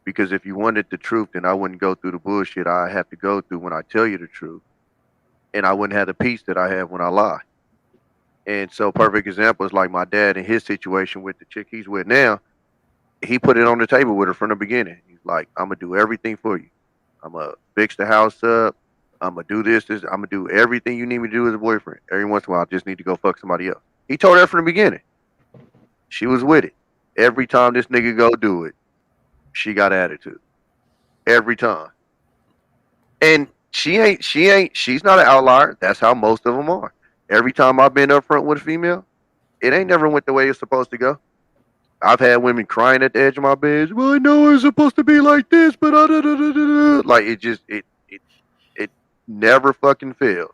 Because if you wanted the truth, then I wouldn't go through the bullshit I have to go through when I tell you the truth. And I wouldn't have the peace that I have when I lie. And so perfect example is like my dad in his situation with the chick he's with now. He put it on the table with her from the beginning. He's like, I'm going to do everything for you. I'm going to fix the house up. I'm going to do this. I'm going to do everything you need me to do as a boyfriend. Every once in a while, I just need to go fuck somebody else. He told her from the beginning. She was with it. Every time this nigga go do it, she got attitude. Every time. And she's not an outlier. That's how most of them are. Every time I've been up front with a female, it ain't never went the way it's supposed to go. I've had women crying at the edge of my bed. Well, I know it's supposed to be like this, but like it never fucking fails.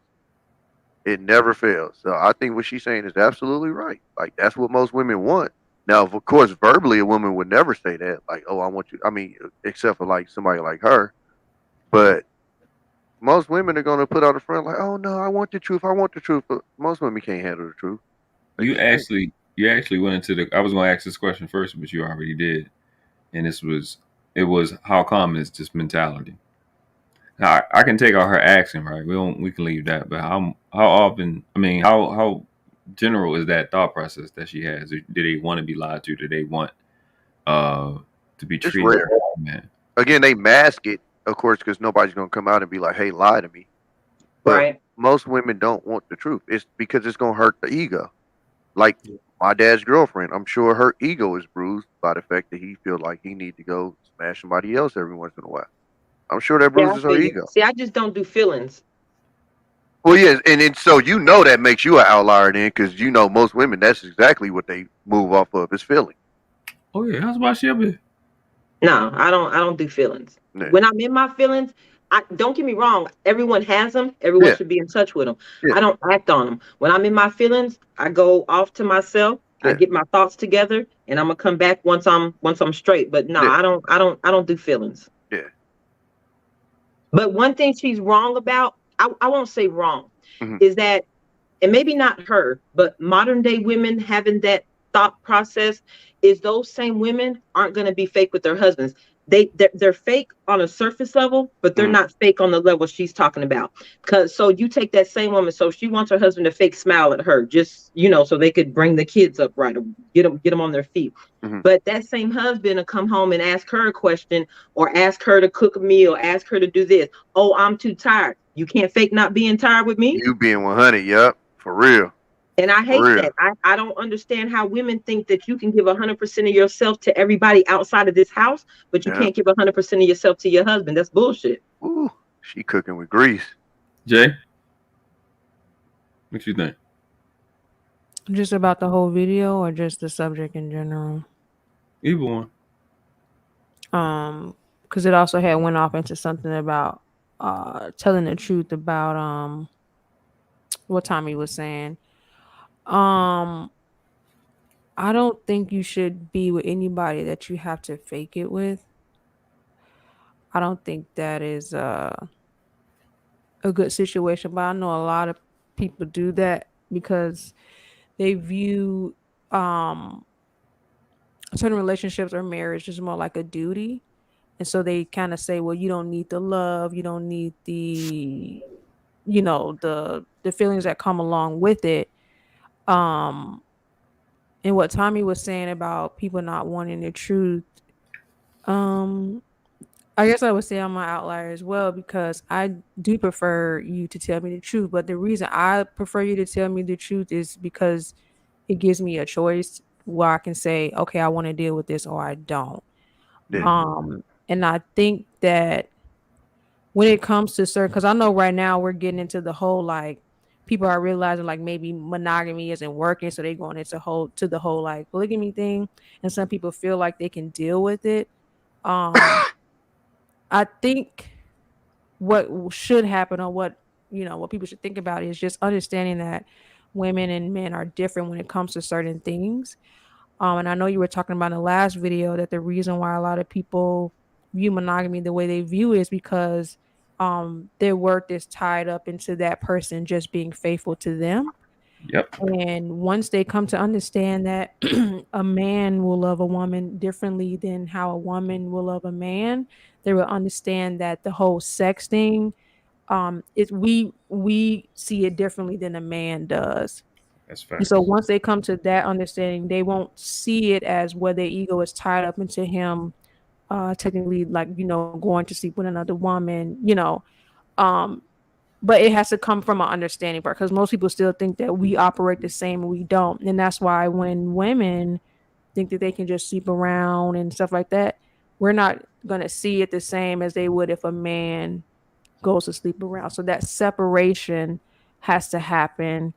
It never fails. So I think what she's saying is absolutely right. Like, that's what most women want. Now, of course, verbally, a woman would never say that. Like, oh, I want you. I mean, except for like somebody like her. But most women are going to put out the front like, oh, no, I want the truth. I want the truth. But most women can't handle the truth. You actually went into I was going to ask this question first, but you already did. And it was how common is this mentality? Now, I can take out her action, right? We can leave that. But how often, I mean, how general is that thought process that she has? Do they want to be lied to? Do they want to be treated? Man. Again, they mask it, of course, because nobody's going to come out and be like, hey, lie to me. But most women don't want the truth. It's because it's going to hurt the ego. Like my dad's girlfriend, I'm sure her ego is bruised by the fact that he feels like he needs to go smash somebody else every once in a while. I'm sure that bruises her ego. See, I just don't do feelings. Well, yes, and so that makes you an outlier then, because most women, that's exactly what they move off of is feeling. Oh yeah, how's about she up here? No, I don't do feelings. Yeah. When I'm in my feelings, don't get me wrong. Everyone has them. Everyone should be in touch with them. Yeah. I don't act on them. When I'm in my feelings, I go off to myself. Yeah. I get my thoughts together, and I'm gonna come back once I'm straight. But no, I don't do feelings. Yeah. But one thing she's wrong about, I won't say wrong, is that, and maybe not her, but modern day women having that thought process, is those same women aren't going to be fake with their husbands. they're fake on a surface level, but they're not fake on the level she's talking about. Because so you take that same woman, so she wants her husband to fake smile at her, just so they could bring the kids up right, or get them on their feet. But that same husband will come home and ask her a question, or ask her to cook a meal, ask her to do this. Oh, I'm too tired. You can't fake not being tired with me. You being 100, yep, for real. And I hate that. I don't understand how women think that you can give 100% of yourself to everybody outside of this house, but you can't give 100% of yourself to your husband. That's bullshit. Ooh, she cooking with grease. Jay, what you think? Just about the whole video, or just the subject in general? Either one. Because it also had went off into something about telling the truth about what Tommy was saying. I don't think you should be with anybody that you have to fake it with. I don't think that is a good situation, but I know a lot of people do that because they view certain relationships or marriage just more like a duty. And so they kind of say, well, you don't need the love, you don't need the the feelings that come along with it. And what Tommy was saying about people not wanting the truth, I guess I would say I'm an outlier as well, because I do prefer you to tell me the truth. But the reason I prefer you to tell me the truth is because it gives me a choice where I can say, okay, I want to deal with this, or I don't. And I think that when it comes to certain, because I know right now we're getting into the whole, like, people are realizing like maybe monogamy isn't working, so they're going into the whole like polygamy thing, and some people feel like they can deal with it. I think what should happen, or what people should think about, is just understanding that women and men are different when it comes to certain things. And I know you were talking about in the last video that the reason why a lot of people view monogamy the way they view it is because their worth is tied up into that person just being faithful to them. Yep. And once they come to understand that a man will love a woman differently than how a woman will love a man, they will understand that the whole sex thing, we see it differently than a man does. That's And facts. so once they come to that understanding, they won't see it as where their ego is tied up into him, technically, like, going to sleep with another woman, but it has to come from an understanding part, because most people still think that we operate the same and we don't. And that's why when women think that they can just sleep around and stuff like that, we're not going to see it the same as they would if a man goes to sleep around. So that separation has to happen.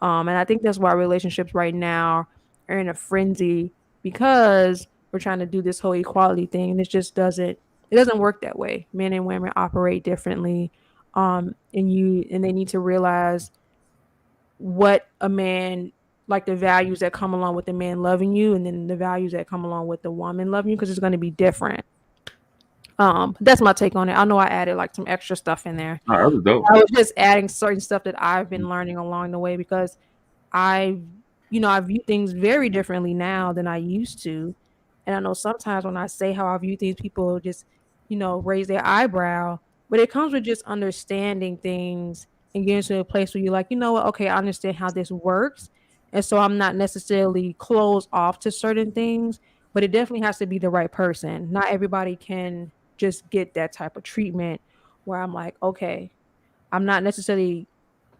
And I think that's why relationships right now are in a frenzy, because we're trying to do this whole equality thing, and it doesn't work that way. Men and women operate differently. And they need to realize what a man, like the values that come along with the man loving you, and then the values that come along with the woman loving you, because it's going to be different. That's my take on it. I know I added like some extra stuff in there. Oh, that was dope. I was just adding certain stuff that I've been learning along the way, because I view things very differently now than I used to. And I know sometimes when I say how I view things, people just, raise their eyebrow. But it comes with just understanding things and getting to a place where you're like, you know what? Okay, I understand how this works. And so I'm not necessarily closed off to certain things, but it definitely has to be the right person. Not everybody can just get that type of treatment where I'm like, okay, I'm not necessarily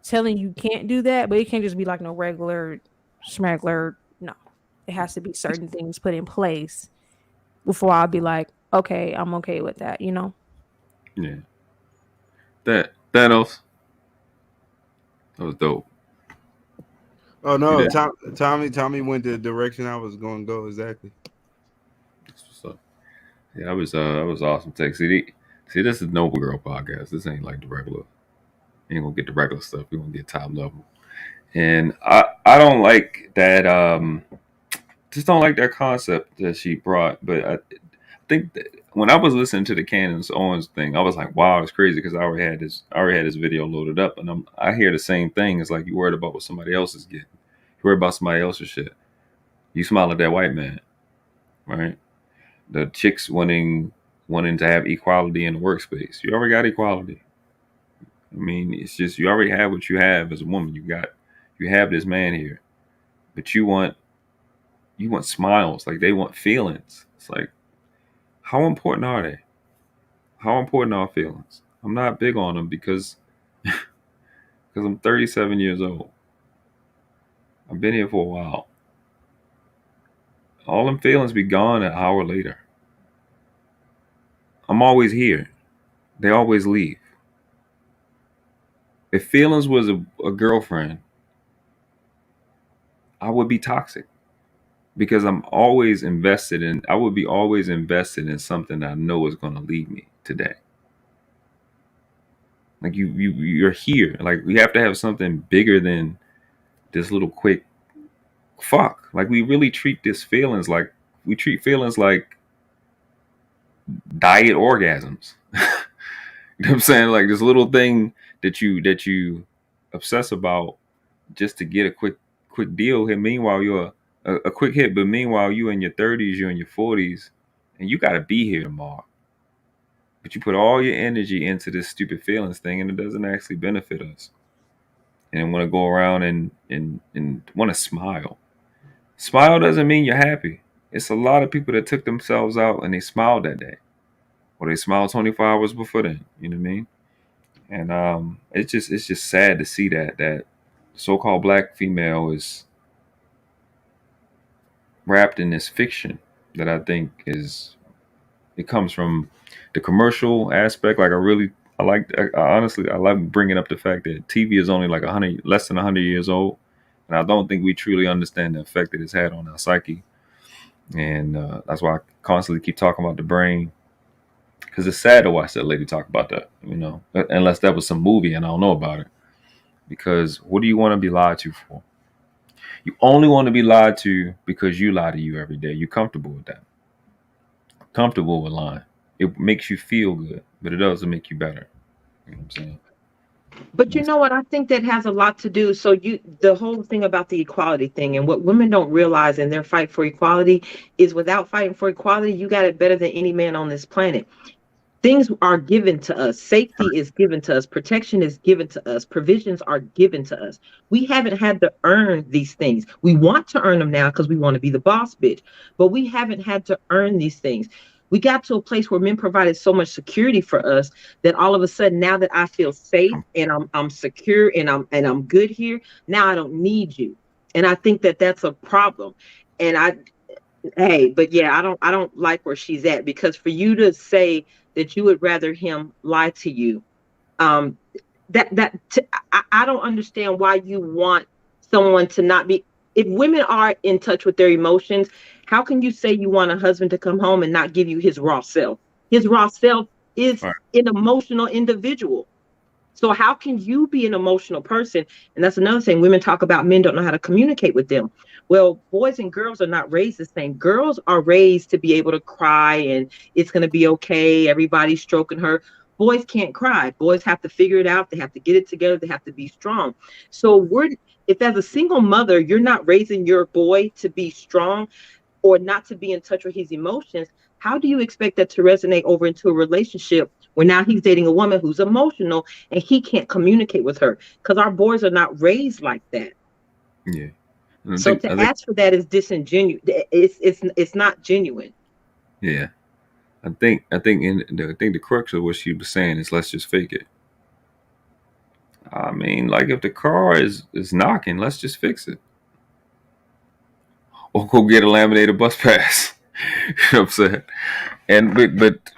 telling you can't do that, but it can't just be like no regular smuggler. No, it has to be certain things put in place before I'll be like, okay, I'm okay with that. Yeah. That else. That was dope. Oh no, Yeah. Tommy went the direction I was going to go exactly. That's what's up. Yeah, that was awesome. Take see, this is Noble Girl podcast. This ain't like the regular. You ain't gonna get the regular stuff. We're gonna get top level. And I don't like that. Just don't like that concept that she brought. But I think that when I was listening to the Candace Owens thing, I was like, wow, it's crazy, because I already had this video loaded up, and I hear the same thing. It's like, you worried about what somebody else is getting. You worried about somebody else's shit. You smile at that white man, right? The chicks wanting wanting to have equality in the workspace. You already got equality. I mean, it's just you already have what you have as a woman. You have this man here, but you want smiles. Like, they want feelings. It's like, how important are they? How important are feelings? I'm not big on them because I'm 37 years old. I've been here for a while. All them feelings be gone an hour later. I'm always here. They always leave. If feelings was a girlfriend, I would be toxic because I would be always invested in something that I know is going to lead me today. Like, you're here. Like, we have to have something bigger than this little quick fuck. Like, we really treat we treat feelings like diet orgasms. You know what I'm saying? Like, this little thing that you obsess about just to get a quick deal. And meanwhile, you're a quick hit, but meanwhile, you in your 30s, you're in your 40s, and you got to be here tomorrow. But you put all your energy into this stupid feelings thing, and it doesn't actually benefit us. And want to go around and want to smile. Smile doesn't mean you're happy. It's a lot of people that took themselves out and they smiled that day, or they smiled 24 hours before then. You know what I mean? And it's just sad to see that so-called black female is wrapped in this fiction that I think it comes from the commercial aspect. Like, honestly, I like bringing up the fact that TV is only like less than 100 years old, and I don't think we truly understand the effect that it's had on our psyche. And that's why I constantly keep talking about the brain, because it's sad to watch that lady talk about that, unless that was some movie and I don't know about it. Because what do you want to be lied to for? You only want to be lied to because you lie to you every day. You're comfortable with that. Comfortable with lying. It makes you feel good, but it doesn't make you better. You know what I'm saying? But you know what? I think that has a lot to do. So the whole thing about the equality thing, and what women don't realize in their fight for equality is, without fighting for equality, you got it better than any man on this planet. Things are given to us. Safety is given to us. Protection is given to us. Provisions are given to us. We haven't had to earn these things. We want to earn them now because we want to be the boss bitch, but we haven't had to earn these things. We got to a place where men provided so much security for us that all of a sudden, now that I feel safe and I'm secure and I'm good here, now I don't need you. And I think that that's a problem. And but yeah, I don't like where she's at, because for you to say that you would rather him lie to you, I don't understand why you want someone to not be. If women are in touch with their emotions, how can you say you want a husband to come home and not give you his raw self? His raw self is Right. an emotional individual. So how can you be an emotional person? And that's another thing. Women talk about men don't know how to communicate with them. Well, boys and girls are not raised the same. Girls are raised to be able to cry and it's going to be okay. Everybody's stroking her. Boys can't cry. Boys have to figure it out. They have to get it together. They have to be strong. So if as a single mother, you're not raising your boy to be strong or not to be in touch with his emotions, how do you expect that to resonate over into a relationship where now he's dating a woman who's emotional and he can't communicate with her? Because our boys are not raised like that. Yeah. So to ask for that is disingenuous. It's not genuine. Yeah. I think the crux of what she was saying is, let's just fake it. I mean, like, if the car is knocking, let's just fix it. Or go get a laminated bus pass. You know what I'm saying? And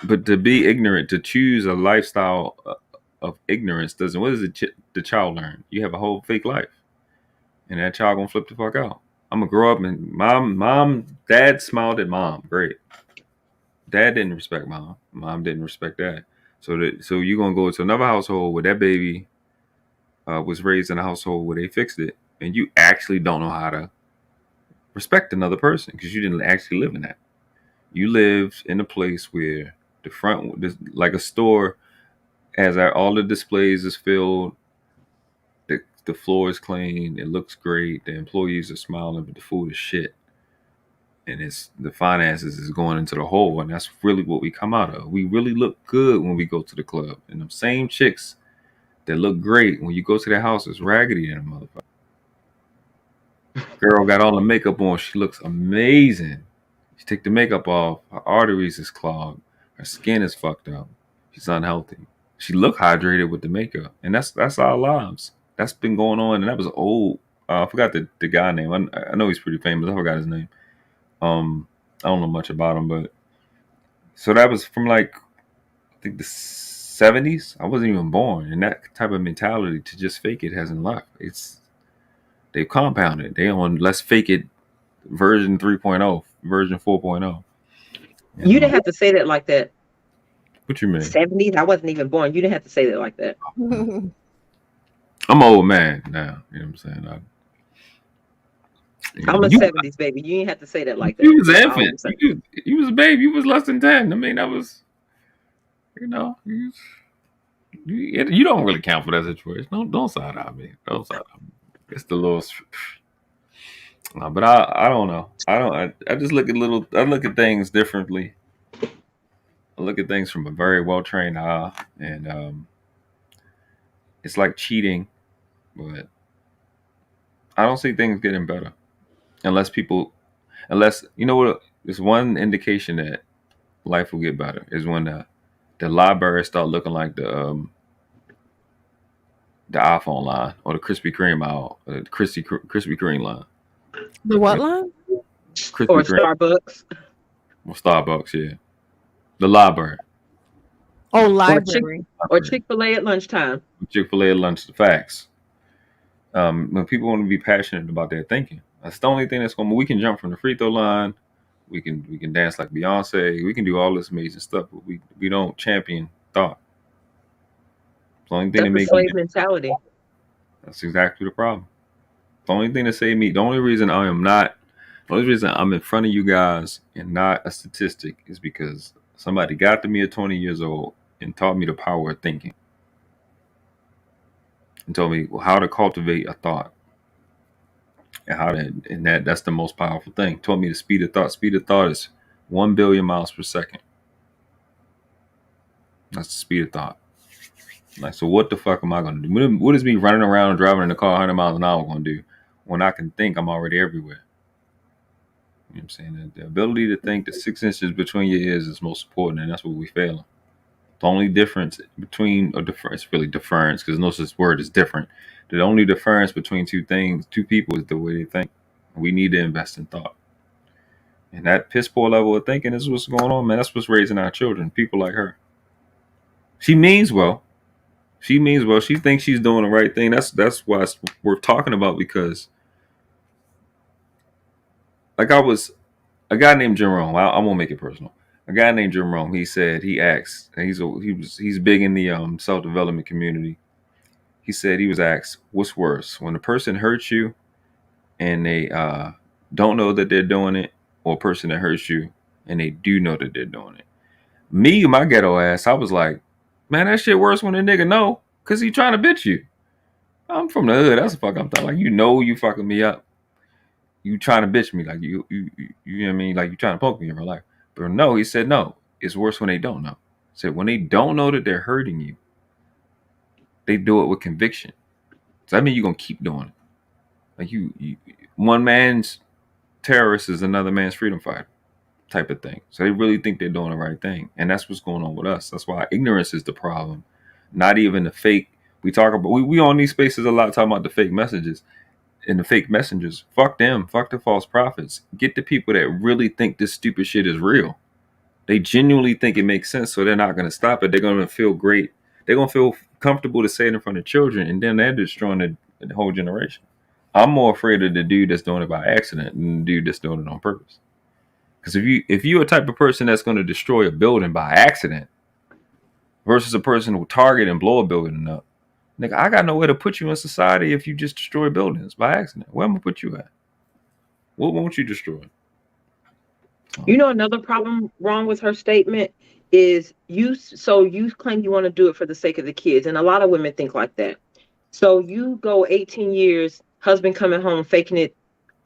but to be ignorant, to choose a lifestyle of ignorance doesn't. What does the child learn? You have a whole fake life, and that child gonna flip the fuck out. I'm gonna grow up and dad smiled at mom. Great. Dad didn't respect mom. Mom didn't respect dad. So you're gonna go to another household where that baby was raised in a household where they fixed it, and you actually don't know how to respect another person because you didn't actually live in that. You lived in a place where the front, like a store, has all the displays is filled, the floor is clean, it looks great, the employees are smiling, but the food is shit. and it's the finances is going into the hole, and that's really what we come out of. We really look good when we go to the club, and them same chicks that look great when you go to their house is raggedy in a motherfucker. Girl got all the makeup on, she looks amazing. She take the makeup off, her arteries is clogged, her skin is fucked up, she's unhealthy. She look hydrated with the makeup, and that's our lives. That's been going on, and that was old. I forgot the guy name. I know he's pretty famous. I forgot his name. I don't know much about him, but so that was from like I think the 70s. I wasn't even born, and that type of mentality to just fake it hasn't left. They've compounded. They on let's fake it version 3.0, version 4.0. You didn't have to say that like that. What you mean? 70s? I wasn't even born. You didn't have to say that like that. I'm an old man now. You know what I'm saying? I'm a 70s baby. You didn't have to say that like that. You was an infant. You was a baby. You was less than 10. I mean, that was, you know, you don't really count for that situation. Don't side eye me. Don't side eye me. It's the little. But I don't know. I just look at I look at things differently. I look at things from a very well trained eye, and it's like cheating, but I don't see things getting better unless you know what. There's one indication that life will get better is when the libraries start looking like the iPhone line or the Krispy Kreme aisle, the Krispy Kreme line. The what line? Krispy Or Kreme. Starbucks. Or Starbucks, yeah. The library. Oh, library. Or Chick-fil-A at lunchtime. Chick-fil-A at lunch, the facts. When people want to be passionate about their thinking, that's the only thing that's going. We can jump from the free throw line, we can dance like Beyonce, we can do all this amazing stuff, but we don't champion thought. It's the only thing that makes slave mentality. That's exactly the problem. The only thing that saved me, the only reason I'm in front of you guys and not a statistic is because somebody got to me at 20 years old and taught me the power of thinking. And told me how to cultivate a thought. And that's the most powerful thing. Told me the speed of thought. Speed of thought is 1 billion miles per second. That's the speed of thought. Like, so what the fuck am I going to do? What is me running around and driving in the car 100 miles an hour going to do when I can think I'm already everywhere? You know what I'm saying? The ability to think, the 6 inches between your ears is most important, and that's what we failing. The only difference between it's really difference because no such word is different. The only difference between two people is the way they think. We need to invest in thought. And that piss poor level of thinking is what's going on, man. That's what's raising our children. People like her. She means well. She thinks she's doing the right thing. That's why it's worth talking about, because like I was a guy named Jerome. I won't make it personal. A guy named Jerome. He asked, and he's big in the self-development community. He said he was asked, what's worse, when a person hurts you and they don't know that they're doing it, or a person that hurts you and they do know that they're doing it? Me, my ghetto ass, I was like, man, that shit worse when a nigga know, because he trying to bitch you. I'm from the hood. That's the fuck I'm talking. Like, you fucking me up. You trying to bitch me. Like, you know what I mean? Like, you trying to poke me in real life. But no, he said, no, it's worse when they don't know. He said, when they don't know that they're hurting you, they do it with conviction. So that means you're going to keep doing it. Like, one man's terrorist is another man's freedom fighter type of thing. So they really think they're doing the right thing. And that's what's going on with us. That's why ignorance is the problem. Not even the fake. We talk about, we on these spaces a lot talking about the fake messages and the fake messengers. Fuck them. Fuck the false prophets. Get the people that really think this stupid shit is real. They genuinely think it makes sense, so they're not going to stop it. They're going to feel great. They're going to feel comfortable to say it in front of children, and then they're destroying the whole generation. I'm more afraid of the dude that's doing it by accident than the dude that's doing it on purpose. Because if you're a type of person that's going to destroy a building by accident versus a person who will target and blow a building up, nigga, I got nowhere to put you in society if you just destroy buildings by accident. Where am I going to put you at? What won't you destroy? You know, another problem wrong with her statement is you claim you want to do it for the sake of the kids. And a lot of women think like that. So you go 18 years, husband coming home, faking it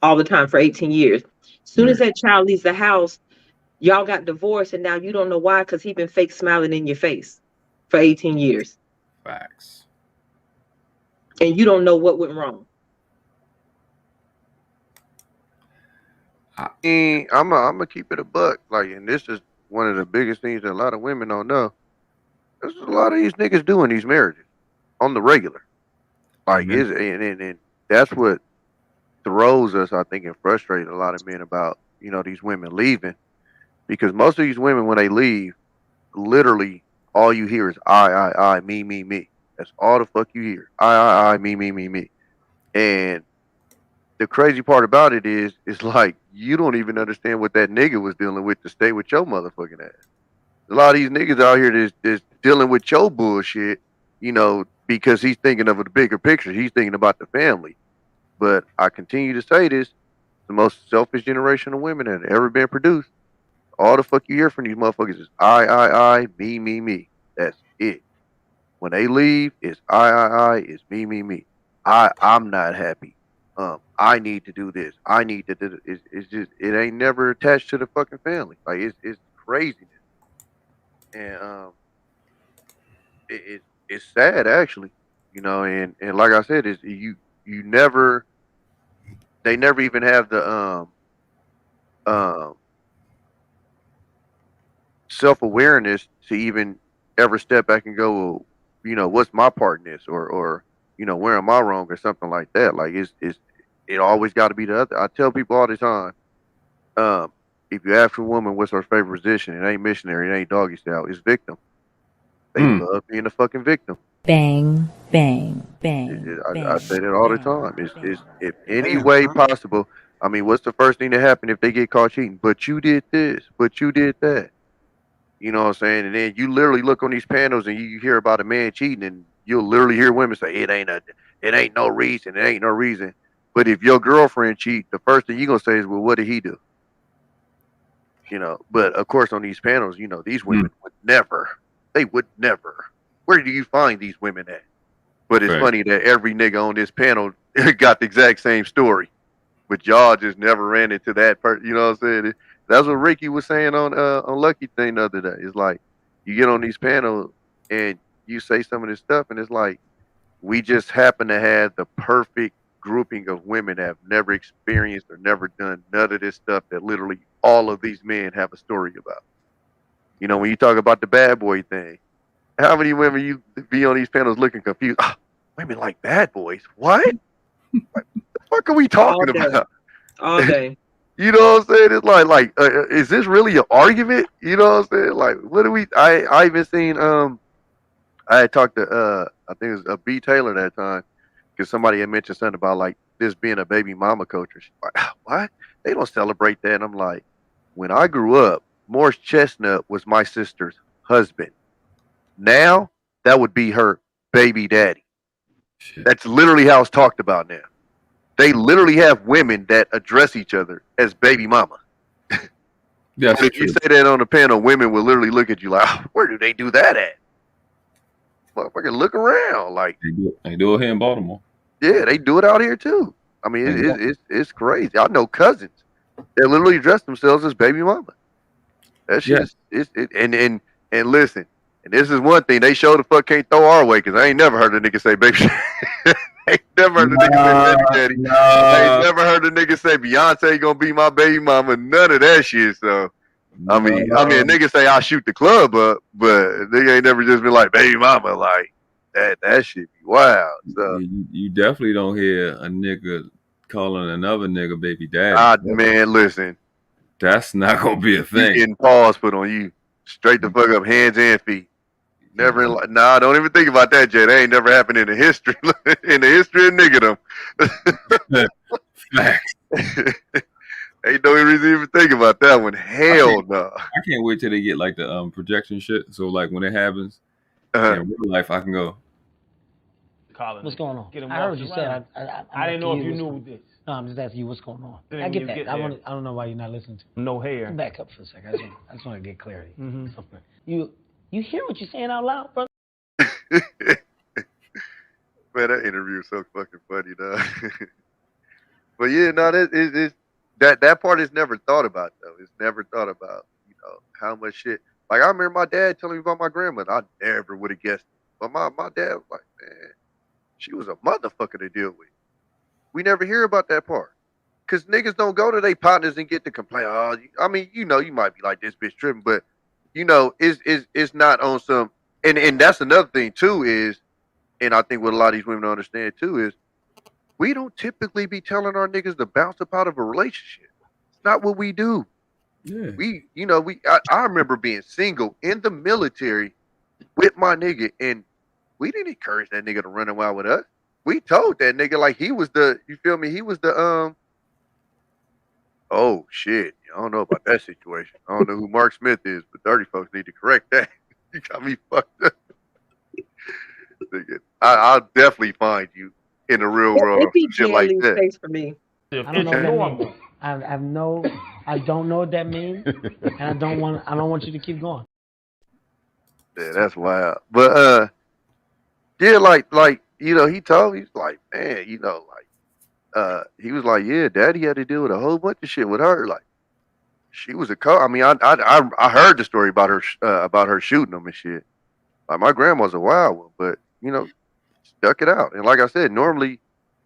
all the time for 18 years. Soon as that child leaves the house, y'all got divorced, and now you don't know why, because he been fake smiling in your face for 18 years. Facts. And you don't know what went wrong. I'm gonna keep it a buck, like, and this is one of the biggest things that a lot of women don't know. There's a lot of these niggas doing these marriages on the regular, like, and that's what throws us, I think, and frustrates a lot of men about, you know, these women leaving, because most of these women, when they leave, literally all you hear is I, me. That's all the fuck you hear. I, me. And the crazy part about it is, it's like you don't even understand what that nigga was dealing with to stay with your motherfucking ass. A lot of these niggas out here that's dealing with your bullshit, you know, because he's thinking of the bigger picture. He's thinking about the family. But I continue to say this: the most selfish generation of women that ever been produced. All the fuck you hear from these motherfuckers is I, me. That's it. When they leave, it's it's me. I'm not happy. I need to do this. I need to do this. It's just, it ain't never attached to the fucking family. Like, it's craziness. And it's sad, actually. You know, and like I said, is you never, they never even have the um self-awareness to even ever step back and go, well, you know, what's my part in this, or you know, where am I wrong, or something like that. Like, it always got to be the other. I tell people all the time, if you ask a woman what's her favorite position, it ain't missionary, it ain't doggy style, it's victim. They love being a fucking victim. Bang, bang, I bang. say that all the time. Is if any way possible. I mean, what's the first thing that happened if they get caught cheating? But you did this, but you did that. You know what I'm saying? And then you literally look on these panels and you hear about a man cheating, and you'll literally hear women say, it ain't no reason, it ain't no reason. But if your girlfriend cheat, the first thing you're gonna say is, well, what did he do? You know, but of course on these panels, you know, these women would never, they would never. Where do you find these women at? But it's funny that every nigga on this panel got the exact same story. But y'all just never ran into that person. You know what I'm saying? That's what Ricky was saying on Lucki thing the other day. It's like, you get on these panels and you say some of this stuff, and it's like, we just happen to have the perfect grouping of women that have never experienced or never done none of this stuff that literally all of these men have a story about. You know, when you talk about the bad boy thing, how many women you be on these panels looking confused? Oh, women like bad boys? What? What the fuck are we talking about? All day. You know what I'm saying? It's like, is this really an argument? You know what I'm saying? Like, what do we? I even seen I had talked to I think it was B Taylor that time, because somebody had mentioned something about like this being a baby mama culture. She's like, what? They don't celebrate that. And I'm like, when I grew up, Morris Chestnut was my sister's husband. Now that would be her baby daddy. Shit. That's literally how it's talked about now. They literally have women that address each other as baby mama. That's But if true. you say that on the panel, women will literally look at you like, oh, where do they do that at? Motherfucker, look around. Like, they do it here in Baltimore. Yeah, they do it out here too. I mean, it's crazy. I know cousins that literally dress themselves as baby mama. That shit and listen, and this is one thing they show the fuck can't throw our way, because I ain't never heard a nigga say baby. I ain't never heard a nigga say baby daddy. I ain't never heard a nigga say Beyonce gonna be my baby mama. None of that shit. So I mean, a nigga say I'll shoot the club up, but nigga ain't never just been like baby mama. Like that shit be wild. So you definitely don't hear a nigga calling another nigga baby daddy. Man, listen. That's not gonna be a thing. You getting paws put on you, straight the fuck up, hands and feet. Never, don't even think about that, Jay. That ain't never happened in the history, of niggerdom. Ain't no reason to even think about that one. Hell no. I can't wait till they get like the projection shit. So like when it happens in real life, I can go. What's going on? I heard you say. I didn't know if you knew this. No, I'm just asking you what's going on. I get that. I don't know why you're not listening to me. No hair. Back up for a second. I just want to get clarity. You hear what you're saying out loud, brother? Man, that interview is so fucking funny, dog. But yeah, no, it's that part is never thought about though. It's never thought about, how much shit. Like I remember my dad telling me about my grandmother. I never would have guessed it. But my dad was like, man, she was a motherfucker to deal with. We never hear about that part. Cause niggas don't go to their partners and get to complain. Oh, I mean, you might be like this bitch tripping, but it's not on some. And that's another thing too is, and I think what a lot of these women don't understand too is, we don't typically be telling our niggas to bounce up out of a relationship. It's not what we do. Yeah. I remember being single in the military with my nigga, and we didn't encourage that nigga to run around with us. We told that nigga like he was the, you feel me? He was the oh shit, I don't know about that situation. I don't know who Mark Smith is, but 30 folks need to correct that. You got me fucked up. I'll definitely find you in the real world. It be Shit like that. face for me. I don't know what that means. I don't know what that means, and I don't want you to keep going. Yeah, that's wild. But yeah, like he told me, he's like, man, he was like, yeah, daddy had to deal with a whole bunch of shit with her. Like, she was a I mean, I heard the story about her shooting him and shit. Like, my grandma's a wild one, but stuck it out. And like I said, normally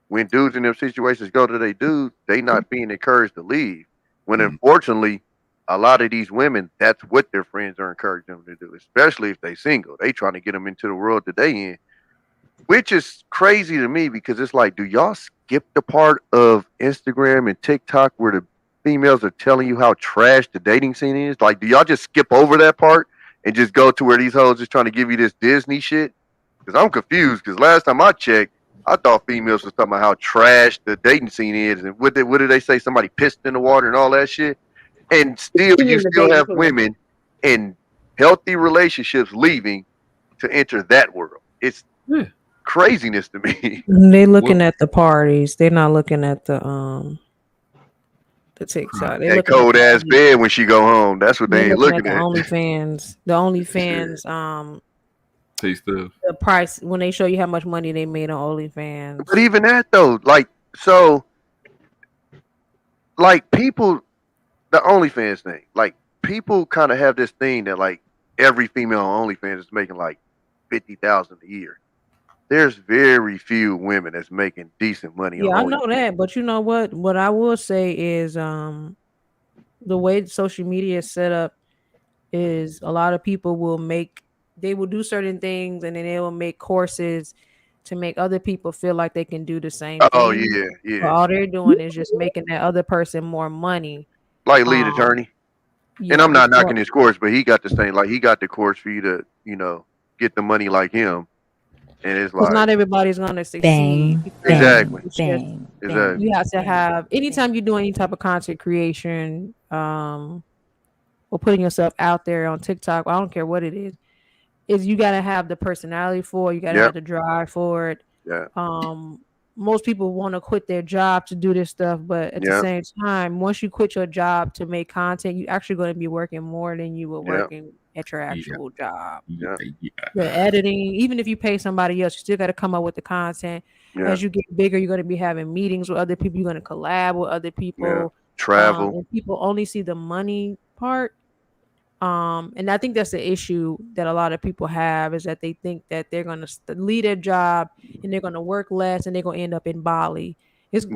when dudes in them situations go to their dudes, they not being encouraged to leave. When unfortunately, a lot of these women, that's what their friends are encouraging them to do, especially if they single. They trying to get them into the world that they in, which is crazy to me because it's like, do y'all skip the part of Instagram and TikTok where the females are telling you how trash the dating scene is? Like, do y'all just skip over that part and just go to where these hoes just trying to give you this Disney shit? Because I'm confused. Because last time I checked, I thought females was talking about how trash the dating scene is, and what did they say? Somebody pissed in the water and all that shit. And still, you still have women in healthy relationships leaving to enter that world. It's craziness to me. They looking at the parties. They're not looking at the TikTok. That cold ass bed when she go home. That's what they ain't looking at. OnlyFans. The OnlyFans. Taste of the price when they show you how much money they made on OnlyFans. But even that though, people, the OnlyFans thing, like people kind of have this thing that like every female on OnlyFans is making like $50,000 a year. There's very few women that's making decent money. Yeah, I know that, but you know what? What I will say is, the way social media is set up is a lot of people they will do certain things and then they will make courses to make other people feel like they can do the same thing. Oh yeah. But all they're doing is just making that other person more money. Like lead attorney. And I'm not knocking his course, but he got the same, like he got the course for you to, get the money like him. And it's like not everybody's gonna succeed. Bang, exactly. Bang, exactly. You have to have, anytime you do any type of content creation, or putting yourself out there on TikTok, I don't care what it is you gotta have the personality for it, you gotta have the drive for it. Yeah. Most people want to quit their job to do this stuff, but at the same time, once you quit your job to make content, you're actually going to be working more than you were working at your actual job. The editing, even if you pay somebody else, you still got to come up with the content. As you get bigger, you're going to be having meetings with other people. You're going to collab with other people. Travel. And people only see the money part. And I think that's the issue that a lot of people have, is that they think that they're going to leave their job and they're going to work less and they're going to end up in Bali. It's they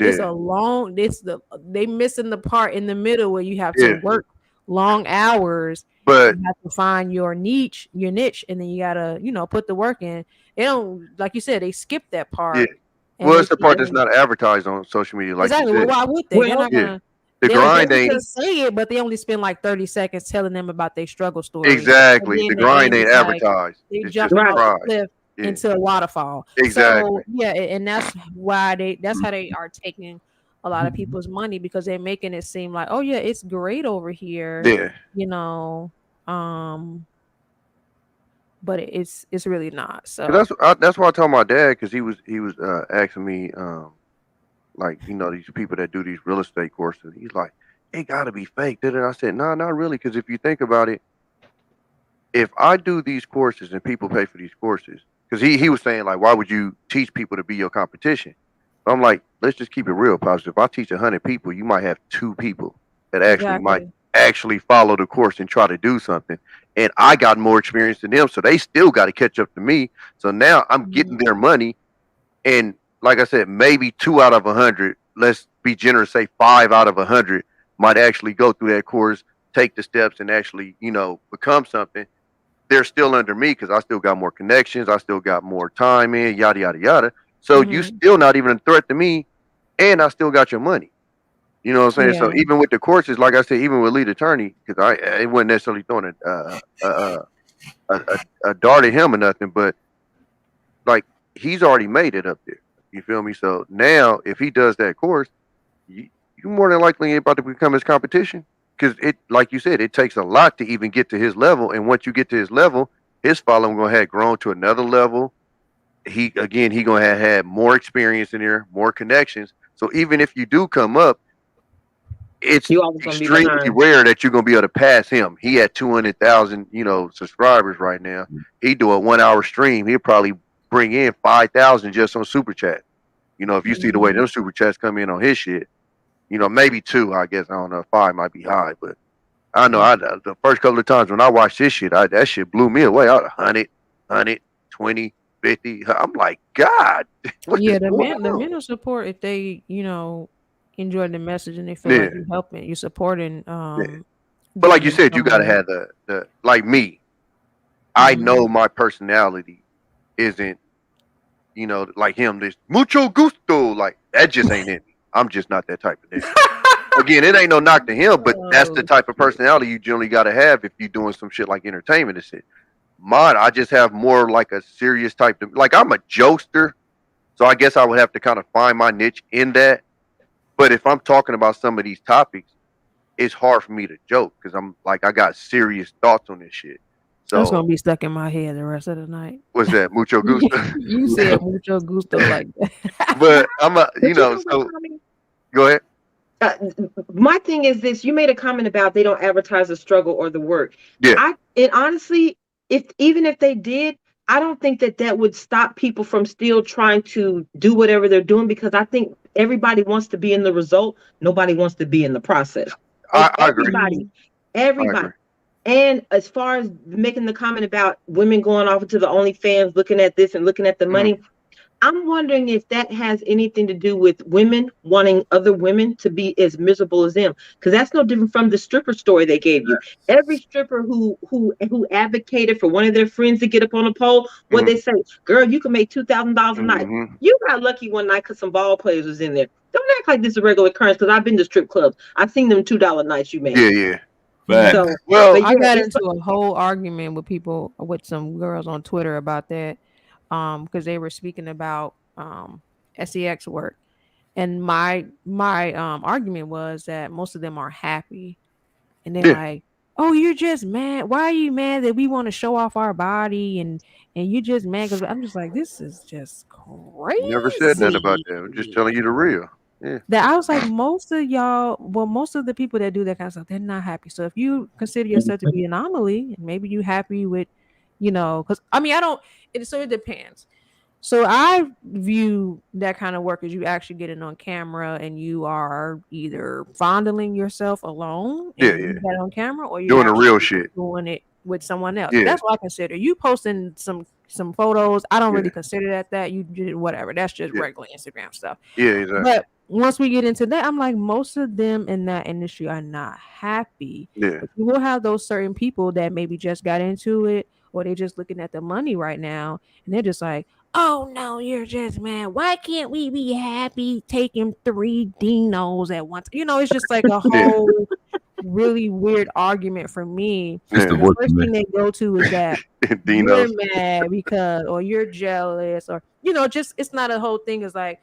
missing the part in the middle where you have to work long hours, but you have to find your niche, and then you gotta, put the work in. They don't, like you said, they skip that part. Yeah. Well, it's the part that's not advertised on social media. Like exactly. Well, why would they? They're not gonna. The grind ain't say it, but they only spend like 30 seconds telling them about their struggle story. Exactly. The grind ain't advertised. They jump off the cliff into a waterfall. Exactly. So, and that's why that's how they are taking a lot of people's money, because they're making it seem like, oh yeah, it's great over here. Yeah. But it's really not. So that's why I told my dad, because he was asking me like, these people that do these real estate courses, he's like, it gotta be fake. And I said, no, not really. Because if you think about it, if I do these courses and people pay for these courses, because he was saying like, why would you teach people to be your competition? I'm like, let's just keep it real, positive. If I teach 100 people, you might have 2 people that actually might actually follow the course and try to do something. And I got more experience than them, so they still got to catch up to me. So now I'm getting their money, and like I said, maybe 2 out of 100. Let's be generous, say 5 out of 100 might actually go through that course, take the steps, and actually, you know, become something. They're still under me because I still got more connections, I still got more time in, yada yada yada. So you still not even a threat to me, and I still got your money. You know what I'm saying? So even with the courses, like I said, even with lead attorney, because I wasn't necessarily throwing a dart at him or nothing, but like he's already made it up there. You feel me? So now if he does that course, you more than likely ain't about to become his competition. Because it, like you said, it takes a lot to even get to his level. And once you get to his level, his following gonna have grown to another level. He gonna have had more experience in there, more connections. So even if you do come up, it's extremely rare that you're gonna be able to pass him. He had 200,000, you know, subscribers right now. He do a 1 hour stream. He'll probably bring in 5,000 just on super chat. You know, if you see the way them super chats come in on his shit, you know, maybe 2. I guess I don't know. 5 might be high, but I know the first couple of times when I watched this shit, that shit blew me away. I was 100, 120, 50. I'm like, God. The mental support, if they, you know, enjoy the message and they feel like you're helping, you're supporting. But like you said, you gotta have the like me. I know my personality isn't, you know, like him. This mucho gusto, like that just ain't in me. I'm just not that type of nigga. Again, it ain't no knock to him, but that's the type of personality you generally got to have if you're doing some shit like entertainment and shit. Mine, I just have more like a serious type of, like I'm a jokester, so I guess I would have to kind of find my niche in that. But if I'm talking about some of these topics, it's hard for me to joke because I'm like, I got serious thoughts on this shit. So that's gonna be stuck in my head the rest of the night. What's that? Mucho gusto. You said mucho gusto like that. But I'm a, you know, so go ahead. My thing is this: you made a comment about they don't advertise the struggle or the work. Yeah. And honestly, even if they did, I don't think that would stop people from still trying to do whatever they're doing, because I think everybody wants to be in the result. Nobody wants to be in the process. I agree. Everybody. And as far as making the comment about women going off into the OnlyFans, looking at this and looking at the money, I'm wondering if that has anything to do with women wanting other women to be as miserable as them, because that's no different from the stripper story they gave you. Every stripper who advocated for one of their friends to get up on a pole, what they say, girl, you can make $2,000 a night. You got lucky one night because some ball players was in there. Don't act like this is a regular occurrence, because I've been to strip clubs. I've seen them $2 nights you made. Yeah. So, I got into a whole argument with some girls on Twitter about that, because they were speaking about sex work, and my argument was that most of them are happy, and they're like, oh, you're just mad. Why are you mad that we want to show off our body, and you just mad? Because I'm just like, this is just crazy. Never said nothing about that. I'm just telling you the real. Yeah. That I was like, most of the people that do that kind of stuff, they're not happy. So if you consider yourself to be an anomaly, and maybe you happy with, you know, because I mean, it depends. So I view that kind of work as you actually getting on camera and you are either fondling yourself alone and you get on camera, or you're doing the real shit, doing it with someone else. That's what I consider. You posting some photos, I don't really consider that. You did whatever. That's just regular Instagram stuff. Yeah, exactly. But once we get into that, I'm like, most of them in that industry are not happy. Yeah. But you will have those certain people that maybe just got into it, or they're just looking at the money right now, and they're just like, oh no, you're just mad. Why can't we be happy taking 3 dinos at once? You know, it's just like a whole really weird argument for me. The first thing they go to is that you're mad because, or you're jealous, or, you know, just, it's not a whole thing. It's like,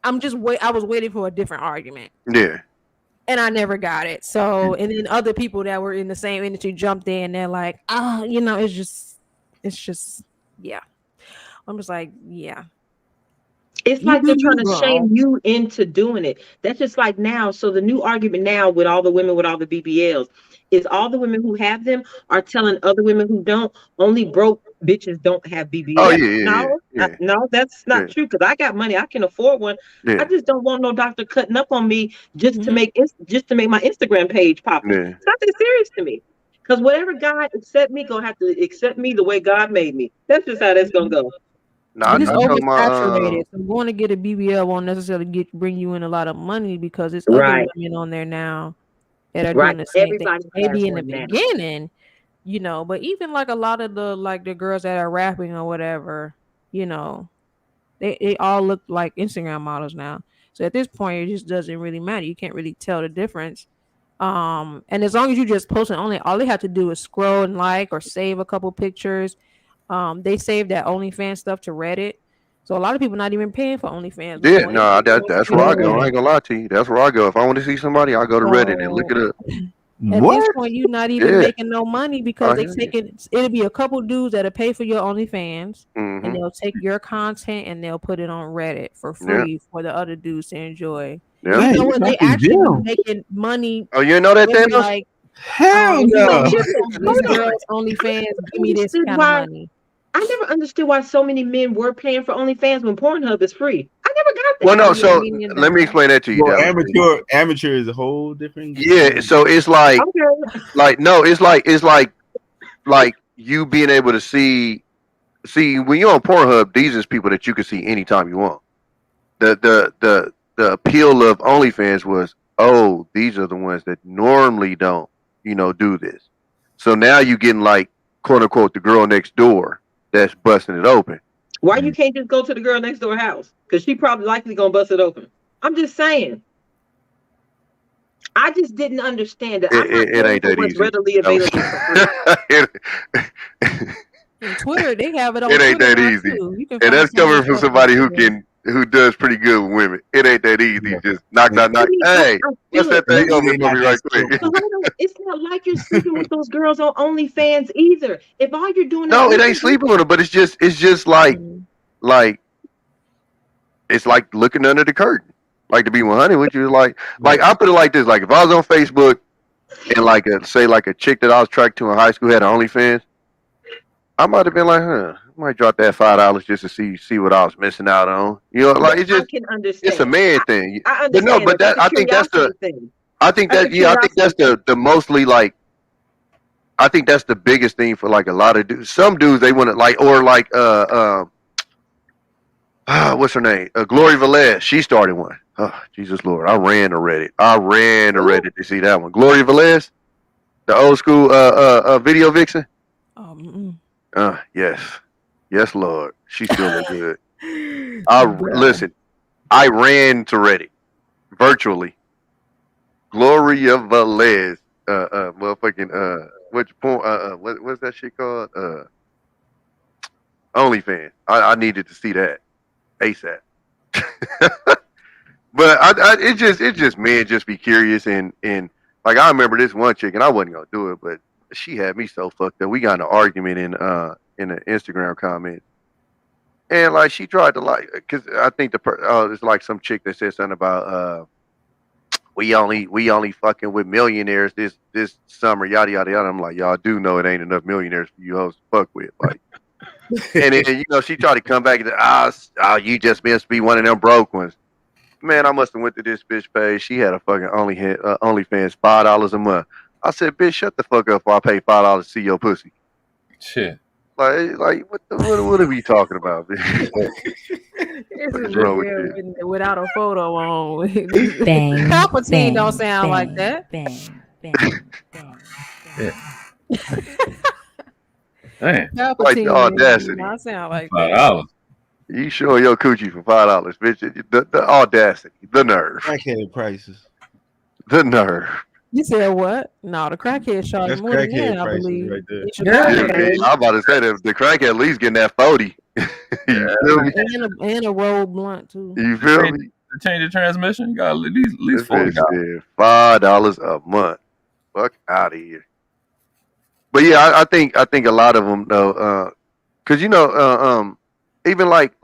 I was waiting for a different argument. Yeah. And I never got it. So, and then other people that were in the same industry jumped in. They're like, you know, it's just, yeah. I'm just like, yeah. It's like they're trying to shame you into doing it. That's just like now. So the new argument now with all the women with all the BBLs is all the women who have them are telling other women who don't, only broke bitches don't have BBL. Oh yeah. No, that's not true. Because I got money, I can afford one. I just don't want no doctor cutting up on me just to make my Instagram page popular. It's not that serious to me. Because whatever God accept me, gonna have to accept me the way God made me. That's just how that's gonna go. But it's oversaturated. So going to get a BBL won't necessarily bring you in a lot of money because there's other women on there now that are doing the same thing. Maybe in the beginning, you know, but even like a lot of the girls that are rapping or whatever, you know, they all look like Instagram models now. So at this point, it just doesn't really matter. You can't really tell the difference. And as long as you just post it only, all they have to do is scroll and like or save a couple pictures. They save that OnlyFans stuff to Reddit. So a lot of people not even paying for OnlyFans. Yeah, no, that's where I go. I ain't gonna lie to you. That's where I go. If I want to see somebody, I go to Reddit and look it up. At this point, you're not even making no money because it'll be a couple dudes that'll pay for your OnlyFans and they'll take your content and they'll put it on Reddit for free for the other dudes to enjoy. Yeah. You know what? They actually making money. Oh, you know that thing? Like, hell no. This girl's OnlyFans, give me this kind of money. I never understood why so many men were paying for OnlyFans when Pornhub is free. I never got that. Well, no, so let me explain that to you. Well, amateur is a whole different. Yeah, so it's like, it's like you being able to see when you're on Pornhub, these is people that you can see anytime you want. The appeal of OnlyFans was, oh, these are the ones that normally don't, do this. So now you getting like, quote unquote, the girl next door that's busting it open. Why you can't just go to the girl next door house? Because she probably likely gonna bust it open. I'm just saying. I just didn't understand it. It ain't that easy. Readily available for free. And Twitter, they have it on. It ain't that easy, and that's coming from somebody who does pretty good with women. It ain't that easy. Yeah. Just knock. Hey, what's that thing over for me right quick? So it's not like you're sleeping with those girls on OnlyFans either. If all you're doing it ain't sleeping with them, but it's just like it's like looking under the curtain. Like, to be 100 with you, like I put it like this: like if I was on Facebook and say a chick that I was tracked to in high school had an OnlyFans, I might have been like, I might drop that $5 just to see what I was missing out on. Like it's just, I can understand. It's a man thing. I understand. But I think that's the mostly like, I think that's the biggest thing for like a lot of dudes. Some dudes, they want to what's her name? Glory Velez. She started one. Oh, Jesus Lord. I ran to Reddit to see that one. Glory Velez, the old school video vixen. Yes, Lord. She still look good. Listen, I ran to Reddit virtually. Gloria Velez, motherfucking what's that shit called? OnlyFans. I needed to see that ASAP. But it just men just be curious and like I remember this one chick and I wasn't gonna do it, but she had me so fucked up. We got in an argument in an Instagram comment, and like she tried to because I think it's like some chick that said something about we only fucking with millionaires this summer, yada yada yada. I'm like, y'all do know it ain't enough millionaires for you hoes to fuck with, like. And then she tried to come back and you just must be one of them broke ones. Man, I must have went to this bitch page. She had a fucking OnlyFans $5 a month. I said, bitch, shut the fuck up before I pay $5 to see your pussy. Shit. Like what are we talking about, bitch? What's wrong with you? Without a photo on. Bang. Palpatine don't sound like that. Bang. Damn. Like the audacity. Not sound like $5. You showing your coochie for $5, bitch. The audacity, the nerve. Crackhead prices. The nerve. You said what? No, the crackhead charge more than that, I believe. Right there. I'm about to say that the crackhead at least getting that 40. You feel me? And a roll blunt too. You feel me? To change the transmission, you got at least $40. $5 a month. Fuck out of here. But yeah, I think a lot of them though, because even like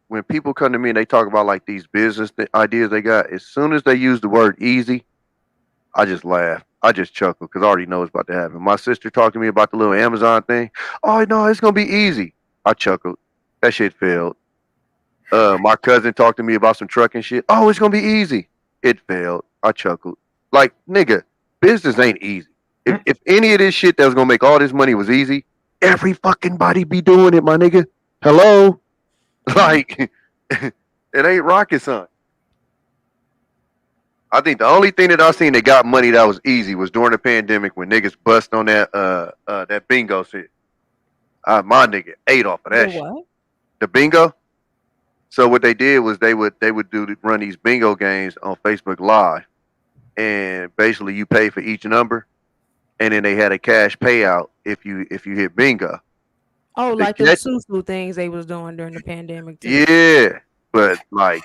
when people come to me and they talk about like these business ideas they got, as soon as they use the word easy, I just laugh. I just chuckle because I already know it's about to happen. My sister talked to me about the little Amazon thing. Oh no, it's gonna be easy. I chuckled. That shit failed. My cousin talked to me about some trucking shit. Oh, it's gonna be easy. It failed. I chuckled. Like, nigga, business ain't easy. If any of this shit that was gonna make all this money was easy, every fucking body be doing it, my nigga. Hello? Like, it ain't rocket science. I think the only thing that I seen that got money that was easy was during the pandemic when niggas bust on that bingo shit. My nigga ate off of that shit. What? The bingo. So what they did was they would run these bingo games on Facebook Live, and basically you pay for each number, and then they had a cash payout if you hit bingo. Oh, like the Susu things they was doing during the pandemic too. Yeah, but like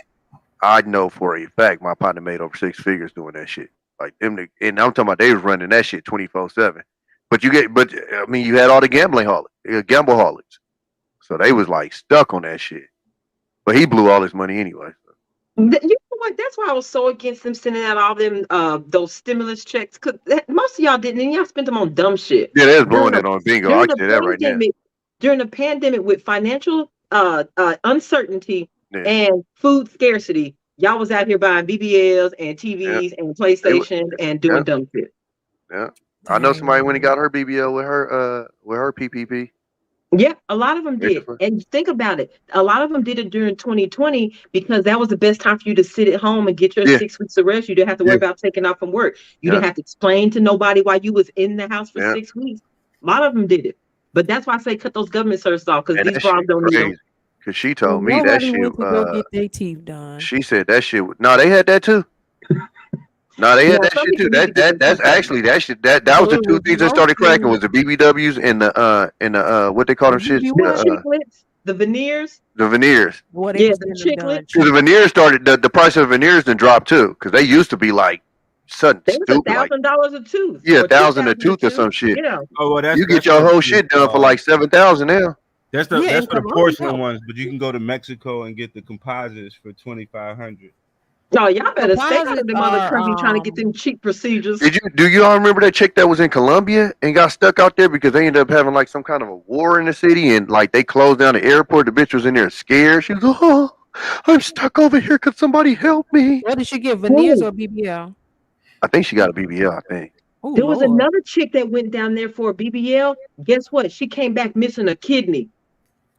I know for a fact my partner made over 6 figures doing that shit. Like them, and I'm talking about they was running that shit 24/7. But I mean, you had all the gamble holics, so they was like stuck on that shit. But he blew all his money anyway. You know what? That's why I was so against them sending out all them those stimulus checks, because most of y'all didn't, and y'all spent them on dumb shit. Yeah, they was blowing it on bingo. I can say that right now. During the pandemic, with financial uncertainty and food scarcity, y'all was out here buying BBLs and TVs and PlayStations and doing dumb shit. Yeah, I know somebody when he got her BBL with her PPP. Yeah, a lot of them did. And think about it. A lot of them did it during 2020 because that was the best time for you to sit at home and get your 6 weeks of rest. You didn't have to worry about taking off from work. You didn't have to explain to nobody why you was in the house for 6 weeks. A lot of them did it. But that's why I say cut those government services off, because these bras don't need them. Because she told me that shit. Went to go get their teeth done. She said that shit. No, they had that too. No, they had that shit too. That's actually that shit. That was the two things that started cracking was the BBWs and the what they call them shit. The veneers. The veneers. The chiclets. The veneers started. The price of veneers then dropped too, because they used to be like something stupid. $1,000 a tooth. Yeah, $1,000 a tooth or some shit. Yeah. Oh, well, you get your whole shit done for like $7,000 now. That's for the porcelain ones, but you can go to Mexico and get the composites for $2,500. No, y'all better stay out of them other countries trying to get them cheap procedures. Do you all remember that chick that was in Colombia and got stuck out there because they ended up having like some kind of a war in the city, and like they closed down the airport? The bitch was in there scared. She was like, "Oh, I'm stuck over here. Could somebody help me?" What did she get, veneers or BBL? I think she got a BBL. I think. Ooh, there was another chick that went down there for a BBL. Guess what? She came back missing a kidney.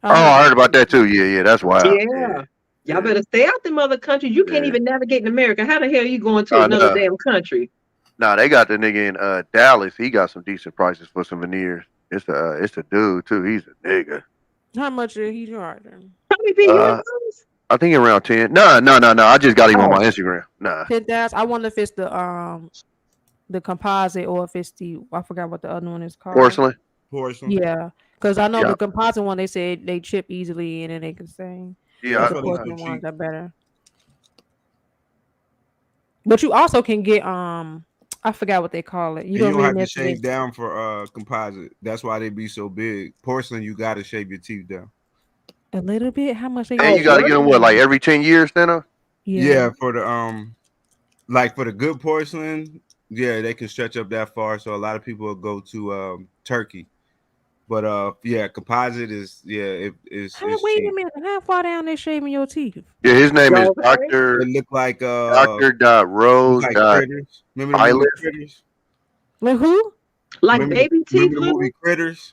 Oh, I heard about that too. Yeah, that's wild. Yeah. Y'all better stay out them other countries. You can't even navigate in America. How the hell are you going to another damn country? Nah, they got the nigga in Dallas. He got some decent prices for some veneers. It's a dude too. He's a nigga. How much are he charging? I think around 10. No. I just got him on my Instagram. Nah. 10,000. I wonder if it's the composite or if it's I forgot what the other one is called. Porcelain. Yeah, because I know the composite one they said they chip easily and then they can sing. Yeah, the porcelain ones are better. But you also can get I forgot what they call it. You don't have to shave down for composite. That's why they be so big. Porcelain, you got to shave your teeth down a little bit. How much? And you got to get them what, like every 10 years, then? Yeah, for the like for the good porcelain, yeah, they can stretch up that far. So a lot of people will go to Turkey. But composite is wait a minute, how far down they shaving your teeth? Yeah, his name is Dr. It look like Dr. Rose. Remember the movie Critters? Like who? Like baby teeth. Remember the movie Critters?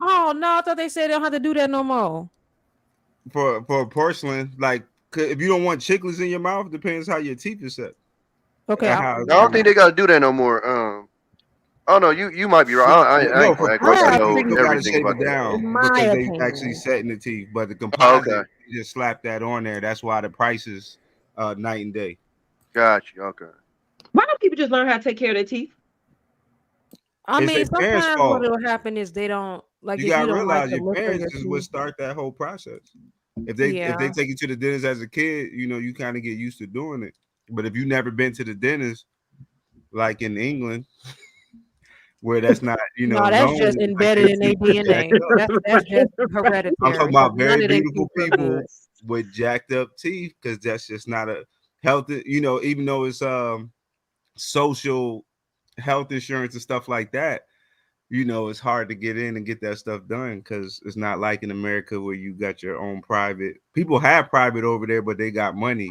Oh no, I thought they said they don't have to do that no more. For porcelain, like if you don't want chiclets in your mouth, depends how your teeth is set. Okay, I don't think they got to do that no more. Oh no, you might be right. I ain't gonna act like I know everything about that. Because they actually set in the teeth, but the composite you just slap that on there. That's why the price is night and day. Got you. Okay. Why don't people just learn how to take care of their teeth? I mean, sometimes what will happen is they don't like. You gotta realize your parents is what start that whole process. If they take you to the dentist as a kid, you kind of get used to doing it. But if you never been to the dentist, like in England. Where that's not, no, that's just embedded in their DNA. That's just hereditary. I'm talking about very beautiful people with jacked up teeth, because that's just not a healthy. Even though it's social health insurance and stuff like that, you know, it's hard to get in and get that stuff done because it's not like in America where you got your own private. People have private over there, but they got money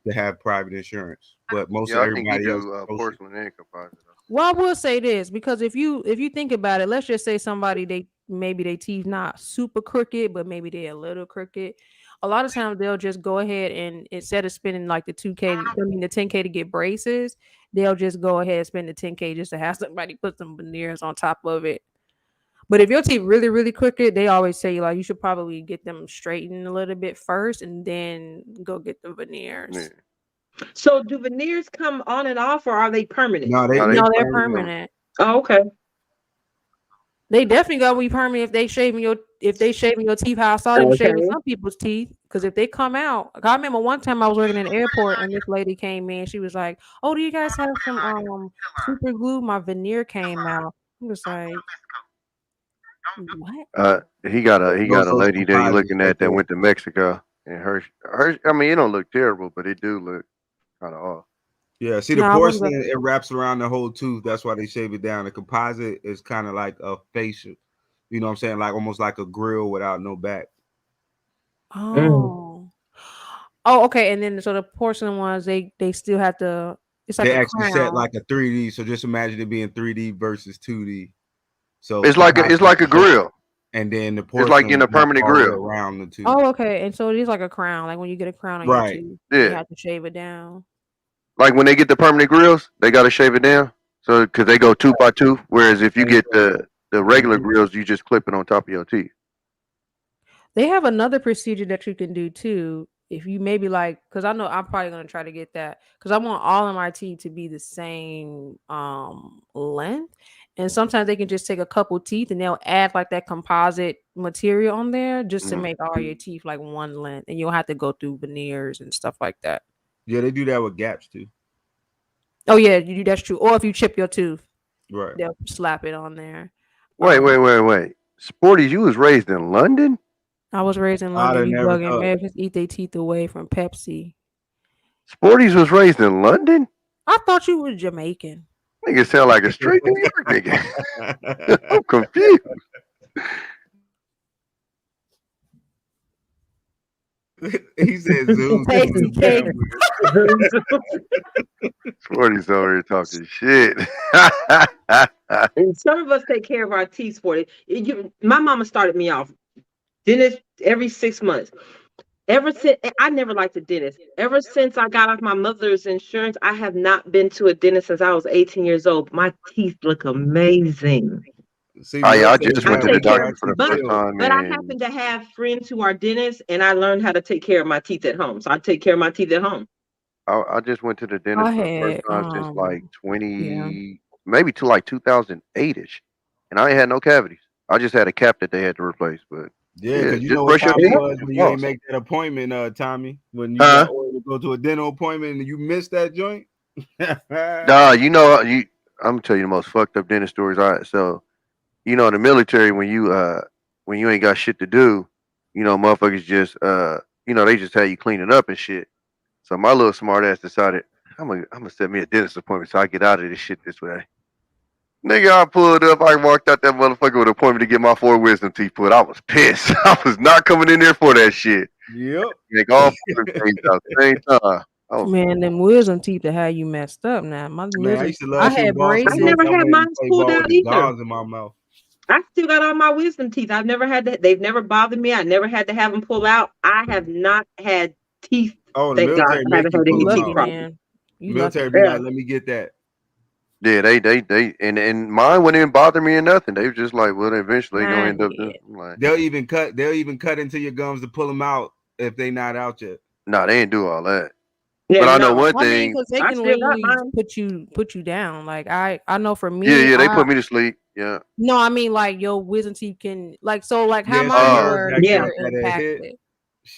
to have private insurance. But most of everybody else porcelain and composite. Well, I will say this, because if you think about it, let's just say somebody maybe their teeth not super crooked, but maybe they're a little crooked. A lot of times they'll just go ahead and instead of spending like the 10K to get braces, they'll just go ahead and spend the 10K just to have somebody put some veneers on top of it. But if your teeth really, really crooked, they always say like you should probably get them straightened a little bit first and then go get the veneers. Yeah. So do veneers come on and off, or are they permanent? No, they're permanent. Oh, okay. They definitely gotta be permanent if they shaving your teeth. How I saw them shaving some people's teeth, because if they come out, I remember one time I was working in the airport and this lady came in. She was like, "Oh, do you guys have some super glue? My veneer came out." I was like, "What?" He got a lady there you looking at that went to Mexico, and her. I mean, it don't look terrible, but it do look kind of off. Yeah, see, the porcelain, it wraps around the whole tooth. That's why they shave it down. The composite is kind of like a facial. You know what I'm saying? Like almost like a grill without no back. Oh. Oh, okay. And then so the porcelain ones, they still have to. It's like they a actually crown. set like a 3D. So just imagine it being 3D versus 2D. So it's like a grill. And then the porcelain, it's like in a permanent grill around the tooth. Oh, okay. And so it is like a crown. Like when you get a crown on your tooth, you have to shave it down. Like when they get the permanent grills, they got to shave it down. So because they go tooth by tooth, whereas if you get the regular grills, you just clip it on top of your teeth. They have another procedure that you can do too. If you maybe like, because I know I'm probably gonna try to get that because I want all of my teeth to be the same length. And sometimes they can just take a couple teeth and they'll add like that composite material on there just to make all your teeth like one length, and you'll have to go through veneers and stuff like that. Yeah, they do that with gaps too. Oh yeah, you do. That's true. Or if you chip your tooth, right, they'll slap it on there. Wait. Sporty, you was raised in London? I was raised in London. You bugging. Americans eat their teeth away from Pepsi. Sporty's was raised in London? I thought you were Jamaican. Nigga sound like a straight New York nigga. I'm confused. He said Zoom. Sporty's over here talking shit. And some of us take care of our teeth, Sporty. My mama started me off. Dentist every 6 months. Ever since, I never liked a dentist. Ever since I got off my mother's insurance, I have not been to a dentist since I was 18 years old. My teeth look amazing. See, I just went to the doctor for the first time. But I happen to have friends who are dentists, and I learned how to take care of my teeth at home. So I take care of my teeth at home. I just went to the dentist for the first time since like 20, maybe to like 2008-ish. And I ain't had no cavities. I just had a cap that they had to replace, but yeah, because you know what time it was when you ain't make that appointment, Tommy. When you got ordered to go to a dental appointment and you missed that joint. Nah, you know, I'm gonna tell you the most fucked up dentist stories. So, you know, in the military, when you ain't got shit to do, you know, motherfuckers just you know, they just have you clean it up and shit. So my little smart ass decided I'm gonna set me a dentist appointment so I get out of this shit this way. Nigga, I pulled up. I walked out that motherfucker with an appointment to get my 4 wisdom teeth put. I was pissed. I was not coming in there for that shit. Yep. Like all 4 things at the same time. Man, them wisdom teeth that had you messed up now. I had braces. I never had mine pulled out either. In my mouth. I still got all my wisdom teeth. I've never had that. They've never bothered me. I never had to have them pulled out. I have not had teeth. Oh, the military make you pull them out. Military be like, let me get that. Yeah, they and mine wouldn't even bother me or nothing. They were just like, well, eventually they're gonna end up doing, like, they'll even cut into your gums to pull them out if they not out yet. Nah, they ain't do all that. Yeah, but I know one thing. Because they can really put you down. Like I know for me. Yeah, they put me to sleep. Yeah. No, I mean like your wisdom teeth can how mine were impacted.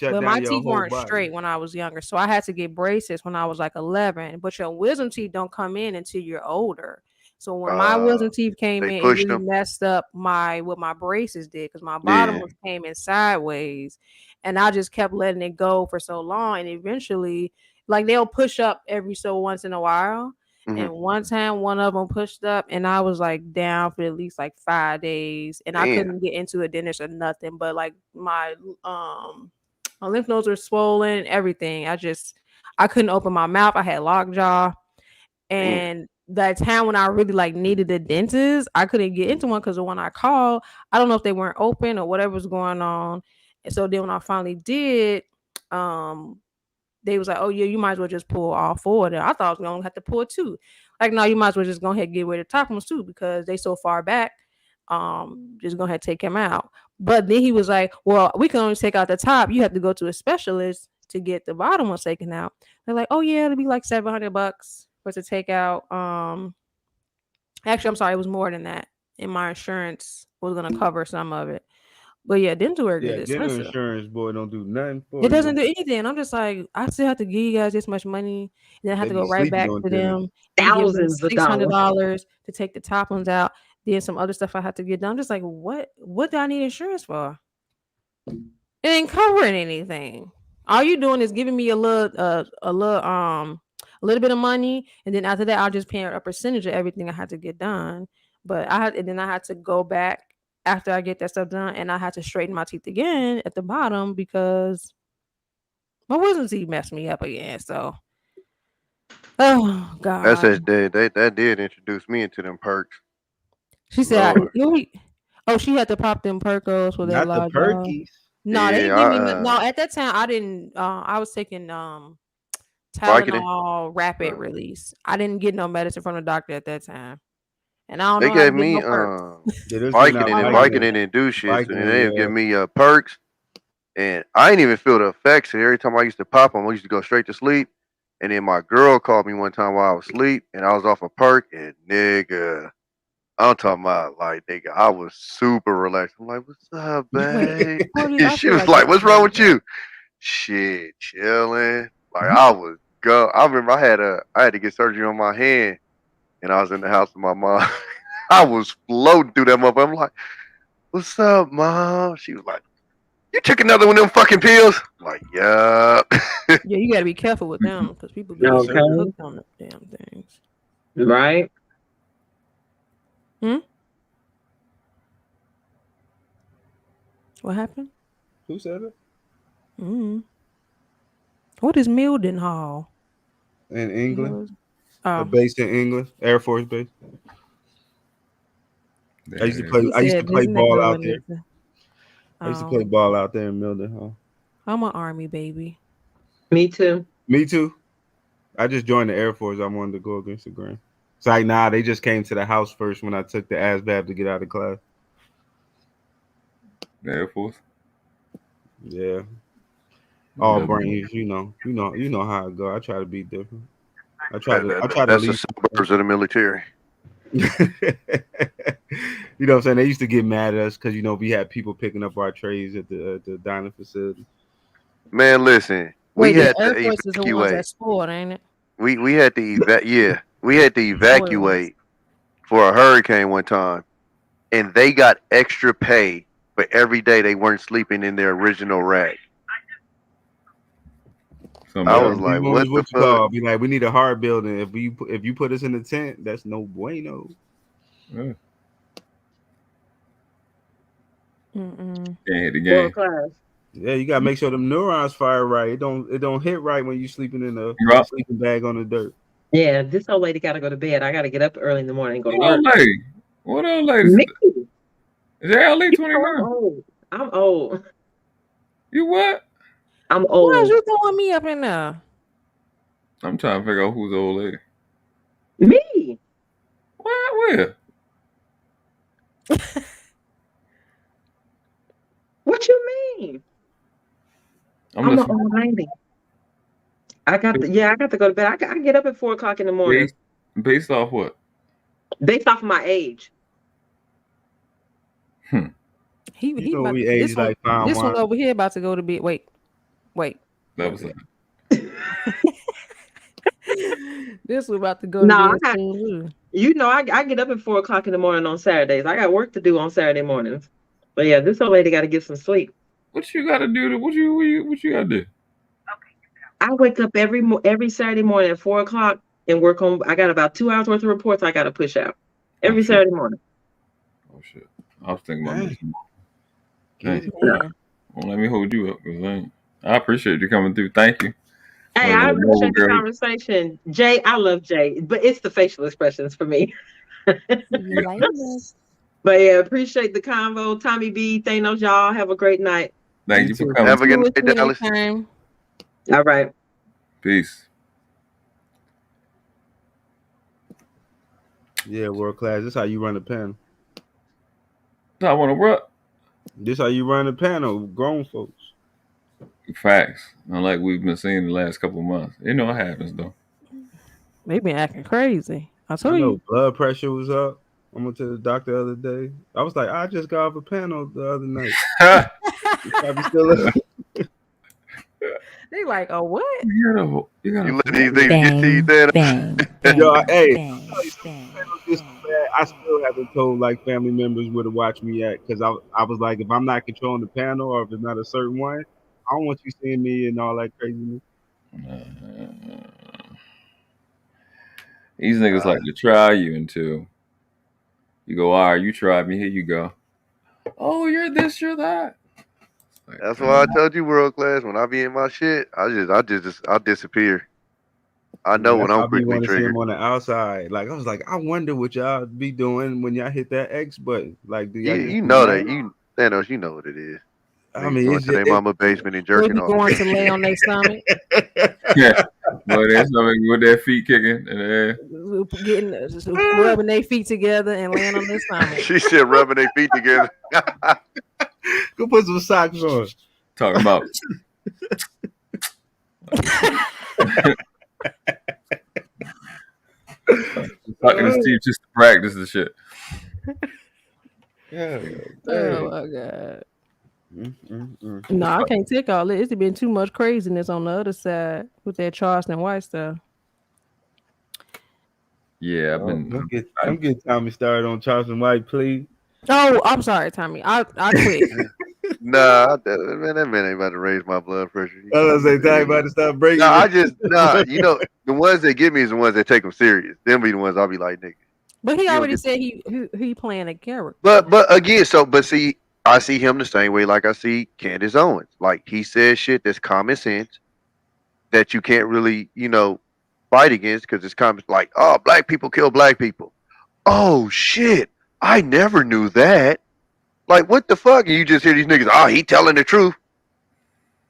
But my teeth weren't straight when I was younger, so I had to get braces when I was like 11. But your wisdom teeth don't come in until you're older. So when my wisdom teeth came in, it really messed up what my braces did, because my bottom came in sideways, and I just kept letting it go for so long, and eventually, like they'll push up every so once in a while, And one time, one of them pushed up, and I was like down for at least like 5 days, and I couldn't get into a dentist or nothing. But like my lymph nodes were swollen, and everything. I couldn't open my mouth. I had lockjaw, and that time when I really like needed a dentist, I couldn't get into one because the one I called, I don't know if they weren't open or whatever was going on. And so then when I finally did, they was like, oh yeah, you might as well just pull all 4 of them. I thought I was gonna have to pull 2. Like, no, you might as well just go ahead and get rid of the top ones too, because they so far back. Just go ahead and take him out. But then he was like, well, we can only take out the top. You have to go to a specialist to get the bottom ones taken out. They're like, oh yeah, it'll be like $700 for to take out. Actually, I'm sorry, it was more than that. And my insurance was gonna cover some of it. But yeah, dental work is dental expensive. insurance, boy, don't do nothing for it. It doesn't do anything. I'm just like, I still have to give you guys this much money, and then I have to go right back to them and give them $600 to take the top ones out. Then some other stuff I have to get done. I'm just like, what do I need insurance for? It ain't covering anything. All you doing is giving me a little bit of money, and then after that, I'll just pay a percentage of everything I had to get done. But I had to go back after I get that stuff done, and I had to straighten my teeth again at the bottom because my wisdom teeth messed me up again. So, oh God, that did introduce me into them perks. She said, she had to pop them Percos for that large. Perkies. No, they didn't give me no. At that time, I didn't. I was taking Tylenol rapid release. I didn't get no medicine from the doctor at that time. And I don't know. They gave me Vicodin and do shit, and they give me perks, and I didn't even feel the effects. And every time I used to pop them, I used to go straight to sleep. And then my girl called me one time while I was asleep, and I was off a perk, and nigga, I'm talking about like nigga, I was super relaxed. I'm like, "What's up, babe?" She was like, "What's wrong with you?" Shit, chilling. Like I was I remember I had to get surgery on my hand, and I was in the house with my mom. I was floating through that motherfucker. I'm like, "What's up, mom?" She was like, "You took another one of them fucking pills?" I'm like, "Yeah." Yeah, you gotta be careful with them because people get hooked on the damn things. Right? What happened? Who said it? What is Mildenhall? In England. A base in England, Air Force Base. I used to play ball out there. I used to play ball out there in Mildenhall. I'm an Army baby. Me too. Me too. I just joined the Air Force. I wanted to go against the grain. It's like, nah, they just came to the house first when I took the ASVAB to get out of class. The Air Force? Yeah. All brains, you know how I go. I try to be different. I try to That's the suburbs of the military. You know what I'm saying? They used to get mad at us because we had people picking up our trays at the dining facility. Man, listen. We had to evacuate. Sport, ain't it? We had to we had to evacuate for a hurricane one time, and they got extra pay for every day they weren't sleeping in their original rack. I was like, "What the fuck?" Be like, "We need a hard building. If you put us in the tent, that's no bueno." Can't hit the game. Yeah, you gotta make sure them neurons fire right. It don't hit right when you sleeping in a sleeping bag on the dirt. Yeah, this old lady gotta go to bed. I gotta get up early in the morning and go to work. What old lady? Me. Jey Ali 29. I'm old. You what? I'm old. Why is you throwing me up in there? I'm trying to figure out who's the old lady. Me. What? Where? What you mean? I'm an old lady. I got to go to bed. I get up at 4 o'clock in the morning. Based off what? Based off of my age. He about, this one over here about to go to bed. Wait. That was it. This was about to go to bed. I get up at 4 o'clock in the morning on Saturdays. I got work to do on Saturday mornings. But yeah, this old lady got to get some sleep. What you got to do? What you got to do? I wake up every Saturday morning at 4 o'clock and work on. I got about 2 hours worth of reports I got to push out every Saturday morning. Oh shit! I was thinking about missing. Man. Well, let me hold you up because I appreciate you coming through. Thank you. Hey, I appreciate the conversation, Jay. I love Jay, but it's the facial expressions for me. You like this? But yeah, appreciate the convo. Tommy B, Thanos, y'all have a great night. Thank you for coming. Have a good night, Dallas. All right. Peace. Yeah, world class. This how you run the panel. I want to what? This how you run the panel, grown folks. Facts. Unlike we've been seeing the last couple of months. You know what happens though. They been acting crazy. I told you. Blood pressure was up. I went to the doctor the other day. I was like, I just got off a panel the other night. They like, oh what? You let these things get to you, then. Yo, hey, I still haven't told like family members where to watch me at because I was like, if I'm not controlling the panel or if it's not a certain one, I don't want you seeing me and all that craziness. These niggas like to try you until you go, all right, you tried me, here you go. Oh, you're this, you're that. Like, that's why I told you, world class. When I be in my shit, I disappear. I know when I'm quickly triggered. On the outside, like I was like, I wonder what y'all be doing when y'all hit that X button. Like, do y'all you know that Thanos, you know what it is. I mean, going to their mama basement and jerking off. Going to lay on their stomach. Yeah, but their stomach with their feet kicking and rubbing their feet together and laying on their stomach. She said rubbing their feet together. Go put some socks on. Talking about. Talking to Steve just to practice the shit. Yeah. Oh my god. No, I can't take all this. It's been too much craziness on the other side with that Charleston White stuff. Yeah, I'm getting Tommy started on Charleston White, please. Oh, I'm sorry, Tommy. I quit. Nah, that man ain't about to raise my blood pressure. I was gonna say Tommy about to start breaking. You know, the ones that get me is the ones that take them serious. Them be the ones I'll be like, nigga. But he already said he playing a character. But again, see, I see him the same way like I see Candace Owens. Like he says shit that's common sense that you can't really, fight against because it's common. Like, oh, black people kill black people. Oh shit, I never knew that. Like, what the fuck? And you just hear these niggas, oh, he telling the truth.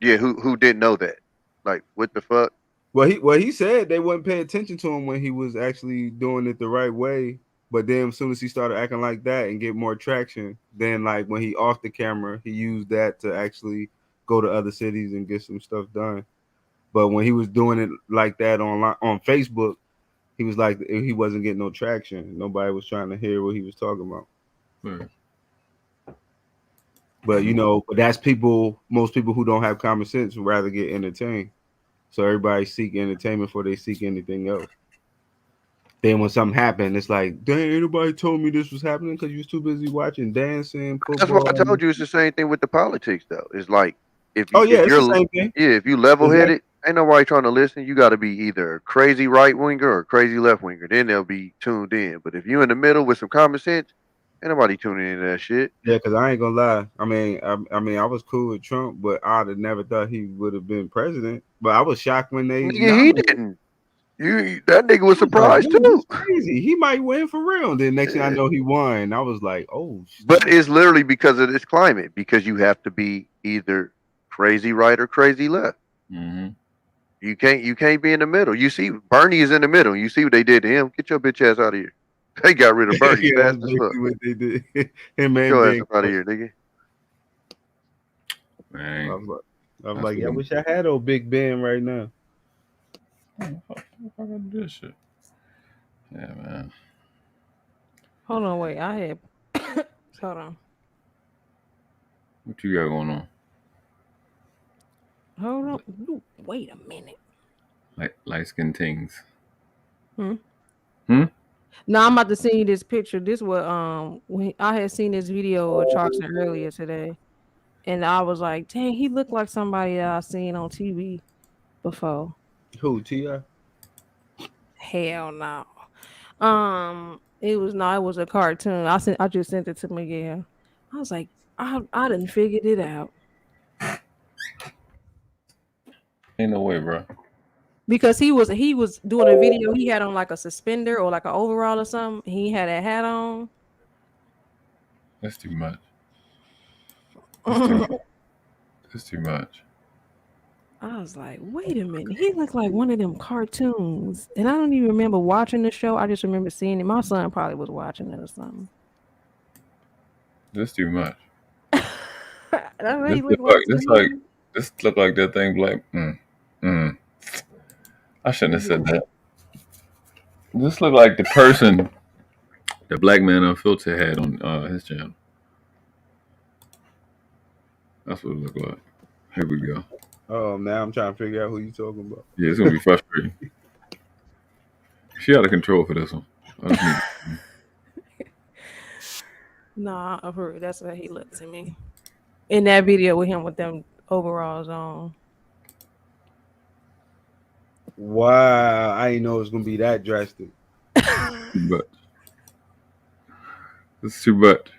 Yeah, who didn't know that? Like, what the fuck? Well, he said they wouldn't pay attention to him when he was actually doing it the right way. But then as soon as he started acting like that and get more traction, then like when he off the camera, he used that to actually go to other cities and get some stuff done. But when he was doing it like that on Facebook, he was like he wasn't getting no traction. Nobody was trying to hear what he was talking about. Right. But that's most people who don't have common sense would rather get entertained. So everybody seek entertainment before they seek anything else. Then when something happened, it's like, dang, anybody told me this was happening because you was too busy watching dancing, football. That's what I told you. It's the same thing with the politics, though. It's like if you're the same thing. Yeah, if you level headed, ain't nobody trying to listen. You got to be either a crazy right winger or a crazy left winger. Then they'll be tuned in. But if you in the middle with some common sense, ain't nobody tuning into that shit. Yeah, because I ain't gonna lie. I mean, I was cool with Trump, but I'd have never thought he would have been president. But I was shocked when they. He didn't. That nigga was surprised too. Crazy. He might win for real. Then next thing I know, he won. I was like, oh. Shit. But it's literally because of this climate. Because you have to be either crazy right or crazy left. Mm-hmm. You can't be in the middle. You see, Bernie is in the middle. You see what they did to him. Get your bitch ass out of here. They got rid of Bernie fast as fuck. What they did. Get your ass out of here, nigga. Man. I'm like, I wish I had old Big Ben right now. This shit. Yeah, man. Hold on, wait. I had. Hold on. What you got going on? Hold on. Wait a minute. Like light skin things. No, I'm about to send you this picture. This was when I had seen this video of Charleston earlier today, and I was like, dang, he looked like somebody that I seen on TV before. Who, T.I.? hell no. It was a cartoon. I just sent it to Miguel. I was like, I done figured it out. Ain't no way, bro. Because he was doing a video. He had on like a suspender or like an overall or something. He had a hat on. That's too much. That's too much. That's too much. I was like, wait a minute. He looked like one of them cartoons. And I don't even remember watching the show. I just remember seeing it. My son probably was watching it or something. That's too much. This look like that thing black. I shouldn't have said that. This look like the person the Black Man Unfiltered had on his channel. That's what it looked like. Here we go. Oh, now I'm trying to figure out who you talking about. Yeah, it's gonna be frustrating. She out of control for this one. Nah, I've heard that's how he looked to me. In that video with him with them overalls on. Wow, I didn't know it was gonna be that drastic. But it's too much.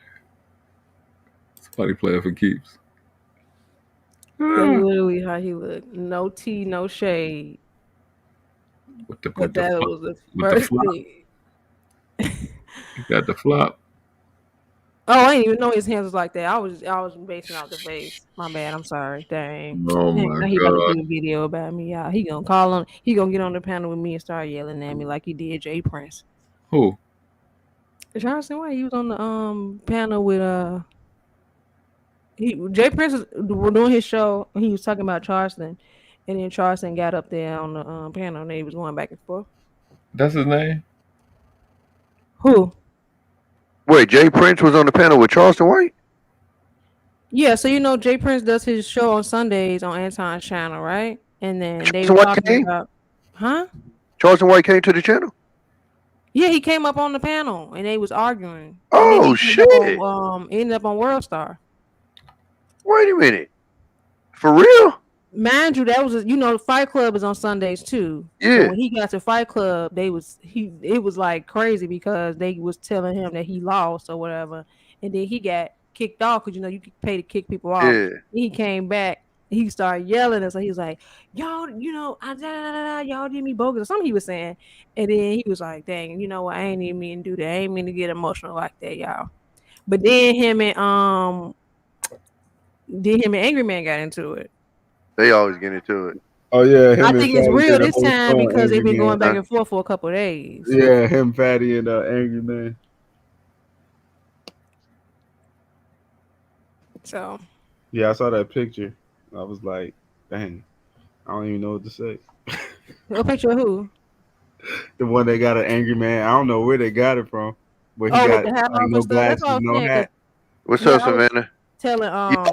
Somebody playing for keeps. That's literally how he looked. No tea, no shade. But that was the first thing. He got the flop. Oh, I didn't even know his hands was like that. I was basing out the face. My bad. I'm sorry. Dang. Oh my he God. about to do a video about me. Yeah, he gonna call him. He gonna get on the panel with me and start yelling at me like he did Jay Prince. Who? Charleston White. He was on the panel with Jay Prince was doing his show. He was talking about Charleston, and then Charleston got up there on the panel, and they was going back and forth. That's his name? Who? Wait, Jay Prince was on the panel with Charleston White? Yeah, so Jay Prince does his show on Sundays on Anton's channel, right? And then they were talking about, Charleston White came to the channel? Yeah, he came up on the panel and they was arguing. Oh shit! Ended up on World Star. Wait a minute, for real? Mind you, that was Fight Club is on Sundays too. Yeah. So when he got to Fight Club, it was like crazy because they was telling him that he lost or whatever, and then he got kicked off because you could pay to kick people off. Yeah. He came back, he started yelling, and so he was like, "Y'all, y'all did me bogus," or something he was saying, and then he was like, "Dang, you know what? I ain't even mean to do that. I ain't mean to get emotional like that, y'all." But then him and Angry Man got into it. They always get into it. Oh yeah, I think it's real this time because they've been going back and forth for a couple of days. Yeah, him, Fatty, and Angry Man. So. Yeah, I saw that picture. I was like, dang, I don't even know what to say. What picture of who? The one they got an Angry Man. I don't know where they got it from, but he got with the hat no glasses, no hat. What's up, Savannah? Telling I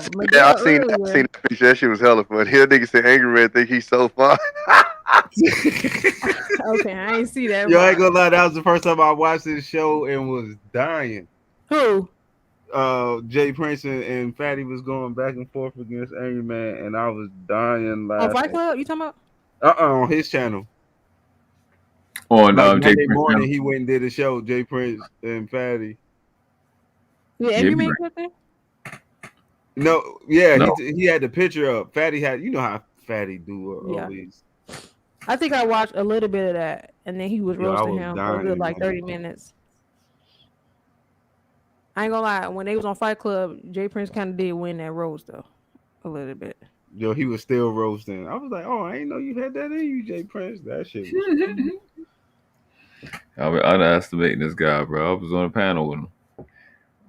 seen that picture. That shit was hella funny. Here nigga say Angry Man think he's so fun. Okay, I ain't see that. Yo, I ain't gonna lie, that was the first time I watched this show and was dying. Who? Jay Prince and Fatty was going back and forth against Angry Man, and I was dying laughing. On Fight Club, you talking about? On his channel. On Monday morning, he went and did a show. Jay Prince and Fatty. Yeah, Angry Man kept there? No, yeah, no. He had the picture up. Fatty had, how Fatty do always. I think I watched a little bit of that, and then he was roasting him for a good 30 minutes. I ain't gonna lie, when they was on Fight Club, Jay Prince kind of did win that roast though, a little bit. Yo, he was still roasting. I was like, oh, I ain't know you had that in you, Jay Prince. That shit was I'm underestimating this guy, bro. I was on a panel with him.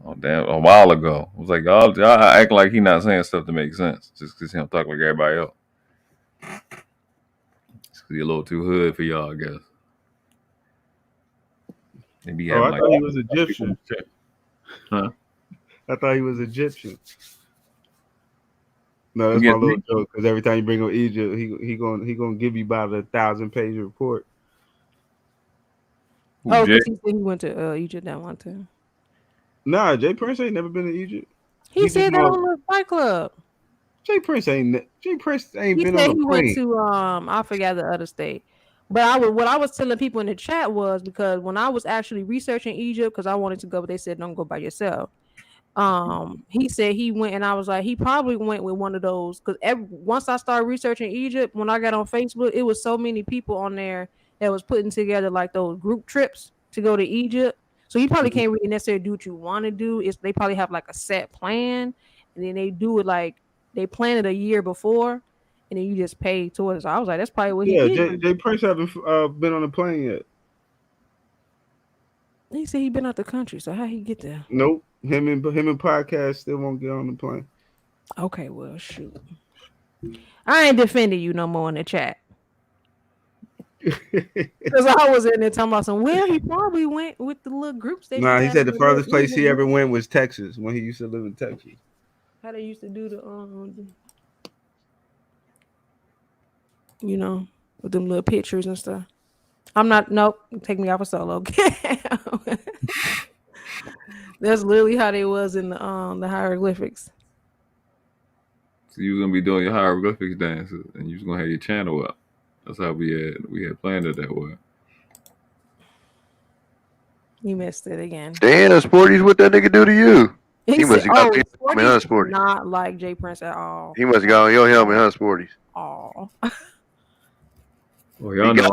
Oh damn! A while ago, I was like, y'all act like he not saying stuff to make sense, just because he don't talk like everybody else. Just because he a little too hood for y'all, I guess. I thought he was Egyptian. Huh? I thought he was Egyptian. No, that's my little joke. Because every time you bring up Egypt, he gonna give you about a 1,000-page report. Oh, because he said he went to Egypt that one time. Nah, Jay Prince ain't never been to Egypt. He said that on the Fight Club. Jay Prince ain't he been on a plane. He went to I forgot the other state, But what I was telling people in the chat was because when I was actually researching Egypt, because I wanted to go, but they said don't go by yourself. He said he went, and I was like, he probably went with one of those because once I started researching Egypt, when I got on Facebook, it was so many people on there that was putting together like those group trips to go to Egypt. So you probably can't really necessarily do what you want to do. They probably have like a set plan, and then they do it like they plan it a year before, and then you just pay towards. So I was like, that's probably what he did. Jay Prince haven't been on the plane yet. He said he been out the country, so how he get there? Nope. Him and podcast still won't get on the plane. Okay, well, shoot. I ain't defending you no more in the chat. Because I was in there talking about he probably went with the little groups. He said the furthest place he ever went was Texas when he used to live in Texas. How they used to do the with them little pictures and stuff. Nope, take me off a solo. That's literally how they was in the hieroglyphics. So you was gonna be doing your hieroglyphics dances, and you was gonna have your channel up. That's how we had planned it that way. You missed it again. Damn, Sporty's what that nigga do to you? He must have got your helmet, huh, Sporty? Not like Jay Prince at all. He must have got on your helmet, huh, Sporty's? Oh. Well, y'all know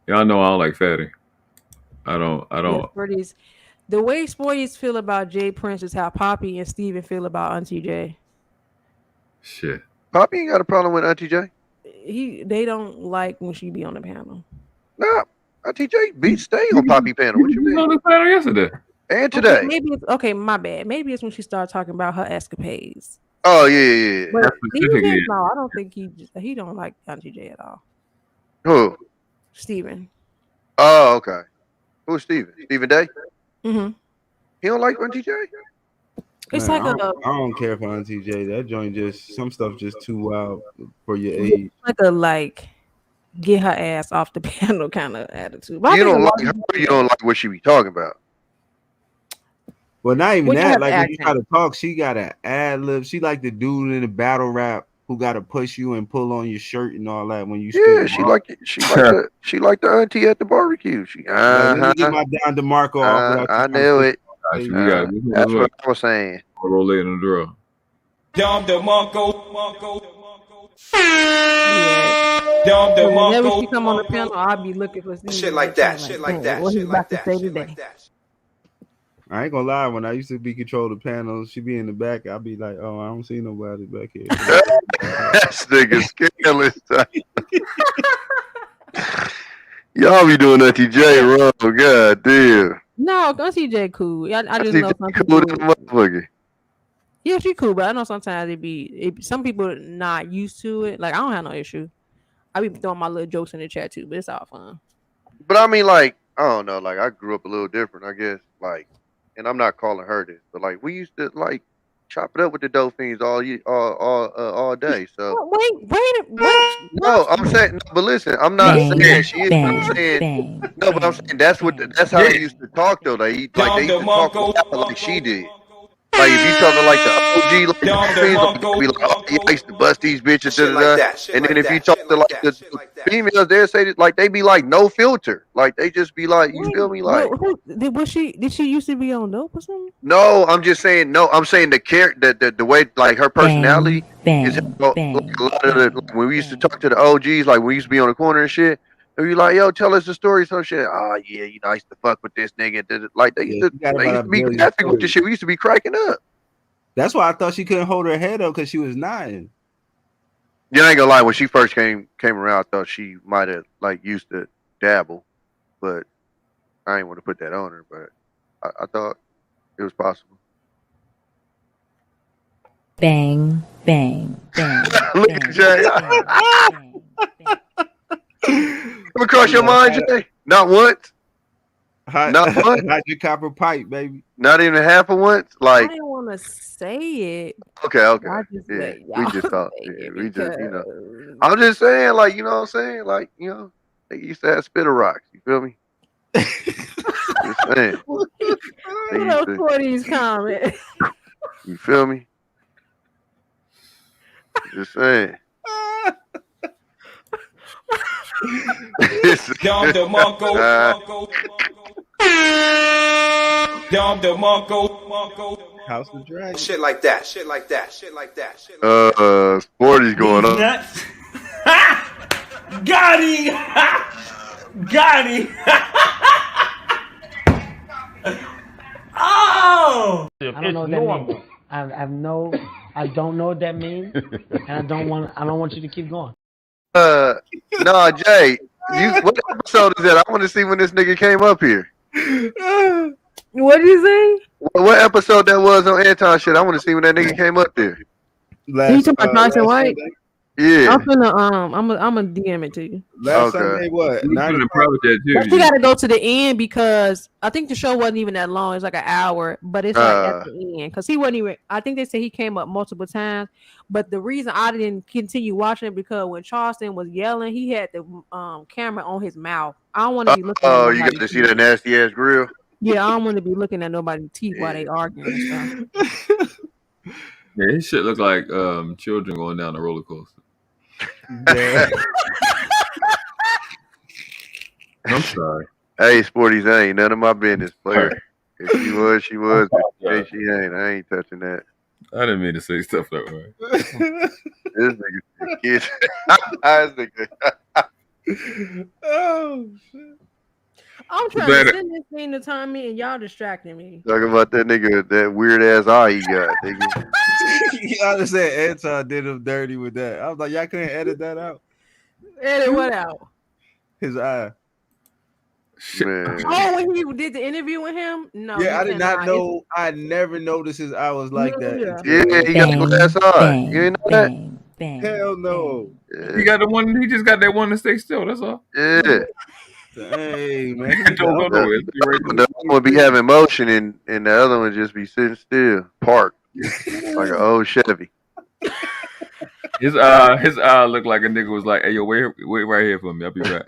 y'all know I don't like fatty. I don't. Sporties. The way Sporties feel about Jay Prince is how Poppy and Steven feel about Auntie J. Shit. Poppy ain't got a problem with Auntie J. They don't like when she be on the panel. Nah, Auntie J stay on Poppy panel. What you mean? On the panel yesterday and today. Okay, maybe it's my bad. Maybe it's when she started talking about her escapades. Oh yeah. But Steven, no, I don't think he don't like Auntie J at all. Who? Steven. Oh, okay. Who's Steven? Steven Day? Mm-hmm. He don't like Auntie J? It's Man, like I don't care for Auntie J. That joint some stuff just too wild for your age. Like get her ass off the panel kind of attitude. But you don't like her, you don't like what she be talking about. Well, not even that. Like when you try to talk, she got an ad lib. She like the dude in the battle rap who got to push you and pull on your shirt and all that when you. Yeah, she like the auntie at the barbecue. She let me get my Don DeMarco off. I knew it. That's what I was saying. Roll it in the draw. Don DeMarco. Whenever she come on the panel, I'll be looking for shit like that. What he's about to say today. I ain't gonna lie. When I used to be control the panels, she be in the back. I'll be like, "Oh, I don't see nobody back here." That nigga scandalous. Y'all be doing Auntie J wrong. God damn. No, Auntie J cool. I just know some cool than a motherfucker. Yeah, she cool, but I know sometimes some people not used to it. Like I don't have no issue. I be throwing my little jokes in the chat too, but it's all fun. But I mean, like, I don't know. Like, I grew up a little different, I guess. Like, and I'm not calling her this, but like, we used to like chop it up with the Dolphins all day. So wait. No, I'm saying, no, but listen, I'm not saying she is. I'm saying no, but I'm saying that's how they used to talk though. They used to talk like she did. Like if you talking like the OG, like the be like, oh, yeah, I used to bust these bitches, and then if you talk to like the females, they say like they be like no filter, like they just be like, you feel me? Like, did she used to be on dope or something? No, I'm just saying. No, I'm saying the character, the way like her personality is like a lot of the when we used to talk to the OGs, like we used to be on the corner and shit. And we like, yo, tell us the story, some shit. Oh yeah, I used to fuck with this nigga. Like they used to be graphic with this shit. We used to be cracking up. That's why I thought she couldn't hold her head up because she was nodding. Yeah, I ain't gonna lie. When she first came around, I thought she might have like used to dabble, but I ain't want to put that on her. But I thought it was possible. Bang, bang, bang. Look at Jay. Come across your mind, Jay? Not once. Not once. Hide your copper pipe, baby. Not even half of once. Like I didn't want to say it. Okay. We just thought. Yeah, we just, I'm just saying, like, you know what I'm saying, like, they used to have spitter rocks. You feel me? Just saying. These comments. You feel me? Just saying. Dom the Monko. Dom the Monko. House of Dragon. Shit like that. Sporty's going on. Nuts. Got him. Got him. Oh! I don't know what that means. I don't know what that means, and I don't want you to keep going. No, Jay, what episode is that? I want to see when this nigga came up here. What did you say? What episode that was on Anton shit? I want to see when that nigga came up there. You talking about Tyson White? Sunday? Yeah. I'm gonna DM it to you. Last Sunday, what? You But you got to go to the end because I think the show wasn't even that long. It's like an hour, but it's like at the end because he wasn't even. I think they said he came up multiple times, but the reason I didn't continue watching it because when Charleston was yelling, he had the camera on his mouth. I don't want to be looking. Oh, you got to see that nasty ass grill. Yeah, I don't want to be looking at nobody's teeth while they arguing and stuff. Yeah, his shit look like children going down a roller coaster. Yeah. I'm sorry. Hey, Sporties, that ain't none of my business, player. If she was, she was. If she ain't, I ain't touching that. I didn't mean to say stuff that way. This nigga kids. This nigga. Oh shit. I'm trying to send this thing to Tommy and y'all distracting me. Talking about that nigga, that weird ass eye he got. Nigga. I just said Anton did him dirty with that. I was like, y'all couldn't edit that out. Edit what out? His eye. Man. Oh, when he did the interview with him? No. Yeah, I did not know. I never noticed his eye was like that. Yeah, he got the glass eye. You ain't know that? Hell no. Yeah. He got the one. He just got that one to stay still. That's all. Yeah. Hey man, The one would be having motion and the other one just be sitting still, parked like an old Chevy. His eye looked like a nigga was like, "Hey, yo, wait right here for me. I'll be right."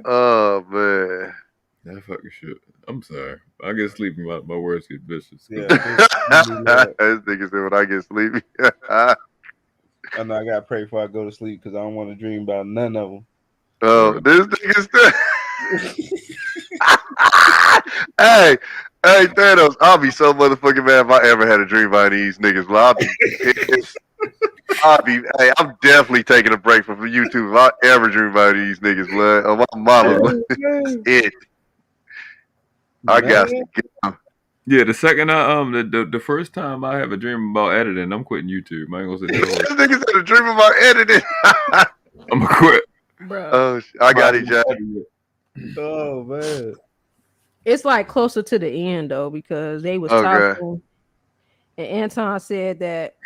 Oh man, that fucking shit. I'm sorry. I get sleepy. My words get vicious. Yeah, this nigga said when I get sleepy. I know I gotta pray before I go to sleep because I don't want to dream about none of them. Oh, this nigga still. Hey, Thanos, I'll be so motherfucking mad if I ever had a dream about these niggas. Well, I'm definitely taking a break from YouTube if I ever dream about these niggas, blood. Oh, my mama, it. I got to get them. Yeah, the second the first time I have a dream about editing, I'm quitting YouTube. I ain't gonna say that. This nigga said a dream about editing. I'm gonna quit. Bro. Oh, I got it, Jack. Oh man. It's like closer to the end though because they was talking, and Anton said that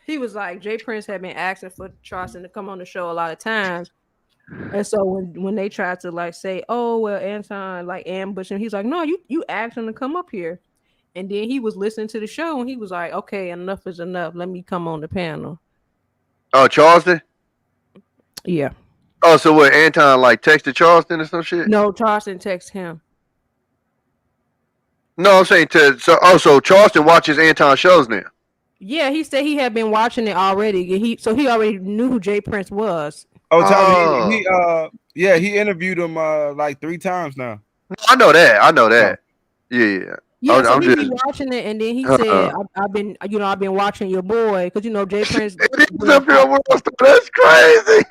he was like Jay Prince had been asking for Charleston to come on the show a lot of times, and so when they tried to like say, oh well, Anton like ambush him, he's like, no, you asked him to come up here, and then he was listening to the show and he was like, okay, enough is enough. Let me come on the panel. Oh, Charleston. Yeah. Oh, so what? Anton like texted Charleston or some shit? No, Charleston texted him. No, I'm saying so Charleston watches Anton shows now. Yeah, he said he had been watching it already. He already knew who Jay Prince was. Oh, Tommy, he interviewed him like 3 times now. I know that. Yeah. Yeah, so he be watching it, and then he said, "I've been watching your boy because Jay Prince." That's crazy.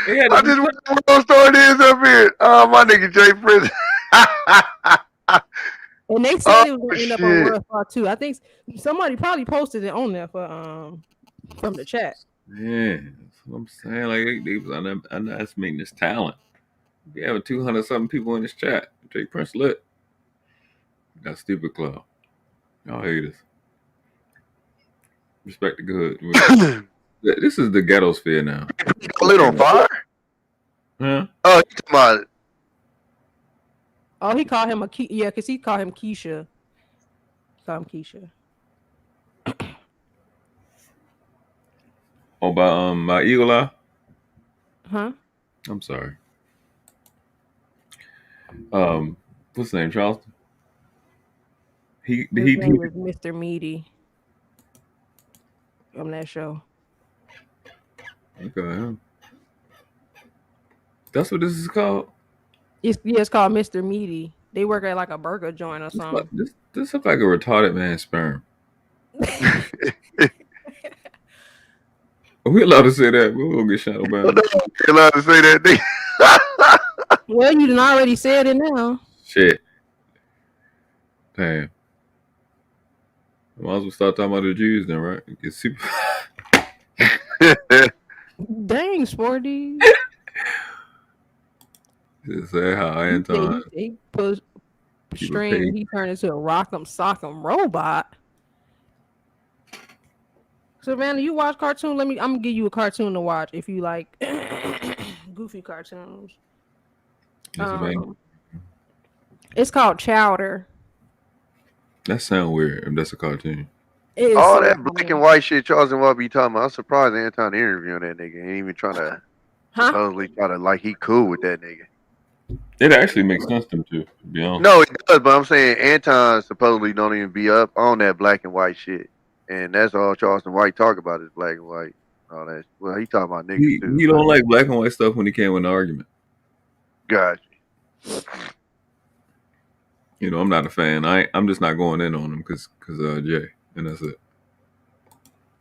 I just went to World Star is up here. Oh, my nigga Jay Prince. And they said it was going to end up on World Star too. I think somebody probably posted it on there from the chat. Yeah, that's what I'm saying. Like they was underestimating this talent. We have 200-something people in this chat. Jay Prince lit. Got stupid club. Y'all hate us. Respect the good. This is the ghetto sphere now. Lit on fire? Huh? Oh, you talking about it? Oh, he called him because he called him Keisha. Call him Keisha. Oh, by my Eagle Eye? Huh? I'm sorry. What's his name? Charleston. His name was Mr. Meaty on that show. Okay. That's what this is called. It's called Mr. Meaty. They work at like a burger joint or something. This looks like a retarded man's sperm. Are we allowed to say that? We're gonna get shot about it. You're allowed to say that thing. Well, you done already said it now. Shit. Damn. Might as well start talking about the Jews then, right? Get super. Dang, Sporty. Just say how Anton. They push string and he turned into a rock'em sock'em robot. Savannah, you watch cartoon? I'm gonna give you a cartoon to watch if you like goofy cartoons. It's called Chowder. That sounds weird if that's a cartoon. All that black and white shit Charles and Walt be talking about. I'm surprised Anton interviewing that nigga. He ain't even trying to supposedly try to like he cool with that nigga. It actually makes sense to him too, to be honest. No, it does, but I'm saying Anton supposedly don't even be up on that black and white shit. And that's all Charleston White talk about is black and white. All that. Well, he talking about niggas too. He don't like black and white stuff when he can't win an argument. Gotcha. You know, I'm not a fan. I'm just not going in on him because Jay, and that's it.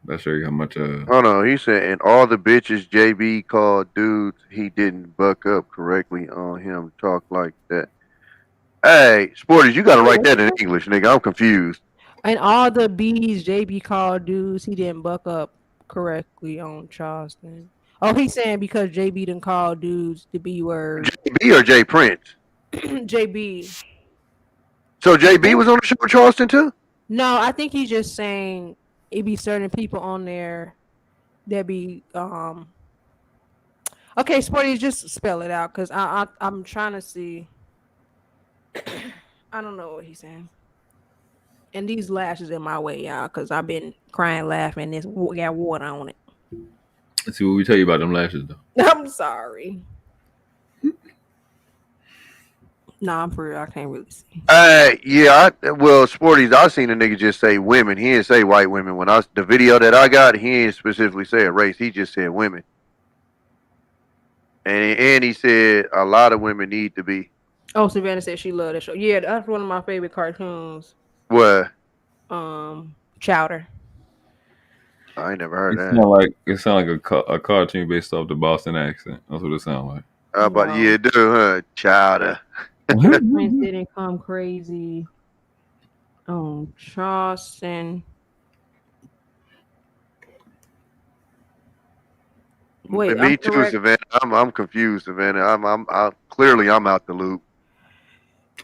That show you how much. Hold on, he said, and all the bitches JB called dudes, he didn't buck up correctly on him. Talk like that. Hey, Sporties, you got to write that in English, nigga. I'm confused. And all the B's JB called dudes, he didn't buck up correctly on Charleston. Oh, he's saying because JB didn't call dudes the B word. JB or J Prince? JB. So JB was on the show with Charleston too? No, I think he's just saying it be certain people on there that be okay, Sporty, just spell it out because I'm trying to see. I don't know what he's saying. And these lashes in my way, y'all, because I've been crying, laughing. This got water on it. Let's see what we tell you about them lashes, though. I'm sorry. Nah, I'm for real. I can't really see. Yeah. Well, Sporties, I seen a nigga just say women. He didn't say white women. When the video that I got, he didn't specifically say a race. He just said women. And he said a lot of women need to be. Oh, Savannah said she loved that show. Yeah, that's one of my favorite cartoons. What? Chowder. I ain't never heard that. It sound like a cartoon based off the Boston accent. That's what it sounds like. But yeah, dude, huh? Chowder. Prince didn't come crazy. Charleston. Wait, me too, correct. Savannah. I'm confused, Savannah. I'm clearly I'm out the loop.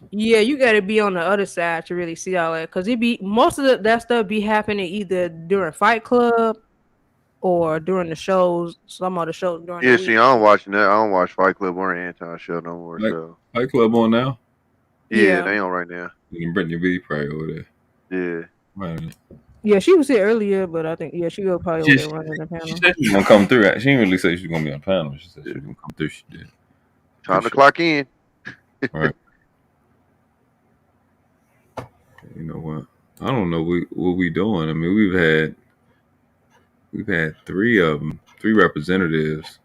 Yeah, you got to be on the other side to really see all that, because it be most of that stuff be happening either during Fight Club or during the shows. Some of the shows during. Yeah, see, I don't watch that. I don't watch Fight Club or Anton show no more. So Fight Club on now? Yeah, they on right now. And Brittany B probably over there. Yeah. Right. Yeah, she was here earlier, but I think she will probably over there running the panel. She said she was gonna come through. She didn't really say she was gonna be on the panel. She said she was gonna come through. She did. Time to clock in. All right. You know what? I don't know what we doing. I mean, we've had three representatives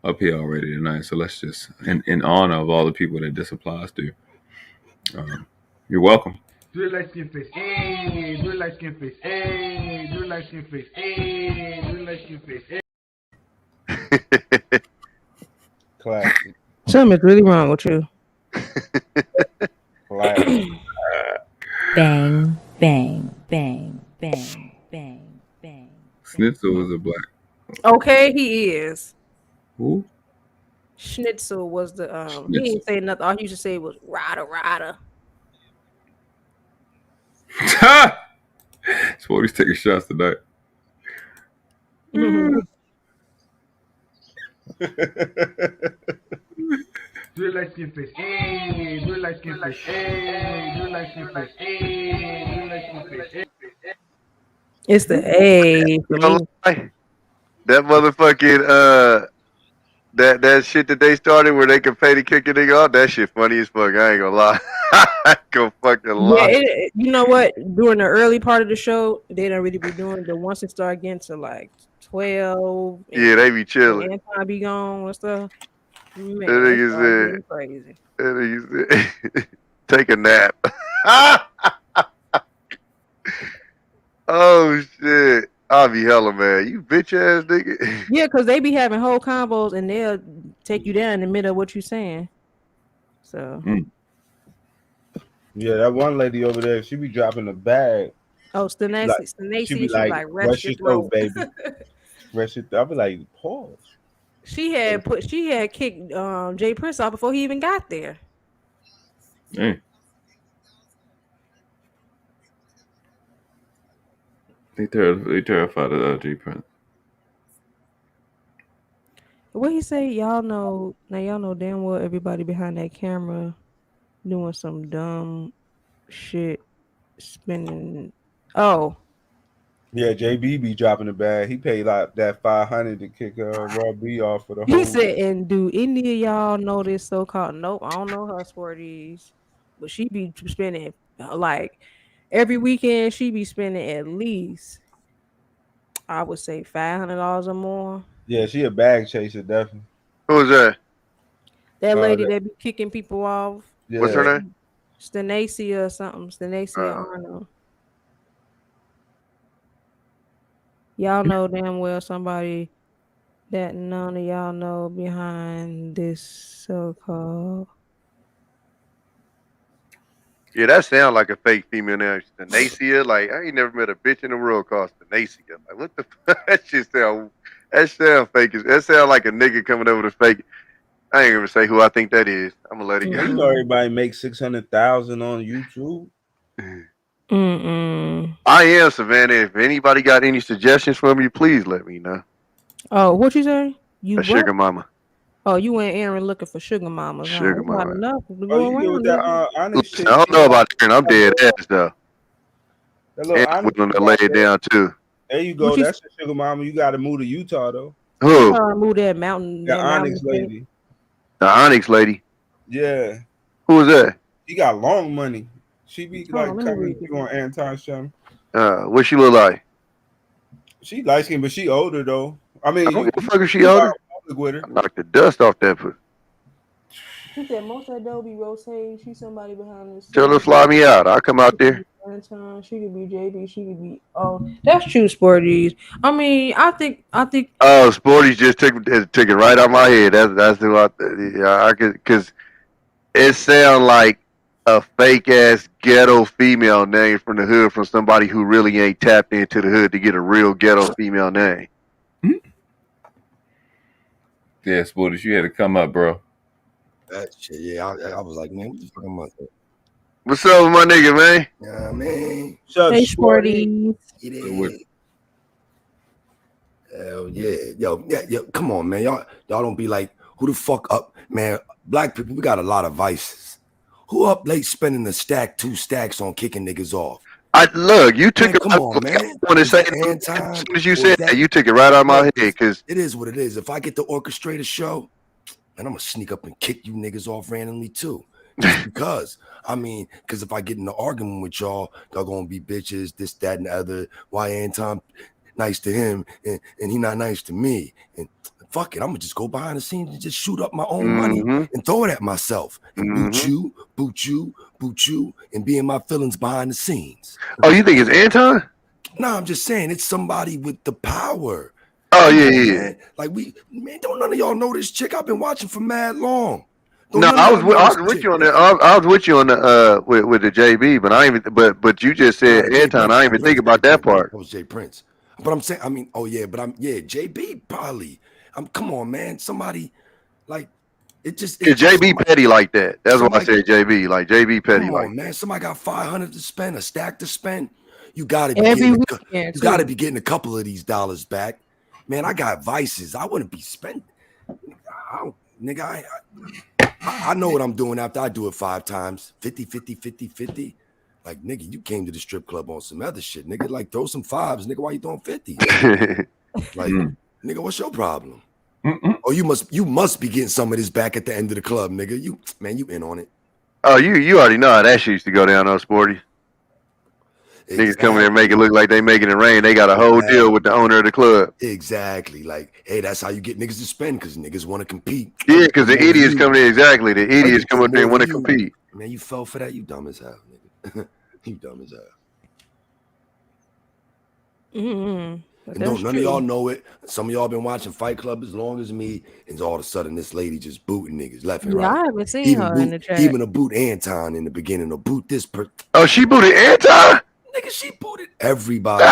up here already tonight. So let's just, in honor of all the people that this applies to, you're welcome. Do it light skin face, hey. Do it light skin face, hey. Do it light skin face, hey. Do it light skin face, hey. Classic. Something's really wrong with you. Classic. Bang, bang, bang, bang, bang, bang. Schnitzel is a black. Okay, he is. Who? Schnitzel was the He didn't say nothing. All he used to say was Rada. Sporty's taking shots tonight. Do it like skin face, hey. Do it like skin face, hey. Do it like skin face, hey. Do it like skin face, hey. It's the A. That motherfucking that shit that they started where they could pay to kick a nigga off, that shit funny as fuck. I ain't gonna lie. Go fucking Yeah, lie. you know what? During the early part of the show, they don't really be doing it. But once it start getting to like 12 Yeah, and they be chilling. Anton be gone and stuff, That man, it start nigga getting crazy. said, take a nap. Oh shit. I'll be hella mad. You bitch ass nigga. Yeah, because they be having whole combos and they'll take you down in the middle of what you saying. So Yeah, that one lady over there, she be dropping the bag. Stacey, She be she's like, like, rest rest your your throat, throat. baby. Rest your throat. I be like, pause. She had kicked Jay Prince off before he even got there. Hey. They terrified of G Prince. What he say? Y'all know damn well everybody behind that camera doing some dumb shit, spending. Oh, Yeah, JB be dropping the bag. He paid like that $500 to kick Raw B off for the whole. he said, and do any of y'all know this so-called? Nope, I don't know her sporties, but she be spending like every weekend. She be spending at least, I would say, $500 or more. Yeah, she a bag chaser, definitely. Who's that? That lady that be kicking people off. Yeah. What's her name? Stacey or something. Stacey Arnold. Y'all know damn well somebody that none of y'all know behind this so-called. Yeah, that sound like a fake female name. Stanacia. Like, I ain't never met a bitch in the world called Stanacia. Like, what the fuck? That sound fake. That sound like a nigga coming over to fake. I ain't gonna say who I think that is. I'm gonna let it go. You know everybody makes 600,000 on YouTube. I am Savannah. If anybody got any suggestions for me, please let me know. Oh, what you say? You a sugar mama. Oh, you and Aaron looking for sugar mamas. Sugar mama. Not enough to Oh, go you around. get with that honest shit. I don't know about Aaron. I'm dead ass though. And willing to lay it down too. There you go. That's a sugar mama. You got to move to Utah though. Who? Move that mountain. The that Onyx mountain lady. The Onyx lady. Yeah. Who is that? She got long money. She be like on, coming to you on Anton's channel. What she look like? She light skinned, but she older though. I mean, what the fuck is she older? With her. I knocked the dust off that pussy. She said most of Adobe rotate. She's somebody behind this. Tell her to fly me out. I'll come out there. She could be JB. She could be. Oh, that's true, Sporties. I mean, I think. Oh, Sporties just took it right out my head. That's who I could, because it sound like a fake ass ghetto female name from the hood from somebody who really ain't tapped into the hood to get a real ghetto female name. Yeah, Sporties, you had to come up, bro. That shit, yeah. I was like, man, what the fuck am I doing? What's up with my nigga, man? Yeah, man. What's up, hey, Sporty? Hell yeah. Yo, come on, man. Y'all don't be like, who the fuck up, man? Black people, we got a lot of vices. Who up late spending a stack, 2 stacks on kicking niggas off? Look, you took it. Come on, man. I want to say as soon as you said that, you took it right out of my head. Because it is what it is. If I get to orchestrate a show, and I'm gonna sneak up and kick you niggas off randomly too. Just because. I mean, because if I get in an argument with y'all gonna be bitches, this, that, and the other. Why ain't Tom nice to him and he not nice to me? And fuck it, I'm gonna just go behind the scenes and just shoot up my own money and throw it at myself and boot you, and be in my feelings behind the scenes. Oh, you think it's Anton? No, I'm just saying it's somebody with the power. Oh yeah. Man. Like don't none of y'all know this chick I've been watching for mad long. I was with you on that. I was with you on the with the JB, but I ain't even. But you just said Anton. I didn't even think about that part. That was Jay Prince. But I'm saying, I mean, JB probably. Come on, man. Somebody like it just. JB petty like that. That's why I said JB. Like JB petty. Come on, man. Somebody got 500 to spend, a stack to spend. You gotta be getting a couple of these dollars back. Man, I got vices. I wouldn't be spending. I know what I'm doing after I do it 5 times. 50. Like, nigga, you came to the strip club on some other shit. Nigga, like, throw some 5s. Nigga, why you throwing 50? Like, nigga, what's your problem? Oh, you must be getting some of this back at the end of the club, nigga. You in on it. Oh, you already know how that shit used to go down on Sporty. Exactly. Niggas come in there and make it look like they making it rain. They got a whole deal with the owner of the club. Exactly. Like, hey, that's how you get niggas to spend because niggas want to compete. Yeah, because the idiots come in. Exactly. The idiots come up there and want to compete. Man, you fell for that. You dumb as hell, nigga. You dumb as hell. Mm-hmm. And none of y'all know it. Some of y'all been watching Fight Club as long as me, and all of a sudden this lady just booting niggas left and right. I haven't seen her in the chat. Even a boot Anton in the beginning, or boot this person. Oh, she booted Anton? Nigga, she booted everybody.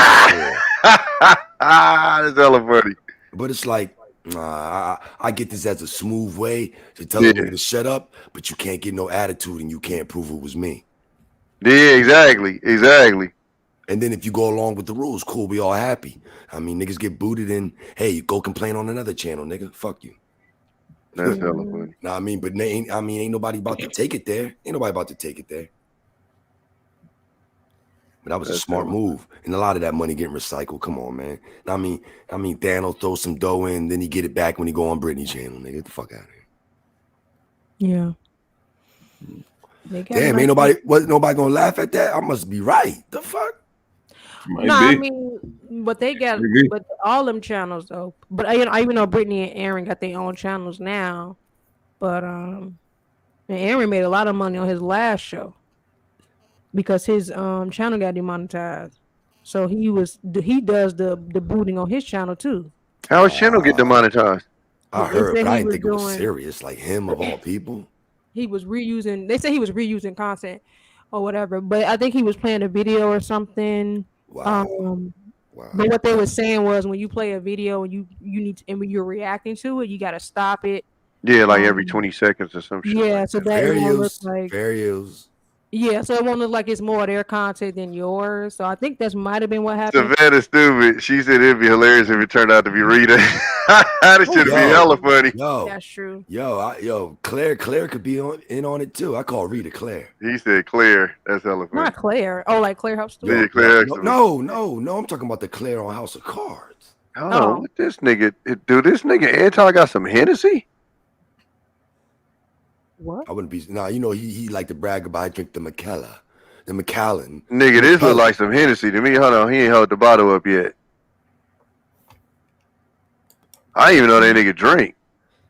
That's hella funny. But it's like, I get this as a smooth way to tell a nigga to shut up, but you can't get no attitude and you can't prove it was me. Yeah, exactly. And then if you go along with the rules, cool, we all happy. I mean, niggas get booted and, hey, go complain on another channel, nigga. Fuck you. That's hella funny. Nah, I mean, but ain't nobody about to take it there. Ain't nobody about to take it there. But that was a smart move. And a lot of that money getting recycled. Come on, man. I mean, Thanos throw some dough in, then he get it back when he go on Brittany channel, nigga. Get the fuck out of here. Yeah. Damn, ain't nobody gonna laugh at that? I must be right. The fuck? I mean, but they got but all them channels though. But I even know Brittany and Aaron got their own channels now. But and Aaron made a lot of money on his last show because his channel got demonetized. So he does the booting on his channel too. How his channel get demonetized? I heard, but I didn't think it was serious. Like him of all people. He was reusing. They say he was reusing content or whatever. But I think he was playing a video or something. Wow. But what they were saying was when you play a video and you need to, and when you're reacting to it, you got to stop it. Yeah, like every 20 seconds or some shit. Yeah, so that it won't look like various. Yeah, so it won't look like it's more of their content than yours. So I think that might have been what happened. Savannah stupid. She said it'd be hilarious if it turned out to be Rita. That should be hella funny. That's true. Claire could be in on it too. I call Rita Claire. He said Claire. That's hella funny. Not Claire. Oh, like Claire Huxtable. Yeah, Claire. No. I'm talking about the Claire on House of Cards. Oh, what this nigga? Dude, this nigga Anton got some Hennessy? What? I wouldn't be. Nah, you know he like to brag about I drink the Macallan. Nigga, this look like some Hennessy to me. Hold on, he ain't held the bottle up yet. I didn't even know that nigga drink.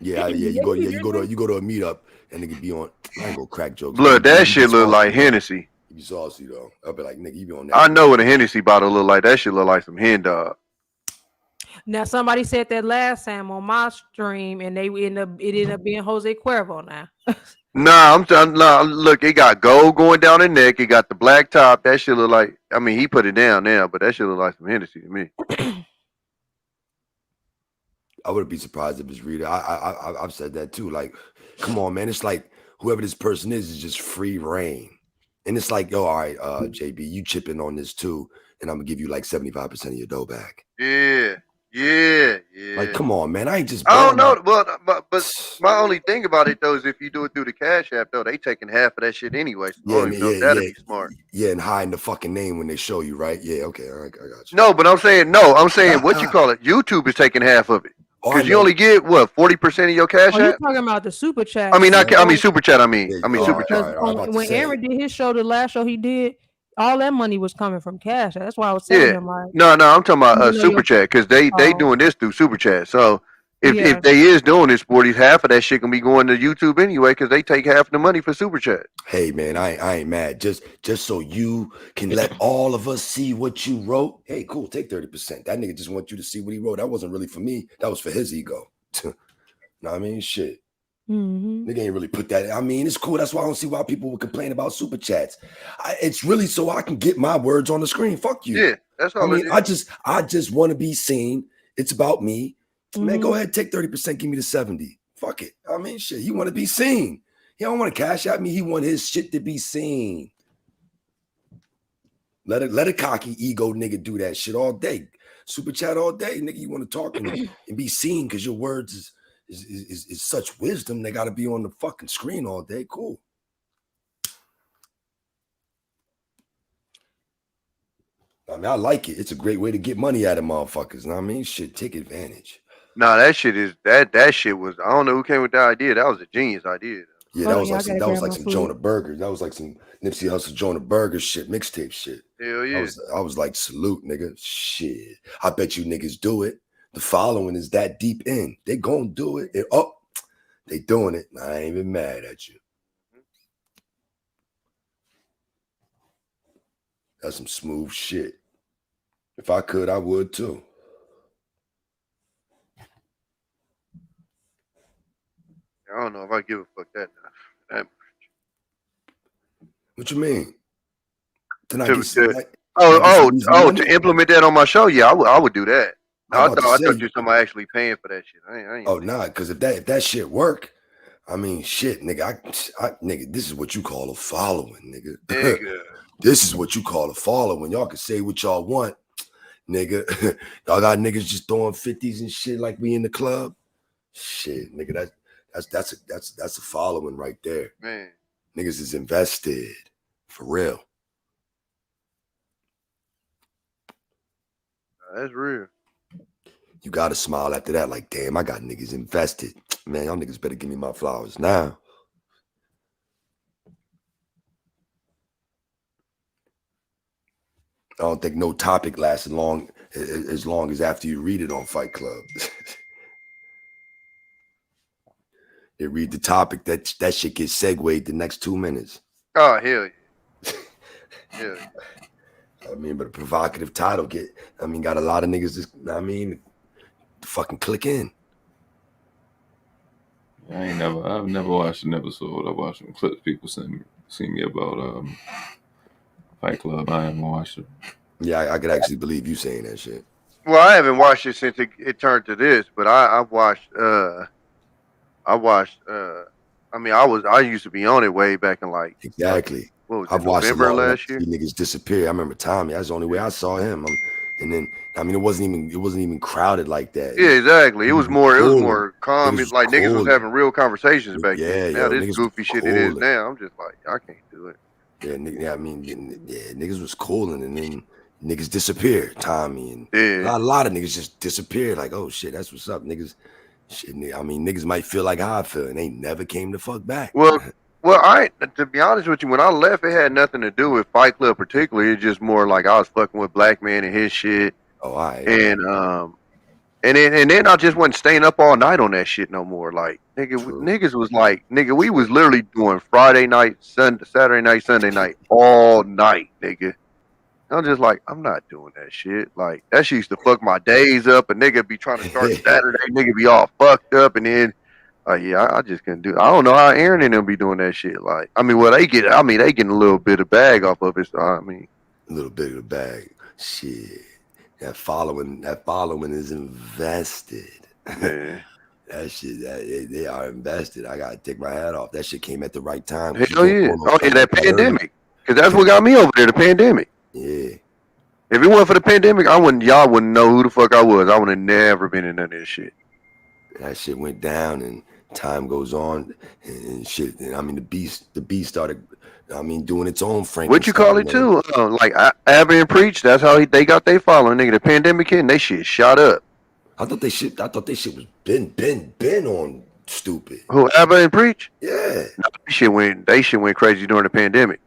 Yeah. You go to a meetup and nigga be on. I ain't gonna crack jokes. Blood, that shit look like Hennessy. You be saucy though. I'll be like, nigga, you be on that. I know what a Hennessy bottle look like. That shit look like some hen dog. Now somebody said that last time on my stream, and it ended up being Jose Cuervo now. Nah, look, it got gold going down the neck. It got the black top. That shit look like. I mean, he put it down now, but that shit look like some Hennessy to me. I wouldn't be surprised if it's Rita. I've said that too. Like, come on, man. It's like whoever this person is just free reign. And it's like, yo, all right, JB, you chip in on this too, and I'm gonna give you like 75% of your dough back. Yeah. Like, come on, man. I ain't just. I don't know. Well, but my only thing about it though is if you do it through the Cash App though, they taking half of that shit anyway. So that'd be smart. Yeah, and hiding the fucking name when they show you, right? Yeah, okay, all right, I got you. No, but I'm saying what you call it? YouTube is taking half of it. Because you only get what 40% of your Cash App. You're talking about the super chat. I mean, super chat. I mean super chat. When Aaron did his show, the last show he did, all that money was coming from Cash App. That's why I was telling him like. No, I'm talking about super chat because they doing this through super chat. So if they is doing this, Sporty, half of that shit can be going to YouTube anyway because they take half of the money for super chat. Hey man, I ain't mad. Just so you can let all of us see what you wrote. Hey, cool. Take 30%. That nigga just want you to see what he wrote. That wasn't really for me. That was for his ego. Know what I mean? Shit. Mm-hmm. Nigga ain't really put that. I mean, it's cool. That's why I don't see why people would complain about super chats. It's really so I can get my words on the screen. Fuck you. Yeah, that's all. I mean, I just want to be seen. It's about me. Man, go ahead, take 30%, give me the 70. Fuck it. I mean, shit, he want to be seen. He don't want to cash at me. He want his shit to be seen. Let a cocky ego nigga do that shit all day. Super chat all day, nigga. You want to talk and be seen because your words is such wisdom. They got to be on the fucking screen all day. Cool. I mean, I like it. It's a great way to get money out of motherfuckers. Know what I mean? Shit, take advantage. Nah, that shit was. I don't know who came with that idea. That was a genius idea. Yeah, that was like some Jonah Burger. That was like some Nipsey Hussle Jonah Burger shit, mixtape shit. Hell yeah. I was like, salute, nigga. Shit. I bet you niggas do it. The following is that deep in. They gonna do it. They doing it. I ain't even mad at you. That's some smooth shit. If I could, I would too. I don't know if I give a fuck that. What you mean? To implement that on my show? Yeah, I would do that. I thought you were somebody actually paying for that shit. I ain't because if that shit work, I mean, shit, nigga, nigga, this is what you call a following, nigga. This is what you call a following. Y'all can say what y'all want, nigga. Y'all got niggas just throwing 50s and shit like we in the club. Shit, nigga, that's a following right there. Man, niggas is invested for real. That's real. You gotta smile after that, like, damn, I got niggas invested. Man, y'all niggas better give me my flowers now. I don't think no topic lasts as long as after you read it on Fight Club. They read the topic, that shit gets segued the next 2 minutes. Oh, hell yeah. Yeah. I mean, but a provocative title got a lot of niggas just, fucking click in. I've never watched an episode. I watched some clips people send me about Fight Club. I haven't watched it. Yeah, I could actually believe you saying that shit. Well, I haven't watched it since it turned to this, but I used to be on it way back in like exactly. What was it, I've watched November last year. Niggas disappear. I remember Tommy. That's the only way I saw him. And then it wasn't even crowded like that. Yeah, exactly. It was more calm. It's like niggas was having real conversations back then. Now this goofy shit it is now. I'm just like, I can't do it. Yeah, niggas was cooling, and then niggas disappeared. Tommy and a lot of niggas just disappeared. Like, oh shit, that's what's up, niggas. Shit, niggas might feel like how I feel, and they never came the fuck back. Well, to be honest with you, when I left, it had nothing to do with Fight Club particularly. It's just more like I was fucking with Black Man and his shit. Oh, all right. And then I just wasn't staying up all night on that shit no more. Like, niggas was like, we was literally doing Friday night, Saturday night, Sunday night, all night, nigga. I'm just like, I'm not doing that shit. Like, that shit used to fuck my days up. A nigga be trying to start Saturday, nigga be all fucked up, and then I just couldn't do it. I don't know how Aaron and them be doing that shit. Like, they getting a little bit of bag off of it. So, a little bit of the bag. Shit. That following is invested. Yeah. That shit, they are invested. I gotta take my hat off. That shit came at the right time. Hell yeah. That pandemic. Because that's what got me over there, the pandemic. Yeah. If it wasn't for the pandemic, y'all wouldn't know who the fuck I was. I would have never been in none of this shit. That shit went down and time goes on and shit. And the beast started, doing its own Frankenstein. What you call it too? Like Aria and Preach. That's how they got they following. Nigga, the pandemic hit and they shit shot up. I thought they shit was been on stupid. Who, Aria and Preach? Yeah. No, they shit went crazy during the pandemic.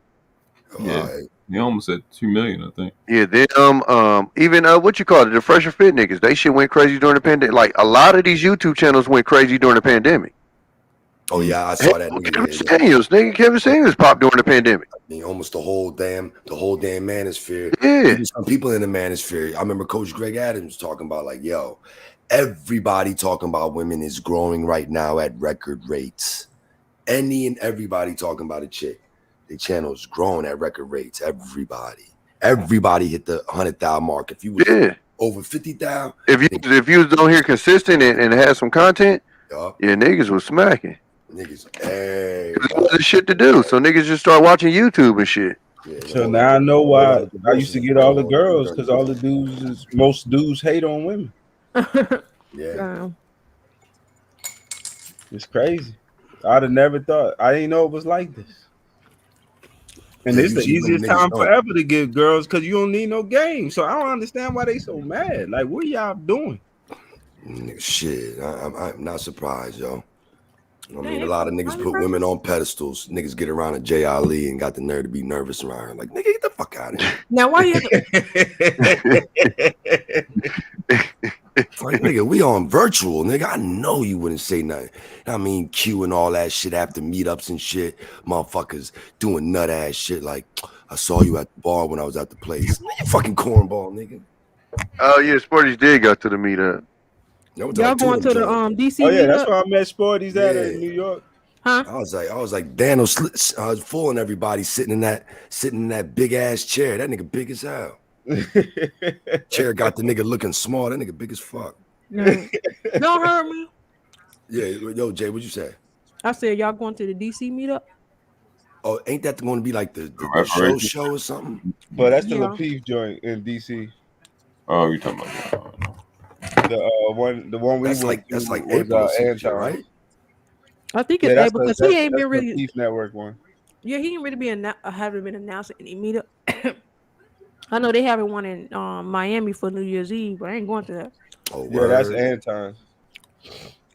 Yeah. Right. They almost at 2 million, I think. Yeah, them even what you call it, the Fresher Fit niggas, they shit went crazy during the pandemic. Like a lot of these YouTube channels went crazy during the pandemic. Oh yeah, I saw that. Kevin Samuels popped during the pandemic. Almost the whole damn manosphere. Yeah. Even some people in the manosphere. I remember Coach Greg Adams talking about like, yo, everybody talking about women is growing right now at record rates. Any and everybody talking about a chick. The channel's growing at record rates. Everybody hit the 100,000 mark. If you was over 50,000, if you was on here consistent and had some content, niggas was smacking. Niggas, it wasn't shit to do, so niggas just start watching YouTube and shit. Yeah, so now I know why I used to get all the girls, because all the most dudes hate on women. Yeah, it's crazy. I'd have never thought. I didn't know it was like this. And it's the easiest time forever to get girls because you don't need no game. So I don't understand why they so mad. Like, what y'all doing? Shit, I'm not surprised, yo. I mean, a lot of niggas put women on pedestals. Niggas get around a Jey Ali and got the nerve to be nervous around her. Like, nigga, get the fuck out of here. Now, why you? Like, nigga, we on virtual, nigga. I know you wouldn't say nothing. I mean, Q and all that shit after meetups and shit. Motherfuckers doing nut ass shit. Like, I saw you at the bar when I was at the place. Man, you fucking cornball, nigga. Oh yeah, Sporties did go to the meetup. Y'all going to the DC? Oh yeah, meetup? that's where I met Sporties at in New York. Huh? I was like, Daniel. I was fooling everybody sitting in that big ass chair. That nigga big as hell. Chair got the nigga looking small. That nigga big as fuck. Don't hurt me. Yeah, yo, Jay, what'd you say? I said y'all going to the DC meetup? Oh, ain't that going to be like the show or something? But that's the Lapeef joint in DC. Oh, you talking about the one we that's went that's like was April, right? I think it's April because he ain't been really Lapeef Network one. Yeah, he ain't really haven't been announced any meetup. I know they having one in Miami for New Year's Eve, but I ain't going to that. Oh, yeah, that's Anton.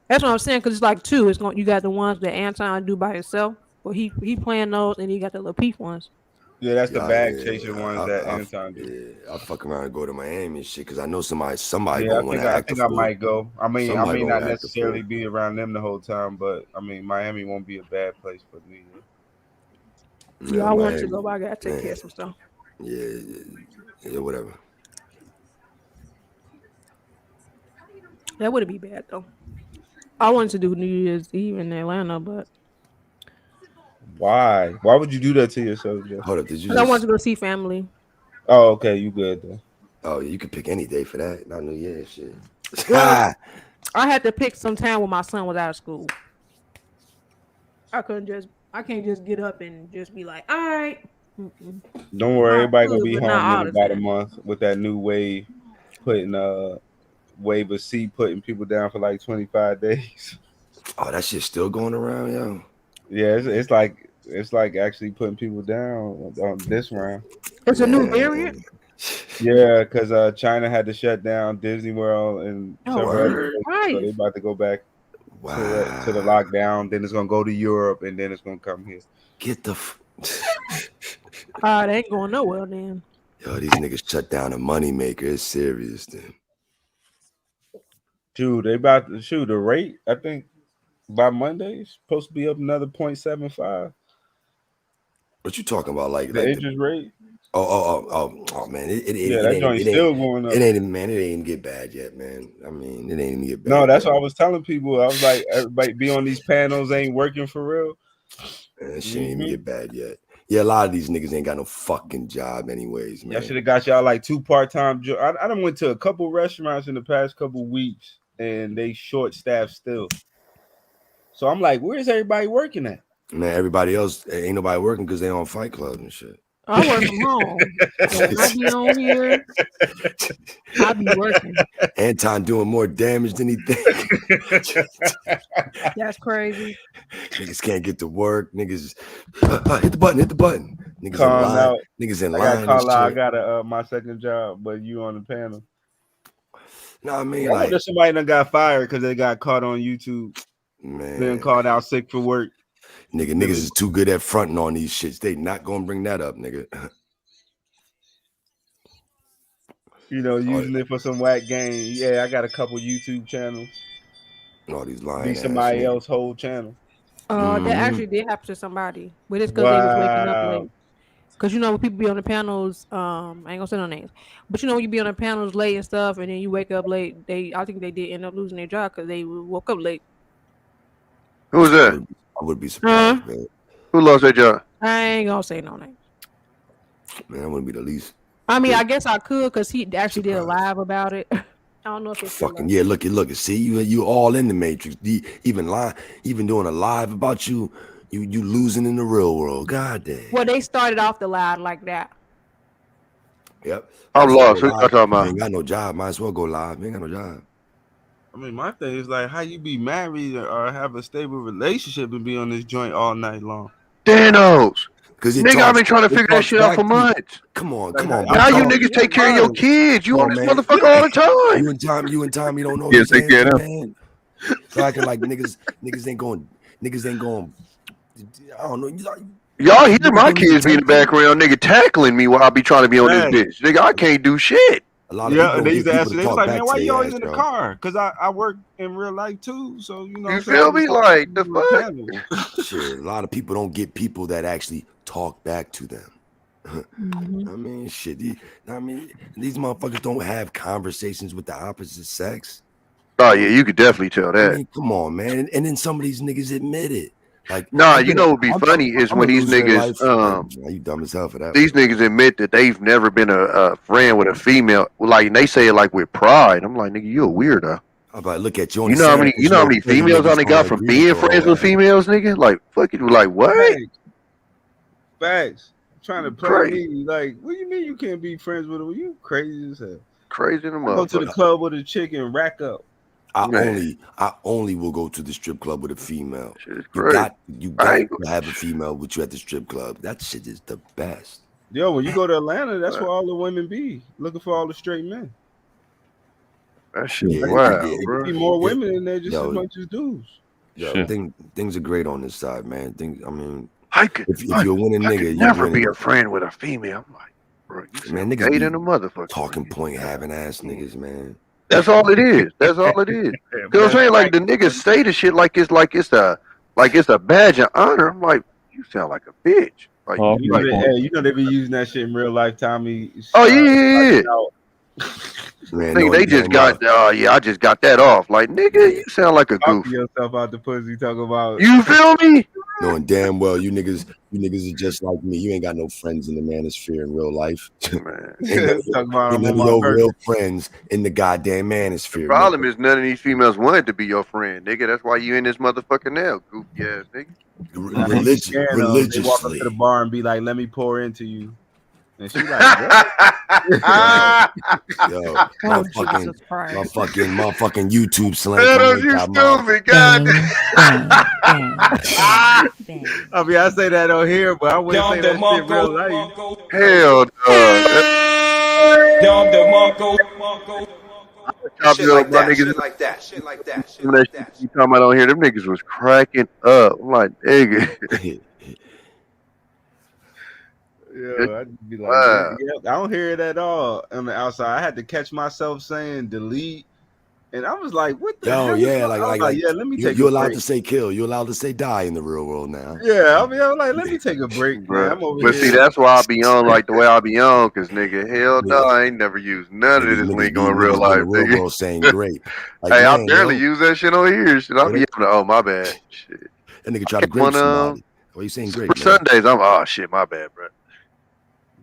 That's what I'm saying because it's like two. You got the ones that Anton do by himself, but he playing those, and you got the Lapeef ones. Yeah, that's the bag chasing ones that Anton do. Yeah, I'll fuck around and go to Miami and shit because I know somebody yeah, I think I might go. I mean, I may not necessarily be around them the whole time, but I mean, Miami won't be a bad place for me. Yeah, I want to go, but I gotta take care of some stuff. Yeah, whatever. That wouldn't be bad though. I wanted to do New Year's Eve in Atlanta, but why? Why would you do that to yourself, Jeff? Hold up, did you? I wanted to go see family. Oh, okay, you good then. Oh, yeah, you could pick any day for that. Not New Year's shit. Well, I had to pick some time when my son was out of school. I can't just get up and just be like, all right. Don't worry, everybody gonna be home in about a month with that new wave, wave of C putting people down for like 25 days. Oh, that shit's still going around, yo. Yeah, it's like actually putting people down on this round. It's a new variant. Yeah, because China had to shut down Disney World and several other places, so they about to go back to the lockdown. Then it's gonna go to Europe, and then it's gonna come here. Get the. They ain't going nowhere then. Yo, these niggas shut down a moneymaker. It's serious, then. Dude, they about to shoot the rate. I think by Monday it's supposed to be up another 0.75. What you talking about? Like the interest rate? Oh, man! That joint's still going up. It ain't even get bad yet, man. I mean, it ain't even get bad. No, that's what I was telling people. I was like, everybody be on these panels ain't working for real. Man, shit ain't even get bad yet. Yeah, a lot of these niggas ain't got no fucking job anyways, man. Y'all should have got y'all like 2 part-time jobs. I done went to a couple restaurants in the past couple weeks, and they short-staffed still. So I'm like, where's everybody working at? Man, everybody else ain't nobody working because they on Fight Club and shit. I work from home. So when I be on here, I be working. Anton doing more damage than he thinks. That's crazy. Niggas can't get to work. Niggas hit the button. Niggas in line. Niggas in line. I got my second job, but you on the panel. No, I mean, like somebody done got fired because they got caught on YouTube. Man, been called out sick for work. Niggas is too good at fronting on these shits. They not gonna bring that up, nigga. You know, using it for some whack game. Yeah, I got a couple YouTube channels. All these lines. Be somebody else's whole channel. That actually did happen to somebody, but it's because they was waking up late. Because you know when people be on the panels, I ain't gonna say no names, but you know when you be on the panels late and stuff, and then you wake up late, I think they did end up losing their job because they woke up late. Who was that? I would be surprised, man. Who lost their job? I ain't gonna say no names. Man, that wouldn't be the least. I mean, I guess I could because he actually did a live about it. I don't know if it's fucking look. See, you all in the Matrix. Even doing a live about you losing in the real world. God damn. Well, they started off the live like that. Yep. I'm lost. Who you talking about? Ain't got no job. Might as well go live. Ain't got no job. I mean, my thing is like, how you be married or have a stable relationship and be on this joint all night long? Thanos. Because nigga, I've been trying to figure that shit out for months. Come on. Now you niggas take care of your kids. You on this motherfucker all the time. You and Tommy, you don't know. Yeah, take care of them. So acting like niggas ain't going. niggas ain't going. I don't know. Y'all hear my kids be in the background, nigga, tackling me while I be trying to be on this bitch. Nigga, I can't do shit. A lot of people and they used to ask me, they was like, man, why you always ass, in the bro. car? Because I work in real life too. So, you know, You feel me? Like, the fuck? Shit, a lot of people don't get people that actually talk back to them. Mm-hmm. I mean, shit. These motherfuckers don't have conversations with the opposite sex. Oh, yeah, you could definitely tell that. I mean, come on, man. And then some of these niggas admit it. Like, nah, you know what would be funny is when these niggas, you dumb as hell for that. These niggas admit that they've never been a friend with a female. Like, and they say it like with pride. I'm like, nigga, you a weirdo. I'm like, look at you. You know how many females I done got from being friends with females, nigga? Like, fuck you, like what? Facts. Trying to play me. Like, what do you mean you can't be friends with her? You crazy as hell. Crazy in the motherfucker. Go to the club with a chick and rack up. I only will go to the strip club with a female. You got to have a female with you at the strip club. That shit is the best. Yo, when you go to Atlanta, that's where all the women be looking for all the straight men. That shit, wow, bro. Be more women in there just as much as dudes. Yo, things are great on this side, man. I mean, if you're a winning nigga, you never be a friend with a female. I'm like, bro, you man, niggas be in a motherfucker. Talking point having ass niggas, man. That's all it is. That's all it is. Cause I'm saying, like, the niggas say the shit like it's a badge of honor. I'm like, you sound like a bitch. Like, you know they be using that shit in real life, Tommy. Oh yeah. Man, they just got. I just got that off. Like, nigga, you sound like a goof. Yourself out the pussy. Talk about. You feel me? Knowing damn well you niggas are just like me. You ain't got no friends in the manosphere in real life. Man, ain't none of your real friends in the goddamn manosphere. The problem is none of these females wanted to be your friend, nigga. That's why you in this motherfucker now, goofy ass nigga. Religiously, they walk up to the bar and be like, "Let me pour into you," and she like, "What?" Yo, my fucking YouTube slang. You stupid, god. I mean, I say that on here, but I wouldn't say that shit in real life. Hell no. Shit like that. You talking about on here? Them niggas was cracking up. I'm like, nigga. Yeah, I'd be like, wow. I don't hear it at all on the outside. I had to catch myself saying delete, and I was like, "What the hell?" Yeah, let me take. You're allowed to say kill. You're allowed to say die in the real world now. Yeah, I mean, I'm like, let me take a break, man. I'm over but here. See, that's why I be on like the way I be on, cause nigga, hell no, I ain't never used none of this lingo in real life. Real world saying great. Like, hey, I barely use that shit on here. Shit, I be oh my bad. Shit. That nigga try to grape somebody. Why you saying great? For Sundays, I'm shit, my bad, bro.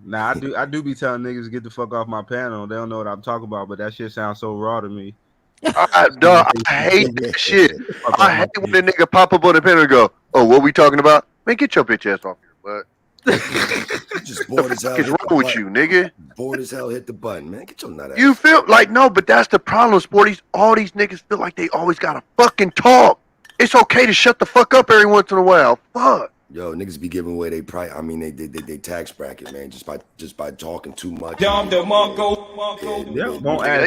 Nah, I do be telling niggas to get the fuck off my panel. They don't know what I'm talking about, but that shit sounds so raw to me. I hate that shit. I hate when the nigga pop up on the panel and go, "Oh, what we talking about? Man, get your bitch ass off here, bud." Just bored as hell. What's wrong with you, nigga? Bored as hell, hit the button, man. Get your nut ass. You feel like no, but that's the problem, Sporties. All these niggas feel like they always gotta fucking talk. It's okay to shut the fuck up every once in a while. Fuck. Yo, niggas be giving away they price. I mean, they tax bracket, man, just by talking too much. Won't ask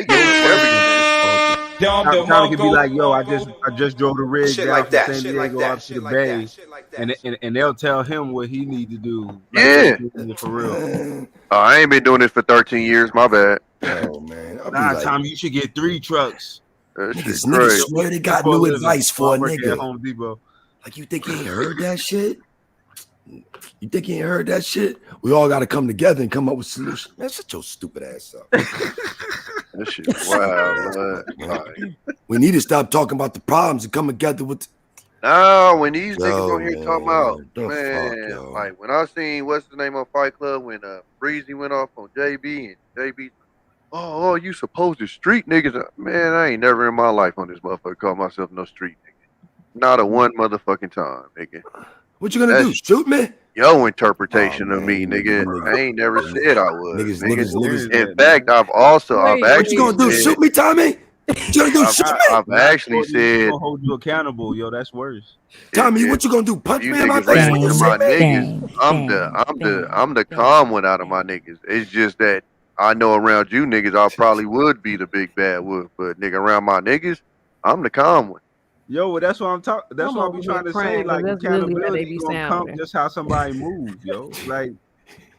everything. Tommy could be like, "Yo, I just drove the rig shit down like from that, San shit Diego like that, up to shit the like Bay," that, and they'll tell him what he need to do. Like, yeah, for real. I ain't been doing this for 13 years. My bad. Oh man, nah, like, Tommy, you should get 3 trucks. Niggas swear they got new advice for a nigga. At Home Depot. Like, you think he ain't heard that shit? You think he ain't heard that shit? We all got to come together and come up with solutions. Man, shut your stupid ass up. That shit wow, man. We need to stop talking about the problems and come together with. No, when these niggas on here talking about, man, like when I seen what's the name on Fight Club when Breezy went off on JB and JB, oh, you supposed to street niggas? Man, I ain't never in my life on this motherfucker call myself no street nigga. Not a one motherfucking time, nigga. What you gonna do? Shoot me? Your interpretation of me, nigga. I ain't never said I was. Niggas. In fact, I've actually. What you gonna do? Shoot me, Tommy? What you gonna do? Shoot me? I've actually said. Hold you accountable, yo. That's worse. Tommy, what you gonna do? Punch me in my face? I'm the calm one out of my niggas. It's just that I know around you niggas, I probably would be the big bad wolf, but nigga around my niggas, I'm the calm one. Yo, well, that's what I'm talking. That's I'm what over I'm here trying to say. crying, 'cause Like that's literally how they accountability be gonna come sounding. just how somebody move, yo. Like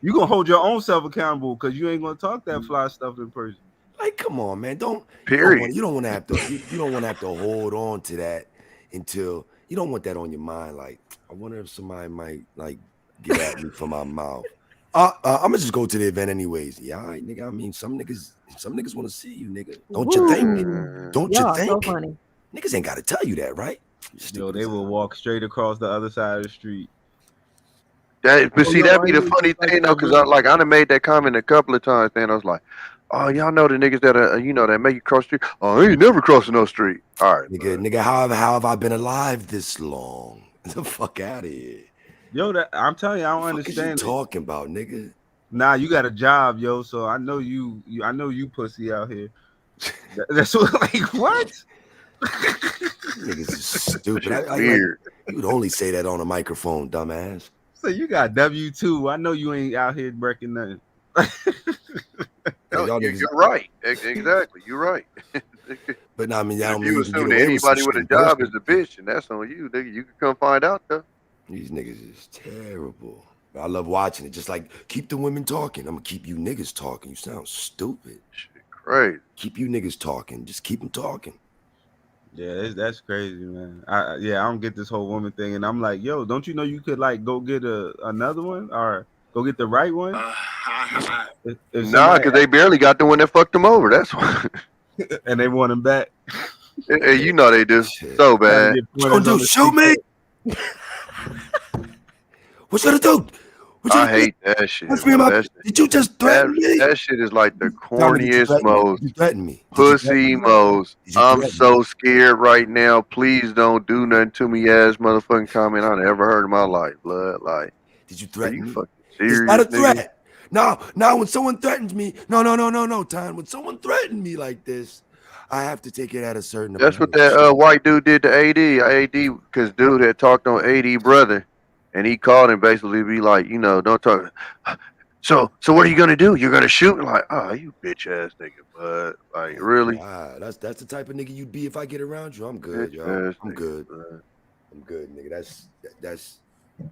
you gonna hold your own self accountable because you ain't gonna talk that fly stuff in person. Like, come on, man. Period. You don't want to have to. You don't want to have to hold on to that until you don't want that on your mind. Like, I wonder if somebody might like get at me for my mouth. I'm gonna just go to the event anyways. Yeah, all right, nigga. I mean, some niggas want to see you, nigga. Don't you think? Don't you Y'all think? so funny. Niggas ain't got to tell you that, right? Yo, they will walk straight across the other side of the street. But see, that'd be the funny thing though, because I done made that comment a couple of times. Then I was like, "Oh, y'all know the niggas that that make you cross the street? Oh, I ain't never crossing no street." All right, nigga. How have I been alive this long? Get the fuck out of here. Yo, I'm telling you, I don't understand. What you talking about, nigga? Nah, you got a job, yo. So I know you I know you pussy out here. That's what, like, what? Niggas is stupid. Weird. You would only say that on a microphone, dumbass. So you got W2. I know you ain't out here breaking nothing. No, you're right. Exactly. You're right. But no, I mean, if you assume that anybody with a job is a bitch, and that's on you, nigga. You can come find out though. These niggas is terrible. I love watching it. Just like keep the women talking. I'm gonna keep you niggas talking. You sound stupid. Shit, crazy. Keep you niggas talking. Just keep them talking. Yeah, that's crazy, man. I don't get this whole woman thing, and I'm like, yo, don't you know you could like go get another one or go get the right one? Nah, because they barely got the one that fucked them over. That's why. And they want him back. And you know they do so bad. What you gonna do? Shoot me? What you gonna do? I hate that shit. Did you just threaten me? That shit is like the corniest, most me. Pussy most. I'm so scared right now. Please don't do nothing to me, ass motherfucking comment I ever heard in my life. Blood, like, did you threaten me? Fucking serious? It's not a threat. Nigga? Now, when someone threatens me, no, Tom. When someone threatened me like this, I have to take it at a certain. That's what that white dude did to AD, because dude had talked on AD brother. And he called and basically be like, don't talk. So what are you gonna do? You're gonna shoot? Like, oh, you bitch ass nigga, bud. Like, really? That's the type of nigga you'd be if I get around you. I'm good, yo. I'm good. I'm good, nigga. That's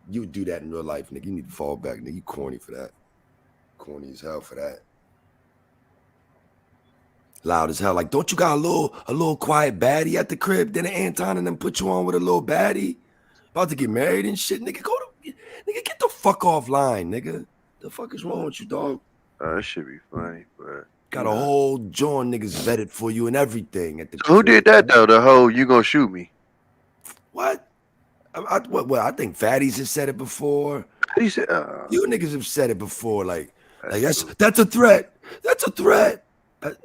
you would do that in real life, nigga. You need to fall back, nigga. You corny for that. Corny as hell for that. Loud as hell. Like, don't you got a little quiet baddie at the crib? Then Anton and them put you on with a little baddie. About to get married and shit, nigga. Nigga, get the fuck offline, nigga. The fuck is wrong with you, dog? That should be funny, but got a whole John niggas vetted for you and everything at the. So who did that though? The whole you gonna shoot me? What? I think Fatties has said it before. He said, you niggas have said it before. Like that's a threat. That's a threat.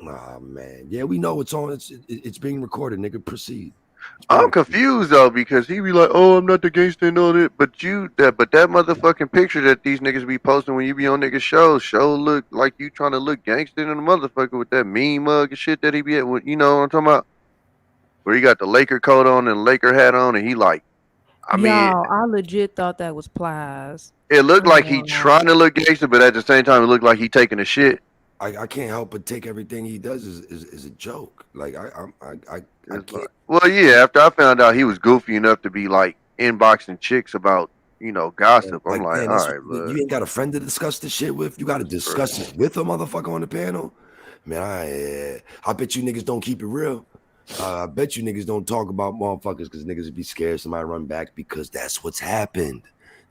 Nah, man. Yeah, we know it's on. It's being recorded, nigga. Proceed. I'm confused though because he be like, "Oh, I'm not the gangster and all that," but that motherfucking picture that these niggas be posting when you be on niggas shows look like you trying to look gangster in a motherfucker with that mean mug and shit that he be at. You know what I'm talking about? Where he got the Laker coat on and Laker hat on, and he like, I legit thought that was Plies. It looked like he trying to look gangster, but at the same time, it looked like he taking a shit. I can't help but take everything he does as a joke. Like I can't. Well, yeah. After I found out he was goofy enough to be like inboxing chicks about gossip, I'm like, all right, you ain't got a friend to discuss this shit with. You got to discuss it with a motherfucker on the panel. Man, I bet you niggas don't keep it real. I bet you niggas don't talk about motherfuckers because niggas would be scared somebody run back because that's what's happened.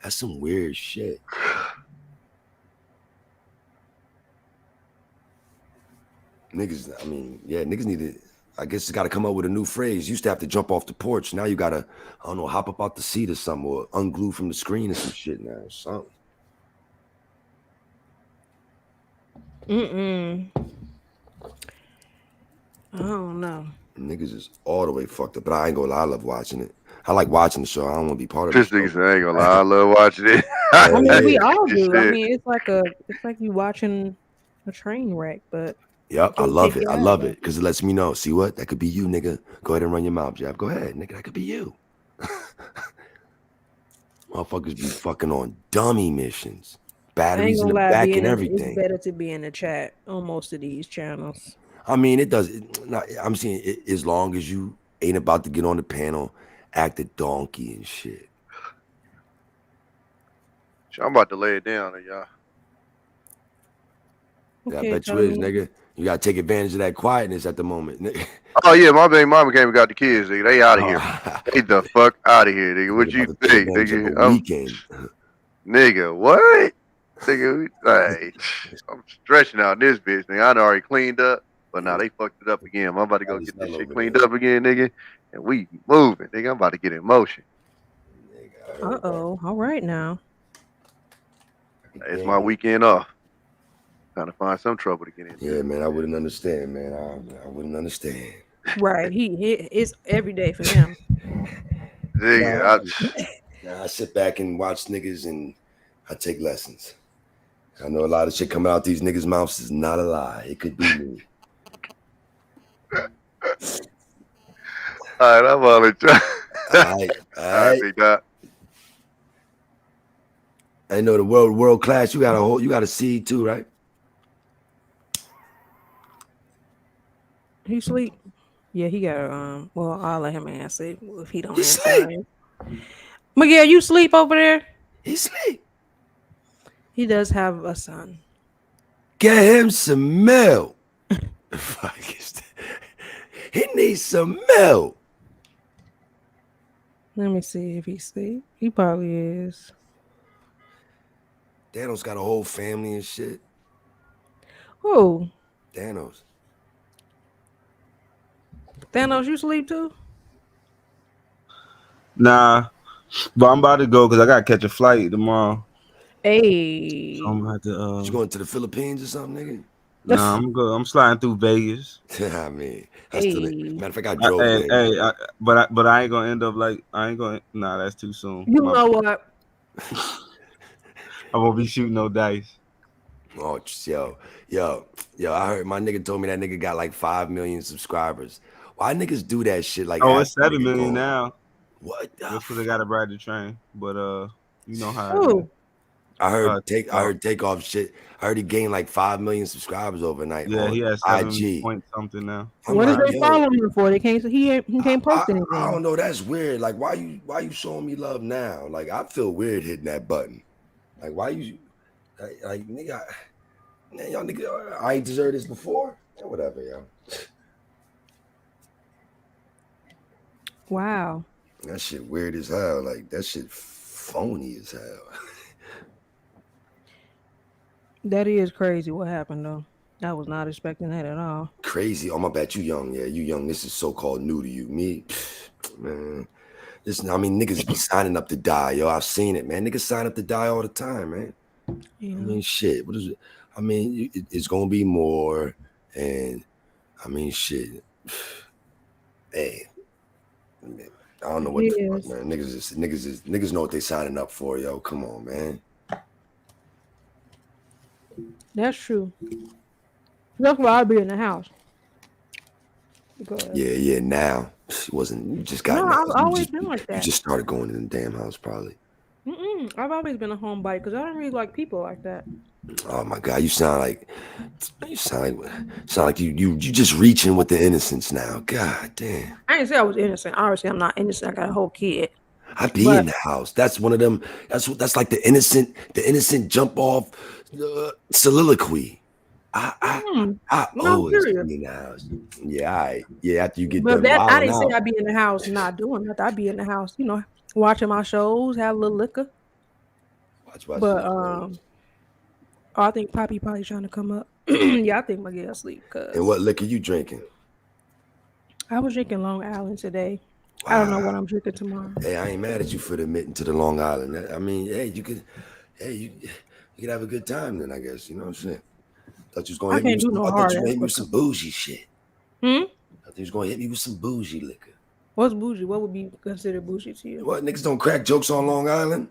That's some weird shit. Niggas, I mean, yeah, niggas need to, I guess it's got to come up with a new phrase. Used to have to jump off the porch. Now you got to, I don't know, hop up out the seat or something or unglue from the screen or some shit now or something. I don't know. Niggas is all the way fucked up, but I ain't gonna lie, I love watching it. I like watching the show. I don't want to be part of it. This nigga said, I ain't gonna lie, I love watching it. I mean, we all do. I mean, it's like you watching a train wreck, but yep, I love it. I love it because it lets me know. See what? That could be you, nigga. Go ahead and run your mouth, Jeff. Go ahead, nigga. That could be you. Motherfuckers be fucking on dummy missions, batteries in the back and everything. It's better to be in the chat on most of these channels. I mean, it does. I'm saying as long as you ain't about to get on the panel, act a donkey and shit. I'm about to lay it down, y'all. Okay, I bet you is, nigga. You gotta take advantage of that quietness at the moment, nigga. Oh yeah, my baby mama came and got the kids, nigga. They out of here. They the fuck out of here, nigga. What you think, nigga? Weekend. Nigga, what? Nigga, hey, I'm stretching out this bitch, nigga. I done already cleaned up, but now they fucked it up again. I'm about to go get this shit cleaned up again, nigga. And we moving, nigga. I'm about to get in motion. Uh-oh. All right now. It's my weekend off. Trying to find some trouble to get in. Yeah, man, I wouldn't understand, man. I wouldn't understand. Right. He it's every day for him. I sit back and watch niggas and I take lessons. I know a lot of shit coming out these niggas' mouths is not a lie. It could be me. All right, I'm all in charge. All right. I know the world class. You got a seed too, right? He sleep? Yeah, he got well, I'll let him answer it if he don't answer. Miguel, you sleep over there? He sleep. He does have a son. Get him some milk. He needs some milk. Let me see if he sleep. He probably is. Danos got a whole family and shit. Who? Danos, you sleep too? Nah, but I'm about to go because I gotta catch a flight tomorrow. Hey, so I'm about to. You going to the Philippines or something, nigga? Nah, I'm sliding through Vegas. I mean, matter of fact, I drove there. But I ain't gonna end up like Nah, that's too soon. You know what? I won't be shooting no dice. Oh, yo! I heard my nigga told me that nigga got like 5 million subscribers. Why niggas do that shit? Like, it's 7 million now. What? That's because they got to ride the train. But you know how. It is. I heard Takeoff shit. I heard he gained like 5 million subscribers overnight. Yeah, he has 7 IG. point something now. What is they following him for? They can't. He can't post anything. I don't know. That's weird. Like, why you showing me love now? Like, I feel weird hitting that button. Like, why you like nigga? Man, y'all nigga, I ain't deserved this before. Yeah, whatever, yo. Wow. That shit weird as hell. Like, that shit phony as hell. That is crazy. What happened though? I was not expecting that at all. Crazy. Oh my bad, you young. Yeah, you young. This is so-called new to you. Me, man. Listen, I mean, niggas be signing up to die, yo. I've seen it, man. Niggas sign up to die all the time, man. Yeah. I mean, shit. What is it? I mean, it's gonna be more, and I mean, shit. Hey, I don't know what the fuck, man. Niggas know what they signing up for, yo. Come on, man. That's true. That's why I'd be in the house. Because yeah. Now it wasn't. You just got. No, I've always been like that. You just started going in the damn house, probably. I've always been a homebody because I don't really like people like that. Oh my God, you sound like you just reaching with the innocence now. God damn. I didn't say I was innocent. Obviously, I'm not innocent. I got a whole kid. I be in the house. That's one of them. That's like the innocent jump off soliloquy. I always be in the house. Yeah, after you get done. I didn't say I'd be in the house not doing nothing. I'd be in the house, watching my shows, have a little liquor. I think Poppy probably trying to come up. Yeah, I think Miguel asleep. And what liquor you drinking? I was drinking Long Island today. Wow. I don't know what I'm drinking tomorrow. Hey, I ain't mad at you for admitting to the Long Island. I mean, you could have a good time then, I guess. You know what I'm saying? Thought you was gonna hit me with some bougie shit. I thought you was gonna hit me with some bougie liquor. What's bougie? What would be considered bougie to you? What, niggas don't crack jokes on Long Island?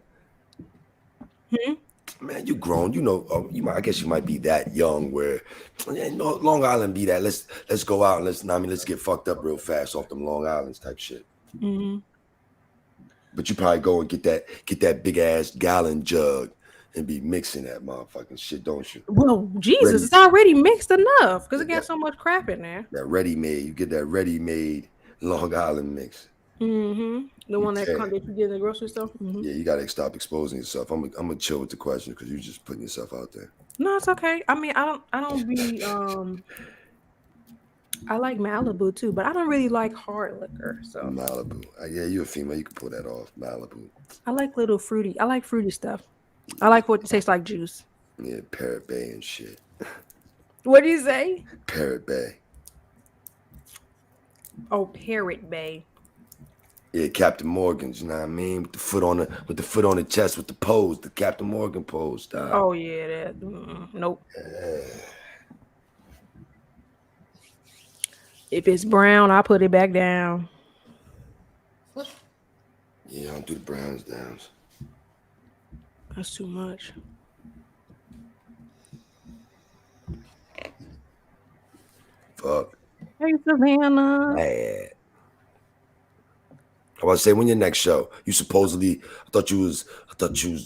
Man, you grown. You know, I guess you might be that young where Long Island be that. Let's go out and let's get fucked up real fast off them Long Islands type shit. But you probably go and get that big ass gallon jug and be mixing that motherfucking shit, don't you? Well, it's already mixed enough because it got so much crap in there. That ready-made. You get that ready-made Long Island mix. The one that you get in the grocery store. Yeah, you gotta stop exposing yourself. I'm gonna chill with the question because you're just putting yourself out there. No, it's okay. I mean, I don't be I like Malibu too, but I don't really like hard liquor. So Malibu, yeah, you're a female. You can pull that off. Malibu. I like little fruity. I like fruity stuff. I like what tastes like juice. Yeah, Parrot Bay and shit. What do you say? Parrot Bay. Oh, Parrot Bay. Yeah, Captain Morgan's. You know what I mean? With the foot on the chest, with the pose, the Captain Morgan pose. Style. Oh yeah, that. Nope. If it's brown, I put it back down. Yeah, I don't do the browns downs. That's too much. Fuck. Hey, Savannah. Bad. I was to say, when your next show? You supposedly, I thought you was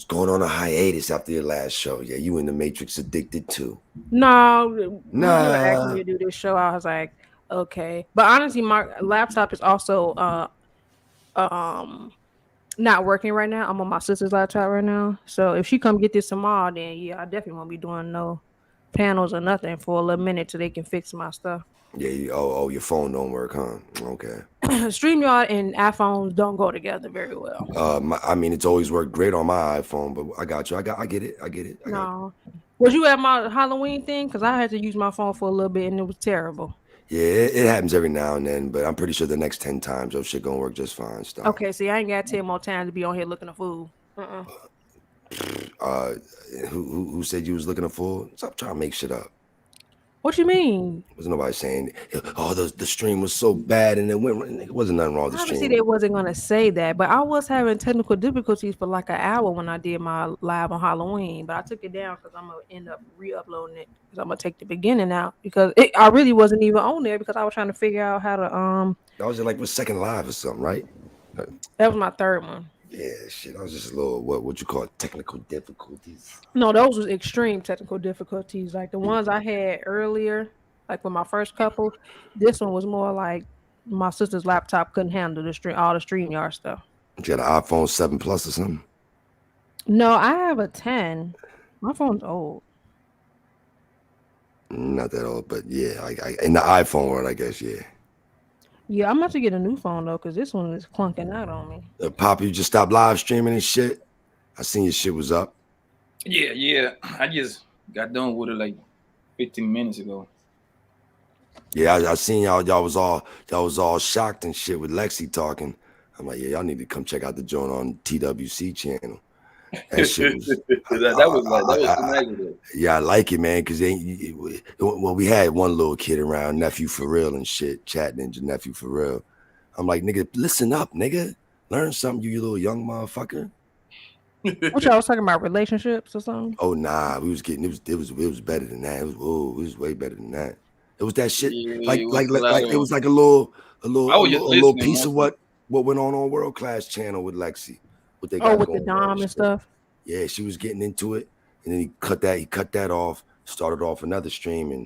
going on a hiatus after your last show. Yeah, you in the Matrix addicted too. No. When you asked me to do this show, I was like, okay. But honestly, my laptop is also not working right now. I'm on my sister's laptop right now. So if she come get this tomorrow, then yeah, I definitely won't be doing no panels or nothing for a little minute till they can fix my stuff. Yeah, your phone don't work, huh? Okay. StreamYard and iPhones don't go together very well. I mean, it's always worked great on my iPhone, but I got you. I get it. No. Was you at my Halloween thing? Because I had to use my phone for a little bit and it was terrible. Yeah, it happens every now and then, but I'm pretty sure the next 10 times your shit gonna work just fine. Stuff. Okay, see, I ain't got 10 more times to be on here looking a fool. Who said you was looking a fool? Stop trying to make shit up. What you mean? Was nobody saying, oh, the stream was so bad and it went. It wasn't nothing wrong with the stream. Obviously, they wasn't gonna say that, but I was having technical difficulties for like an hour when I did my live on Halloween. But I took it down because I'm gonna end up re-uploading it because I'm gonna take the beginning out because I really wasn't even on there because I was trying to figure out how to That was like your second live or something, right? That was my third one. Yeah, shit. I was just a little what you call technical difficulties. No, those was extreme technical difficulties. Like the ones I had earlier, like with my first couple. This one was more like my sister's laptop couldn't handle all the StreamYard stuff. You got an iPhone 7 Plus or something? No, I have a 10. My phone's old. Not that old, but yeah, in the iPhone world, I guess, yeah. Yeah, I'm about to get a new phone though, because this one is clunking out on me. Papa, you just stopped live streaming and shit. I seen your shit was up. Yeah. I just got done with it like 15 minutes ago. Yeah, I seen y'all was all shocked and shit with Lexie talking. I'm like, yeah, y'all need to come check out the joint on TWC channel. That shit was that was yeah, I like it, man, because we had one little kid around, nephew for real and shit, chat ninja nephew for real. I'm like, nigga, listen up, nigga, learn something, you little young motherfucker. What y'all was talking about, relationships or something? Oh nah, we was getting it was better than that. It was way better than that. It was that shit it was like a little piece of what went on World Class channel with Lexie. What they got with the Dom and stuff. Yeah, she was getting into it, and then he cut that off. Started off another stream, and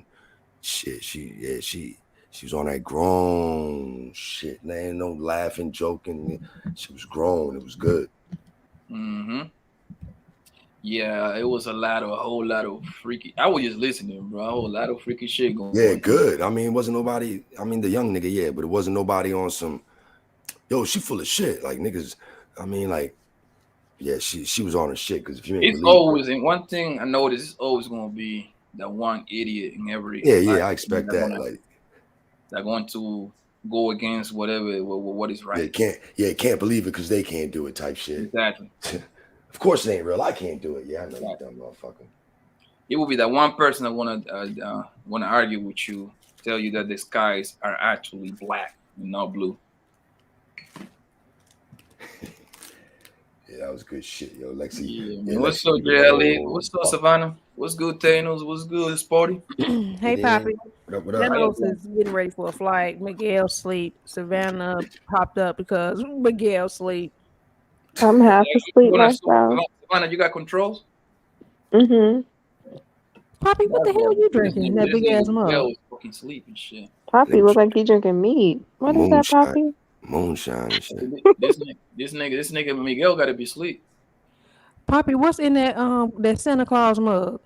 shit, she was on that grown shit. Man, no laughing, joking. She was grown. It was good. Yeah, it was a whole lot of freaky. I was just listening, bro. A whole lot of freaky shit going on. Yeah, good. I mean, it wasn't nobody. I mean, the young nigga, yeah, but it wasn't nobody on some. Yo, she full of shit. Like niggas. I mean, like. Yeah, she was on her shit because if you ain't always, and one thing I noticed, it's always gonna be that one idiot in every. Yeah, I expect that. They're going to go against whatever what is right. Can't believe it because they can't do it type shit. Exactly. Of course it ain't real. I can't do it. Yeah, I know you dumb motherfucker. It will be that one person that wanna argue with you, tell you that the skies are actually black and not blue. Yeah, that was good shit, yo. Lexie. Yeah, what's up, Jey Ali? What's up, Savannah? What's good, Thanos? What's good, Sporty? Hey, Poppy. Thanos is getting ready for a flight. Miguel sleep. Savannah popped up because Miguel sleep. I'm half asleep myself. Savannah, you got controls? Mm-hmm. Poppy, what the hell are you drinking? That big ass mug. Miguel was fucking sleep and shit. Poppy look like he drinking meat. What is that, Poppy? Moonshine and shit. This nigga Miguel gotta be asleep. Poppy, what's in that Santa Claus mug?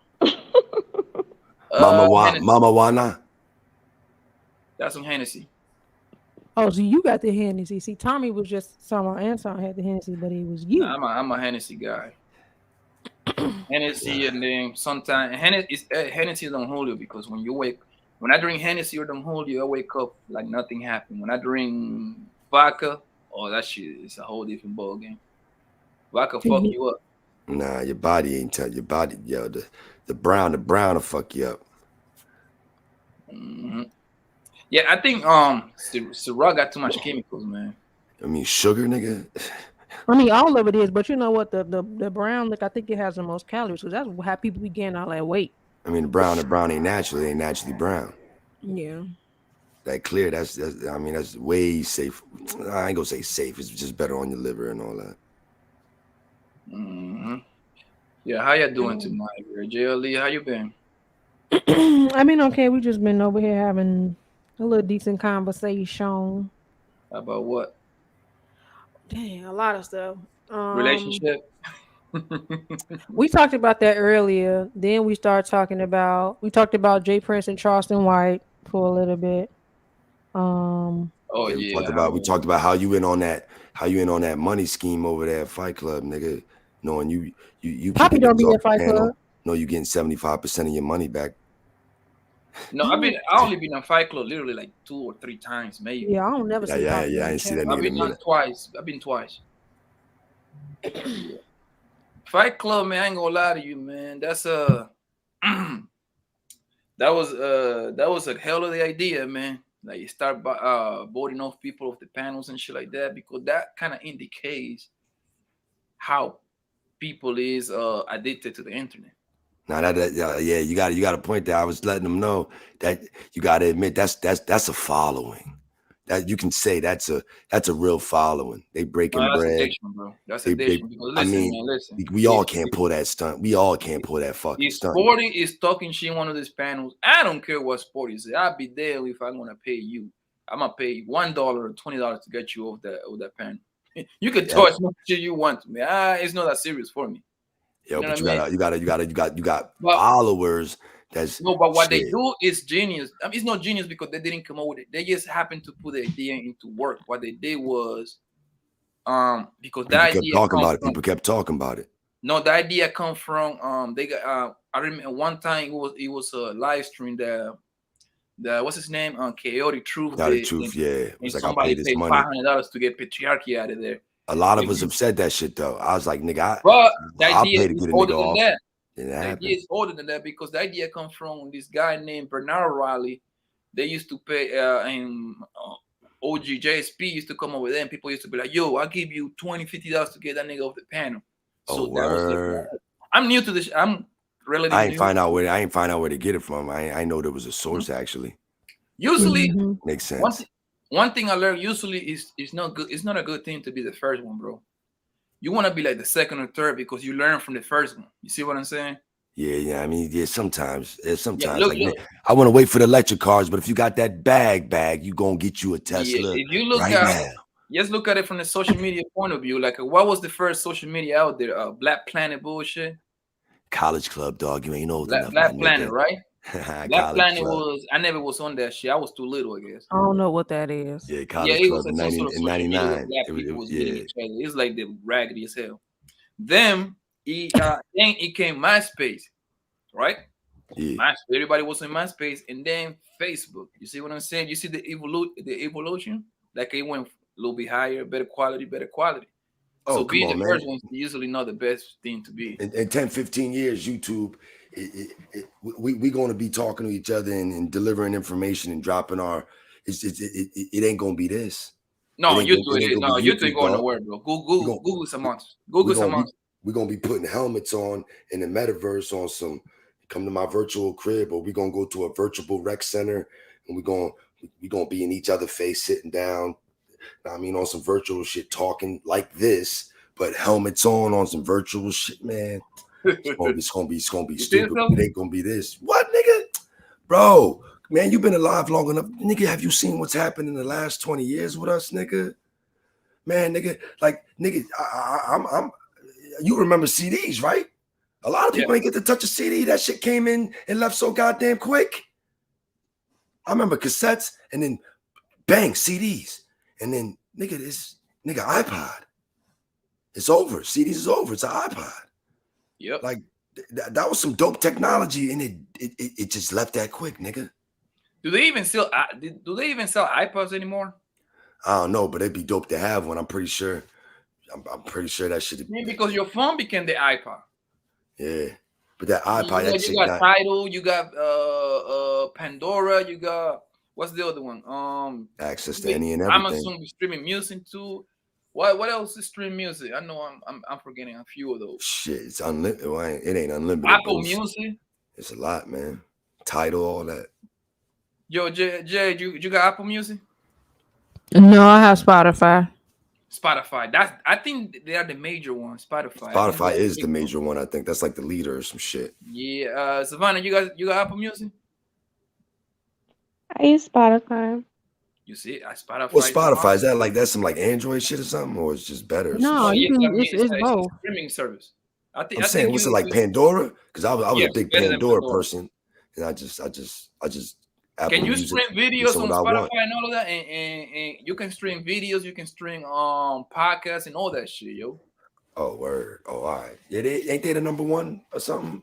Mama Wana. That's some Hennessy. Oh, so you got the Hennessy. See, Tommy was just someone Anton had the Hennessy, but it was you. Nah, I'm a Hennessy guy. Hennessy, and then sometimes Hennessy is on Julio, because when I drink Hennessy or Don Julio, I wake up like nothing happened. When I drink vodka, that shit is a whole different ball game. Vodka fuck you up. Nah, your body ain't tell your body, yo. The brown will fuck you up. Mm-hmm. Yeah, I think Ciroc got too much chemicals, man. I mean, sugar, nigga. I mean, all of it is, but you know what? The brown, I think it has the most calories, because that's how people be getting all that weight. I mean, the brown ain't naturally brown. Yeah. That clear, that's way safe. I ain't gonna say safe. It's just better on your liver and all that. Mm-hmm. Yeah, how you doing tonight, Jey Ali? How you been? I mean, okay, we just been over here having a little decent conversation. About what? Dang, a lot of stuff. Relationship. We talked about that earlier. Then we talked about Jay Prince and Charleston White for a little bit. We talked about how you in on that money scheme over there at Fight Club, nigga. Knowing you Poppy don't be at Fight Club. No, you getting 75% of your money back. No, I only been on Fight Club literally like 2 or 3 times, maybe. Yeah, I don't never see. Yeah, I didn't see that. I've been twice. Fight Club, man. I ain't gonna lie to you, man. That's that was a hell of the idea, man. Like you start boarding off people off the panels and shit like that, because that kind of indicates how people is addicted to the internet. Now you got to point that. I was letting them know that you got to admit that's a following. That you can say that's a real following. They breaking bread. Addiction, bro. That's addiction. Listen, we all can't pull that stunt. We all can't pull that fucking stunt. Sporty is talking shit in one of these panels. I don't care what Sporty is. I'll be there if I'm gonna pay you. I'm gonna pay you $1 or $20 to get you off that panel. You can talk as much shit you want to me. It's not that serious for me. Yo, but you got followers. But what they do is genius. I mean, it's not genius because they didn't come up with it. They just happened to put the idea into work. What they did was, because people kept talking about it. No, the idea come from they got. I remember one time it was a live stream that what's his name Chaotic Truth. Chaotic Truth, yeah. It was like somebody paid $500 to get patriarchy out of there. A lot of us have said that shit though. I was like, nigga, but the I'll idea pay to is get a older nigga than off. that. The idea is older than that, because the idea comes from this guy named Bernard Riley. They used to pay and OG JSP used to come over there, and people used to be like, yo, I'll give you $20-$50 to get that nigga off the panel. So that was I'm new to this. I'm relatively I ain't find out where to get it from. I know there was a source actually. Usually makes sense. One thing I learned usually is it's not good. It's not a good thing to be the first one, bro. You want to be like the second or third because you learn from the first one. You see what I'm saying? Yeah. I mean, sometimes. Look. I want to wait for the electric cars, but if you got that bag, you gonna get you a Tesla. If you look just look at it from the social media point of view. Like, what was the first social media out there? Black Planet bullshit. College Club, dog. You ain't know Black Planet, right? Black Planet was. I never was on that shit. I was too little, I guess. I don't know what that is. Yeah, College Club in 99. It's like the raggedy as hell. Then it came MySpace, right? Yeah. Everybody was in MySpace, and then Facebook. You see what I'm saying? You see the evolution? Like it went a little bit higher, better quality. So being the first one is usually not the best thing to be. In 10-15 years, YouTube, we're going to be talking to each other and delivering information and dropping our. It ain't going to be this. No, YouTube ain't going nowhere, bro. Google some months. Google some months. We're going to be putting helmets on in the metaverse on some. Come to my virtual crib, or we're going to go to a virtual rec center, and we're going to be in each other's face, sitting down. I mean, on some virtual shit, talking like this, but helmets on some virtual shit, man. It's gonna be stupid. It ain't gonna be this. What, nigga? Bro, man, you've been alive long enough. Nigga, have you seen what's happened in the last 20 years with us, nigga? Man, nigga, like, nigga, I'm you remember CDs, right? A lot of people ain't get to touch a CD. That shit came in and left so goddamn quick. I remember cassettes and then bang, CDs. And then, nigga, iPod. It's over. CDs is over. It's an iPod. Yep. Like, that was some dope technology, and it just left that quick, nigga. Do they even sell iPods anymore? I don't know, but it'd be dope to have one. I'm pretty sure. I'm pretty sure that should. I mean, because your phone became the iPod. Yeah, but that iPod, you got Tidal, you got Pandora, you got what's the other one? Access to any and everything. Amazon streaming music too. What else is streaming music? I know I'm forgetting a few of those. Shit, it's unlimited. Well, it ain't unlimited. Apple Music. It's a lot, man. Tidal, all that. Yo, Jay, you got Apple Music? No, I have Spotify. I think they are the major ones. Spotify is the major one. I think that's like the leader or some shit. Yeah, Savannah, you got Apple Music? I use Spotify. You see, Spotify. Well, Spotify is that like that's some like Android shit or something, or it's just better? No, it's both. A streaming service. I'm saying, what's it like, Pandora? Because I was a big Pandora person, and I just Apple can you Music stream videos on Spotify and all of that? And you can stream videos, you can stream podcasts and all that shit, yo. Oh, word. Oh, all right. Yeah, ain't they the number one or something?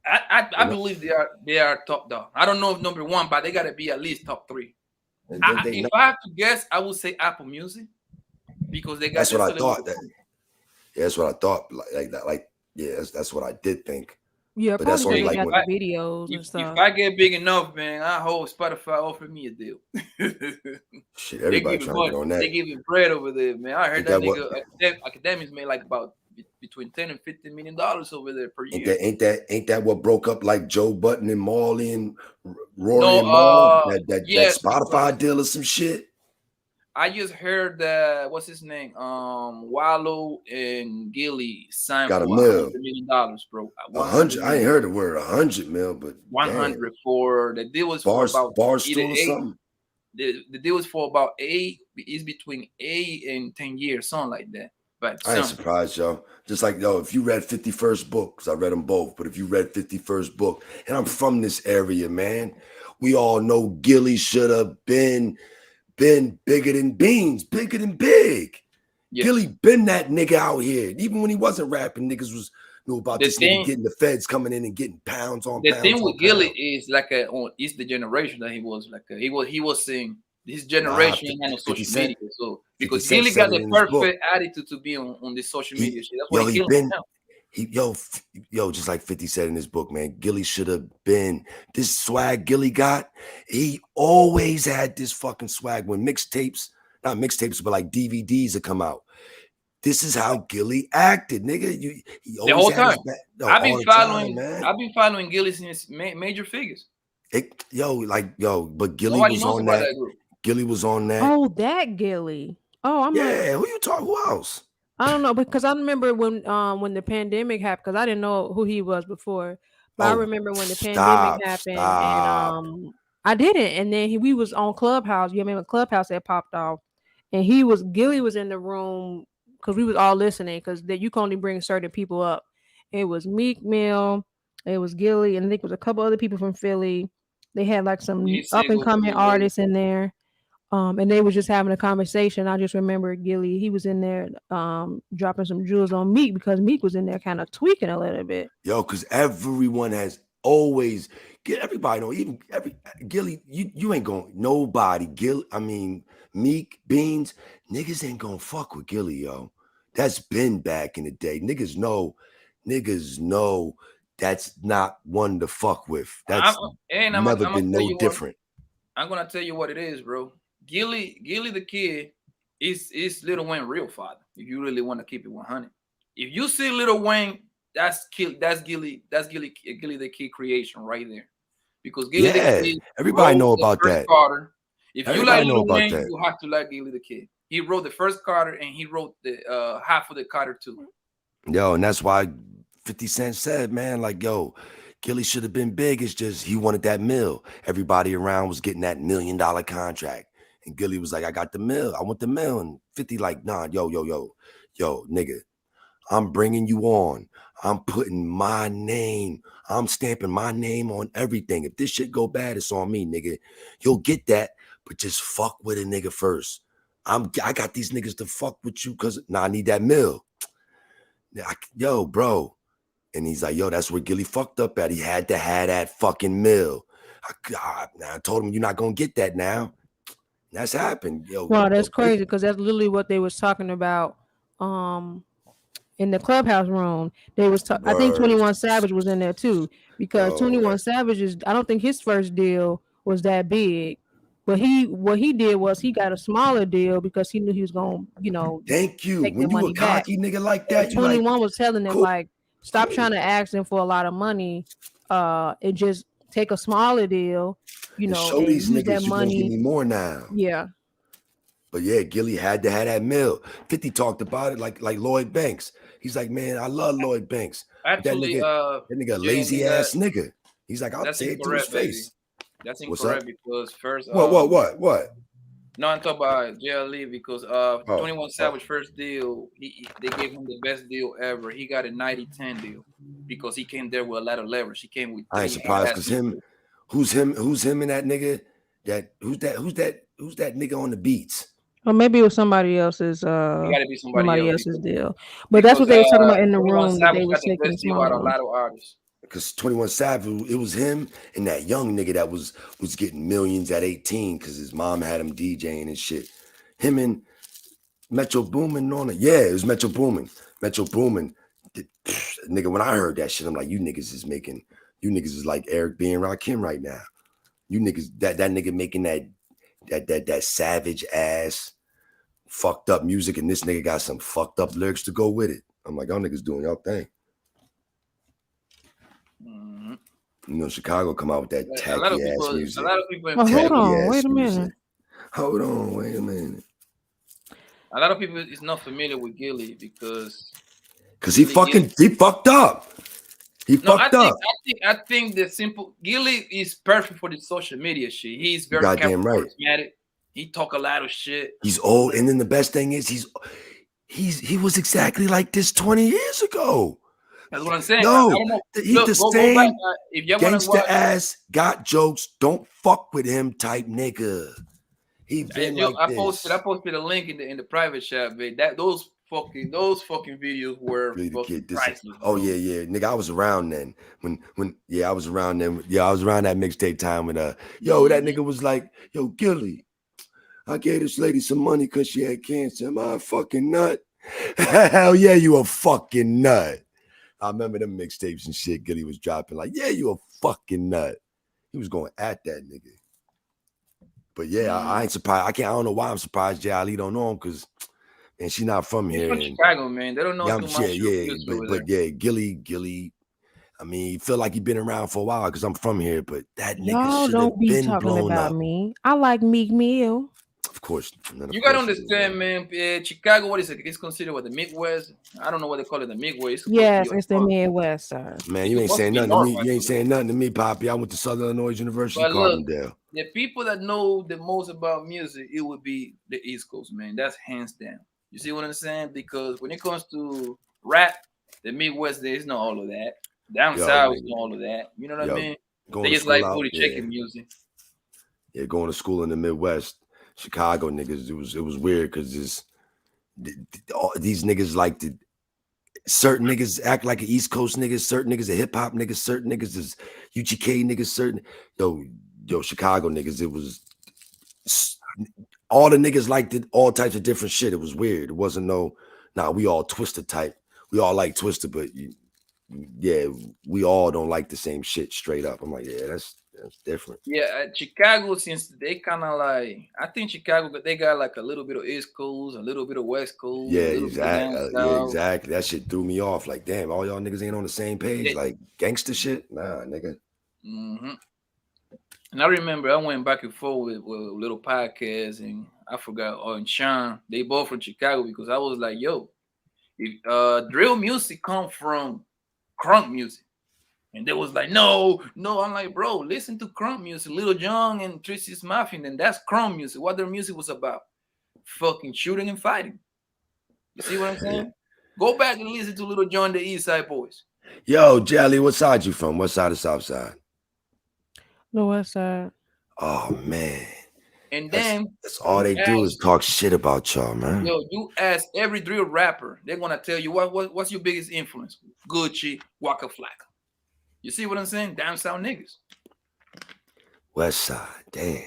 I believe they are top dog. I don't know if number one, but they gotta be at least top 3. If I have to guess, I would say Apple Music because they got. That's what I thought. That's what I thought. Like that. Like that's what I did think. Yeah, but that's only like the videos and stuff. If I get big enough, man, I hope Spotify offer me a deal. Shit, everybody trying to get on that. They giving bread over there, man. I heard that nigga academics made like about between $10 and $50 million over there per year. Ain't that what broke up like Joe Budden and Marley and Rory and Mal? That Spotify deal or some shit. I just heard that what's his name? Wallow and Gilly signed got for $100 million, bro. 100. I ain't heard the word 100 mil, but 100 for the deal was for about Barstool or something. The deal was for about is between 8 and 10 years, something like that. But I ain't surprised, yo. Just like, yo, if you read 51st book, because I read them both, but if you read 51st book, and I'm from this area, man, we all know Gilly should have been bigger than beans, bigger than big. Yes. Gilly been that nigga out here. Even when he wasn't rapping, niggas knew about this nigga getting the feds coming in and getting pounds on the pounds. The thing with Gilly is like it's the generation that he was like he was saying this generation ain't on social media. So because Gilly got the perfect attitude to be on the social media shit. That's what he been. Yo, just like 50 said in his book, man, Gilly should have been this swag Gilly got. He always had this fucking swag when not mixtapes, but like DVDs would come out. This is how Gilly acted, nigga. He always the whole had time. I've been following Gilly since major figures. But Gilly was on that. Gilly was on that. Oh, that Gilly. Oh, I'm who you talking? Who else? I don't know, because I remember when the pandemic happened, because I didn't know who he was before. But I remember when the pandemic happened, and I didn't. And then we was on Clubhouse. You remember Clubhouse had popped off, and Gilly was in the room because we was all listening because you can only bring certain people up. It was Meek Mill, it was Gilly, and I think it was a couple other people from Philly. They had like some up and coming artists in there. And they was just having a conversation. I just remember Gilly, he was in there dropping some jewels on Meek because Meek was in there kind of tweaking a little bit. Yo, because everyone has always everybody know, even Gilly, you ain't going nobody. Meek, Beans, niggas ain't gonna fuck with Gilly, yo. That's been back in the day. Niggas know that's not one to fuck with. That's never been no different. I'm gonna tell you what it is, bro. Gilly the kid is Lil Wayne real father. If you really want to keep it 100, if you see Lil Wayne, that's Gilly the kid creation right there. Because Gilly the kid, everybody know about that. Carter. If you like Lil Wayne, you have to like Gilly the kid. He wrote the first Carter and he wrote the half of the Carter too. Yo, and that's why 50 Cent said, man, like, yo, Gilly should have been big. It's just he wanted that mill. Everybody around was getting that $1 million contract. And Gilly was like, I got the mill. I want the mill. And 50 like, nah, yo, nigga, I'm bringing you on. I'm putting my name. I'm stamping my name on everything. If this shit go bad, it's on me, nigga. You'll get that, but just fuck with a nigga first. I got these niggas to fuck with you because I need that mill. Yo, bro. And he's like, yo, that's where Gilly fucked up at. He had to have that fucking mill. I told him, you're not going to get that now. That's happened. Yo, wow, that's crazy because that's literally what they was talking about in the clubhouse room. They was I think 21 Savage was in there too, because 21 Savage is, I don't think his first deal was that big. But what he did was he got a smaller deal because he knew he was going to, you know, thank you. take When the you money a cocky back. nigga like that, 21 like, was telling them, like, stop trying to ask them for a lot of money and just take a smaller deal, you know, show and these use niggas that you money. gonna give me more now. Yeah. But yeah, Gilly had to have that mill. 50 talked about it like Lloyd Banks. He's like, man, I love Lloyd Banks. Actually, that nigga lazy ass nigga. He's like, I'll say it to his face. That's What's incorrect up? because first. What? No, I'm talking about Jey Ali because 21 Savage first deal, they gave him the best deal ever. He got a 90-10 deal because he came there with a lot of leverage. He came with. I ain't surprised because who's him and that nigga? Who's that nigga on the beats? Or maybe it was somebody else's gotta be somebody else's deal. But that's what they were talking about in the room, that they were taking smaller ones. A lot of artists. Because 21 Savage, it was him and that young nigga that was getting millions at 18 because his mom had him DJing and shit. Him and Metro Boomin on it. Yeah, it was Metro Boomin. Metro Boomin. Nigga, when I heard that shit, I'm like, you niggas is like Eric B and Rakim right now. You niggas, that nigga making that savage ass fucked up music, and this nigga got some fucked up lyrics to go with it. I'm like, y'all niggas doing y'all thing. You know, Chicago come out with that tacky ass music. A lot of people. Hold on, wait a minute. Hold on, wait a minute. A lot of people is not familiar with Gilly because he fucked up. I think the simple Gilly is perfect for the social media shit. He's very goddamn right. Charismatic. He talk a lot of shit. He's old, and then the best thing is he was exactly like this 20 years ago. That's what I'm saying. No, I don't know. He's the same go back, if you gangster ass, got jokes, don't fuck with him type nigga. He been I posted a link in the private chat, man. Those fucking videos were fucking priceless. Oh yeah, nigga. I was around then. I was around then. Yeah, I was around that mixtape time when that nigga was like, yo, Gilly, I gave this lady some money because she had cancer. Am I a fucking nut? Hell yeah, you a fucking nut. I remember them mixtapes and shit Gilly was dropping. Like, yeah, you a fucking nut. He was going at that nigga. But yeah, I ain't surprised. I don't know why I'm surprised Jey Ali don't know him because, man, she's not from here. From Chicago, man. They don't know too much. But Gilly. I mean, feel like he been around for a while because I'm from here. But that nigga should have been talking blown about up. Me. I like Meek Mill. Of course. You gotta understand, man. Chicago, what is it? It's considered what the Midwest. I don't know what they call it. The Midwest. Yes, it's the Midwest, sir. Man, you ain't saying nothing to me. You ain't saying nothing to me, Poppy. I went to Southern Illinois University, Carbondale. The people that know the most about music, it would be the East Coast, man. That's hands down. You see what I'm saying? Because when it comes to rap, the Midwest, there is not all of that. Down south is not all of that. You know what I mean? They just like booty shaking music. Yeah, going to school in the Midwest. Chicago niggas, it was weird because these niggas like to certain niggas act like an East Coast niggas, certain niggas are hip hop niggas, certain niggas is UGK niggas, certain yo Chicago niggas. It was all the niggas liked it, all types of different shit. It was weird. It wasn't we all Twister type. We all like Twister, but we all don't like the same shit straight up. I'm like, yeah, that's different. Yeah, Chicago, since they kind of like, I think Chicago, they got like a little bit of East Coast, a little bit of West Coast. Yeah, exactly. That shit threw me off. Like, damn, all y'all niggas ain't on the same page. Like gangster shit, nah, nigga. Mm-hmm. And I remember I went back and forth with a little podcast, and I forgot. And Sean, they both from Chicago because I was like, yo, if drill music come from crunk music. And they was like, no. I'm like, bro, listen to crunk music, Little John and Tracy's Muffin, and that's crunk music. What their music was about? Fucking shooting and fighting. You see what I'm saying? Go back and listen to Little John, the East Side Boys. Yo, Jey Ali, what side you from? What side or South Side? The West Side. Oh man. And then that's all they do is talk shit about y'all, man. Yo, you ask every drill rapper, they're gonna tell you what's your biggest influence? Gucci, Waka Flocka. You see what I'm saying? Down south niggas. West Side, damn.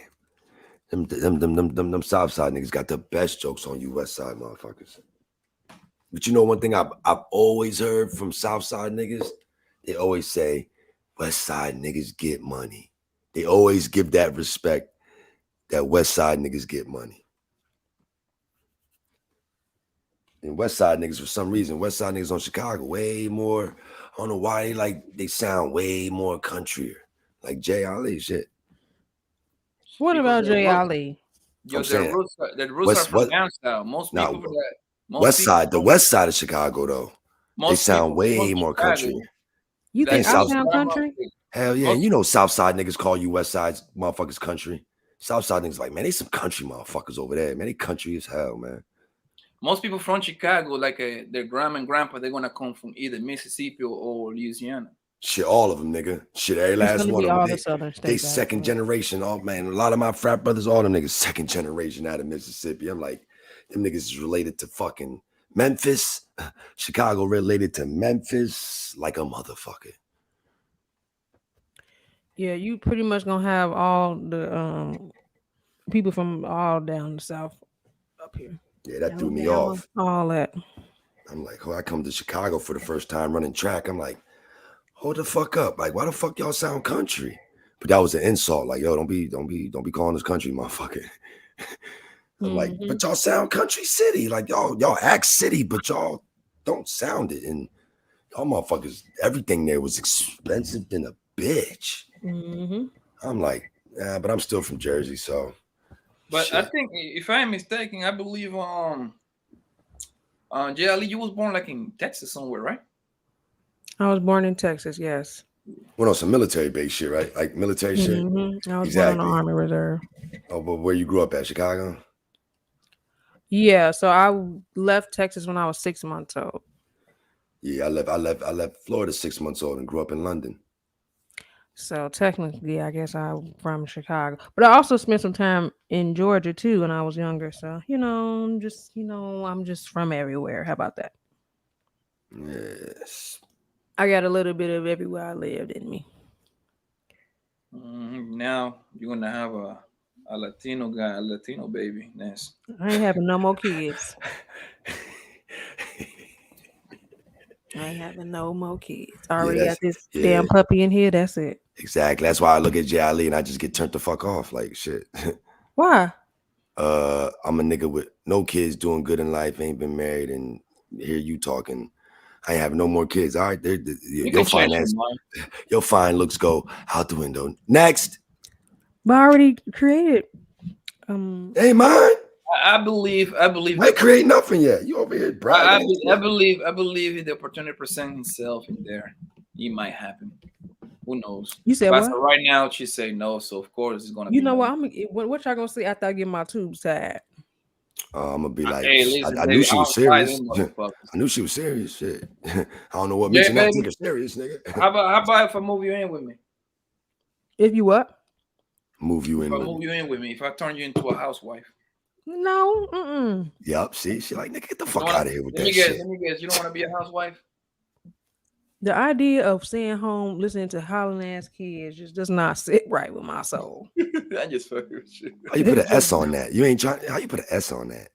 Them South Side niggas got the best jokes on you West Side motherfuckers. But you know one thing I've always heard from South Side niggas? They always say, West Side niggas get money. They always give that respect that West Side niggas get money. And West Side niggas, for some reason, West Side niggas on Chicago, way more, I don't know why they sound way more countryer. Like Jey Ali shit. What about Jey Ali? Yo, the roots are from down south. Most people the West Side of Chicago, though, they sound way more country. You think I sound country? Hell yeah. And you know South Side niggas call you West Side motherfuckers country. South Side niggas like, man, they some country motherfuckers over there. Man, they country as hell, man. Most people from Chicago, like their grandma and grandpa, they're going to come from either Mississippi or Louisiana. Shit, all of them, nigga. Shit, every last one of them. They second generation. Oh, man, a lot of my frat brothers, all them niggas second generation out of Mississippi. I'm like, them niggas is related to fucking Memphis. Chicago related to Memphis like a motherfucker. Yeah, you pretty much gonna have all the people from all down the south up here. Yeah, that threw me off. All that. I'm like, I come to Chicago for the first time running track. I'm like, hold the fuck up. Like, why the fuck y'all sound country? But that was an insult. Like, yo, don't be calling us country, motherfucker. I'm like, but y'all sound country city. Like, y'all act city, but y'all don't sound it. And y'all motherfuckers, everything there was expensive than a bitch. I'm like, but I'm still from Jersey, so. But shit. I think, if I'm mistaken, I believe Jey Ali, you was born like in Texas somewhere, right? I was born in Texas, yes. Went on some military base shit, right? Like military shit. I was born on the Army Reserve. Oh, but where you grew up at, Chicago? Yeah, so I left Texas when I was 6 months old. Yeah, I left Florida 6 months old and grew up in London. So technically, I guess I'm from Chicago, but I also spent some time in Georgia too when I was younger. So I'm just from everywhere. How about that? Yes. I got a little bit of everywhere I lived in me. Now you're gonna have a Latino guy, a Latino baby. Nice. I ain't having no more kids. I ain't having no more kids. I already got this damn puppy in here. That's it. Exactly. That's why I look at Jey Ali and I just get turned the fuck off. Like shit. Why? I'm a nigga with no kids, doing good in life, ain't been married, and hear you talking. I ain't have no more kids. All right, you'll find that. Your fine looks go out the window. Next. But I already created. Hey, mine. I believe. I create nothing yet. You over here, bro. I believe if the opportunity presents itself in there, it might happen. Who knows? You said what? So right now, she say no, so of course it's gonna. You know what? What y'all gonna say after I get my tubes tied? I'm gonna be like, hey, listen, I knew she was serious. I knew she was serious. Shit. I don't know what makes you not take her serious, nigga. How about if I move you in with me? If you what? Move you in. If I move you in with me, if I turn you into a housewife. No. Yup. See, she like, nigga, get the fuck out of here with that shit. Let me guess. You don't want to be a housewife? The idea of staying home, listening to hollering ass kids just does not sit right with my soul. I just fucking with you. How you put an S on that? You ain't trying. How you put an S on that?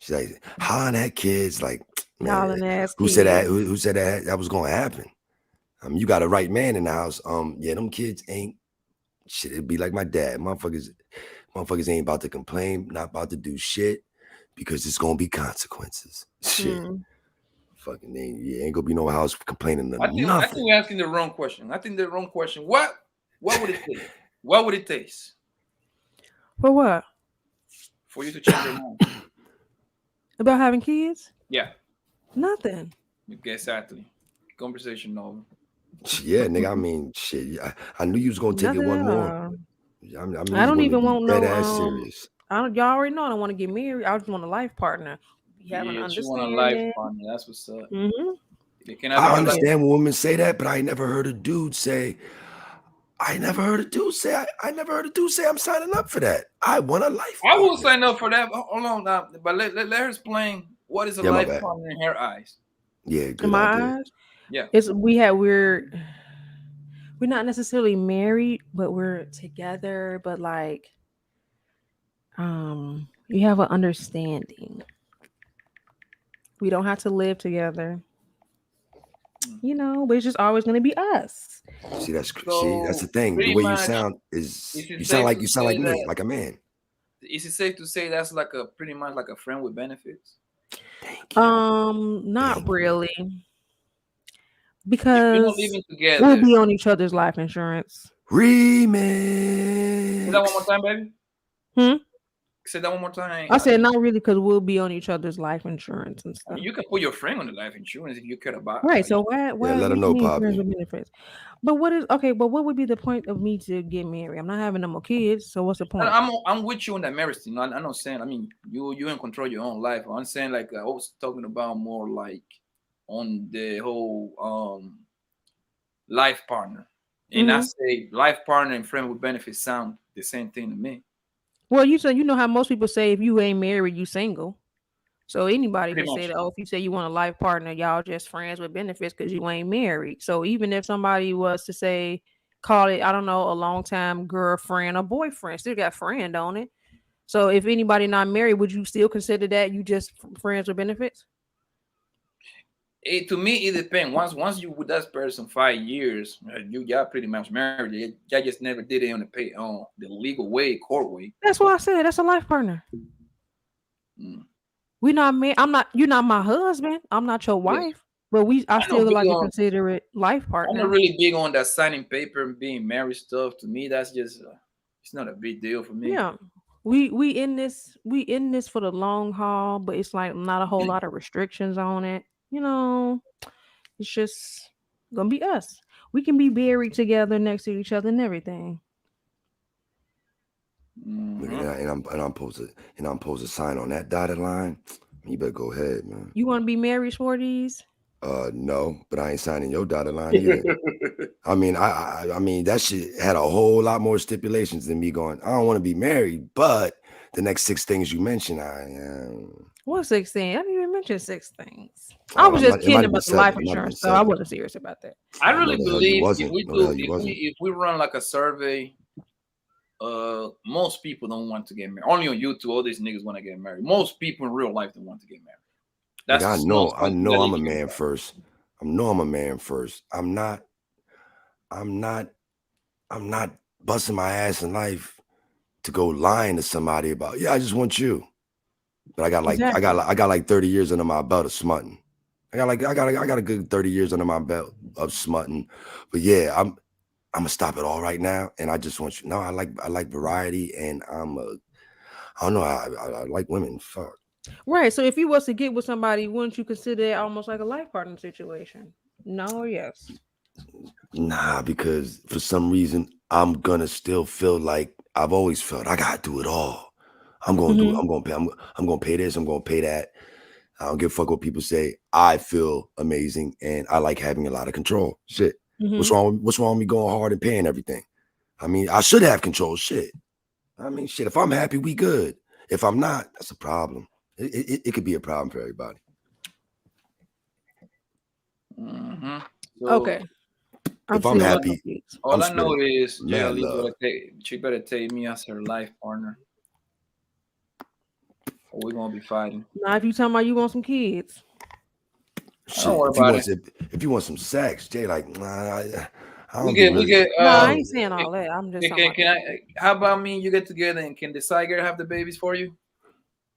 She's like hollering at kids, like hollering ass. Who said that? Who said that was gonna happen? You got a right man in the house. Yeah, them kids ain't shit. It'd be like my dad. Motherfuckers ain't about to complain, not about to do shit, because it's gonna be consequences. Shit. Fucking ain't gonna be no house complaining. I think you're asking the wrong question. What would it take? What would it take? For what? For you to change your mind. About having kids? Yeah. Nothing. Exactly. Conversation over. Yeah, nigga. I mean, shit. I knew you was gonna take it one more. I don't even want dead no ass serious. y'all already know I don't want to get married. I just want a life partner. Yeah, you want a life partner. That's what's up. I understand when women say that, but I never heard a dude say. I never heard a dude say. I never heard a dude say I'm signing up for that. I want a life. I will sign up for that. Hold on, now, but let her explain what is a life partner in her eyes. Yeah, good in my idea. eyes. Yeah, we're not necessarily married, but we're together. But like, you have an understanding. We don't have to live together. You know, but it's just always going to be us. See, that's the thing. The way you sound is you sound like me, like a man. Is it safe to say that's like a pretty much like a friend with benefits? Not really, because if living together, we'll be on each other's life insurance. Remix. Say that one more time, baby. Say that one more time. I said not really, because we'll be on each other's life insurance and stuff. You can put your friend on the life insurance if you care about. Right. So why let her know, Poppy. But what would be the point of me to get married? I'm not having no more kids. So what's the point? I'm with you on that marriage thing. I'm not saying. I mean, you in control your own life. I'm saying like I was talking about more like on the whole life partner. And I say life partner and friend with benefits sound the same thing to me. Well, you know how most people say if you ain't married, you single. So anybody can say that, if you say you want a life partner, y'all just friends with benefits because you ain't married. So even if somebody was to say, call it, I don't know, a long time girlfriend or boyfriend, still got friend on it. So if anybody not married, would you still consider that you just friends with benefits? To me, it depends. Once you with that person 5 years, y'all pretty much married. Y'all just never did it on the legal way, court way. That's what I said. That's a life partner. We not married. You're not my husband. I'm not your wife. But I still like to consider it life partner. I'm not really big on that signing paper and being married stuff. To me, that's just it's not a big deal for me. Yeah. We in this for the long haul, but it's like not a whole lot of restrictions on it. You know, it's just gonna be us. We can be buried together next to each other and everything. And I'm supposed to sign on that dotted line. You better go ahead, man. You want to be married for these? No, but I ain't signing your dotted line either. I mean, I mean that shit had a whole lot more stipulations than me going, I don't want to be married, but the next 6 things you mentioned, What 6 things? I didn't even mention 6 things. I was just kidding about the life insurance, so I wasn't serious about that. I really believe if we run like a survey, most people don't want to get married. Only on YouTube, all these niggas want to get married. Most people in real life don't want to get married. I know I'm a man first. I'm a man first. I'm not busting my ass in life to go lying to somebody about, I just want you. But I got like 30 years under my belt of smutting. I got a good 30 years under my belt of smutting. But yeah, I'm gonna stop it all right now. And I just want you. No, I like variety, and I don't know. I like women. Fuck. Right. So if you was to get with somebody, wouldn't you consider it almost like a life partner situation? No or yes? Nah, because for some reason I'm gonna still feel like I've always felt I gotta do it all. I'm gonna do it. I'm gonna pay this. I'm gonna pay that. I don't give a fuck what people say. I feel amazing, and I like having a lot of control. Shit. What's wrong with me going hard and paying everything? I mean, I should have control. Shit. I mean, shit. If I'm happy, we good. If I'm not, that's a problem. It could be a problem for everybody. So, okay. If I'm happy, all I know is Jey Ali she better take me as her life partner, or we're gonna be fighting. Now, if you talking about you want some kids, shit, if you want some sex, Jay, like, nah, I don't no, I ain't saying all that. I'm just how about me? You get together and can the side girl have the babies for you?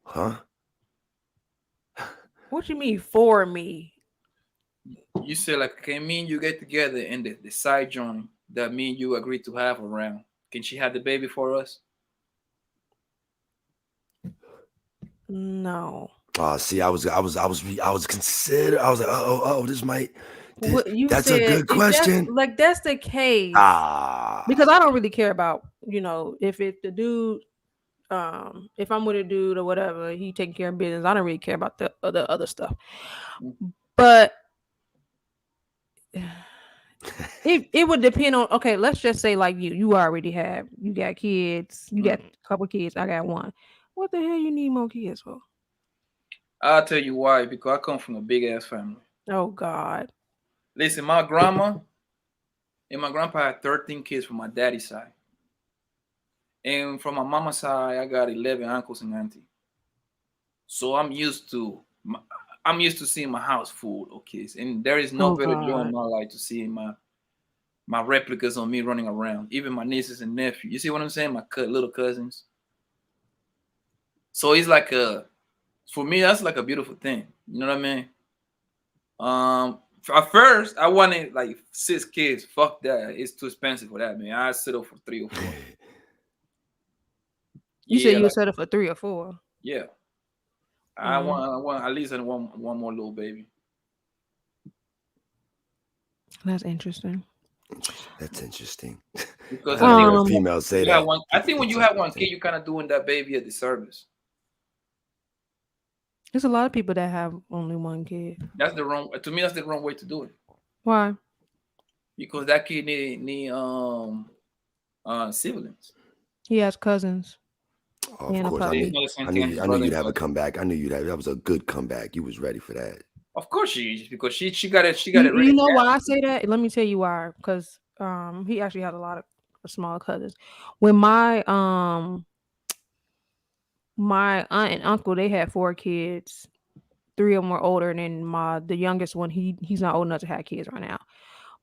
Huh? What you mean for me? You say like, can me and you get together and the side joint that me and you agreed to have around? Can she have the baby for us? No. See, I was considered. I was like, this might what you That's said, a good question. That's the case. Because I don't really care about, if it's the dude, if I'm with a dude or whatever, he taking care of business. I don't really care about the other stuff. But it would depend on, okay, let's just say like you got kids, you got a couple kids, I got one. What the hell you need more kids for? I'll tell you why, because I come from a big ass family. Oh God. Listen, my grandma and my grandpa had 13 kids from my daddy's side. And from my mama's side, I got 11 uncles and aunties. So I'm used to seeing my house full of kids. And there is no better joy in my life to see my replicas on me running around. Even my nieces and nephews. You see what I'm saying? My little cousins. So it's like for me, that's like a beautiful thing. You know what I mean? At first, I wanted like 6 kids. Fuck that. It's too expensive for that, man. I settle for 3 or 4. You said you would settle for 3 or 4. Yeah. I want at least one more little baby. That's interesting. That's interesting. Because I think when females say that. I think when you have one kid, you're kind of doing that baby a disservice. There's a lot of people that have only one kid. To me, that's the wrong way to do it. Why? Because that kid need siblings. He has cousins. Oh, of course, I knew you'd have a comeback. I knew you'd have. That was a good comeback. You was ready for that. Of course she is, because she got it. She got it. You know why I say that? Let me tell you why. Because he actually had a lot of small cousins. When my aunt and uncle, they had 4 kids. 3 of them were older, and then the youngest one, he's not old enough to have kids right now.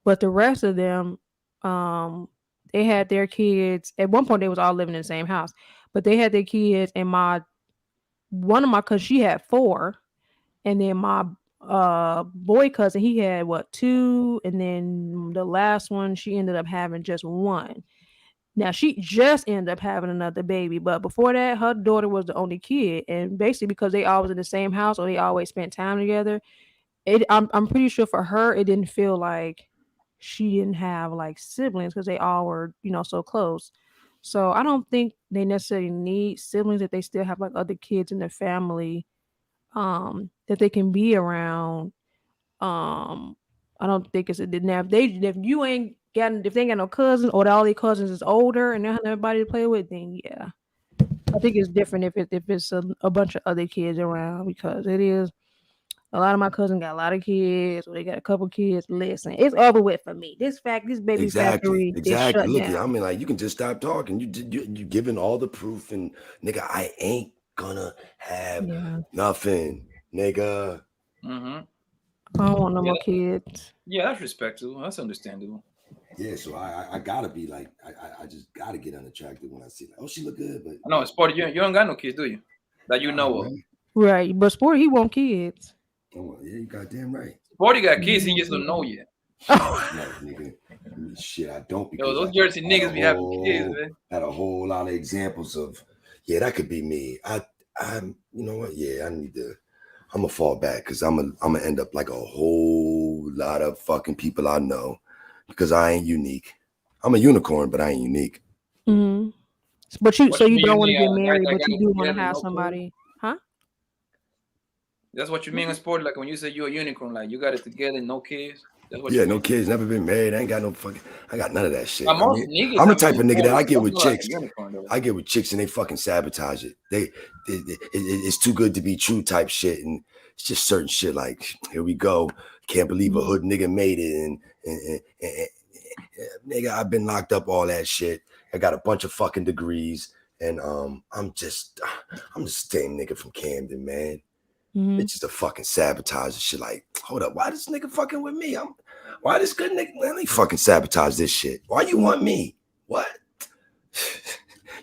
But the rest of them, they had their kids. At one point, they was all living in the same house, but they had their kids. And one of my cousins, she had 4, and then my boy cousin, he had 2, and then the last one, she ended up having just 1. Now she just ended up having another baby, but before that, her daughter was the only kid, and basically because they always in the same house or they always spent time together, I'm pretty sure for her it didn't feel like she didn't have like siblings because they all were so close. So I don't think they necessarily need siblings if they still have like other kids in their family that they can be around. I don't think it's a now if they ain't got no cousins or all their cousins is older and they don't have everybody to play with, then yeah. I think it's different if it's a bunch of other kids around, because it is a lot of my cousins got a lot of kids or they got a couple kids. Listen, it's over with for me. This baby factory is shut Look, down. I mean, like, you can just stop talking. You giving all the proof, and nigga, I ain't gonna have nothing, nigga. Mm-hmm. I don't want no more kids. Yeah, that's respectable. That's understandable. Yeah, so I gotta be like, I just gotta get unattractive when I see like, oh, she look good, but no, Sporty, you don't got no kids, do you? That you know of? Right, but Sporty, he want kids. Oh yeah, you goddamn right. Sporty got kids, he just don't know yet. No, nigga, shit, I don't. Because those Jersey niggas be having kids, man. Had a whole lot of examples of, yeah, that could be me. I'm, you know what? Yeah, I'm gonna fall back because I'm gonna end up like a whole lot of fucking people I know, because I ain't unique. I'm a unicorn, but I ain't unique. Mm-hmm. But you don't want to get married, but you do want to have somebody, huh? That's what you mean in sport, like when you say you're a unicorn, like you got it together, no kids. That's what no kids, never been married. I got none of that shit. I'm the type of nigga that I get with chicks. I get with chicks and they fucking sabotage it. It's too good to be true type shit, and it's just certain shit like, here we go. Can't believe a hood nigga made it, and nigga, I've been locked up, all that shit. I got a bunch of fucking degrees, and I'm just the same nigga from Camden, man. Mm-hmm. It's just a fucking sabotage and shit. Like, hold up, why this nigga fucking with me? Why this good nigga? Let me fucking sabotage this shit. Why you want me? What?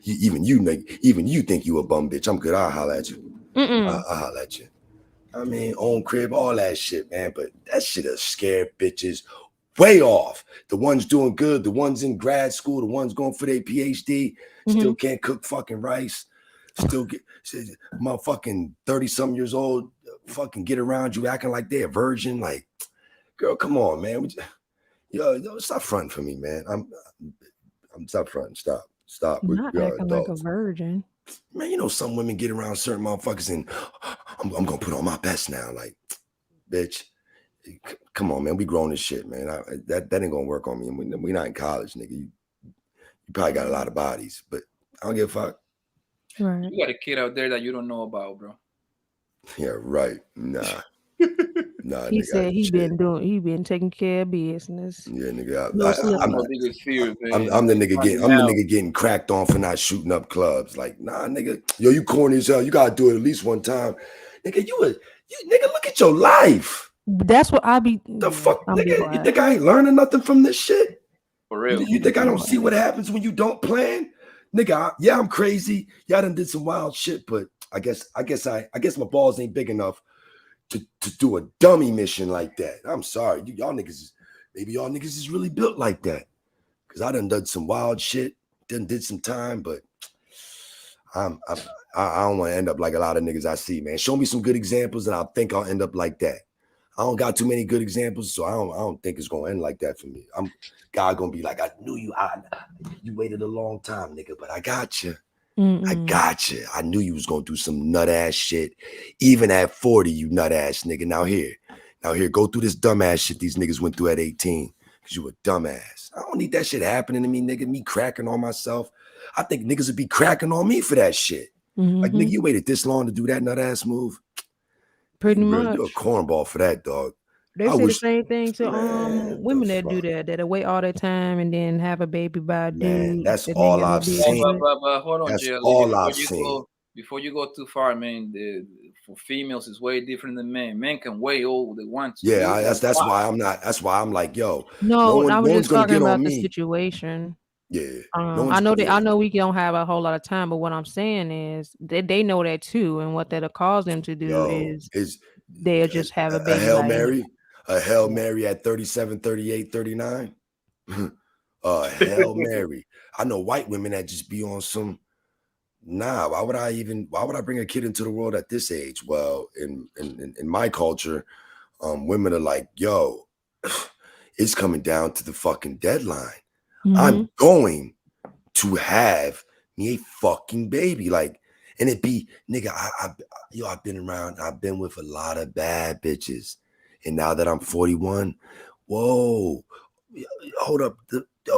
Even you think you a bum bitch. I'm good. I'll holler at you. I'll holler at you. I mean, own crib, all that shit, man. But that shit has scared bitches way off. The ones doing good, the ones in grad school, the ones going for their PhD, still can't cook fucking rice. Still get motherfucking 30-something years old, fucking get around you acting like they're a virgin. Like, Girl, come on, man. Yo, stop fronting for me, man. I'm stop fronting. Stop. We Not are acting like a adults. virgin. Man, you know some women get around certain motherfuckers and I'm gonna put on my best now. Like, bitch, come on, man. We grown as shit, man. That ain't gonna work on me. We not in college, nigga. You probably got a lot of bodies, but I don't give a fuck. Right. You got a kid out there that you don't know about, bro. Yeah, right. Nah. Nah, He nigga, said he been taking care of business. Yeah, nigga. I'm the nigga getting cracked on for not shooting up clubs. Like, nah, nigga. Yo, you corny as hell. You gotta do it at least one time. Nigga, nigga, look at your life. That's what I be. The fuck, nigga? You think I ain't learning nothing from this shit? For real. You think I don't see what happens when you don't plan? Nigga, I'm crazy. Y'all done did some wild shit, but I guess my balls ain't big enough to do a dummy mission like that. I'm sorry. Maybe y'all niggas is really built like that. Cause I done some wild shit, did some time, but I don't want to end up like a lot of niggas I see, man. Show me some good examples and I think I'll end up like that. I don't got too many good examples, so I don't think it's gonna end like that for me. God gonna be like, I knew you. You waited a long time, nigga, but I got you. I got you. I knew you was gonna do some nut ass shit. Even at 40, you nut ass nigga. Now here, go through this dumbass shit these niggas went through at 18. Cause you a dumbass. I don't need that shit happening to me, nigga. Me cracking on myself. I think niggas would be cracking on me for that shit. Like, nigga, you waited this long to do that nut ass move. Pretty much. You're a cornball for that, dog. They say the same thing to women that do that wait all their time and then have a baby by a dude. That's all I've seen. But hold on, Jey Ali. All I've seen. Before you go too far, man, for females it's way different than men. Men can wait all they want to. Yeah, that's why I'm not. That's why I'm like, yo. No, I was just talking about the me. situation. Yeah. I know we don't have a whole lot of time, but what I'm saying is they know that too, and what that'll cause them to do is they'll just have a baby. A Hail Mary at 37, 38, 39. Hail Mary. I know white women that just be on some. Nah, why would I bring a kid into the world at this age? Well, in my culture, women are like, yo, it's coming down to the fucking deadline. I'm going to have me a fucking baby. Like, and it be, nigga, I've been around, I've been with a lot of bad bitches. And now that I'm 41, whoa, hold up,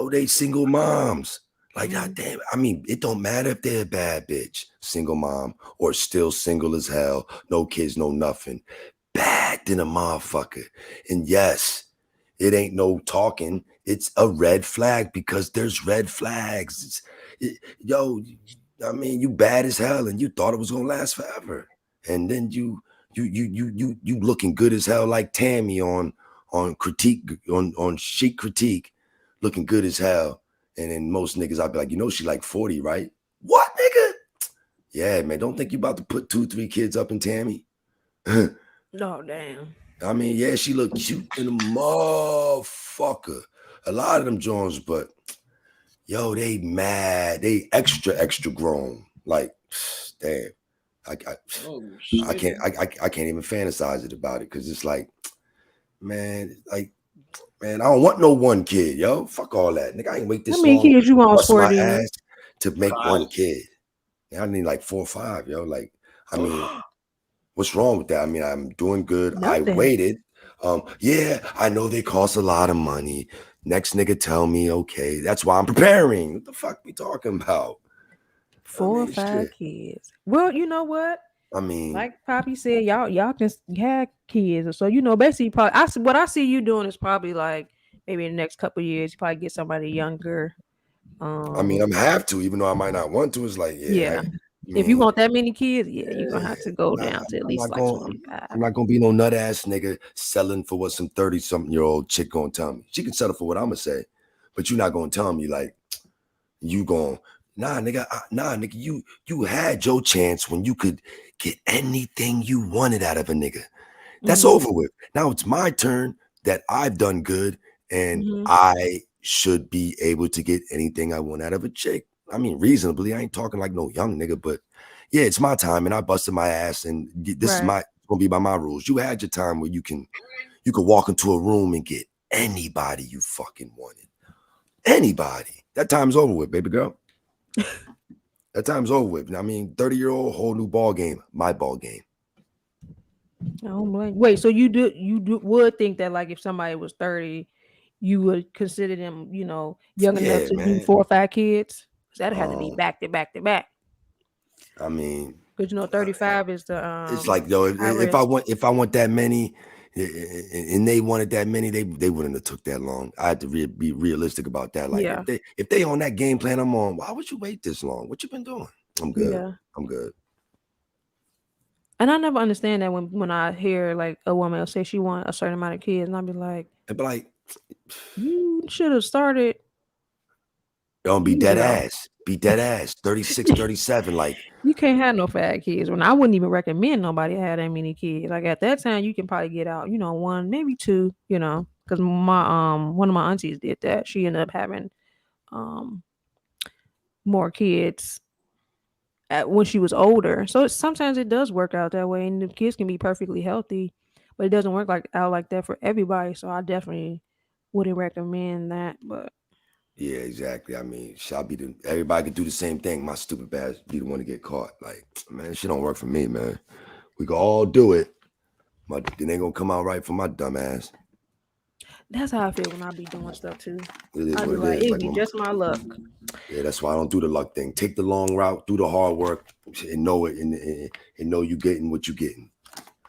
they single moms. Like, God damn, I mean, it don't matter if they're a bad bitch, single mom, or still single as hell, no kids, no nothing. Bad than a motherfucker. And yes, it ain't no talking. It's a red flag because there's red flags. I mean, you bad as hell and you thought it was gonna last forever. And then you looking good as hell like Tammy on critique, on Chic Critique, looking good as hell. And then most niggas, I'd be like, she like 40, right? What, nigga? Yeah, man, don't think you about to put 2-3 kids up in Tammy. Oh, damn. I mean, yeah, she look cute in a motherfucker. A lot of them Jones, but yo, they mad. They extra grown. Like, damn. I can't even fantasize it about it because it's like, man, I don't want no one kid, yo. Fuck all that. Nigga, I ain't wait this long. How many kids you want for my ass to make 1 kid? I need like 4 or 5, yo. Like, I mean, what's wrong with that? I mean, I'm doing good. Nothing. I waited. Yeah, I know they cost a lot of money. Next nigga tell me, okay, that's why I'm preparing. What the fuck we talking about? 4 or 5 kids. Well, you know what? I mean, like Poppy said, y'all can have kids. So, basically, probably what I see you doing is probably like maybe in the next couple of years, you probably get somebody younger. I mean, I'm have to, even though I might not want to. It's like, if you want that many kids, you're gonna have to go down to at least like 25. I'm not gonna be no nut ass nigga selling for what some 30-something-year-old chick gonna tell me. She can settle for what I'm gonna say, but you're not gonna tell me like you gonna. Nah, nigga, you had your chance when you could get anything you wanted out of a nigga. That's over with. Now it's my turn that I've done good and I should be able to get anything I want out of a chick. I mean, reasonably. I ain't talking like no young nigga, but yeah, it's my time and I busted my ass and this is gonna be by my rules. You had your time where you can You could walk into a room and get anybody you fucking wanted. Anybody. That time's over with, baby girl. That time's over with. I mean, 30-year-old, whole new ball game. My ball game. I don't blame. Wait, so you would think that like if somebody was 30, you would consider them, young enough to do 4 or 5 kids? That'd have to be back to back to back. I mean, because 35 is the it's like though if I want that many, and they wanted that many, they wouldn't have took that long. I had to be realistic about that. Like if they on that game plan I'm on, why would you wait this long? What you been doing? I'm good. Yeah. I'm good. And I never understand that when I hear like a woman will say she want a certain amount of kids, and I'll be like, you should have started. Don't be dead ass. Be dead ass. 36, 37. Like you can't have no fat kids. When I wouldn't even recommend nobody had that many kids. Like at that time, you can probably get out, 1, maybe 2, because my one of my aunties did that. She ended up having more kids when she was older. So sometimes it does work out that way, and the kids can be perfectly healthy, but it doesn't work out like that for everybody. So I definitely wouldn't recommend that. But yeah, exactly. I mean, everybody could do the same thing. My stupid ass be the one to get caught. Like, man, shit don't work for me, man. We can all do it. It ain't gonna come out right for my dumb ass. That's how I feel when I be doing stuff too. It is I be what like, it is. it'd be just my luck. Yeah, that's why I don't do the luck thing. Take the long route, do the hard work, and know it, and know you getting what you getting.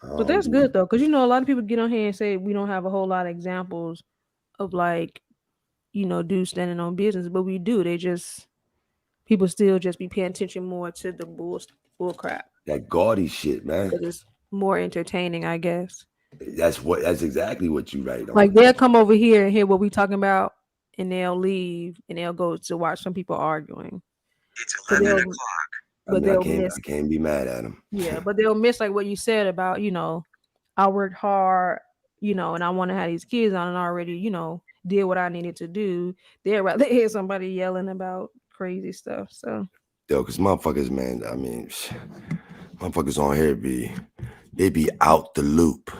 But that's good though, because a lot of people get on here and say we don't have a whole lot of examples of like, dudes standing on business, but we do. People still just be paying attention more to the bull crap. That gaudy shit, man. Because it's more entertaining, I guess. That's exactly what you write. Like they'll come over here and hear what we talking about, and they'll leave and they'll go to watch some people arguing. It's 11 o'clock. But I can't be mad at them. Yeah, but they'll miss like what you said about, I worked hard, and I want to have these kids on and already, did what I needed to do. They'd rather hear somebody yelling about crazy stuff. So because motherfuckers, man, I mean, motherfuckers on here they be out the loop.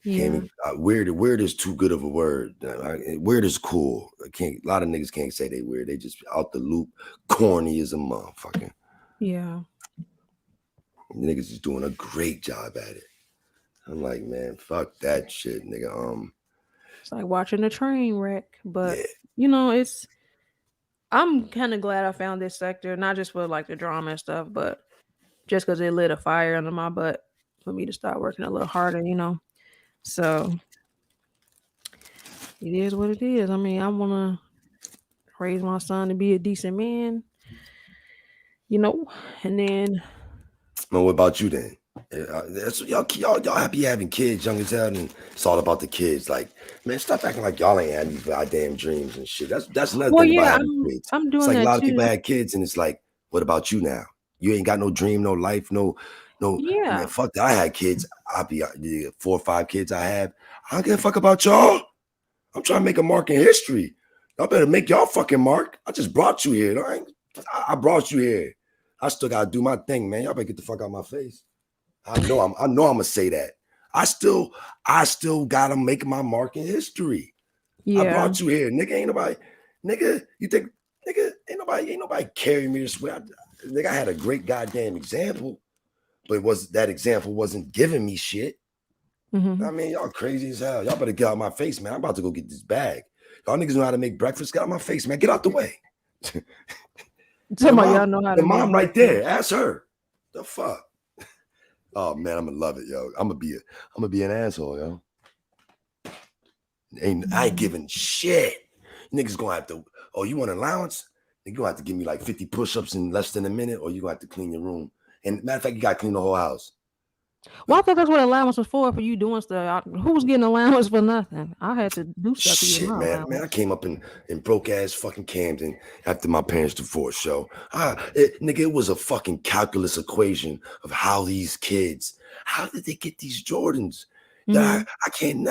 Yeah. Weird is too good of a word. Weird is cool. A lot of niggas can't say they weird. They just out the loop, corny as a motherfucker. Yeah. Niggas is doing a great job at it. I'm like, man, fuck that shit, nigga. It's like watching a train wreck, but I'm kind of glad I found this sector, not just for like the drama and stuff, but just because it lit a fire under my butt for me to start working a little harder, So it is what it is. I mean, I want to raise my son to be a decent man, and then. Well, what about you then? Y'all happy having kids, young as hell, and it's all about the kids. Like, man, stop acting like y'all ain't had these goddamn dreams and shit. That's another thing about having kids. I'm doing it's like that a lot too. of people had kids, and it's like, what about you now? You ain't got no dream, no life, no. Yeah. Man, fuck that. I had kids. I'll be 4 or 5 kids I have. I don't give a fuck about y'all. I'm trying to make a mark in history. Y'all better make y'all fucking mark. I just brought you here. I brought you here. I still gotta do my thing, man. Y'all better get the fuck out of my face. I know I'm gonna say that. I still gotta make my mark in history. Yeah. I brought you here, nigga. Ain't nobody carrying me this way. Nigga, I had a great goddamn example, but that example wasn't giving me shit. Mm-hmm. I mean, y'all crazy as hell. Y'all better get out of my face, man. I'm about to go get this bag. Y'all niggas know how to make breakfast. Get out of my face, man. Get out the way. Y'all know how to the mom right there. Ask her. The fuck. Oh man, I'm gonna love it, yo. I'm gonna be an asshole, yo. I ain't giving shit. Niggas gonna have to. Oh, you want an allowance? You gonna have to give me like 50 push-ups in less than a minute, or you gonna have to clean your room. And matter of fact, you gotta clean the whole house. Well, I thought that's what allowance was for you doing stuff. Who's getting allowance for nothing? I had to do stuff. Shit, man. I came up in broke ass fucking Camden after my parents' divorce. So, nigga, it was a fucking calculus equation of how these kids, how did they get these Jordans? Mm-hmm.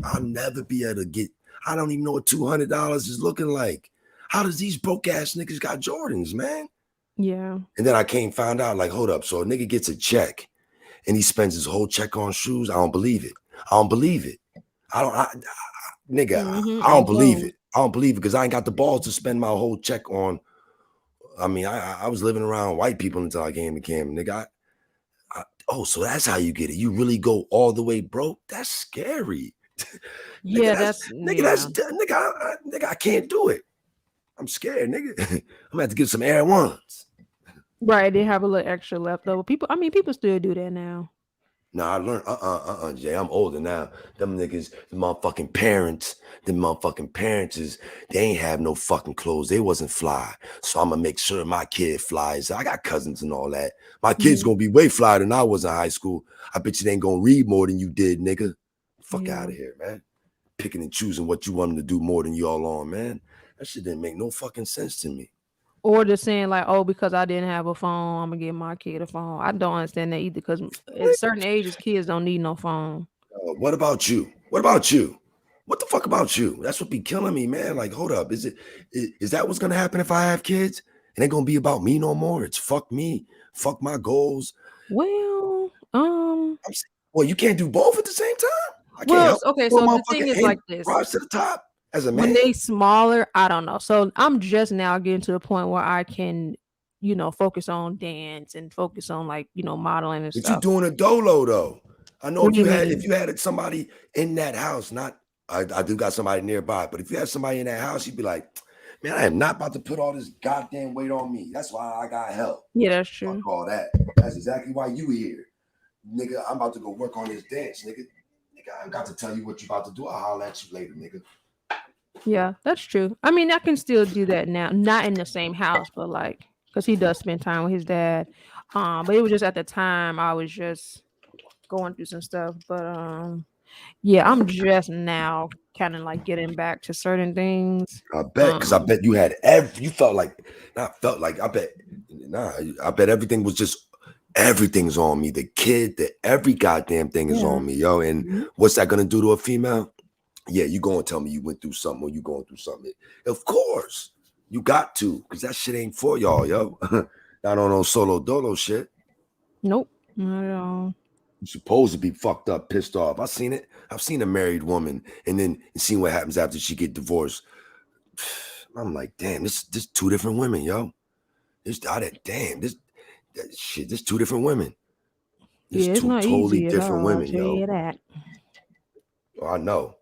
I'll never be able to get. I don't even know what $200 is looking like. How does these broke ass niggas got Jordans, man? Yeah. And then I found out, like, hold up. So a nigga gets a check and he spends his whole check on shoes. I don't believe it. I don't believe it. I don't believe it. I don't believe it because I ain't got the balls to spend my whole check on. I mean, I was living around white people until I came to Cam, nigga. So that's how you get it. You really go all the way broke. That's scary. Yeah, nigga, I can't do it. I'm scared, nigga. I'm gonna have to get some Air Ones. Right, they have a little extra left over. People still do that now. Nah, I learned, Jay, I'm older now. Them niggas, the motherfucking parents, they ain't have no fucking clothes. They wasn't fly. So I'm gonna make sure my kid flies. I got cousins and all that. My kid's gonna be way flyer than I was in high school. I bet you they ain't gonna read more than you did, nigga. Fuck out of here, man. Picking and choosing what you want them to do more than y'all on, man. That shit didn't make no fucking sense to me. Or just saying like, oh, because I didn't have a phone, I'm gonna give my kid a phone. I don't understand that either because at certain ages, kids don't need no phone. What about you? What about you? What the fuck about you? That's what be killing me, man. Like, hold up. Is that what's gonna happen if I have kids? It ain't gonna be about me no more. It's fuck me, fuck my goals. Well, you can't do both at the same time. I can't. Okay, so the thing is like this. Rise to the top. As a man. When they smaller, I don't know. So I'm just now getting to the point where I can, focus on dance and focus on like, modeling and stuff. But you doing a dolo though. I know if you had somebody in that house, I do got somebody nearby, but if you had somebody in that house, you'd be like, man, I am not about to put all this goddamn weight on me. That's why I got help. Yeah, that's true. Fuck all that. That's exactly why you here. Nigga, I'm about to go work on this dance, nigga. Nigga, I ain't got to tell you what you about to do. I'll holler at you later, nigga. Yeah, that's true. I mean, I can still do that now, not in the same house, but like, because he does spend time with his dad. But it was just at the time I was just going through some stuff. But yeah, I'm just now kind of like getting back to certain things. I bet, because I bet you had I bet everything's on me. The kid, every goddamn thing is on me, yo. And what's that gonna do to a female? Yeah, you gonna tell me you went through something or you going through something. Of course, you got to, because that shit ain't for y'all, yo. Not on no solo dolo shit. Nope, not at all. You're supposed to be fucked up, pissed off. I've seen it. I've seen a married woman and then seen what happens after she get divorced. I'm like, damn, this two different women, yo. There's two different women. There's it's two not totally easy different women, yo. That. Oh, I know.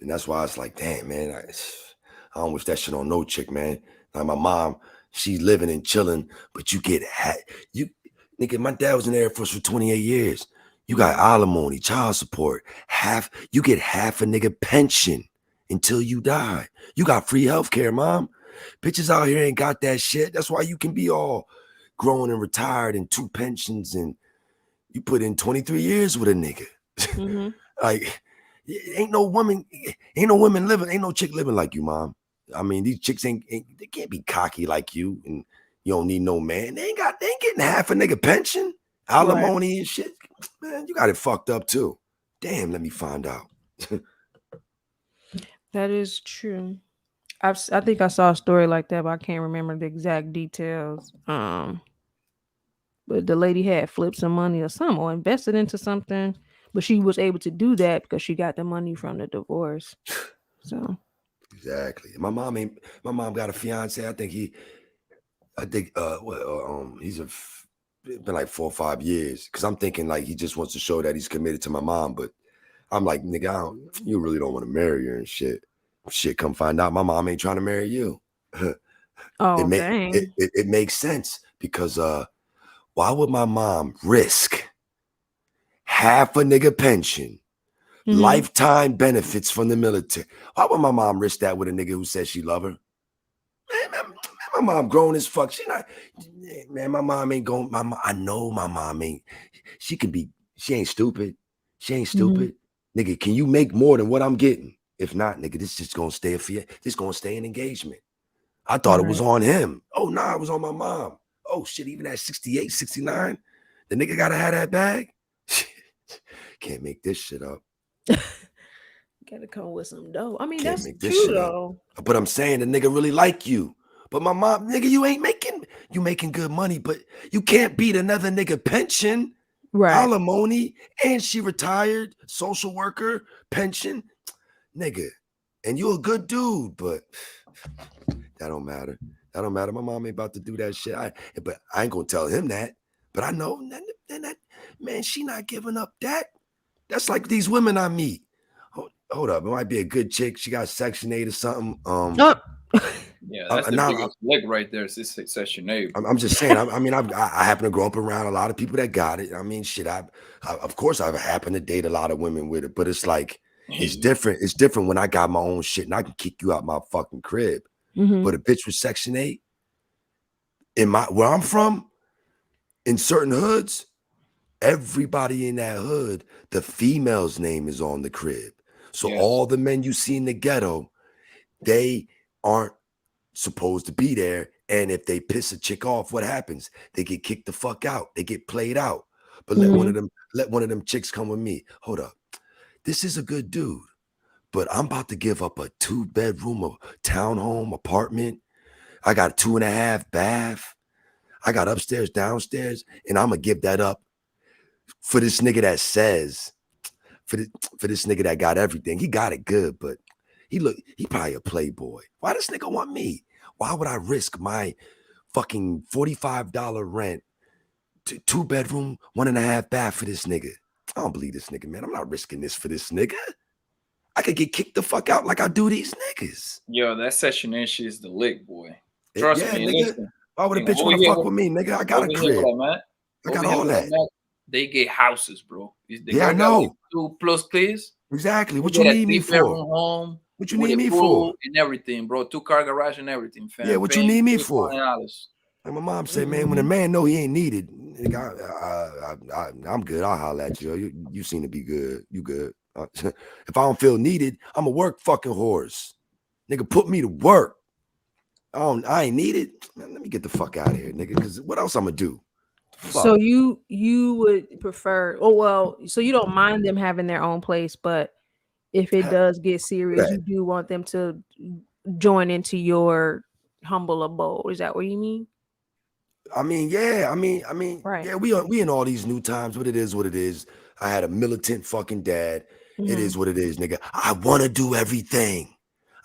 And that's why it's like, damn, man, I don't wish that shit on no chick, man. Like my mom, she's living and chilling, but you get nigga, my dad was in the Air Force for 28 years. You got alimony, child support, you get half a nigga pension until you die. You got free healthcare, mom. Bitches out here ain't got that shit. That's why you can be all grown and retired and 2 pensions and you put in 23 years with a nigga. Mm-hmm. Like, ain't no women living, ain't no chick living like you, mom. I mean, these chicks they can't be cocky like you, and you don't need no man. They ain't getting half a nigga pension, alimony and shit. Man, you got it fucked up too. Damn, let me find out. That is true. I think I saw a story like that, but I can't remember the exact details. But the lady had flipped some money or something or invested into something. But she was able to do that because she got the money from the divorce. So exactly. My mom got a fiance. I think he's been like 4 or 5 years. Because I'm thinking like he just wants to show that he's committed to my mom. But I'm like, nigga, you really don't want to marry her and shit. Shit, come find out my mom ain't trying to marry you. It makes sense because why would my mom risk half a nigga pension, lifetime benefits from the military? Why would my mom risk that with a nigga who says she love her? Man, my mom grown as fuck. My mom ain't going. I know my mom ain't. She ain't stupid. She ain't stupid. Nigga, can you make more than what I'm getting? If not, nigga, this just gonna stay an engagement. I thought it was on him. Oh, nah, it was on my mom. Oh, shit, even at 68, 69, the nigga gotta have that bag? Can't make this shit up. Gotta come with some dough. I mean, that's true though. But I'm saying the nigga really like you. But my mom, nigga, you making good money, but you can't beat another nigga pension. alimony, and she retired, social worker, pension, nigga. And you a good dude, but that don't matter. That don't matter. My mom ain't about to do that shit. But I ain't gonna tell him that. But I know that man, she not giving up that. That's like these women I meet. Hold up, it might be a good chick. She got Section 8 or something. Yeah, that's the biggest leg right there. Is this Section 8? I'm just saying. I happen to grow up around a lot of people that got it. I mean, shit. Of course, I've happened to date a lot of women with it, but it's like it's different. It's different when I got my own shit and I can kick you out my fucking crib. But a bitch with Section 8 where I'm from, in certain hoods, everybody in that hood, the female's name is on the crib. So all the men you see in the ghetto, they aren't supposed to be there. And if they piss a chick off, what happens? They get kicked the fuck out. They get played out. But let one of them chicks come with me. Hold up. This is a good dude, but I'm about to give up a 2-bedroom townhome apartment. I got a 2.5 bath. I got upstairs, downstairs, and I'm gonna give that up for this nigga that says, for this nigga that got everything. He got it good, but he probably a playboy. Why does nigga want me? Why would I risk my fucking $45 rent to 2-bedroom, 1.5 bath for this nigga? I don't believe this nigga, man. I'm not risking this for this nigga. I could get kicked the fuck out like I do these niggas. Yo, that Section 8 shit is the lick, boy. Trust me, nigga. listen. Why would a bitch want to fuck with me, nigga? I got a crib. I got all that. They get houses, bro. I know. Like 2+ kids. Exactly. What you need me for? Home. What you need me for? And everything, bro. 2-car garage and everything, fam. Yeah, what you need me for? $20. Like my mom said, man, when a man know he ain't needed, nigga, I'm good. I'll holler at you. You seem to be good. You good. If I don't feel needed, I'm a work fucking horse. Nigga, put me to work. I ain't needed. Man, let me get the fuck out of here, nigga. Because what else I'm gonna do? Fuck. So you would prefer? Oh well, so you don't mind them having their own place, but if it does get serious, you do want them to join into your humble abode. Is that what you mean? I mean, right. Yeah, we in all these new times, but it is what it is. I had a militant fucking dad. It is what it is, nigga. I want to do everything.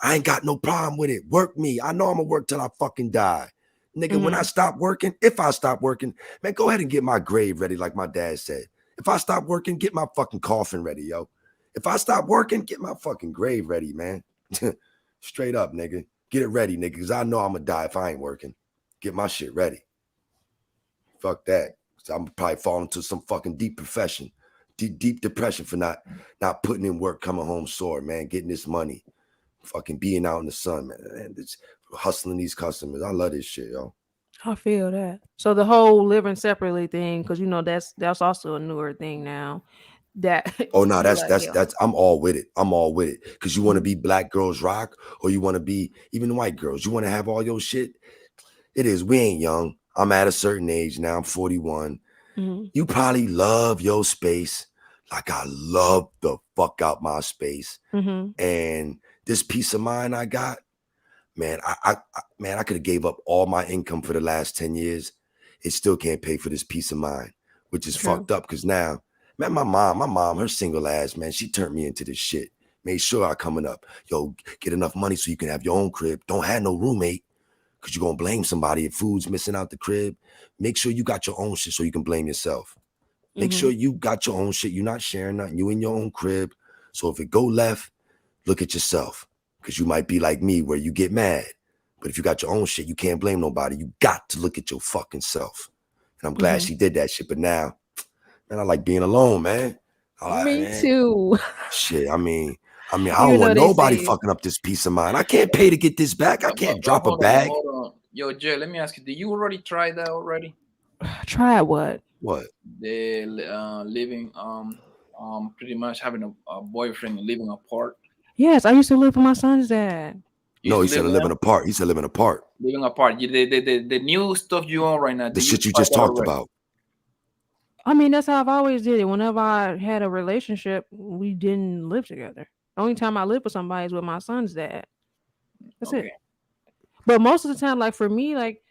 I ain't got no problem with it. Work me. I know I'm gonna work till I fucking die. Nigga, when I stop working, if I stop working, man, go ahead and get my grave ready, like my dad said. If I stop working, get my fucking coffin ready, yo. If I stop working, get my fucking grave ready, man. Straight up, nigga. Get it ready, nigga, because I know I'm gonna die if I ain't working. Get my shit ready. Fuck that. So I'm probably falling into some fucking deep depression for not putting in work, coming home sore, man, getting this money. Fucking being out in the sun, man, and it's hustling these customers. I love this shit, yo. I feel that. So the whole living separately thing, because you know that's also a newer thing now. That oh no, that's I'm all with it. I'm all with it. Because you want to be black girls rock, or you want to be even white girls. You want to have all your shit. It is. We ain't young. I'm at a certain age now. I'm 41. You probably love your space like I love the fuck out my space. And this peace of mind I got, man, I could have gave up all my income for the last 10 years. It still can't pay for this peace of mind, which is fucked up. Because now, man, my mom, her single ass, man, she turned me into this shit. Made sure I coming up, yo, get enough money so you can have your own crib. Don't have no roommate, because you're going to blame somebody if food's missing out the crib. Make sure you got your own shit so you can blame yourself. Make sure you got your own shit. You're not sharing nothing. You in your own crib. So if it go left, look at yourself, because you might be like me where you get mad. But if you got your own shit, you can't blame nobody. You got to look at your fucking self. And I'm glad she did that shit. But now, man, I like being alone, man. Me too. Shit, I mean, I don't want nobody fucking up this peace of mind. I can't pay to get this back. I can't drop a bag. Hold on. Yo, Jey, let me ask you, did you already try that already? Try what? What? The living pretty much having a boyfriend and living apart. Yes, I used to live with my son's dad. No, he said living apart. He said living apart. Living apart. The new stuff you own right now. The shit you just talked about. I mean, that's how I've always did it. Whenever I had a relationship, we didn't live together. The only time I lived with somebody is with my son's dad. That's it. But most of the time, like for me, like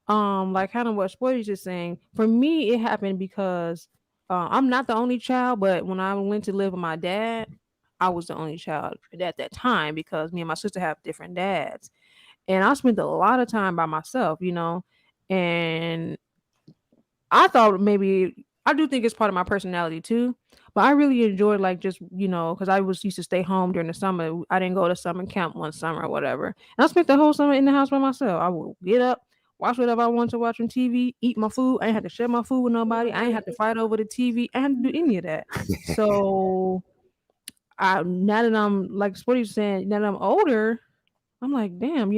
kind of what Sporty's just saying, for me, it happened because I'm not the only child, but when I went to live with my dad, I was the only child at that time because me and my sister have different dads. And I spent a lot of time by myself, and I thought maybe I do think it's part of my personality too, but I really enjoyed like just because I was used to stay home during the summer. I didn't go to summer camp one summer or whatever, and I spent the whole summer in the house by myself. I would get up, watch whatever I wanted to watch on TV, eat my food. I didn't have to share my food with nobody. I didn't have to fight over the TV. I didn't have to do any of that. So now that I'm like what are you saying? Now that I'm older, I'm like, damn,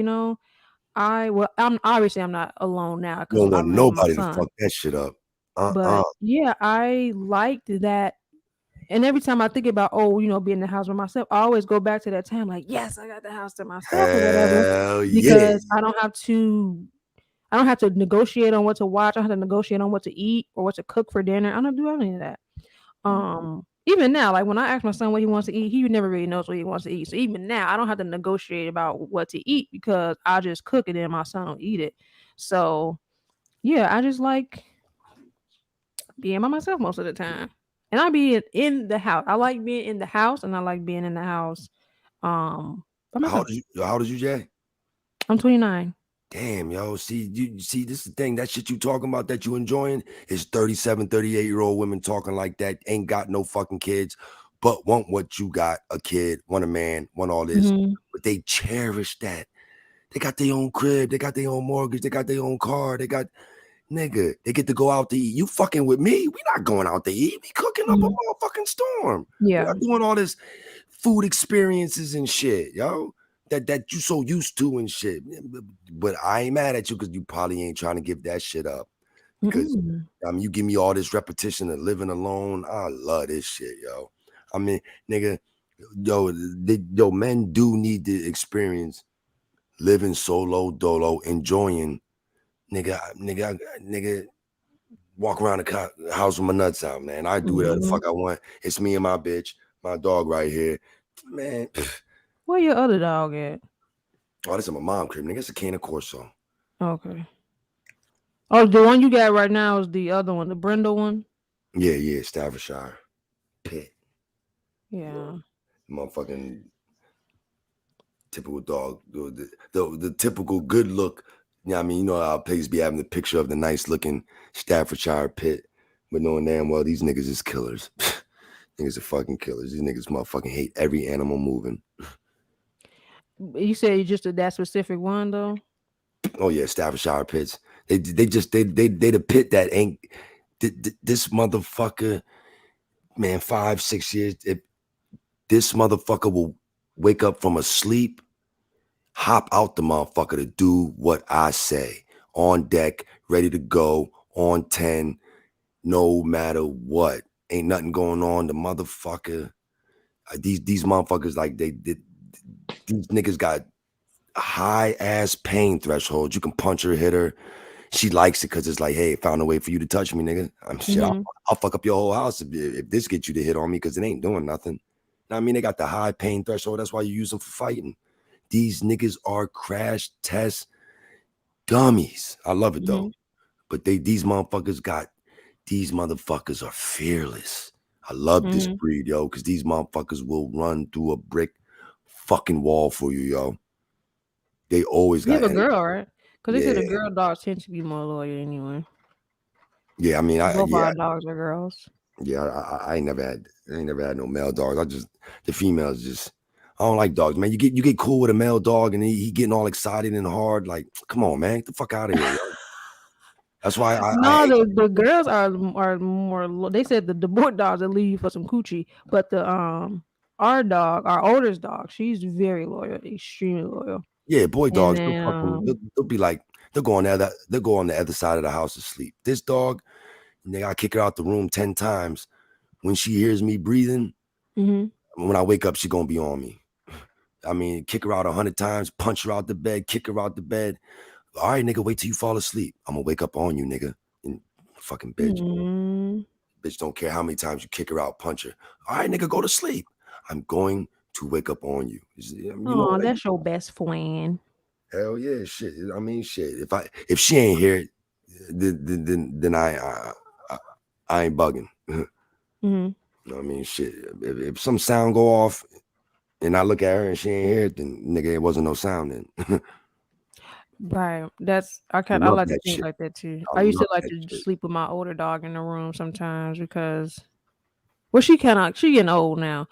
I'm obviously I'm not alone now You because don't I want live with my nobody to son. fuck that shit up. But yeah, I liked that. And every time I think about, being in the house by myself, I always go back to that time, like, yes, I got the house to myself or whatever. Hell yeah. Because I don't have to negotiate on what to watch. I don't have to negotiate on what to eat or what to cook for dinner. I don't do any of that. Even now, like when I ask my son what he wants to eat, he never really knows what he wants to eat. So even now, I don't have to negotiate about what to eat because I just cook it and my son will eat it. So yeah, I just like being by myself most of the time. And I be in the house. I like being in the house and I like being in the house by myself. How old is you, Jay? I'm 29. Damn, yo. See, this is the thing. That shit you talking about that you enjoying is 37, 38-year-old women talking like that, ain't got no fucking kids, but want what you got, a kid, want a man, want all this. But they cherish that. They got their own crib, they got their own mortgage, they got their own car, they got nigga, they get to go out to eat. You fucking with me? We not going out to eat. We cooking up a motherfucking storm. Yeah. We not doing all this food experiences and shit, yo. That you so used to and shit. But I ain't mad at you because you probably ain't trying to give that shit up. Because you give me all this repetition of living alone. I love this shit, yo. I mean, nigga, yo, men do need to experience living solo dolo, enjoying. Nigga, walk around the house with my nuts out, man. I do whatever the fuck I want. It's me and my bitch, my dog right here, man. Where your other dog at? Oh, this is my mom crib, nigga. It's a Cane Corso. Okay. Oh, the one you got right now is the other one, the Brindle one? Yeah, Staffordshire. Pit. Yeah. Motherfucking typical dog. The typical good look. Yeah, I mean, you know how places be having the picture of the nice looking Staffordshire Pit, but knowing damn well these niggas is killers. Niggas are fucking killers. These niggas motherfucking hate every animal moving. You said you just did that specific one though? Oh yeah, Staffordshire Pits. They the pit that ain't this motherfucker, man, 5-6 years. This motherfucker will wake up from a sleep, hop out the motherfucker to do what I say. On deck, ready to go, on 10, no matter what. Ain't nothing going on. The motherfucker, these motherfuckers, like these niggas got a high ass pain threshold. You can punch her, hit her. She likes it because it's like, hey, found a way for you to touch me, nigga. I'll fuck up your whole house if this gets you to hit on me because it ain't doing nothing. I mean, they got the high pain threshold. That's why you use them for fighting. These niggas are crash test dummies. I love it though. But these motherfuckers are fearless. I love this breed, yo, because these motherfuckers will run through a brick fucking wall for you, yo. They always got. You have a girl, right? Because they said the girl dogs tend to be more loyal anyway. Yeah, I mean, both our dogs are girls. Yeah, I ain't never had no male dogs. The females just. I don't like dogs, man. You get cool with a male dog and he getting all excited and hard. Like, come on, man, get the fuck out of here, yo. That's why the girls are more. They said the boy dogs will leave for some coochie, but our oldest dog, she's very loyal, extremely loyal. Yeah, boy dogs, they'll be like, they'll go on the other side of the house to sleep. This dog, I kick her out the room 10 times. When she hears me breathing, when I wake up, she gonna be on me. I mean, kick her out 100 times, punch her out the bed, kick her out the bed. All right, nigga, wait till you fall asleep. I'm gonna wake up on you, nigga. And fucking bitch. Bitch don't care how many times you kick her out, punch her. All right, nigga, go to sleep. I'm going to wake up on you. That's your best friend. Hell yeah, shit. I mean, shit. If she ain't here, then I ain't bugging. You know what I mean? Shit. If some sound go off and I look at her and she ain't hear it, then nigga, it wasn't no sound then. Right. That's I like to think like that too. I used to like to sleep with my older dog in the room sometimes because she getting old now.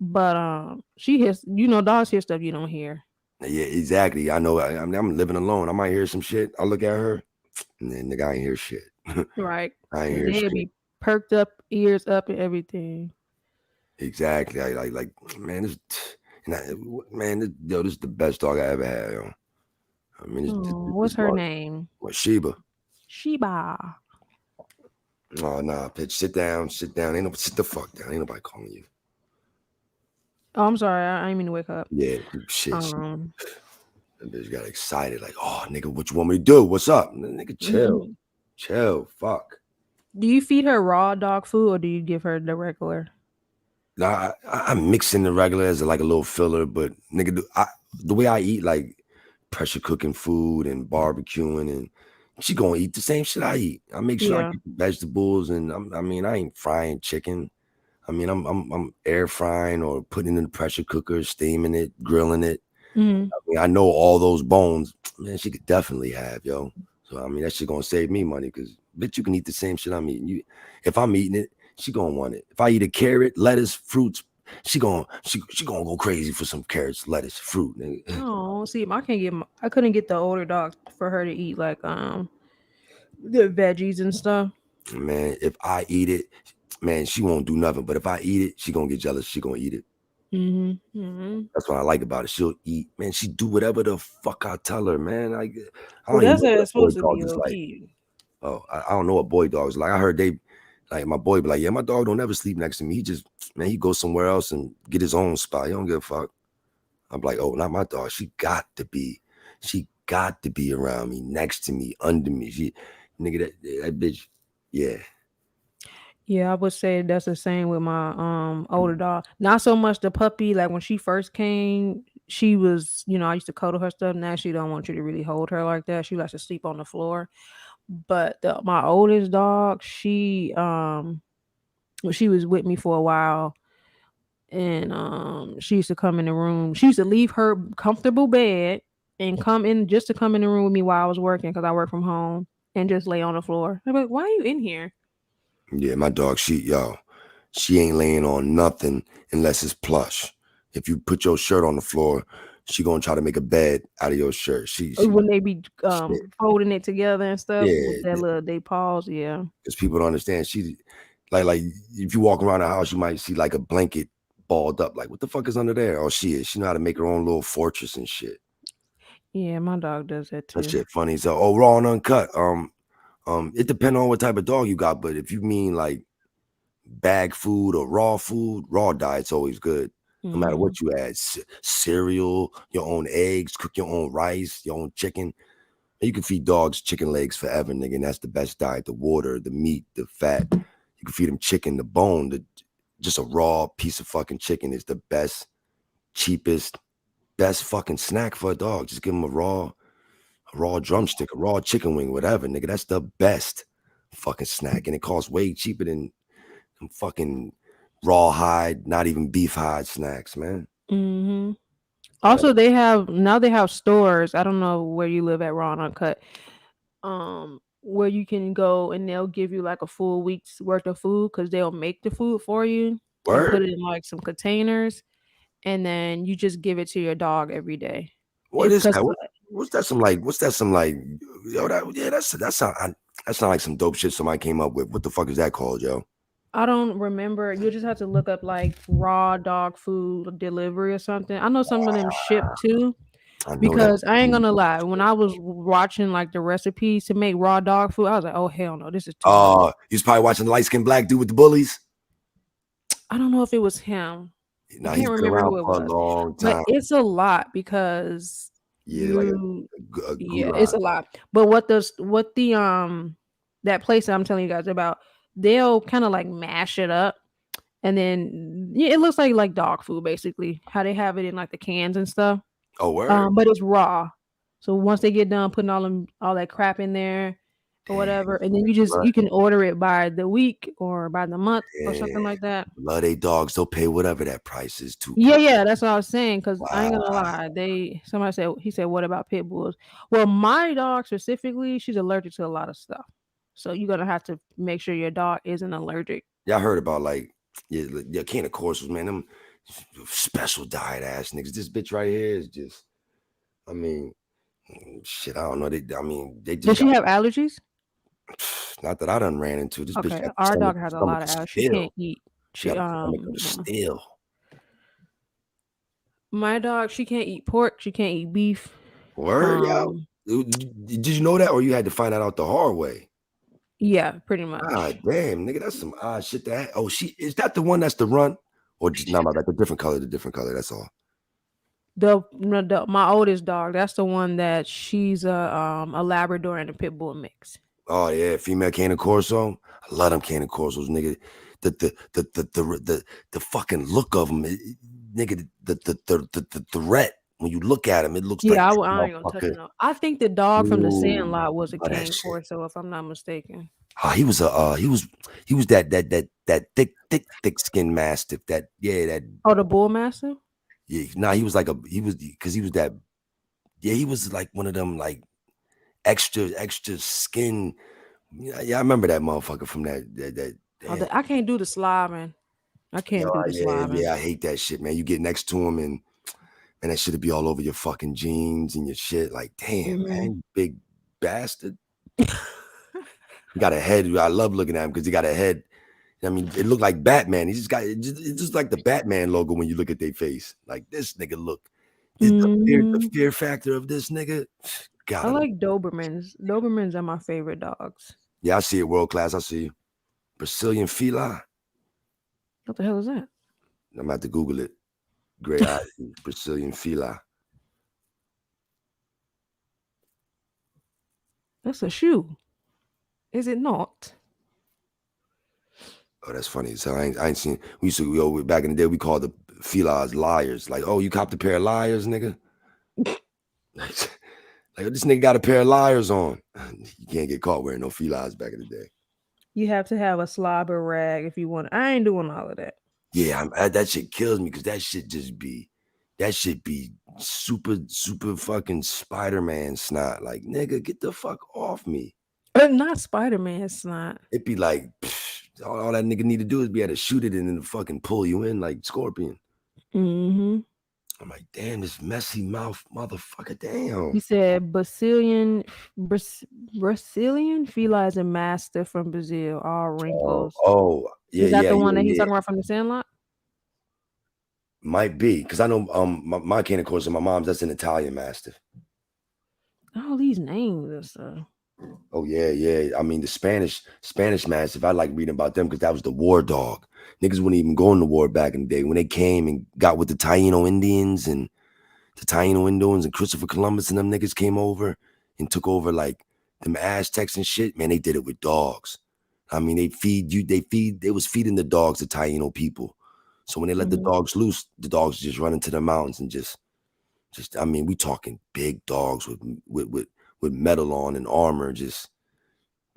But she hears dogs hear stuff you don't hear. Yeah, exactly. I know I'm living alone. I might hear some shit. I look at her and then nigga I ain't hear shit. Right. I ain't hear shit. Be perked up, ears up and everything. Exactly. I like man, this is the best dog I ever had, yo. I mean, what's her name? What, Sheba? Sheba. Oh nah, bitch. Sit down. Sit the fuck down. Ain't nobody calling you. Oh, I'm sorry. I didn't mean to wake up. Yeah, shit. That bitch got excited, like, oh nigga, what you want me to do? What's up? Nigga, chill. Chill. Fuck. Do you feed her raw dog food or do you give her the regular? Nah, I'm mixing the regular as like a little filler, but nigga, the way I eat, like pressure cooking food and barbecuing, and she gonna eat the same shit I eat. I make sure I get the vegetables, and I ain't frying chicken. I mean, I'm air frying or putting it in the pressure cooker, steaming it, grilling it. I mean, I know all those bones, man. She could definitely have, yo. So I mean, that shit gonna save me money because bitch, you can eat the same shit I'm eating. If I'm eating it, she gonna want it. If I eat a carrot, lettuce, fruits, she gonna go crazy for some carrots, lettuce, fruit. Oh, see, I couldn't get the older dog for her to eat like the veggies and stuff. Man, if I eat it, man, she won't do nothing. But if I eat it, she gonna get jealous. She gonna eat it. That's what I like about it. She'll eat, man. She do whatever the fuck I tell her, man. I don't that's even know what it's supposed to boy be. dogs Like. I don't know what boy dogs like. I heard they like my boy be like, yeah, my dog don't ever sleep next to me. He just he goes somewhere else and get his own spot. He don't give a fuck. I'm like, oh, not my dog. She got to be around me, next to me, under me. She nigga that bitch, yeah. Yeah, I would say that's the same with my older dog. Not so much the puppy. Like when she first came, she was, I used to cuddle her stuff. Now she don't want you to really hold her like that. She likes to sleep on the floor. But my oldest dog, she was with me for a while, and she used to come in the room. She used to leave her comfortable bed and come in the room with me while I was working because I work from home and just lay on the floor. I'm like, why are you in here? Yeah, my dog, she ain't laying on nothing unless it's plush. If you put your shirt on the floor, she gonna try to make a bed out of your shirt. She when they be folding it together and stuff with that little they paws, yeah. Because people don't understand. She like if you walk around the house, you might see like a blanket balled up. Like, what the fuck is under there? Oh, she know how to make her own little fortress and shit. Yeah, my dog does that too. That shit funny. So raw and uncut. It depends on what type of dog you got, but if you mean like bag food or raw diet's always good. No matter what you add, cereal, your own eggs, cook your own rice, your own chicken. You can feed dogs chicken legs forever, nigga, and that's the best diet. The water, the meat, the fat. You can feed them chicken, the bone, just a raw piece of fucking chicken is the best, cheapest, best fucking snack for a dog. Just give them a raw drumstick, a raw chicken wing, whatever, nigga. That's the best fucking snack, and it costs way cheaper than fucking raw hide, not even beef hide snacks, man. Also, they have stores. I don't know where you live at, raw and uncut. Where you can go and they'll give you like a full week's worth of food because they'll make the food for you and put it in like some containers, and then you just give it to your dog every day. What is that? What's that? Some like, yo, that sound like some dope shit somebody came up with. What the fuck is that called, yo? I don't remember. You just have to look up like raw dog food delivery or something. I know some of them ship too. Because I ain't gonna lie, when I was watching like the recipes to make raw dog food, I was like, "Oh hell no, this is too much." You was probably watching the light skinned black dude with the bullies. I don't know if it was him. I can't remember who it was. A long time. But it's a lot because it's a lot. But what the that place I'm telling you guys about, they'll kind of like mash it up, and then it looks like dog food basically. How they have it in like the cans and stuff. Oh, word. But it's raw. So once they get done putting all that crap in there, or whatever, and then you can order it by the week or by the month or something like that. Love they dogs. They'll pay whatever that price is too. Yeah, that's what I was saying. Cause I ain't gonna lie, somebody said, what about pit bulls? Well, my dog specifically, she's allergic to a lot of stuff, so you're gonna have to make sure your dog isn't allergic. Yeah, I heard about like Candid corsals, man. Them special diet ass niggas. This bitch right here is just, I mean, shit. I don't know. They just. Does she have allergies? Not that I done ran into. This bitch. Our dog has a lot of allergies. She can't eat. Still. My dog, she can't eat pork. She can't eat beef. Word, did you know that, or you had to find that out the hard way? Yeah, pretty much. God damn, nigga, that's some odd shit. Is that the one that's the run, or just not about the different color? That's all. My oldest dog, that's the one that she's a Labrador and a pit bull mix. Oh yeah, female Candid corso. I love them Candid corsos, nigga. The fucking look of them, nigga. The threat when you look at him, it looks like. Yeah, I ain't gonna touch it. I think the dog from the Sandlot was a Candid corso, if I'm not mistaken. He was that thick skin mastiff. Oh, the bull mastiff. Yeah, he was like he was like one of them like extra skin. Yeah, I remember that motherfucker from that. I can't do the slobbing. I can't do the slobbing. Yeah, I hate that shit, man. You get next to him and that shit'll be all over your fucking jeans and your shit. Like, damn, man, you big bastard. He got a head. I love looking at him because he got a head. I mean, it looked like Batman. It's just like the Batman logo when you look at their face. Like, this nigga look. The fear factor of this nigga. I like Dobermans. Dobermans are my favorite dogs. Yeah, I see it. World class. I see you. Brazilian Fila. What the hell is that? I'm about to Google it. Gray eyes, Brazilian Fila. That's a shoe. Is it not? Oh, that's funny. So I ain't seen. We used to go back in the day. We called the Filas liars. Like, oh, you copped a pair of liars, nigga. Like, this nigga got a pair of liars on. You can't get caught wearing no Filas back in the day. You have to have a slobber rag if you want. I ain't doing all of that. Yeah, that shit kills me because that shit be super fucking Spider-Man snot. Like, nigga, get the fuck off me. Not Spider-Man snot. It be like, all that nigga need to do is be able to shoot it and then fucking pull you in like Scorpion. Mm-hmm. I'm like, damn, this messy mouth motherfucker, damn. He said Brazilian Fila is a master from Brazil, all wrinkles. Yeah. Is that the one that he's talking about from the Sandlot? Might be, because I know my Candid corso and my mom's, that's an Italian mastiff. All these names and stuff. Oh yeah. I mean, the Spanish mastiff, I like reading about them because that was the war dog. Niggas wouldn't even go in the war back in the day when they came and got with the Taino Indians and Christopher Columbus and them niggas came over and took over like them Aztecs and shit. Man, they did it with dogs. I mean, they was feeding the dogs the Taino people. So when they let the dogs loose, the dogs just run into the mountains and just I mean, we talking big dogs with metal on and armor. Just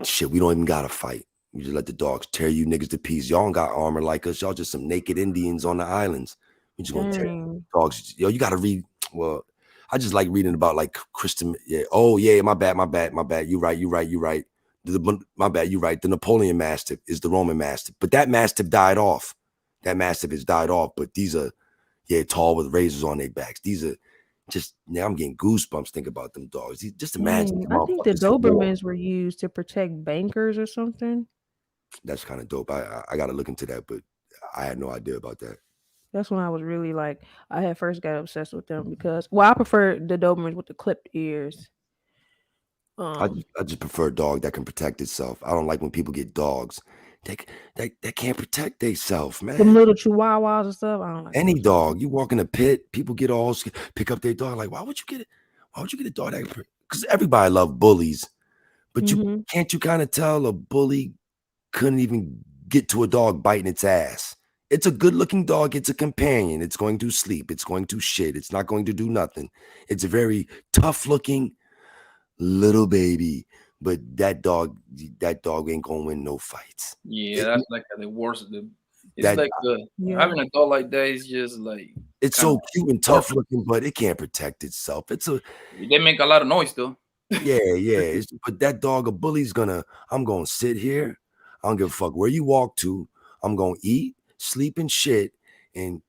shit, we don't even gotta fight. We just let the dogs tear you niggas to pieces. Y'all don't got armor like us. Y'all just some naked Indians on the islands. We just gonna tear dogs. Yo, you gotta read. Well, I just like reading about like Kristen. Yeah. Oh yeah, my bad. You right. My bad. You right. The Napoleon Mastiff is the Roman Mastiff, but that Mastiff died off. That Mastiff has died off. But these are tall with razors on their backs. These are just now. I'm getting goosebumps thinking about them dogs. Just imagine. I think the Dobermans were used to protect bankers or something. That's kind of dope. I got to look into that, but I had no idea about that. That's when I was really like, I had first got obsessed with them because, well, I prefer the Dobermans with the clipped ears. I just prefer a dog that can protect itself. I don't like when people get dogs that can't protect themselves, man. The little chihuahuas and stuff. I don't like any dog. You walk in a pit, people get all pick up their dog. Like, why would you get it? Why would you get a dog that? Because everybody love bullies, but you can't kind of tell a bully couldn't even get to a dog biting its ass. It's a good-looking dog. It's a companion. It's going to sleep. It's going to shit. It's not going to do nothing. It's a very tough-looking little baby, but that dog ain't gonna win no fights. Yeah, that's like the worst of them. It's like having a dog like that is just like it's so cute and tough looking, but it can't protect itself. They make a lot of noise though. Yeah. But that dog, a bully's I'm gonna sit here. I don't give a fuck where you walk to. I'm gonna eat, sleep, and shit, and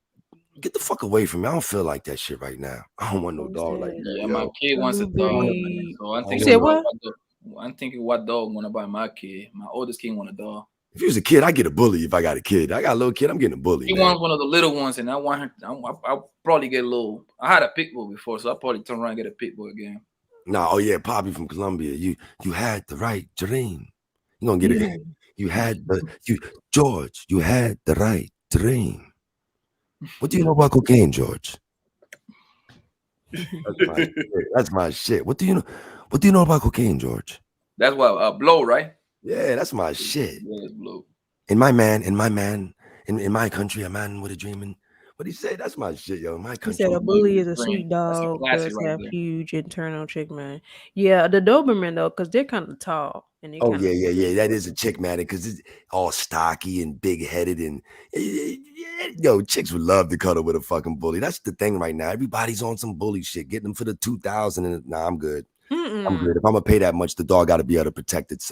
get the fuck away from me. I don't feel like that shit right now. I don't want no dog like that. Yeah, my kid wants a dog. So I'm thinking what dog I'm gonna buy my kid. My oldest kid want a dog. If he was a kid, I get a bully. If I got a kid, I got a little kid, I'm getting a bully. He wants one of the little ones, and I want her. I'll probably get a little. I had a pit bull before, so I'll probably turn around and get a pit bull again. Oh yeah, Poppy from Colombia. You had the right dream. You gonna get it. George. You had the right dream. What do you know about cocaine, George? That's my shit. What do you know? What do you know about cocaine, George? That's what blow, right? Yeah, that's my shit. Yeah, it's blow. In my country, a man with a dream. And what he said, that's my shit, yo. In my country, he said a bully is a sweet dog. Does have huge internal chick, man. Yeah, the Doberman though, because they're kind of tall. And yeah. That is a chick, man, because it's all stocky and big headed, and chicks would love to cuddle with a fucking bully. That's the thing right now. Everybody's on some bully shit, getting them for the 2,000, and I'm good. I'm good. If I'm gonna pay that much, the dog got to be able to protect itself.